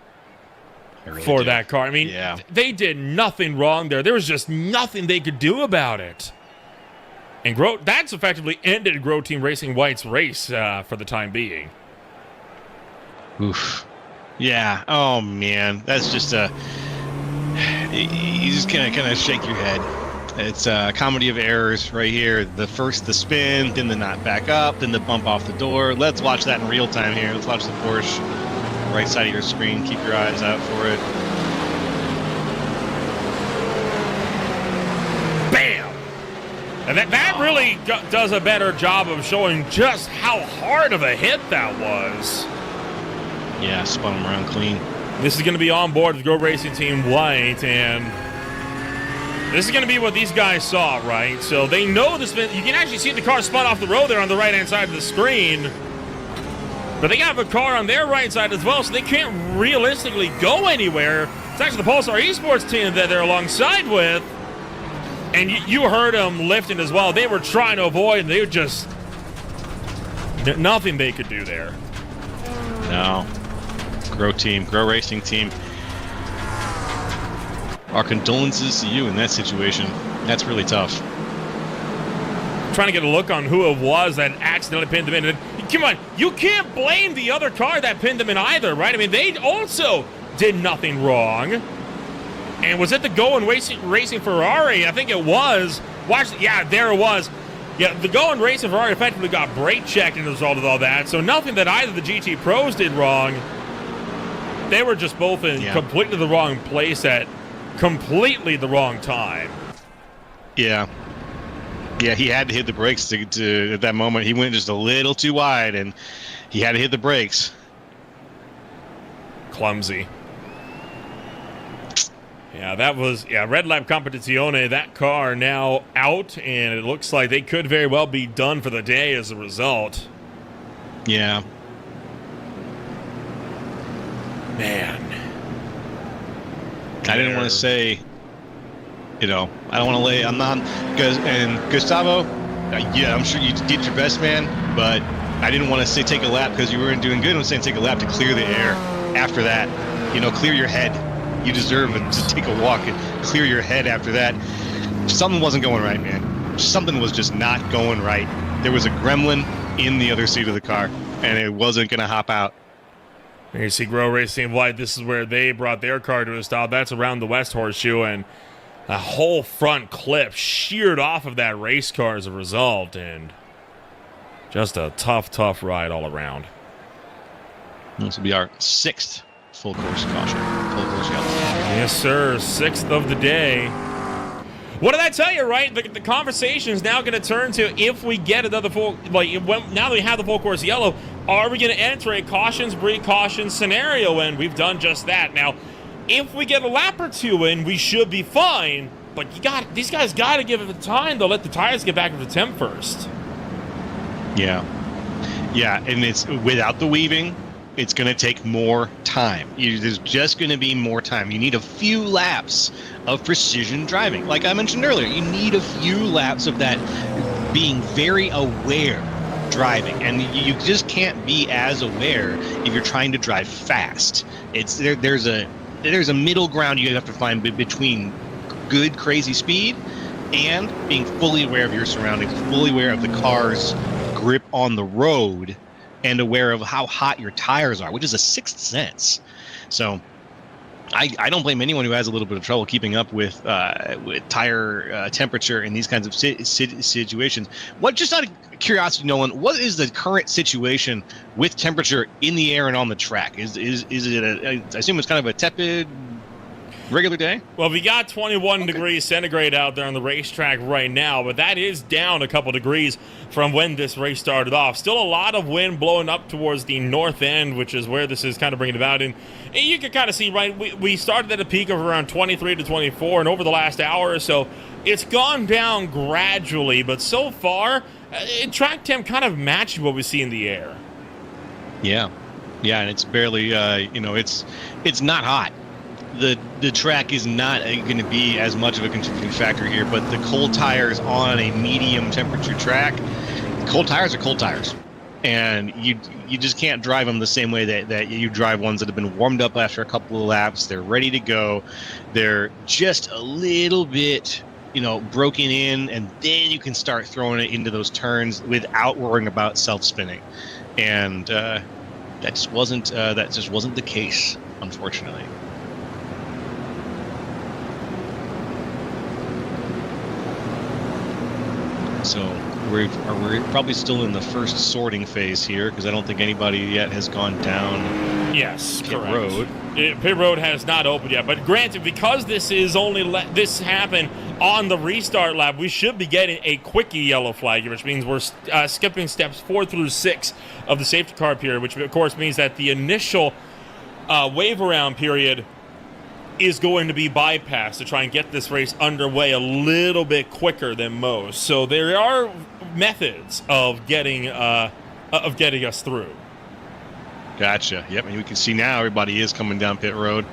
[SPEAKER 1] for that car. I mean, they did nothing wrong there. There was just nothing they could do about it. And that's effectively ended Grow Team Racing White's race for the time being.
[SPEAKER 12] Oof. Yeah. Oh, man. That's just you just kind of shake your head. It's a comedy of errors right here. The spin, then the not back up, then the bump off the door. Let's watch that in real time here. Let's watch the Porsche. Right side of your screen. Keep your eyes out for it.
[SPEAKER 1] Bam! And that really does a better job of showing just how hard of a hit that was.
[SPEAKER 12] Yeah, spun him around clean.
[SPEAKER 1] This is going to be on board with Go Racing Team White, and this is going to be what these guys saw, right? So they know this. You can actually see the car spun off the road there on the right-hand side of the screen. But they have a car on their right side as well, so they can't realistically go anywhere. It's actually the Pulsar Esports team that they're alongside with. And you heard them lifting as well. They were trying to avoid, and they were just... nothing they could do there.
[SPEAKER 12] No. Grow Racing Team. Our condolences to you in that situation. That's really tough.
[SPEAKER 1] Trying to get a look on who it was that accidentally pinned them in. And come on, you can't blame the other car that pinned them in either, right? I mean, they also did nothing wrong. And was it the Going Racing Ferrari? I think it was. Yeah, there it was. Yeah, the Going Racing Ferrari effectively got brake checked as a result of all that. So nothing that either the GT Pros did wrong. They were just both in completely the wrong place at completely the wrong time.
[SPEAKER 12] Yeah. Yeah, he had to hit the brakes to at that moment. He went just a little too wide, and he had to hit the brakes.
[SPEAKER 1] Clumsy. Yeah, that was, Red Lab Competizione, that car now out, and it looks like they could very well be done for the day as a result.
[SPEAKER 12] Yeah.
[SPEAKER 1] Man.
[SPEAKER 12] I didn't want to say, I don't want to lay, I'm not, and Gustavo, yeah, I'm sure you did your best, man, but I didn't want to say take a lap because you weren't doing good. I was saying take a lap to clear the air after that. Clear your head. You deserve to take a walk and clear your head after that. Something wasn't going right, man. Something was just not going right. There was a gremlin in the other seat of the car, and it wasn't going to hop out.
[SPEAKER 1] Here you see Grow Racing Light. This is where they brought their car to a stop. That's around the West Horseshoe, and a whole front clip sheared off of that race car as a result, and just a tough ride all around.
[SPEAKER 12] This will be our 6th full course caution. Full course yellow.
[SPEAKER 1] Yes, sir. 6th of the day. What did I tell you, right? The conversation is now going to turn to if we get another full, now that we have the full course yellow, are we going to enter a cautions, precautions scenario? And we've done just that. Now, if we get a lap or two in, we should be fine. But these guys got to give it the time to let the tires get back to the temp first.
[SPEAKER 12] Yeah. Yeah, and it's without the weaving, it's going to take more time. There's just going to be more time. You need a few laps of precision driving. Like I mentioned earlier, you need a few laps of that being very aware driving. And you just can't be as aware if you're trying to drive fast. There's a middle ground you have to find between good, crazy speed and being fully aware of your surroundings, fully aware of the car's grip on the road, and aware of how hot your tires are, which is a sixth sense. So I don't blame anyone who has a little bit of trouble keeping up with tire temperature in these kinds of situations. Just out of curiosity, Nolan, what is the current situation with temperature in the air and on the track? Is it I assume it's kind of a tepid regular day?
[SPEAKER 1] Well, we got 21 degrees centigrade out there on the racetrack right now, but that is down a couple degrees from when this race started off. Still a lot of wind blowing up towards the north end, which is where this is kind of bringing about. And you can kind of see, right, we started at a peak of around 23 to 24, and over the last hour or so, it's gone down gradually, but so far, track temp kind of matched what we see in the air.
[SPEAKER 12] Yeah, and it's barely, it's not hot. The track is not going to be as much of a contributing factor here, but the cold tires on a medium temperature track, cold tires are cold tires, and you just can't drive them the same way that you drive ones that have been warmed up after a couple of laps. They're ready to go. They're just a little bit broken in, and then you can start throwing it into those turns without worrying about self-spinning, and that just wasn't the case, unfortunately. So we're probably still in the first sorting phase here, because I don't think anybody yet has gone down.
[SPEAKER 1] Yes,
[SPEAKER 12] pit
[SPEAKER 1] correct.
[SPEAKER 12] road.
[SPEAKER 1] Pit road has not opened yet, but granted, because this is this happened on the restart lap, we should be getting a quickie yellow flag, which means we're skipping steps 4 through 6 of the safety car period, which of course means that the initial wave around period is going to be bypassed to try and get this race underway a little bit quicker than most. So there are methods of getting us through.
[SPEAKER 12] Gotcha. Yep, and we can see now everybody is coming down pit road,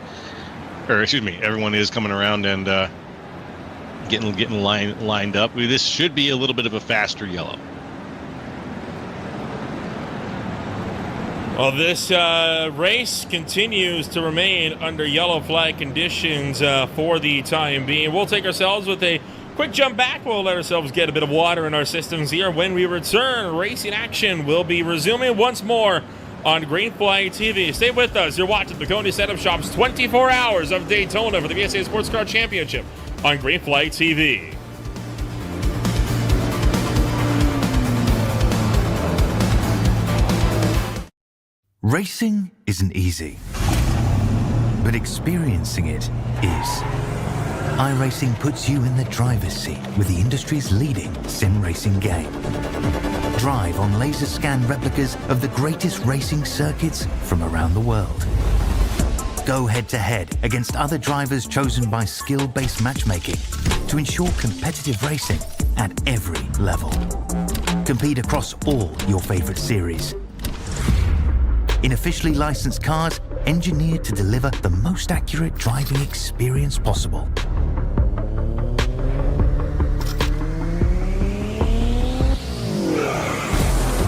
[SPEAKER 12] or excuse me, everyone is coming around and getting lined up. This should be a little bit of a faster yellow.
[SPEAKER 1] Well, this race continues to remain under yellow flag conditions for the time being. We'll take ourselves with a quick jump back. We'll let ourselves get a bit of water in our systems here. When we return, racing action will be resuming once more on Green Flag TV. Stay with us. You're watching Maconi Setup Shop's 24 hours of Daytona for the VSA Sports Car Championship on Green Flag TV.
[SPEAKER 5] Racing isn't easy, but experiencing it is. iRacing puts you in the driver's seat with the industry's leading sim racing game. Drive on laser scan replicas of the greatest racing circuits from around the world. Go head-to-head against other drivers chosen by skill-based matchmaking to ensure competitive racing at every level. Compete across all your favorite series. In officially licensed cars, engineered to deliver the most accurate driving experience possible.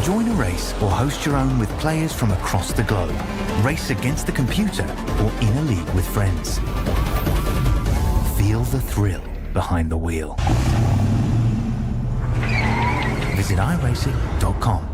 [SPEAKER 5] Join a race or host your own with players from across the globe. Race against the computer or in a league with friends. Feel the thrill behind the wheel. Visit iRacing.com.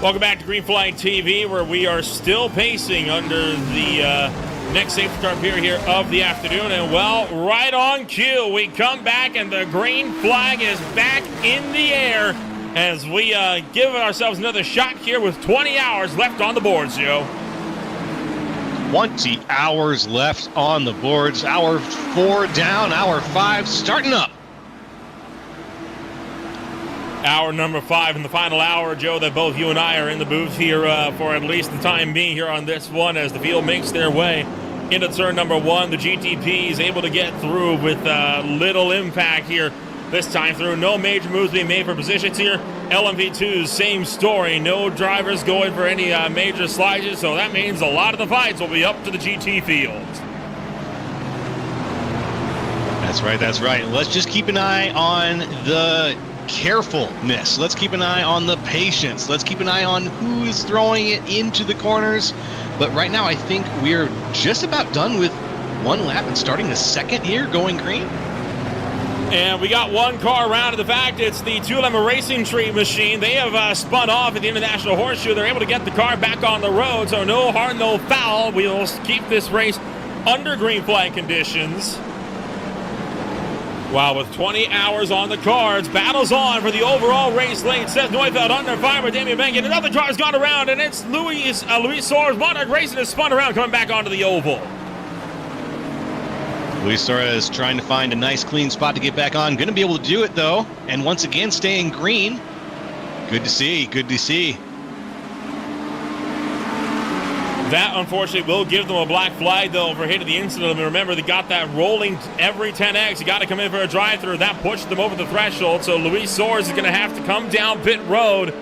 [SPEAKER 1] Welcome back to Green Flag TV, where we are still pacing under the next safety car period here of the afternoon. And, well, right on cue, we come back and the green flag is back in the air as we give ourselves another shot here with 20 hours left on the boards, Joe.
[SPEAKER 12] 20 hours left on the boards. Hour 4 down, hour 5 starting up.
[SPEAKER 1] Hour number 5 in the final hour, Joe, that both you and I are in the booth here for at least the time being here on this one as the field makes their way into turn number 1. The GTP is able to get through with little impact here this time through. No major moves being made for positions here. LMP2's same story. No drivers going for any major slides, so that means a lot of the fights will be up to the GT field.
[SPEAKER 12] That's right, that's right. Let's just keep an eye on the carefulness. Let's keep an eye on the patience. Let's keep an eye on who is throwing it into the corners. But right now, I think we're just about done with one lap and starting the second here, going green.
[SPEAKER 1] And we got one car around to the fact it's the Tulama Racing Tree machine. They have spun off at the International Horseshoe. They're able to get the car back on the road, so no harm, no foul. We'll keep this race under green flag conditions. Wow, with 20 hours on the cards, battles on for the overall race lane. Seth Neufeld under fire with Damian Bank, and another car's gone around, and it's Luis Suarez. Monarch Racing has spun around, coming back onto the oval.
[SPEAKER 12] Luis Suarez trying to find a nice clean spot to get back on. Going to be able to do it, though, and once again staying green. Good to see, good to see.
[SPEAKER 1] That, unfortunately, will give them a black flag, though, for hitting the incident. And remember, they got that rolling every 10X. You got to come in for a drive-through. That pushed them over the threshold. So Luis Suarez is going to have to come down pit road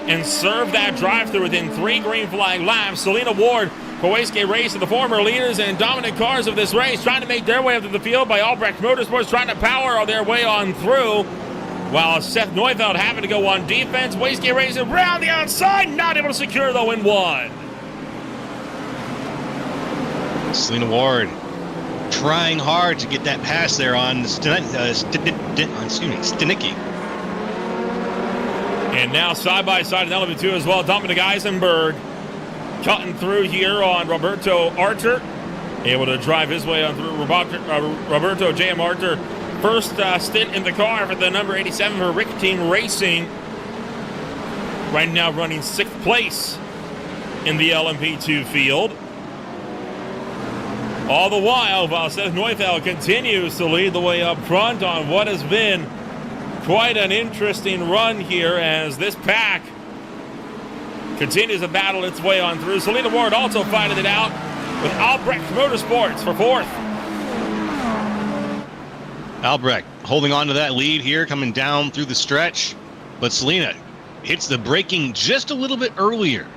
[SPEAKER 1] and serve that drive-through within 3 green flag laps. Selena Ward, Kawasaki Racing, the former leaders and dominant cars of this race, trying to make their way up to the field by Albrecht Motorsports, trying to power their way on through. While Seth Neufeld having to go on defense. Kawasaki Racing round the outside, not able to secure, though, in 1.
[SPEAKER 12] Selena Ward trying hard to get that pass there on Stanicki.
[SPEAKER 1] And now side-by-side in LMP2 as well, Dominic Eisenberg cutting through here on Roberto Arter. Able to drive his way on through Roberto J.M. Arter. First stint in the car for the number 87 for Rick Team Racing. Right now running 6th place in the LMP2 field. All the while Seth Neufeld continues to lead the way up front on what has been quite an interesting run here as this pack continues to battle its way on through. Selena Ward also fighting it out with Albrecht Motorsports for 4th.
[SPEAKER 12] Albrecht holding on to that lead here, coming down through the stretch. But Selena hits the braking just a little bit earlier.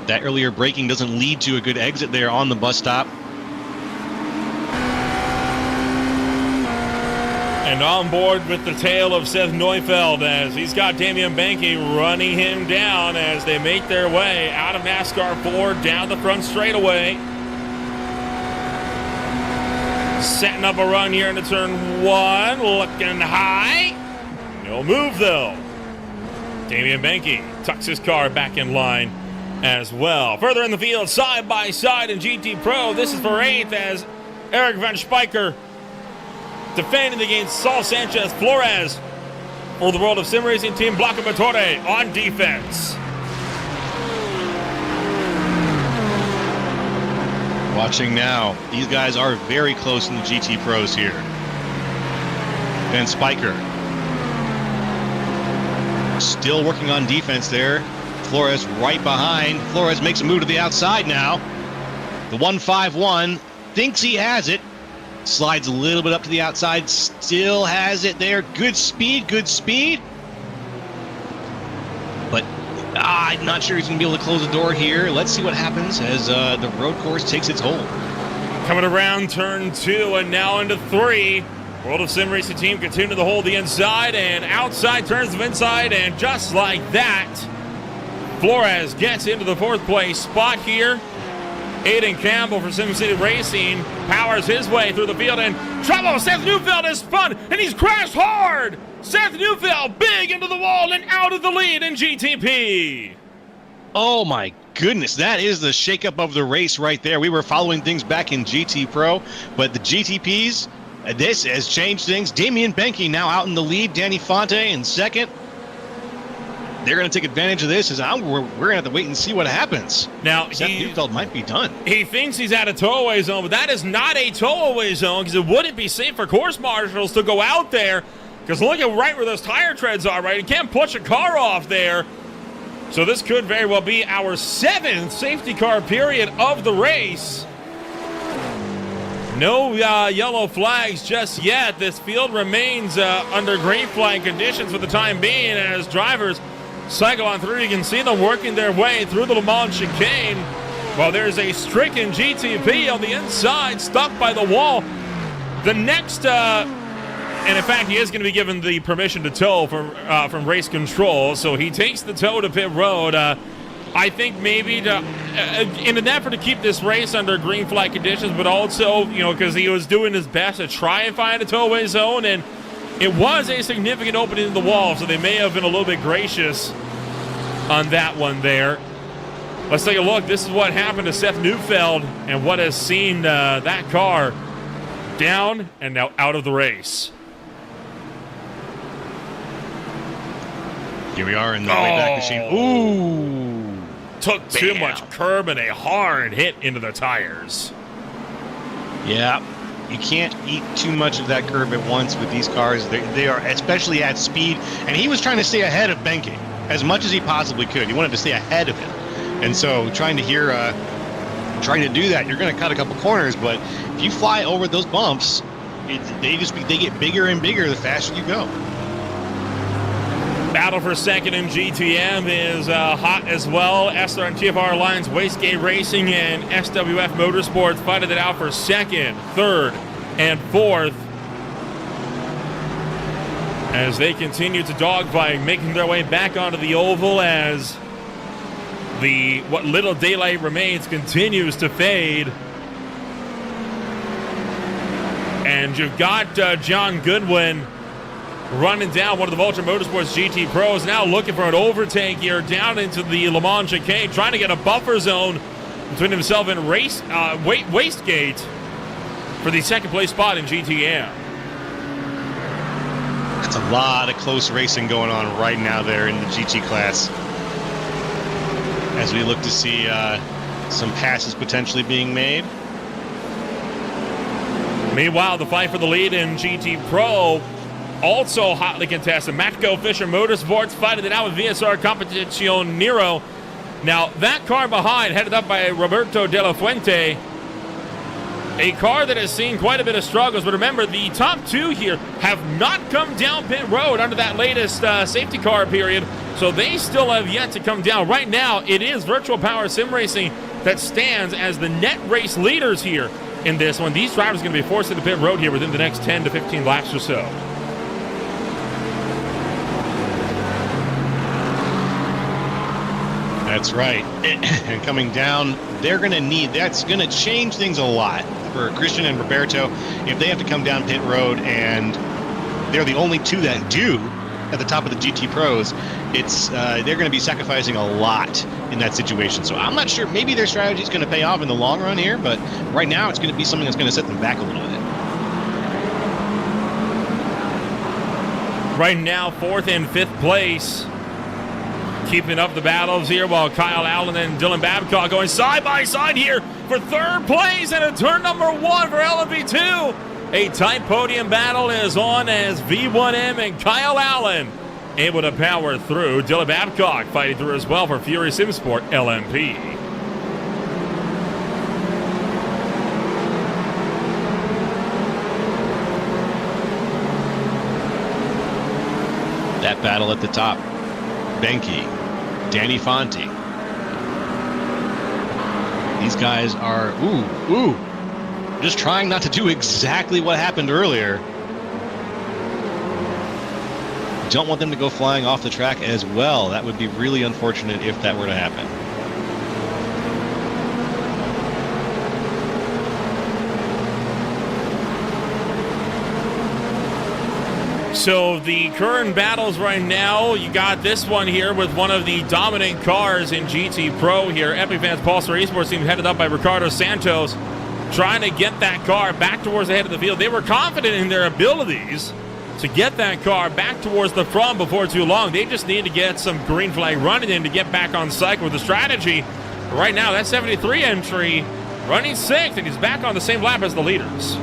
[SPEAKER 12] That earlier braking doesn't lead to a good exit there on the bus stop.
[SPEAKER 1] And on board with the tail of Seth Neufeld as he's got Damian Banky running him down as they make their way out of NASCAR 4 down the front straightaway. Setting up a run here into turn 1, looking high. No move though. Damian Banky tucks his car back in line as well. Further in the field, side by side in GT Pro, this is for 8th as Eric Van Spijker defending against Saul Sanchez Flores for the World of Sim Racing Team Blanca Motore on defense.
[SPEAKER 12] Watching now, these guys are very close in the GT Pros here. Van Spijker still working on defense there. Flores right behind. Flores makes a move to the outside now. The 151 thinks he has it. Slides a little bit up to the outside. Still has it there. Good speed, good speed. But I'm not sure he's going to be able to close the door here. Let's see what happens as the road course takes its hold.
[SPEAKER 1] Coming around turn 2 and now into 3. World of Sim Racing Team continue to hold the inside and outside turns of inside, and just like that, Flores gets into the 4th place spot here. Aiden Campbell for SimCity Racing powers his way through the field, and trouble. Seth Neufeld has spun, and he's crashed hard. Seth Neufeld big into the wall and out of the lead in GTP.
[SPEAKER 12] Oh my goodness, that is the shakeup of the race right there. We were following things back in GT Pro, but the GTPs, this has changed things. Damian Benke now out in the lead. Danny Fonte in second. They're going to take advantage of this. We're going to have to wait and see what happens.
[SPEAKER 1] Now,
[SPEAKER 12] Seth Neufeld might be done.
[SPEAKER 1] He thinks he's at a tow-away zone, but that is not a tow-away zone because it wouldn't be safe for course marshals to go out there, because look at right where those tire treads are, right? You can't push a car off there. So this could very well be our 7th safety car period of the race. No yellow flags just yet. This field remains under green flag conditions for the time being as drivers cycle on through. You can see them working their way through the Le Mans chicane while there's a stricken GTP on the inside stuck by the wall. The next, and in fact he is going to be given the permission to tow from race control, so he takes the tow to pit road. I think maybe in an effort to keep this race under green flag conditions, but also, because he was doing his best to try and find a tow-away zone, and it was a significant opening in the wall, so they may have been a little bit gracious on that one there. Let's take a look. This is what happened to Seth Neufeld and what has seen that car down and now out of the race.
[SPEAKER 12] Here we are in the Wayback Machine. Ooh!
[SPEAKER 1] Took too much curb and a hard hit into the tires.
[SPEAKER 12] Yeah, you can't eat too much of that curb at once with these cars. They are, especially at speed. And he was trying to stay ahead of Benke as much as he possibly could. He wanted to stay ahead of him. And so trying to do that, you're going to cut a couple corners. But if you fly over those bumps, they get bigger and bigger the faster you go.
[SPEAKER 1] Battle for second in GTM is hot as well. SR and TFR Alliance, Wastegate Racing, and SWF Motorsports fighting it out for second, third, and fourth as they continue to dogfight, making their way back onto the oval as what little daylight remains continues to fade. And you've got John Goodwin running down one of the Vulture Motorsports GT Pros, now looking for an overtake here down into the Le Mans chicane, trying to get a buffer zone between himself and Wastegate for the second place spot in GTM.
[SPEAKER 12] That's a lot of close racing going on right now there in the GT class, as we look to see some passes potentially being made.
[SPEAKER 1] Meanwhile, the fight for the lead in GT Pro also hotly contested. Matco Fisher Motorsports fighting it out with VSR Competición Nero. Now, that car behind, headed up by Roberto De La Fuente, a car that has seen quite a bit of struggles. But remember, the top two here have not come down pit road under that latest safety car period, so they still have yet to come down. Right now, it is Virtual Power Sim Racing that stands as the net race leaders here in this one. These drivers are going to be forced into pit road here within the next 10 to 15 laps or so.
[SPEAKER 12] That's right. And coming down, that's going to change things a lot for Christian and Roberto if they have to come down pit road, and they're the only two that do. at the top of the GT Pros, they're going to be sacrificing a lot in that situation. So I'm not sure. Maybe their strategy is going to pay off in the long run here, but right now it's going to be something that's going to set them back a little bit.
[SPEAKER 1] Right now, 4th and 5th place. Keeping up the battles here while Kyle Allen and Dylan Babcock going side by side here for 3rd place and a turn number 1 for LMP2. A tight podium battle is on as V1M and Kyle Allen able to power through. Dylan Babcock fighting through as well for Fury Simsport LMP.
[SPEAKER 12] That battle at the top. Benke, Danny Fonte. These guys are, just trying not to do exactly what happened earlier. Don't want them to go flying off the track as well. That would be really unfortunate if that were to happen.
[SPEAKER 1] So the current battles right now, you got this one here with one of the dominant cars in GT Pro here. Epifans Pulsar Esports team headed up by Ricardo Santos, trying to get that car back towards the head of the field. They were confident in their abilities to get that car back towards the front before too long. They just need to get some green flag running in to get back on cycle with the strategy. Right now, that 73 entry running 6th, and he's back on the same lap as the leaders.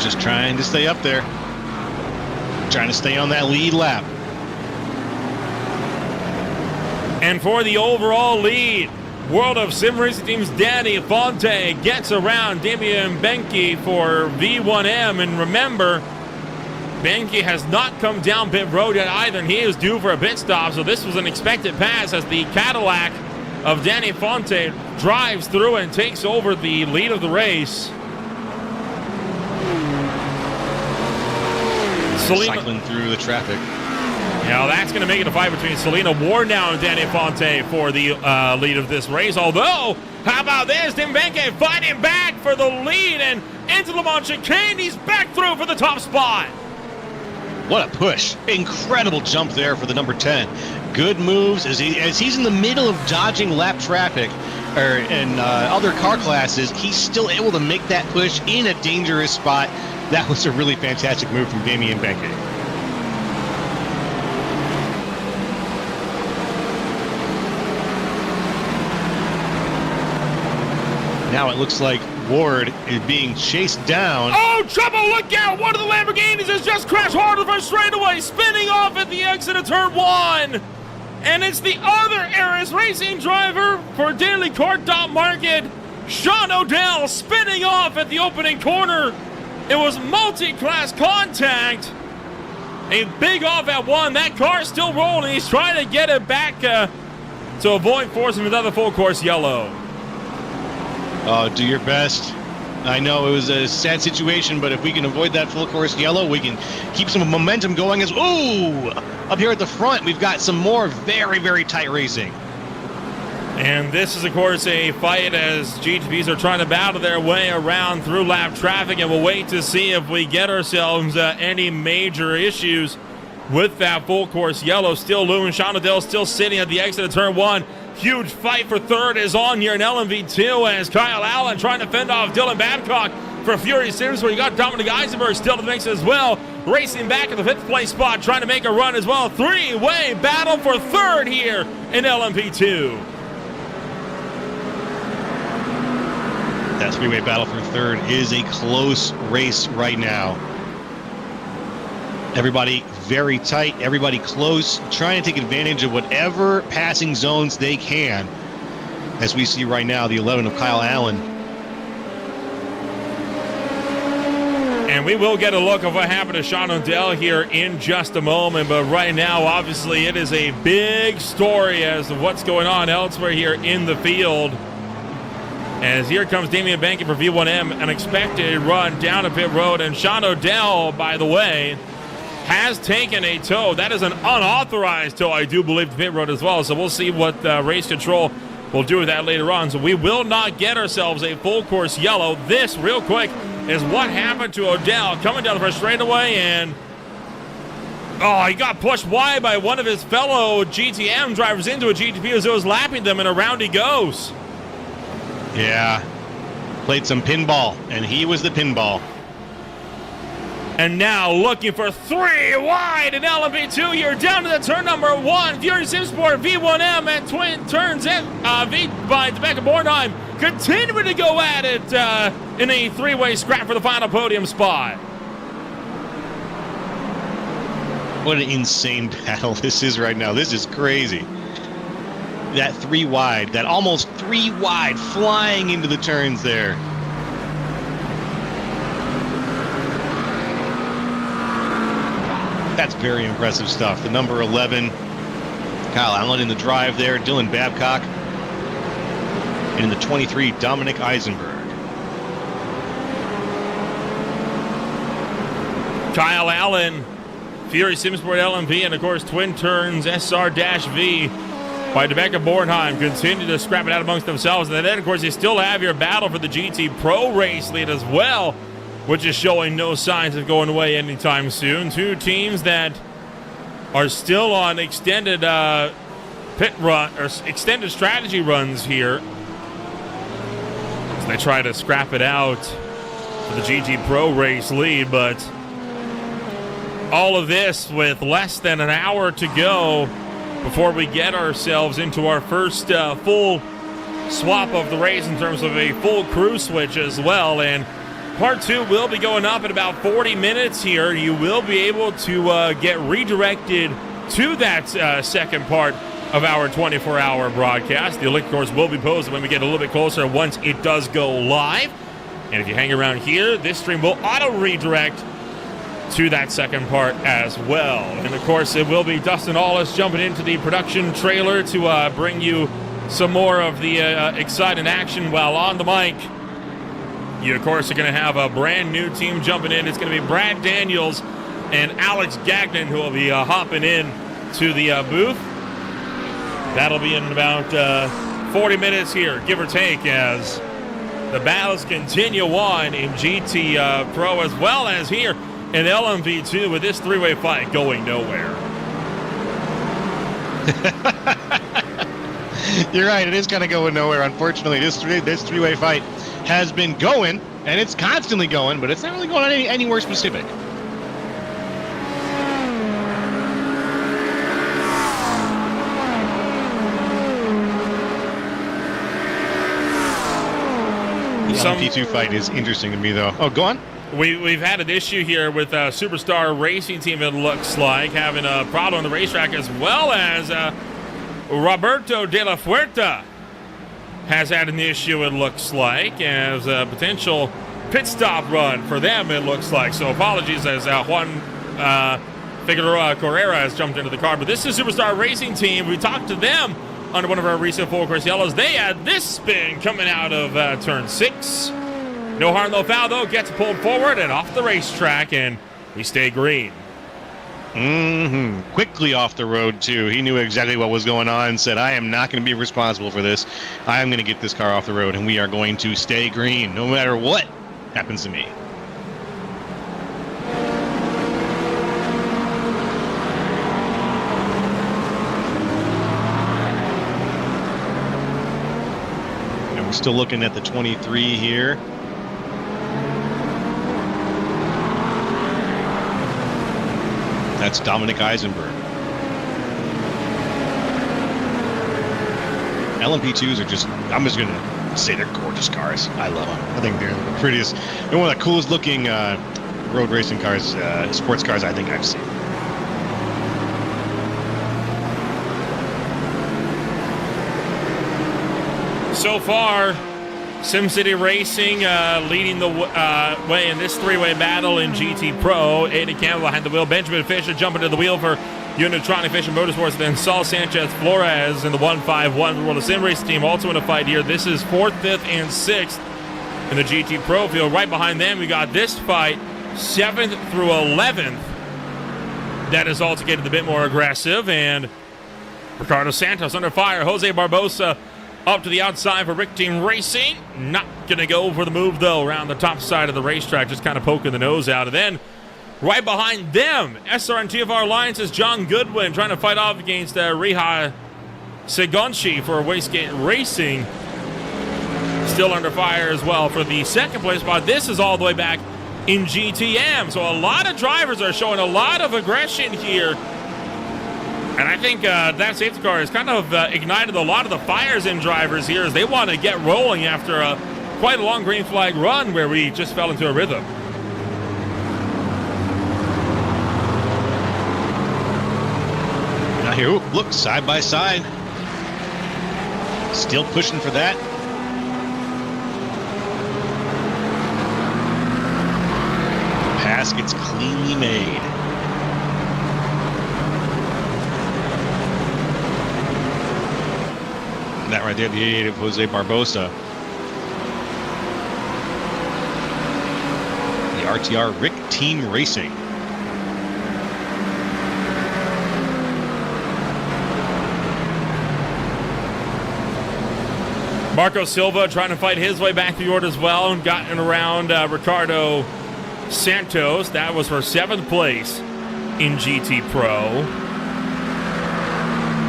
[SPEAKER 12] Just trying to stay up there. Trying to stay on that lead lap.
[SPEAKER 1] And for the overall lead, World of Sim Racing Team's Danny Fonte gets around Damian Benke for V1M. And remember, Benke has not come down pit road yet either, and he is due for a pit stop. So this was an expected pass as the Cadillac of Danny Fonte drives through and takes over the lead of the race.
[SPEAKER 12] Cycling through the traffic.
[SPEAKER 1] Now that's going to make it a fight between Selena Ward now and Danny Fonte for the lead of this race. Although, how about this? Tim Benke fighting back for the lead and into Le Mans chicane. He's back through for the top spot.
[SPEAKER 12] What a push. Incredible jump there for the number 10. Good moves as he's in the middle of dodging lap traffic and other car classes. He's still able to make that push in a dangerous spot. That was a really fantastic move from Damian Benke. Now it looks like Ward is being chased down.
[SPEAKER 1] Oh, trouble! Look out! One of the Lamborghinis has just crashed hard on the first straightaway, spinning off at the exit of turn 1. And it's the other Aris Racing driver for Daily Kart Market, Sean O'Dell, spinning off at the opening corner. It was multi-class contact. A big off at 1. That car's still rolling. He's trying to get it back to avoid forcing another full course yellow.
[SPEAKER 12] Oh, do your best. I know it was a sad situation, but if we can avoid that full course yellow, we can keep some momentum going. Up here at the front, we've got some more very, very tight racing.
[SPEAKER 1] And this is, of course, a fight as GTPs are trying to battle their way around through lap traffic, and we'll wait to see if we get ourselves any major issues with that full course yellow. Still looming. Sean O'Dell still sitting at the exit of turn 1. Huge fight for 3rd is on here in LMV2 as Kyle Allen trying to fend off Dylan Babcock for Fury Sims, where you got Dominic Eisenberg still to the mix as well. Racing back at the 5th place spot, trying to make a run as well. 3-way battle for 3rd here in LMP2.
[SPEAKER 12] That 3-way battle for 3rd is a close race right now. Everybody very tight, everybody close, trying to take advantage of whatever passing zones they can. As we see right now, the 11 of Kyle Allen.
[SPEAKER 1] And we will get a look at what happened to Sean O'Dell here in just a moment. But right now, obviously, it is a big story as to what's going on elsewhere here in the field. As here comes Damian Benke for V1M, an expected run down a pit road. And Sean O'Dell, by the way, has taken a tow. That is an unauthorized tow, I do believe, to pit road as well. So we'll see what race control we'll do that later on. So we will not get ourselves a full course yellow. This, real quick, is what happened to Odell coming down the first straightaway, and he got pushed wide by one of his fellow GTM drivers into a GTP as it was lapping them, and around he goes.
[SPEAKER 12] Yeah, played some pinball, and he was the pinball.
[SPEAKER 1] And now looking for 3 wide in LMP2. You're down to the turn number 1. Fury Simsport V1M and twin turns it. V by Rebecca Bornheim continuing to go at it in a 3-way scrap for the final podium spot.
[SPEAKER 12] What an insane battle this is right now. This is crazy. That 3 wide, that almost 3 wide flying into the turns there. That's very impressive stuff. The number 11, Kyle Allen in the drive there, Dylan Babcock. And in the 23, Dominic Eisenberg.
[SPEAKER 1] Kyle Allen, Fury Simsport LMP, and of course Twin Turns SR-V by Rebecca Bornheim continue to scrap it out amongst themselves. And then, of course, you still have your battle for the GT Pro race lead as well, which is showing no signs of going away anytime soon. 2 teams that are still on extended pit run or extended strategy runs here as they try to scrap it out for the GT Pro race lead. But all of this with less than an hour to go before we get ourselves into our first full swap of the race in terms of a full crew switch as well. And Part 2 will be going up in about 40 minutes here. You will be able to get redirected to that second part of our 24-hour broadcast. The link, of course, will be posted when we get a little bit closer once it does go live. And if you hang around here, this stream will auto-redirect to that second part as well. And, of course, it will be Dustin Allis jumping into the production trailer to bring you some more of the exciting action while on the mic. You, of course, are going to have a brand new team jumping in. It's going to be Brad Daniels and Alex Gagnon who will be hopping in to the booth. That'll be in about 40 minutes here, give or take, as the battles continue on in GT Pro as well as here in LMV2 with this 3-way fight going nowhere.
[SPEAKER 12] You're right, it is kind of going nowhere. Unfortunately, this 3-way fight has been going, and it's constantly going, but it's not really going on anywhere specific. The LMP2 fight is interesting to me, though. Oh, go on.
[SPEAKER 1] We've had an issue here with a Superstar Racing Team, it looks like, having a problem on the racetrack, as well as Roberto De La Fuerza has had an issue, it looks like, as a potential pit stop run for them, it looks like. So apologies as Juan Figueroa Correa has jumped into the car. But this is Superstar Racing Team. We talked to them under one of our recent full course yellows. They had this spin coming out of turn 6. No harm, no foul, though. Gets pulled forward and off the racetrack, and we stay green.
[SPEAKER 12] Quickly off the road, too. He knew exactly what was going on and said, I am not going to be responsible for this. I am going to get this car off the road, and we are going to stay green no matter what happens to me. And we're still looking at the 23 here. That's Dominic Eisenberg. LMP2s are just, I'm just going to say they're gorgeous cars. I love them. I think they're the prettiest. They're one of the coolest looking road racing cars, sports cars I think I've seen.
[SPEAKER 1] So far, SimCity Racing leading the way in this 3-way battle in GT Pro. Aiden Campbell behind the wheel. Benjamin Fisher jumping to the wheel for Unitronic Fisher Motorsports. Then Saul Sanchez Flores in the 151 for the World of Sim Racing team. Also in a fight here. This is 4th, 5th, and 6th in the GT Pro field. Right behind them, we got this fight, 7th through 11th. That is also getting a bit more aggressive. And Ricardo Santos under fire. Jose Barbosa Up to the outside for Rick Team Racing. Not going to go for the move, though, around the top side of the racetrack, just kind of poking the nose out. And then right behind them, SR and TFR Alliance's John Goodwin trying to fight off against Riha Segonchi for Wastegate Racing. Still under fire as well for the second place spot. This is all the way back in GTM. So a lot of drivers are showing a lot of aggression here. And I think that safety car has kind of ignited a lot of the fires in drivers here as they want to get rolling after quite a long green flag run where we just fell into a rhythm.
[SPEAKER 12] Now here, look, side by side. Still pushing for that. Pass gets cleanly made. That right there, the 88 of Jose Barbosa. The RTR Rick Team Racing.
[SPEAKER 1] Marco Silva trying to fight his way back to the order as well and gotten around Ricardo Santos. That was for 7th place in GT Pro.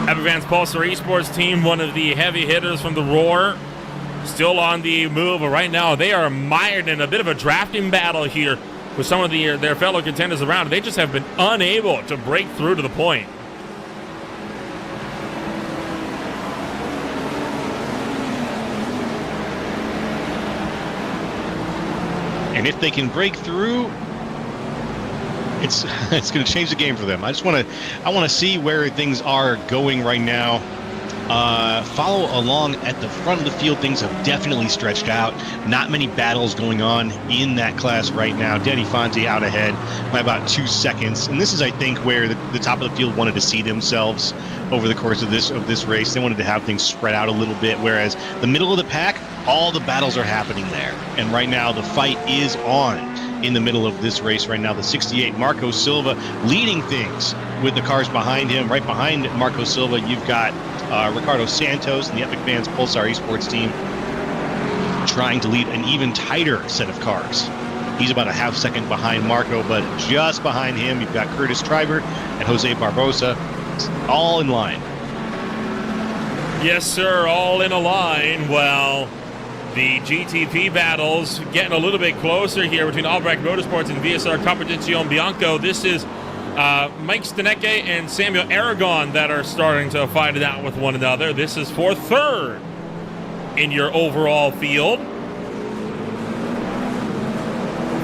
[SPEAKER 1] Evans Pulsar Esports team, one of the heavy hitters from the Roar, still on the move, but right now they are mired in a bit of a drafting battle here with some of their fellow contenders around. They just have been unable to break through to the point.
[SPEAKER 12] And if they can break through, it's going to change the game for them. I want to see where things are going right now. Follow along at the front of the field. Things have definitely stretched out. Not many battles going on in that class right now. Denny Fonte out ahead by about 2 seconds. And this is, I think, where the top of the field wanted to see themselves over the course of this race. They wanted to have things spread out a little bit, whereas the middle of the pack, all the battles are happening there. And right now the fight is on in the middle of this race right now. The 68 Marco Silva leading things with the cars behind him. Right behind Marco Silva, you've got Ricardo Santos and the Epic Fans Pulsar Esports team trying to lead an even tighter set of cars. He's about a half second behind Marco, but just behind him, you've got Curtis Treiber and Jose Barbosa. It's all in line.
[SPEAKER 1] Yes, sir, all in a line. Well, the GTP battles getting a little bit closer here between Albrecht Motorsports and VSR Competizione Bianco. This is Mike Staneke and Samuel Aragon that are starting to fight it out with one another. This is for 3rd in your overall field.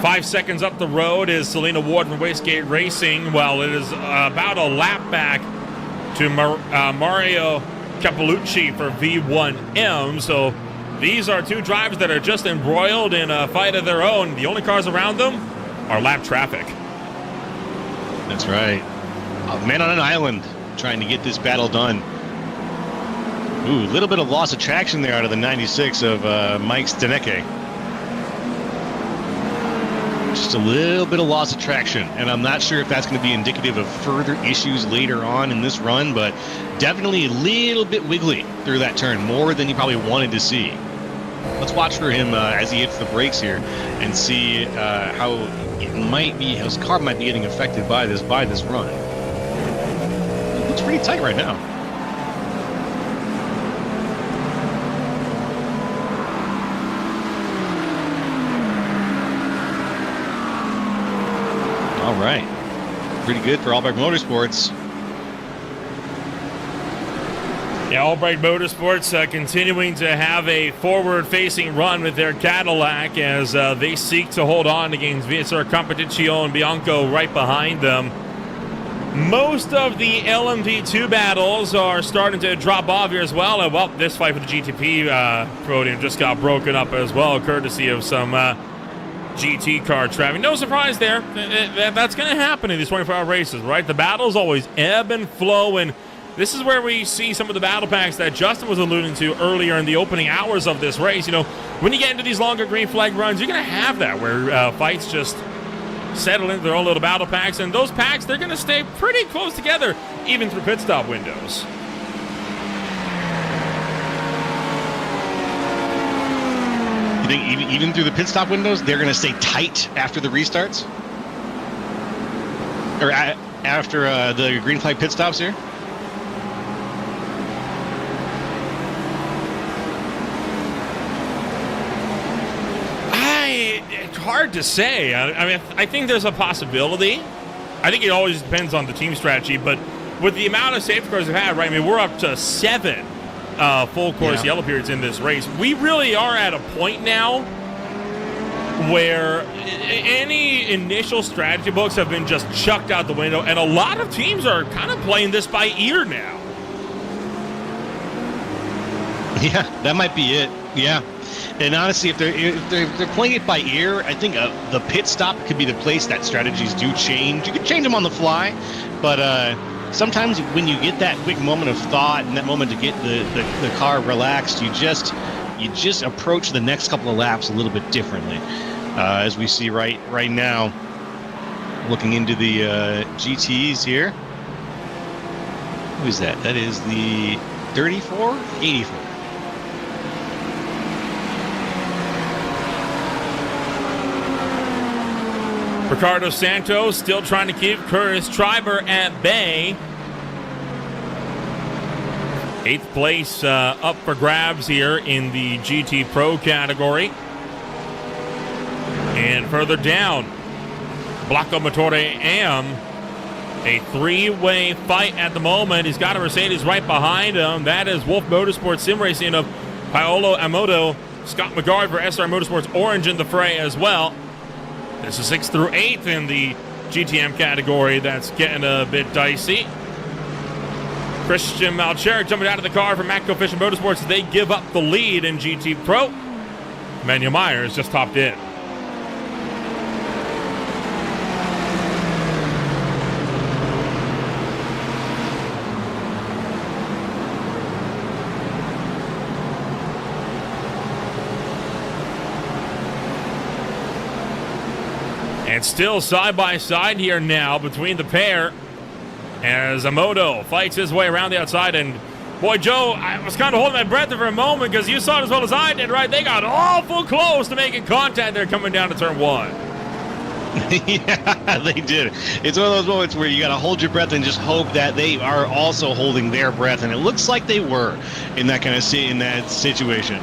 [SPEAKER 1] 5 seconds up the road is Selena Ward from Wastegate Racing. Well, it is about a lap back to Mario Capellucci for V1M. So these are two drivers that are just embroiled in a fight of their own. The only cars around them are lap traffic.
[SPEAKER 12] That's right. A man on an island trying to get this battle done. Ooh, a little bit of loss of traction there out of the 96 of Mike Staneke. Just a little bit of loss of traction, and I'm not sure if that's going to be indicative of further issues later on in this run, but definitely a little bit wiggly through that turn, more than you probably wanted to see. Let's watch for him as he hits the brakes here and see how his car might be getting affected by this run. It looks pretty tight right now. All right, pretty good for Albrecht Motorsports.
[SPEAKER 1] Yeah, Albrecht Motorsports continuing to have a forward-facing run with their Cadillac as they seek to hold on against VSR Competizione Bianco right behind them. Most of the LMP2 battles are starting to drop off here as well. And, well, this fight for the GTP podium just got broken up as well, courtesy of some GT car traffic. No surprise there. That's going to happen in these 24-hour races, right? The battles always ebb and flow, and this is where we see some of the battle packs that Justin was alluding to earlier in the opening hours of this race. You know, when you get into these longer green flag runs, you're going to have that where fights just settle into their own little battle packs, and those packs, they're going to stay pretty close together even through pit stop windows.
[SPEAKER 12] You think even through the pit stop windows, they're going to stay tight after the restarts? Or after the green flag pit stops here?
[SPEAKER 1] It's hard to say. I mean, I think there's a possibility. I think it always depends on the team strategy, but with the amount of safety cars we've had, right? I mean, we're up to 7 full course yellow periods in this race. We really are at a point now where any initial strategy books have been just chucked out the window, and a lot of teams are kind of playing this by ear now.
[SPEAKER 12] Yeah, that might be it. Yeah. And honestly, if they're playing it by ear, I think the pit stop could be the place that strategies do change. You can change them on the fly, but sometimes when you get that quick moment of thought and that moment to get the car relaxed, you just approach the next couple of laps a little bit differently. As we see right now, looking into the GTs here. Who is that? That is the 34, 84.
[SPEAKER 1] Ricardo Santos still trying to keep Curtis Treiber at bay. 8th place up for grabs here in the GT Pro category. And further down, Blanco Motore Am, a 3-way fight at the moment. He's got a Mercedes right behind him. That is Wolf Motorsports Sim Racing of Paolo Amoto. Scott McGarvey for SR Motorsports Orange in the fray as well. This is 6th through 8th in the GTM category. That's getting a bit dicey. Christian Malcher jumping out of the car from Matco Fish and Motorsports. They give up the lead in GT Pro. Manuel Myers just topped in. And still side by side here now between the pair as Amoto fights his way around the outside. And boy, Joe, I was kind of holding my breath for a moment because you saw it as well as I did, right? They got awful close to making contact there coming down to turn 1.
[SPEAKER 12] Yeah, they did. It's one of those moments where you got to hold your breath and just hope that they are also holding their breath. And it looks like they were in that kind of in that situation.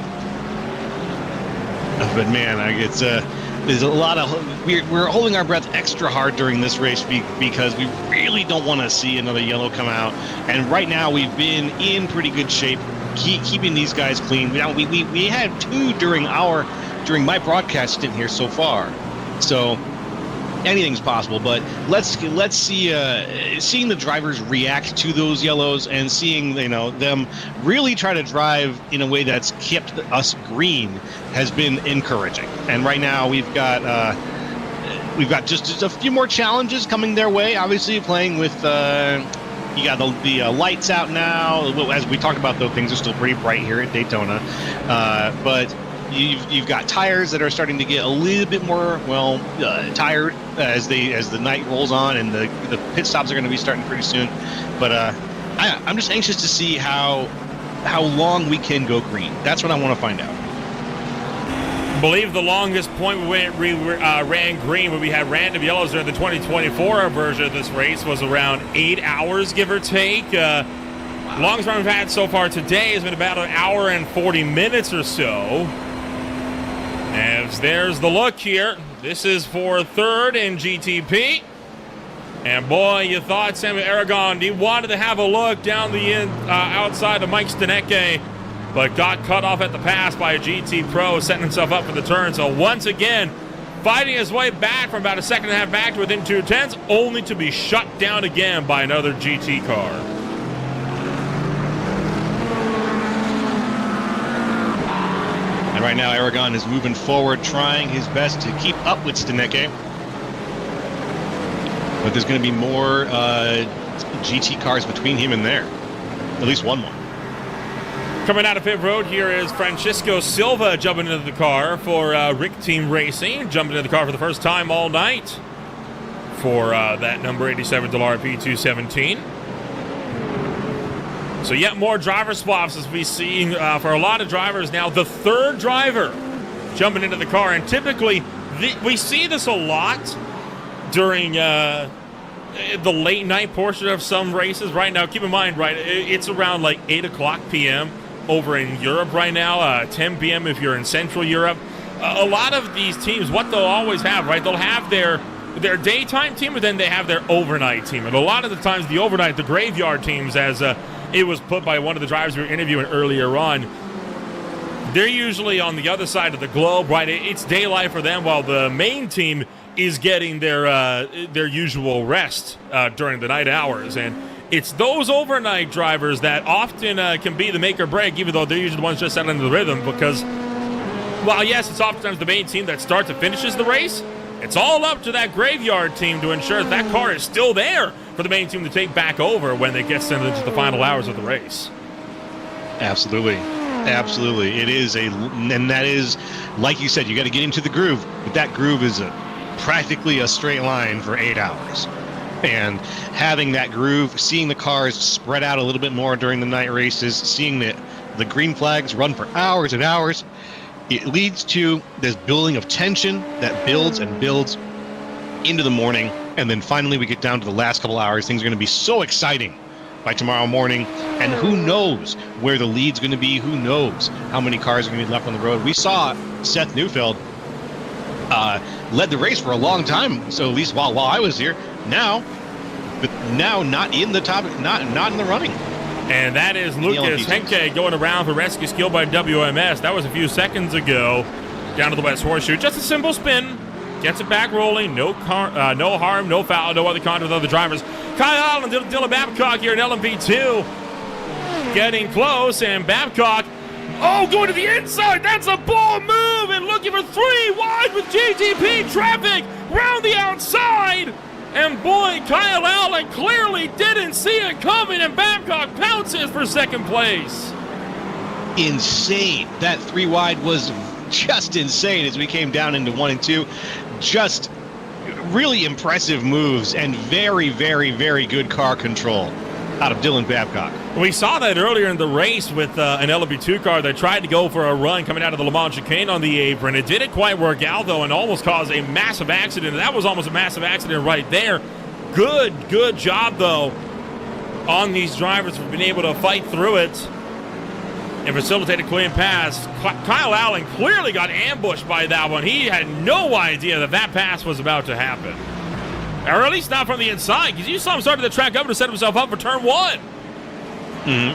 [SPEAKER 12] But man, it's there's a lot of we're holding our breath extra hard during this race because we really don't want to see another yellow come out. And right now we've been in pretty good shape, keeping these guys clean. We had 2 during my broadcast stint here so far, so anything's possible. But let's see seeing the drivers react to those yellows and seeing them really try to drive in a way that's kept us green has been encouraging. And right now we've got just a few more challenges coming their way. Obviously playing with you got the lights out now. As we talked about, though, things are still pretty bright here at Daytona, but you've got tires that are starting to get a little bit more tired as the night rolls on, and the pit stops are going to be starting pretty soon. But I'm just anxious to see how long we can go green. That's what I want to find out.
[SPEAKER 1] I believe the longest point we ran green when we had random yellows during the 2024 version of this race was around 8 hours, give or take. Longest run we've had so far today has been about 1 hour and 40 minutes or so. As there's the look here. This is for 3rd in GTP. And boy, you thought Samuel Aragon, he wanted to have a look down the outside of Mike Stanecke, but got cut off at the pass by a GT Pro, setting himself up for the turn. So once again, fighting his way back from about 1.5 seconds back to within 2/10, only to be shut down again by another GT car.
[SPEAKER 12] And right now, Aragon is moving forward, trying his best to keep up with Stanecke. But there's going to be more GT cars between him and there. At least one more.
[SPEAKER 1] Coming out of pit road here is Francisco Silva jumping into the car for Rick Team Racing. Jumping into the car for the first time all night for that number 87 Dallara P217. So yet more driver swaps as we see for a lot of drivers now. The 3rd driver jumping into the car. And typically, we see this a lot during the late night portion of some races. Right now, keep in mind, right, it's around like 8 o'clock p.m. over in Europe right now, 10 p.m. if you're in Central Europe. A lot of these teams, what they'll always have, right, they'll have their daytime team, but then they have their overnight team. And a lot of the times, the overnight, the graveyard teams, as it was put by one of the drivers we were interviewing earlier on, they're usually on the other side of the globe, right? It's daylight for them, while the main team is getting their usual rest during the night hours. And it's those overnight drivers that often can be the make or break, even though they're usually the ones just settling into the rhythm, because, well, yes, it's oftentimes the main team that starts and finishes the race. It's all up to that graveyard team to ensure that car is still there for the main team to take back over when they get sent into the final hours of the race.
[SPEAKER 12] Absolutely. Absolutely. It is and that is, like you said, you got to get into the groove, but that groove is practically a straight line for 8 hours. And having that groove, seeing the cars spread out a little bit more during the night races, seeing the green flags run for hours and hours, it leads to this building of tension that builds and builds into the morning. And then finally we get down to the last couple hours. Things are going to be so exciting by tomorrow morning. And who knows where the lead's going to be? Who knows how many cars are going to be left on the road? We saw Seth Neufeld led the race for a long time. So at least while I was here, now not in the top, not in the running.
[SPEAKER 1] And that is Lucas Henke going around for rescue skill by WMS. That was a few seconds ago down to the West Horseshoe. Just a simple spin. Gets it back rolling. No harm, no foul, no other contact with other drivers. Kyle Allen, Dylan Babcock here in LMP2. Getting close, and Babcock, going to the inside. That's a ball move, and looking for 3 wide with GTP traffic round the outside. And boy, Kyle Allen clearly didn't see it coming, and Babcock pounces for second place.
[SPEAKER 12] Insane. That 3 wide was just insane as we came down into 1 and 2. Just really impressive moves and very, very, very good car control out of Dylan Babcock.
[SPEAKER 1] We saw that earlier in the race with an LMP2 car that tried to go for a run coming out of the Le Mans chicane on the apron. It didn't quite work out, though, and almost caused a massive accident. That was almost a massive accident right there. Good job, though, on these drivers for being able to fight through it and facilitate a clean pass. Kyle Allen clearly got ambushed by that one. He had no idea that pass was about to happen. Or at least not from the inside, because you saw him start to track up to set himself up for turn 1.
[SPEAKER 12] Mm-hmm.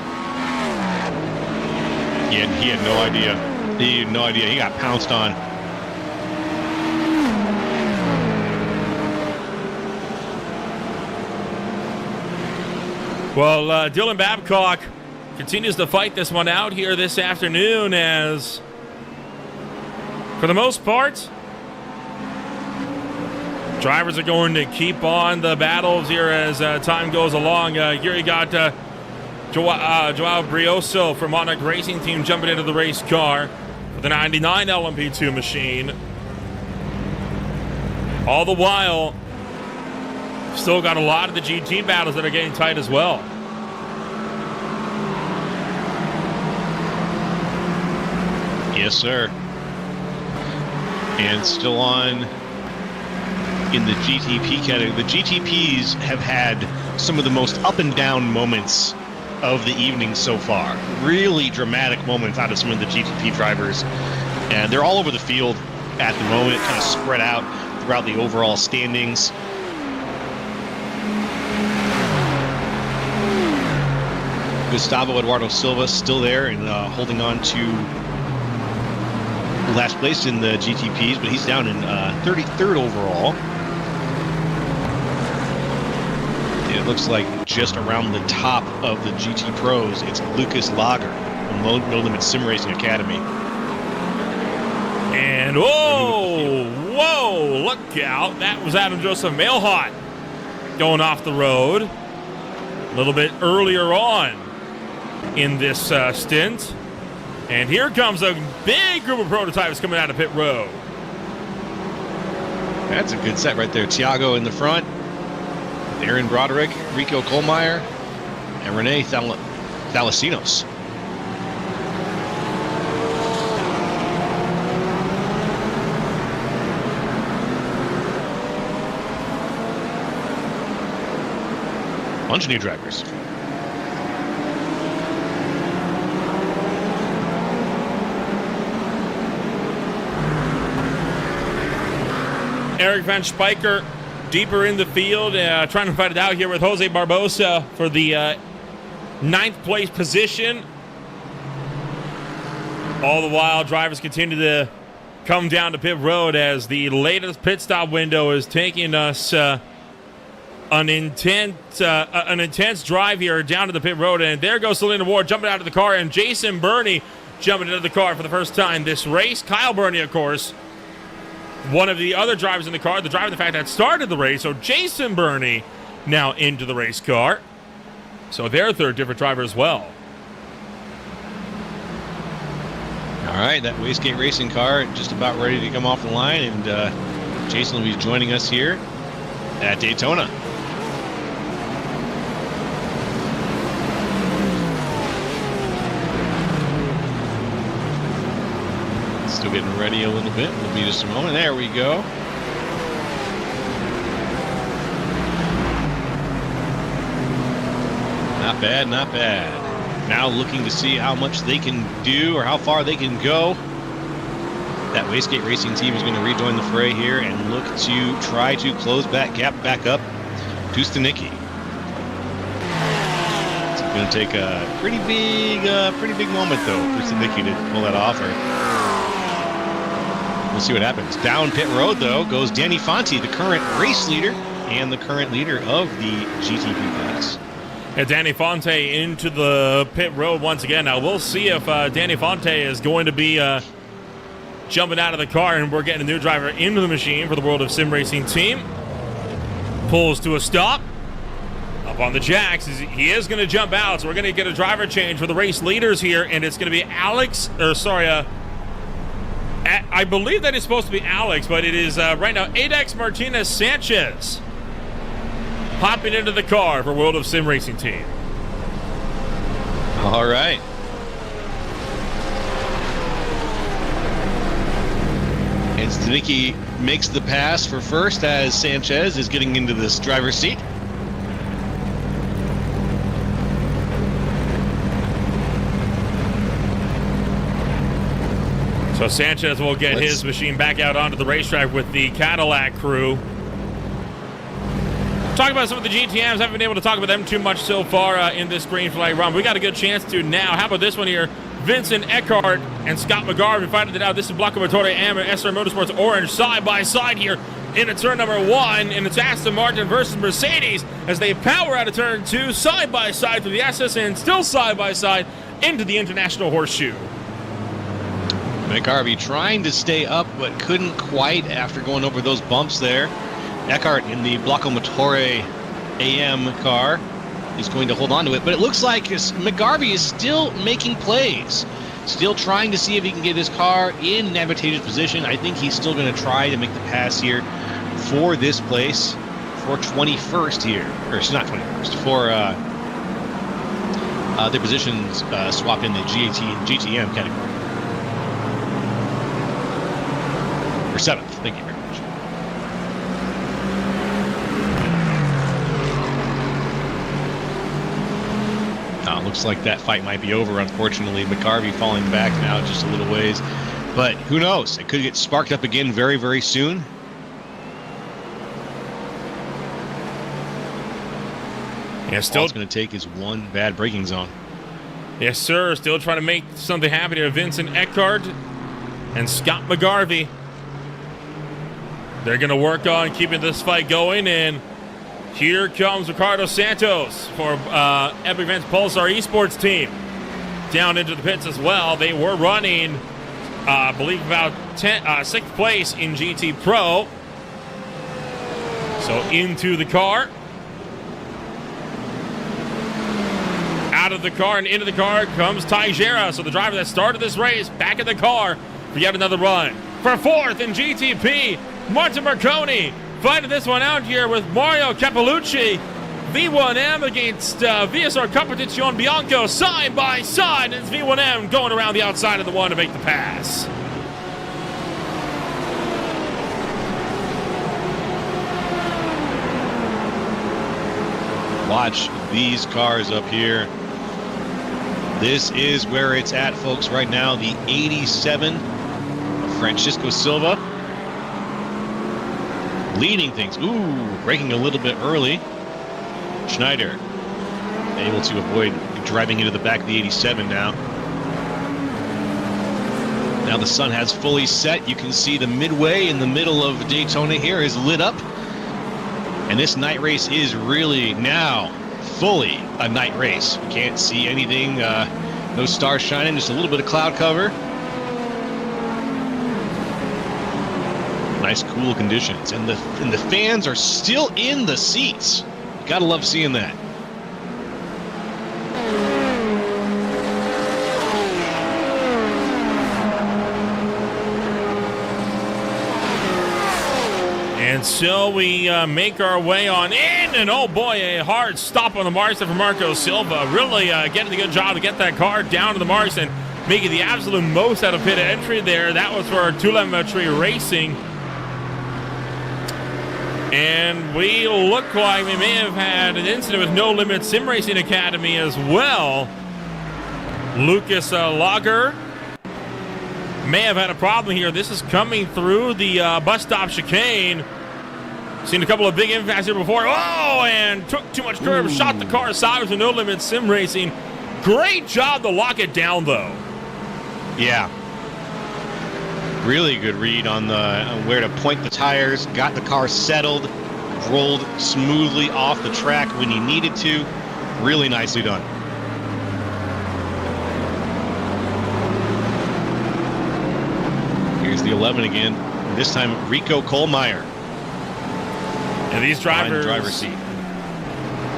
[SPEAKER 12] He had no idea. He had no idea. He got pounced on.
[SPEAKER 1] Well, Dylan Babcock continues to fight this one out here this afternoon, as for the most part, drivers are going to keep on the battles here as time goes along. Here you got Joao Brioso from Monarch Racing Team jumping into the race car for the 99 LMP2 machine. All the while, still got a lot of the GT battles that are getting tight as well.
[SPEAKER 12] Yes, sir. And still on in the GTP category. The GTPs have had some of the most up and down moments of the evening so far. Really dramatic moments out of some of the GTP drivers. And they're all over the field at the moment, kind of spread out throughout the overall standings. Gustavo Eduardo Silva still there and holding on to last place in the GTPs, but he's down in 33rd overall. It looks like just around the top of the GT Pros, it's Lucas Lager from No Limit Sim Racing Academy.
[SPEAKER 1] And whoa, look out. That was Adam Joseph Mailhot going off the road a little bit earlier on in this stint. And here comes a big group of prototypes coming out of pit road.
[SPEAKER 12] That's a good set right there. Thiago in the front, Aaron Broderick, Rico Kohlmeyer, and Renee Thalasinos. bunch of new drivers.
[SPEAKER 1] Eric Van Spijker deeper in the field, trying to fight it out here with Jose Barbosa for the ninth place position. All the while, drivers continue to come down to pit road as the latest pit stop window is taking us an intense drive here down to the pit road. And there goes Selena Ward jumping out of the car, and Jason Burney jumping into the car for the first time this race. Kyle Burney, of course, one of the other drivers in the car, the driver, the fact that started the race. So Jason Burney now into the race car. So their third different driver as well.
[SPEAKER 12] All right, that Wastegate Racing car just about ready to come off the line, and Jason will be joining us here at Daytona. Still getting ready a little bit. We'll be just a moment. There we go. Not bad, not bad. Now looking to see how much they can do or how far they can go. That Wastegate Racing team is going to rejoin the fray here and look to try to close that gap back up to Stanicki. It's going to take a pretty big moment though for Stanicki to pull that off. We'll see what happens. Down pit road though goes Danny Fonte, the current race leader and the current leader of the GTP class.
[SPEAKER 1] And Danny Fonte into the pit road once again. Now we'll see if Danny Fonte is going to be jumping out of the car, and we're getting a new driver into the machine for the World of Sim Racing team. Pulls to a stop. Up on the jacks. He is going to jump out, so we're going to get a driver change for the race leaders here, and it's going to be I believe that is supposed to be Alex, but it is right now Adex Martinez Sanchez hopping into the car for World of Sim Racing team.
[SPEAKER 12] All right. And Stanicki makes the pass for first as Sanchez is getting into this driver's seat.
[SPEAKER 1] So Sanchez will get his machine back out onto the racetrack with the Cadillac crew. Talk about some of the GTMs. Haven't been able to talk about them too much so far in this green flag run. We got a good chance to now. How about this one here? Vincent Eckhart and Scott McGarvey fighting it out. This is Blanco Motore and SR Motorsports Orange side by side here into turn number one. And it's Aston Martin versus Mercedes as they power out of turn two, side by side through the SS and still side by side into the International Horseshoe.
[SPEAKER 12] McGarvey trying to stay up but couldn't quite after going over those bumps there. Eckhart in the Blanco Motore AM car is going to hold on to it, but it looks like McGarvey is still making plays, still trying to see if he can get his car in an advantageous position. I think he's still going to try to make the pass here for this place for 21st here, or it's not 21st, for their positions swapped in the GAT and GTM category. For 7th, thank you very much. Looks like that fight might be over, unfortunately. McGarvey falling back now just a little ways. But who knows? It could get sparked up again very, very soon.
[SPEAKER 1] Yeah, still
[SPEAKER 12] all it's going to take is one bad braking zone.
[SPEAKER 1] Yes, sir. Still trying to make something happen here. Vincent Eckhart and Scott McGarvey. They're going to work on keeping this fight going, and here comes Ricardo Santos for Epic Events Pulsar Esports team. Down into the pits as well. They were running, I believe, about 6th place in GT Pro. So into the car. Out of the car and into the car comes Teixeira. So the driver that started this race back in the car for yet another run. For 4th in GTP, Martin Maconi fighting this one out here with Mario Capalucci. V1M against VSR Competizione Bianco side by side. And it's V1M going around the outside of the one to make the pass.
[SPEAKER 12] Watch these cars up here. This is where it's at, folks, right now. The 87 of Francisco Silva. Leading things. Ooh, braking a little bit early. Schneider able to avoid driving into the back of the 87 now. Now the sun has fully set. You can see the midway in the middle of Daytona here is lit up. And this night race is really now fully a night race. You can't see anything, no stars shining, just a little bit of cloud cover. Nice cool conditions. And the fans are still in the seats. Gotta love seeing that.
[SPEAKER 1] And so we make our way on in, and oh boy, a hard stop on the marks for Marco Silva. Really getting a good job to get that car down to the marks and making the absolute most out of pit entry there. That was for Telemetry Racing. And we look like we may have had an incident with No Limit Sim Racing Academy as well. Lucas Lager may have had a problem here. This is coming through the bus stop chicane. Seen a couple of big impacts here before. Oh, and took too much curve. Shot the car aside with the No Limit Sim Racing. Great job to lock it down, though.
[SPEAKER 12] Yeah. Really good read on where to point the tires. Got the car settled. Rolled smoothly off the track when he needed to. Really nicely done. Here's the 11 again. This time, Rico Kohlmeyer.
[SPEAKER 1] And these drivers,
[SPEAKER 12] driver's seat.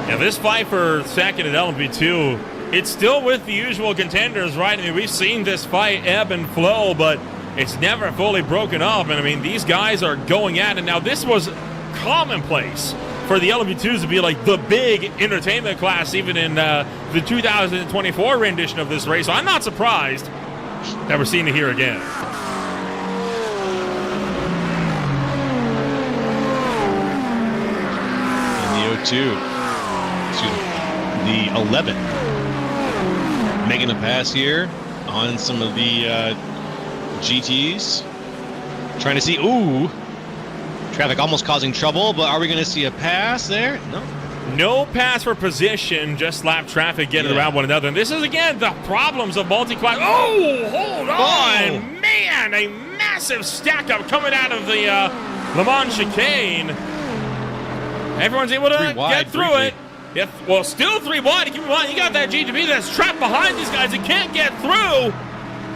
[SPEAKER 1] Yeah, this fight for second at LMP2, it's still with the usual contenders, right? I mean, we've seen this fight ebb and flow, but it's never fully broken up. And I mean, these guys are going at it. Now, this was commonplace for the LMP2s to be like the big entertainment class, even in the 2024 rendition of this race. So I'm not surprised that we're seeing it here again.
[SPEAKER 12] The 11 making a pass here on some of the GTs, trying to see, traffic almost causing trouble, but are we going to see a pass there?
[SPEAKER 1] No pass for position, just lap traffic getting around one another. And this is, again, the problems of multi-class. Oh, hold on. Man, a massive stack up coming out of the Le Mans chicane. Everyone's able to get through it. Yeah, well, still 3 wide. Keep in mind, you got that GTB that's trapped behind these guys. It can't get through.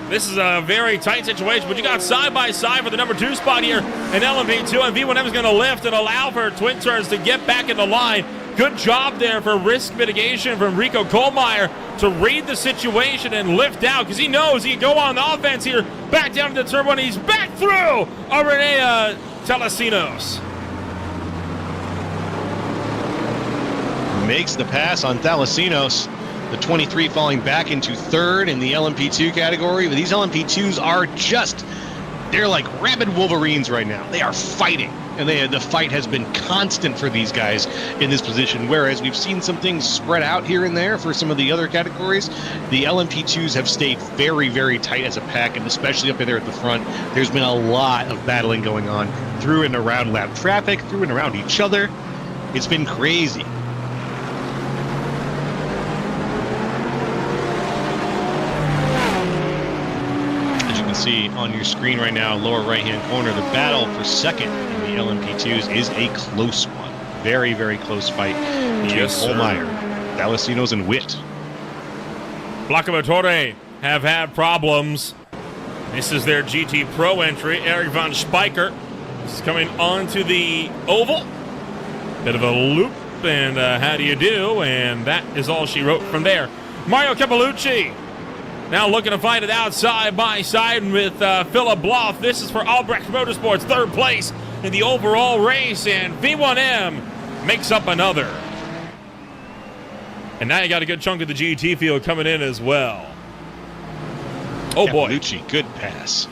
[SPEAKER 1] This is a very tight situation, but you got side by side for the number 2 spot here in LMP2, and V1M is going to lift and allow for twin turns to get back in the line. Good job there for risk mitigation from Rico Kohlmeyer to read the situation and lift out, because he knows he can go on the offense here, back down to the turn 1. He's back through Rene Telesinos.
[SPEAKER 12] Makes the pass on Telesinos. The 23 falling back into 3rd in the LMP2 category. But these LMP2s are they're like rabid wolverines right now. They are fighting. And the fight has been constant for these guys in this position. Whereas we've seen some things spread out here and there for some of the other categories. The LMP2s have stayed very, very tight as a pack, and especially up there at the front. There's been a lot of battling going on through and around lap traffic, through and around each other. It's been crazy. See on your screen right now, lower right-hand corner, the battle for second in the LMP2s is a close one. Very, very close fight between Kohlmeyer, Telesinos, and Witt.
[SPEAKER 1] Blacamotore have had problems. This is their GT Pro entry. Eric von Speicher is coming onto the oval. Bit of a loop, and how do you do? And that is all she wrote from there. Mario Cappellucci now looking to fight it out side by side with Philip Bloff. This is for Albrecht Motorsports, 3rd place in the overall race, and V1M makes up another. And now you got a good chunk of the GT field coming in as well. Oh boy.
[SPEAKER 12] Cappellucci, good pass.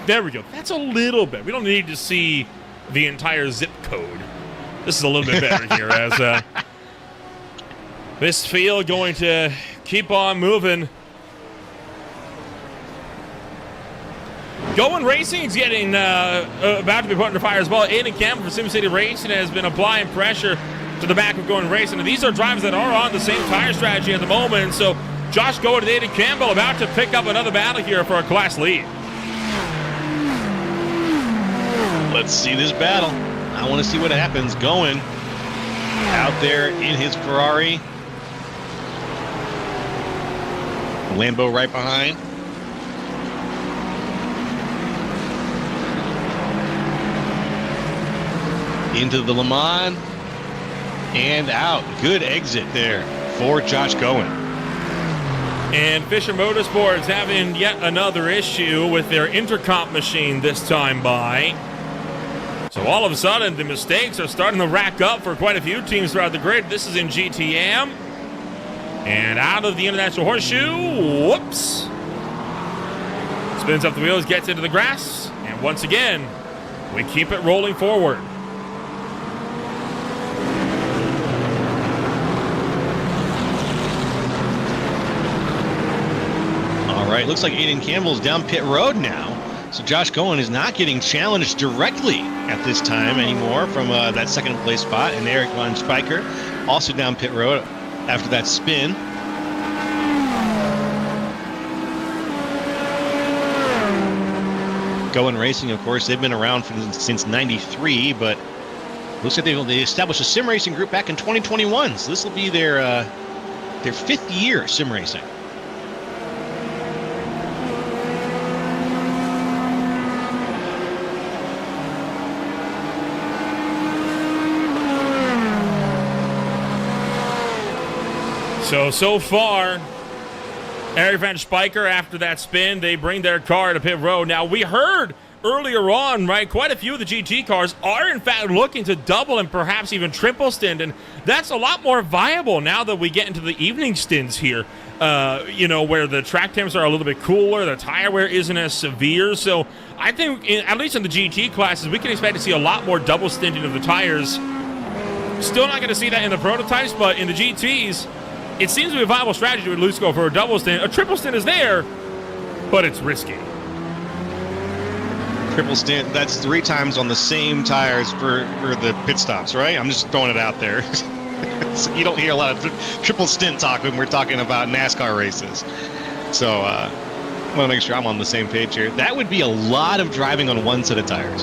[SPEAKER 1] There we go. That's a little bit. We don't need to see the entire zip code. This is a little bit better here as This field going to keep on moving. Going Racing is getting about to be put under fire as well. Aiden Campbell for SimCity Racing has been applying pressure to the back of Going Racing. And these are drivers that are on the same tire strategy at the moment. So Josh Gowen and Aiden Campbell about to pick up another battle here for a class lead.
[SPEAKER 12] Let's see this battle. I want to see what happens. Going out there in his Ferrari. Lambo right behind. Into the Le Mans and out. Good exit there for Josh Gowen.
[SPEAKER 1] And Fisher Motorsports having yet another issue with their intercom machine this time by. So all of a sudden, the mistakes are starting to rack up for quite a few teams throughout the grid. This is in GTM. And out of the International Horseshoe. Whoops. Spins up the wheels, gets into the grass. And once again, we keep it rolling forward.
[SPEAKER 12] All right, looks like Aiden Campbell's down pit road now. So Josh Gowen is not getting challenged directly at this time anymore from that second place spot. And Eric Von Spiker also down pit road after that spin. Gowen Racing, of course, they've been around since '93, but looks like they established a sim racing group back in 2021. So this will be their 5th year sim racing.
[SPEAKER 1] So far, Eric Van Spiker, after that spin, they bring their car to pit road. Now, we heard earlier on, right, quite a few of the GT cars are, in fact, looking to double and perhaps even triple stint, and that's a lot more viable now that we get into the evening stints here, where the track temps are a little bit cooler, the tire wear isn't as severe. So I think, at least in the GT classes, we can expect to see a lot more double stinting of the tires. Still not going to see that in the prototypes, but in the GTs, it seems to be a viable strategy to at least go for a double stint. A triple stint is there, but it's risky.
[SPEAKER 12] Triple stint, that's 3 times on the same tires for the pit stops, right? I'm just throwing it out there. So you don't hear a lot of triple stint talk when we're talking about NASCAR races. So I want to make sure I'm on the same page here. That would be a lot of driving on one set of tires.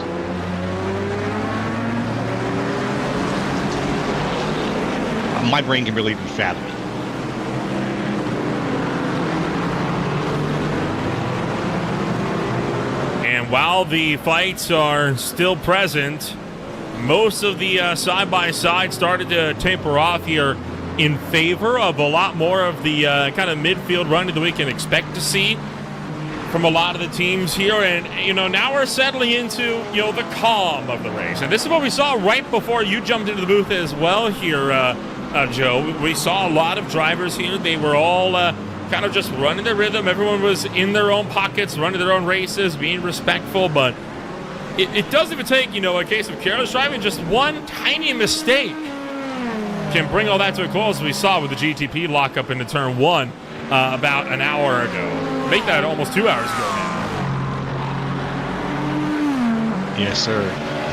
[SPEAKER 12] My brain can really fathom it.
[SPEAKER 1] While the fights are still present, most of the side-by-side started to taper off here in favor of a lot more of the kind of midfield running that we can expect to see from a lot of the teams here. And, now we're settling into, the calm of the race. And this is what we saw right before you jumped into the booth as well here, Joe. We saw a lot of drivers here. They were all kind of just running their rhythm. Everyone was in their own pockets, running their own races, being respectful. But it doesn't even take, a case of careless driving. Just one tiny mistake can bring all that to a close, as we saw with the GTP lockup into turn 1 about an hour ago. Make that almost 2 hours ago now.
[SPEAKER 12] Yes, sir.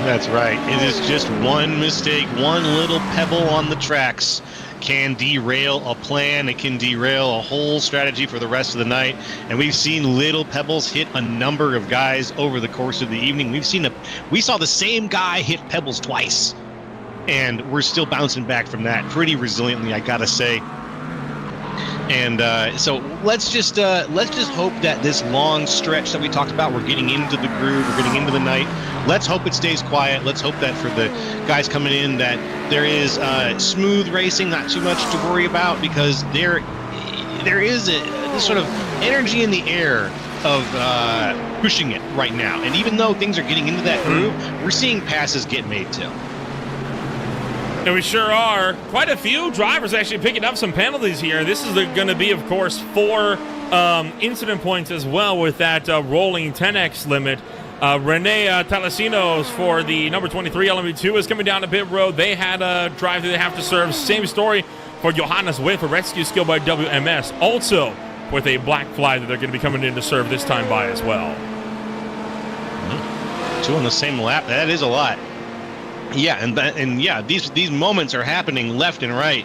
[SPEAKER 12] That's right. It is just one mistake, one little pebble on the tracks can derail a plan. It can derail a whole strategy for the rest of the night. And we've seen little pebbles hit a number of guys over the course of the evening. We saw the same guy hit pebbles twice, and we're still bouncing back from that pretty resiliently, I gotta say. And so let's just hope that this long stretch that we talked about, we're getting into the groove, we're getting into the night. Let's hope it stays quiet. Let's hope that for the guys coming in that there is smooth racing, not too much to worry about, because there is this sort of energy in the air of pushing it right now. And even though things are getting into that groove, we're seeing passes get made too.
[SPEAKER 1] And we sure are. Quite a few drivers actually picking up some penalties here. This is going to be, of course, 4 incident points as well with that rolling 10x limit. Rene Talasinos for the number 23 LMP2 is coming down to pit road. They had a drive that they have to serve. Same story for Johannes Witt for rescue skill by WMS. Also with a black flag that they're going to be coming in to serve this time by as well.
[SPEAKER 12] 2 on the same lap. That is a lot. Yeah, and yeah, these moments are happening left and right,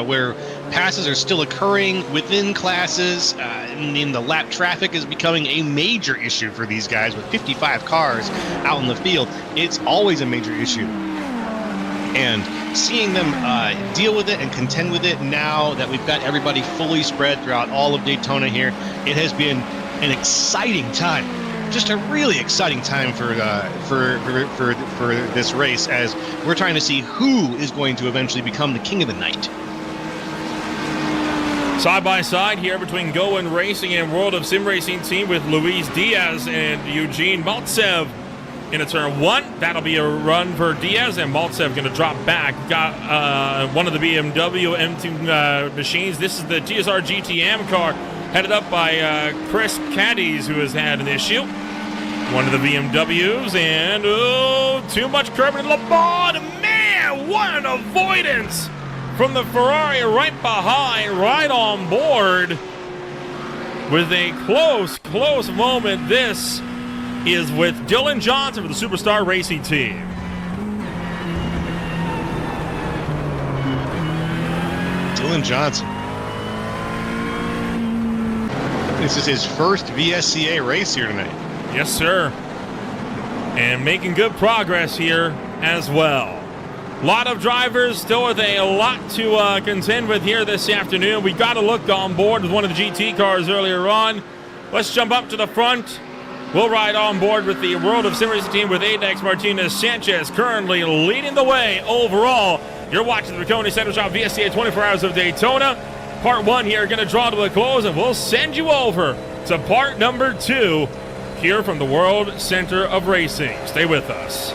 [SPEAKER 12] where passes are still occurring within classes. And the lap traffic is becoming a major issue for these guys with 55 cars out in the field. It's always a major issue. And seeing them deal with it and contend with it now that we've got everybody fully spread throughout all of Daytona here, it has been an exciting time. Just a really exciting time for this race, as we're trying to see who is going to eventually become the king of the night.
[SPEAKER 1] Side by side here between Goen Racing and World of Sim Racing team with Luis Diaz and Eugene Maltsev into turn 1. That'll be a run for Diaz, and Maltsev going to drop back. Got one of the BMW M2 machines. This is the GSR GTM car headed up by Chris Caddies, who has had an issue. One of the BMWs, and too much curbing in Le Bon. Man, what an avoidance from the Ferrari right behind, right on board. With a close moment. This is with Dylan Johnson for the Superstar Racing team.
[SPEAKER 12] Dylan Johnson. This is his first VSCA race here tonight.
[SPEAKER 1] Yes, sir. And making good progress here as well. A lot of drivers still with a lot to contend with here this afternoon. We got a look on board with one of the GT cars earlier on. Let's jump up to the front. We'll ride on board with the World of Sim Racing team with Adex Martinez Sanchez currently leading the way overall. You're watching the Maconi Center Shop VSCA 24 Hours of Daytona. Part 1 here going to draw to a close, and we'll send you over to part number 2 here from the World Center of Racing. Stay with us.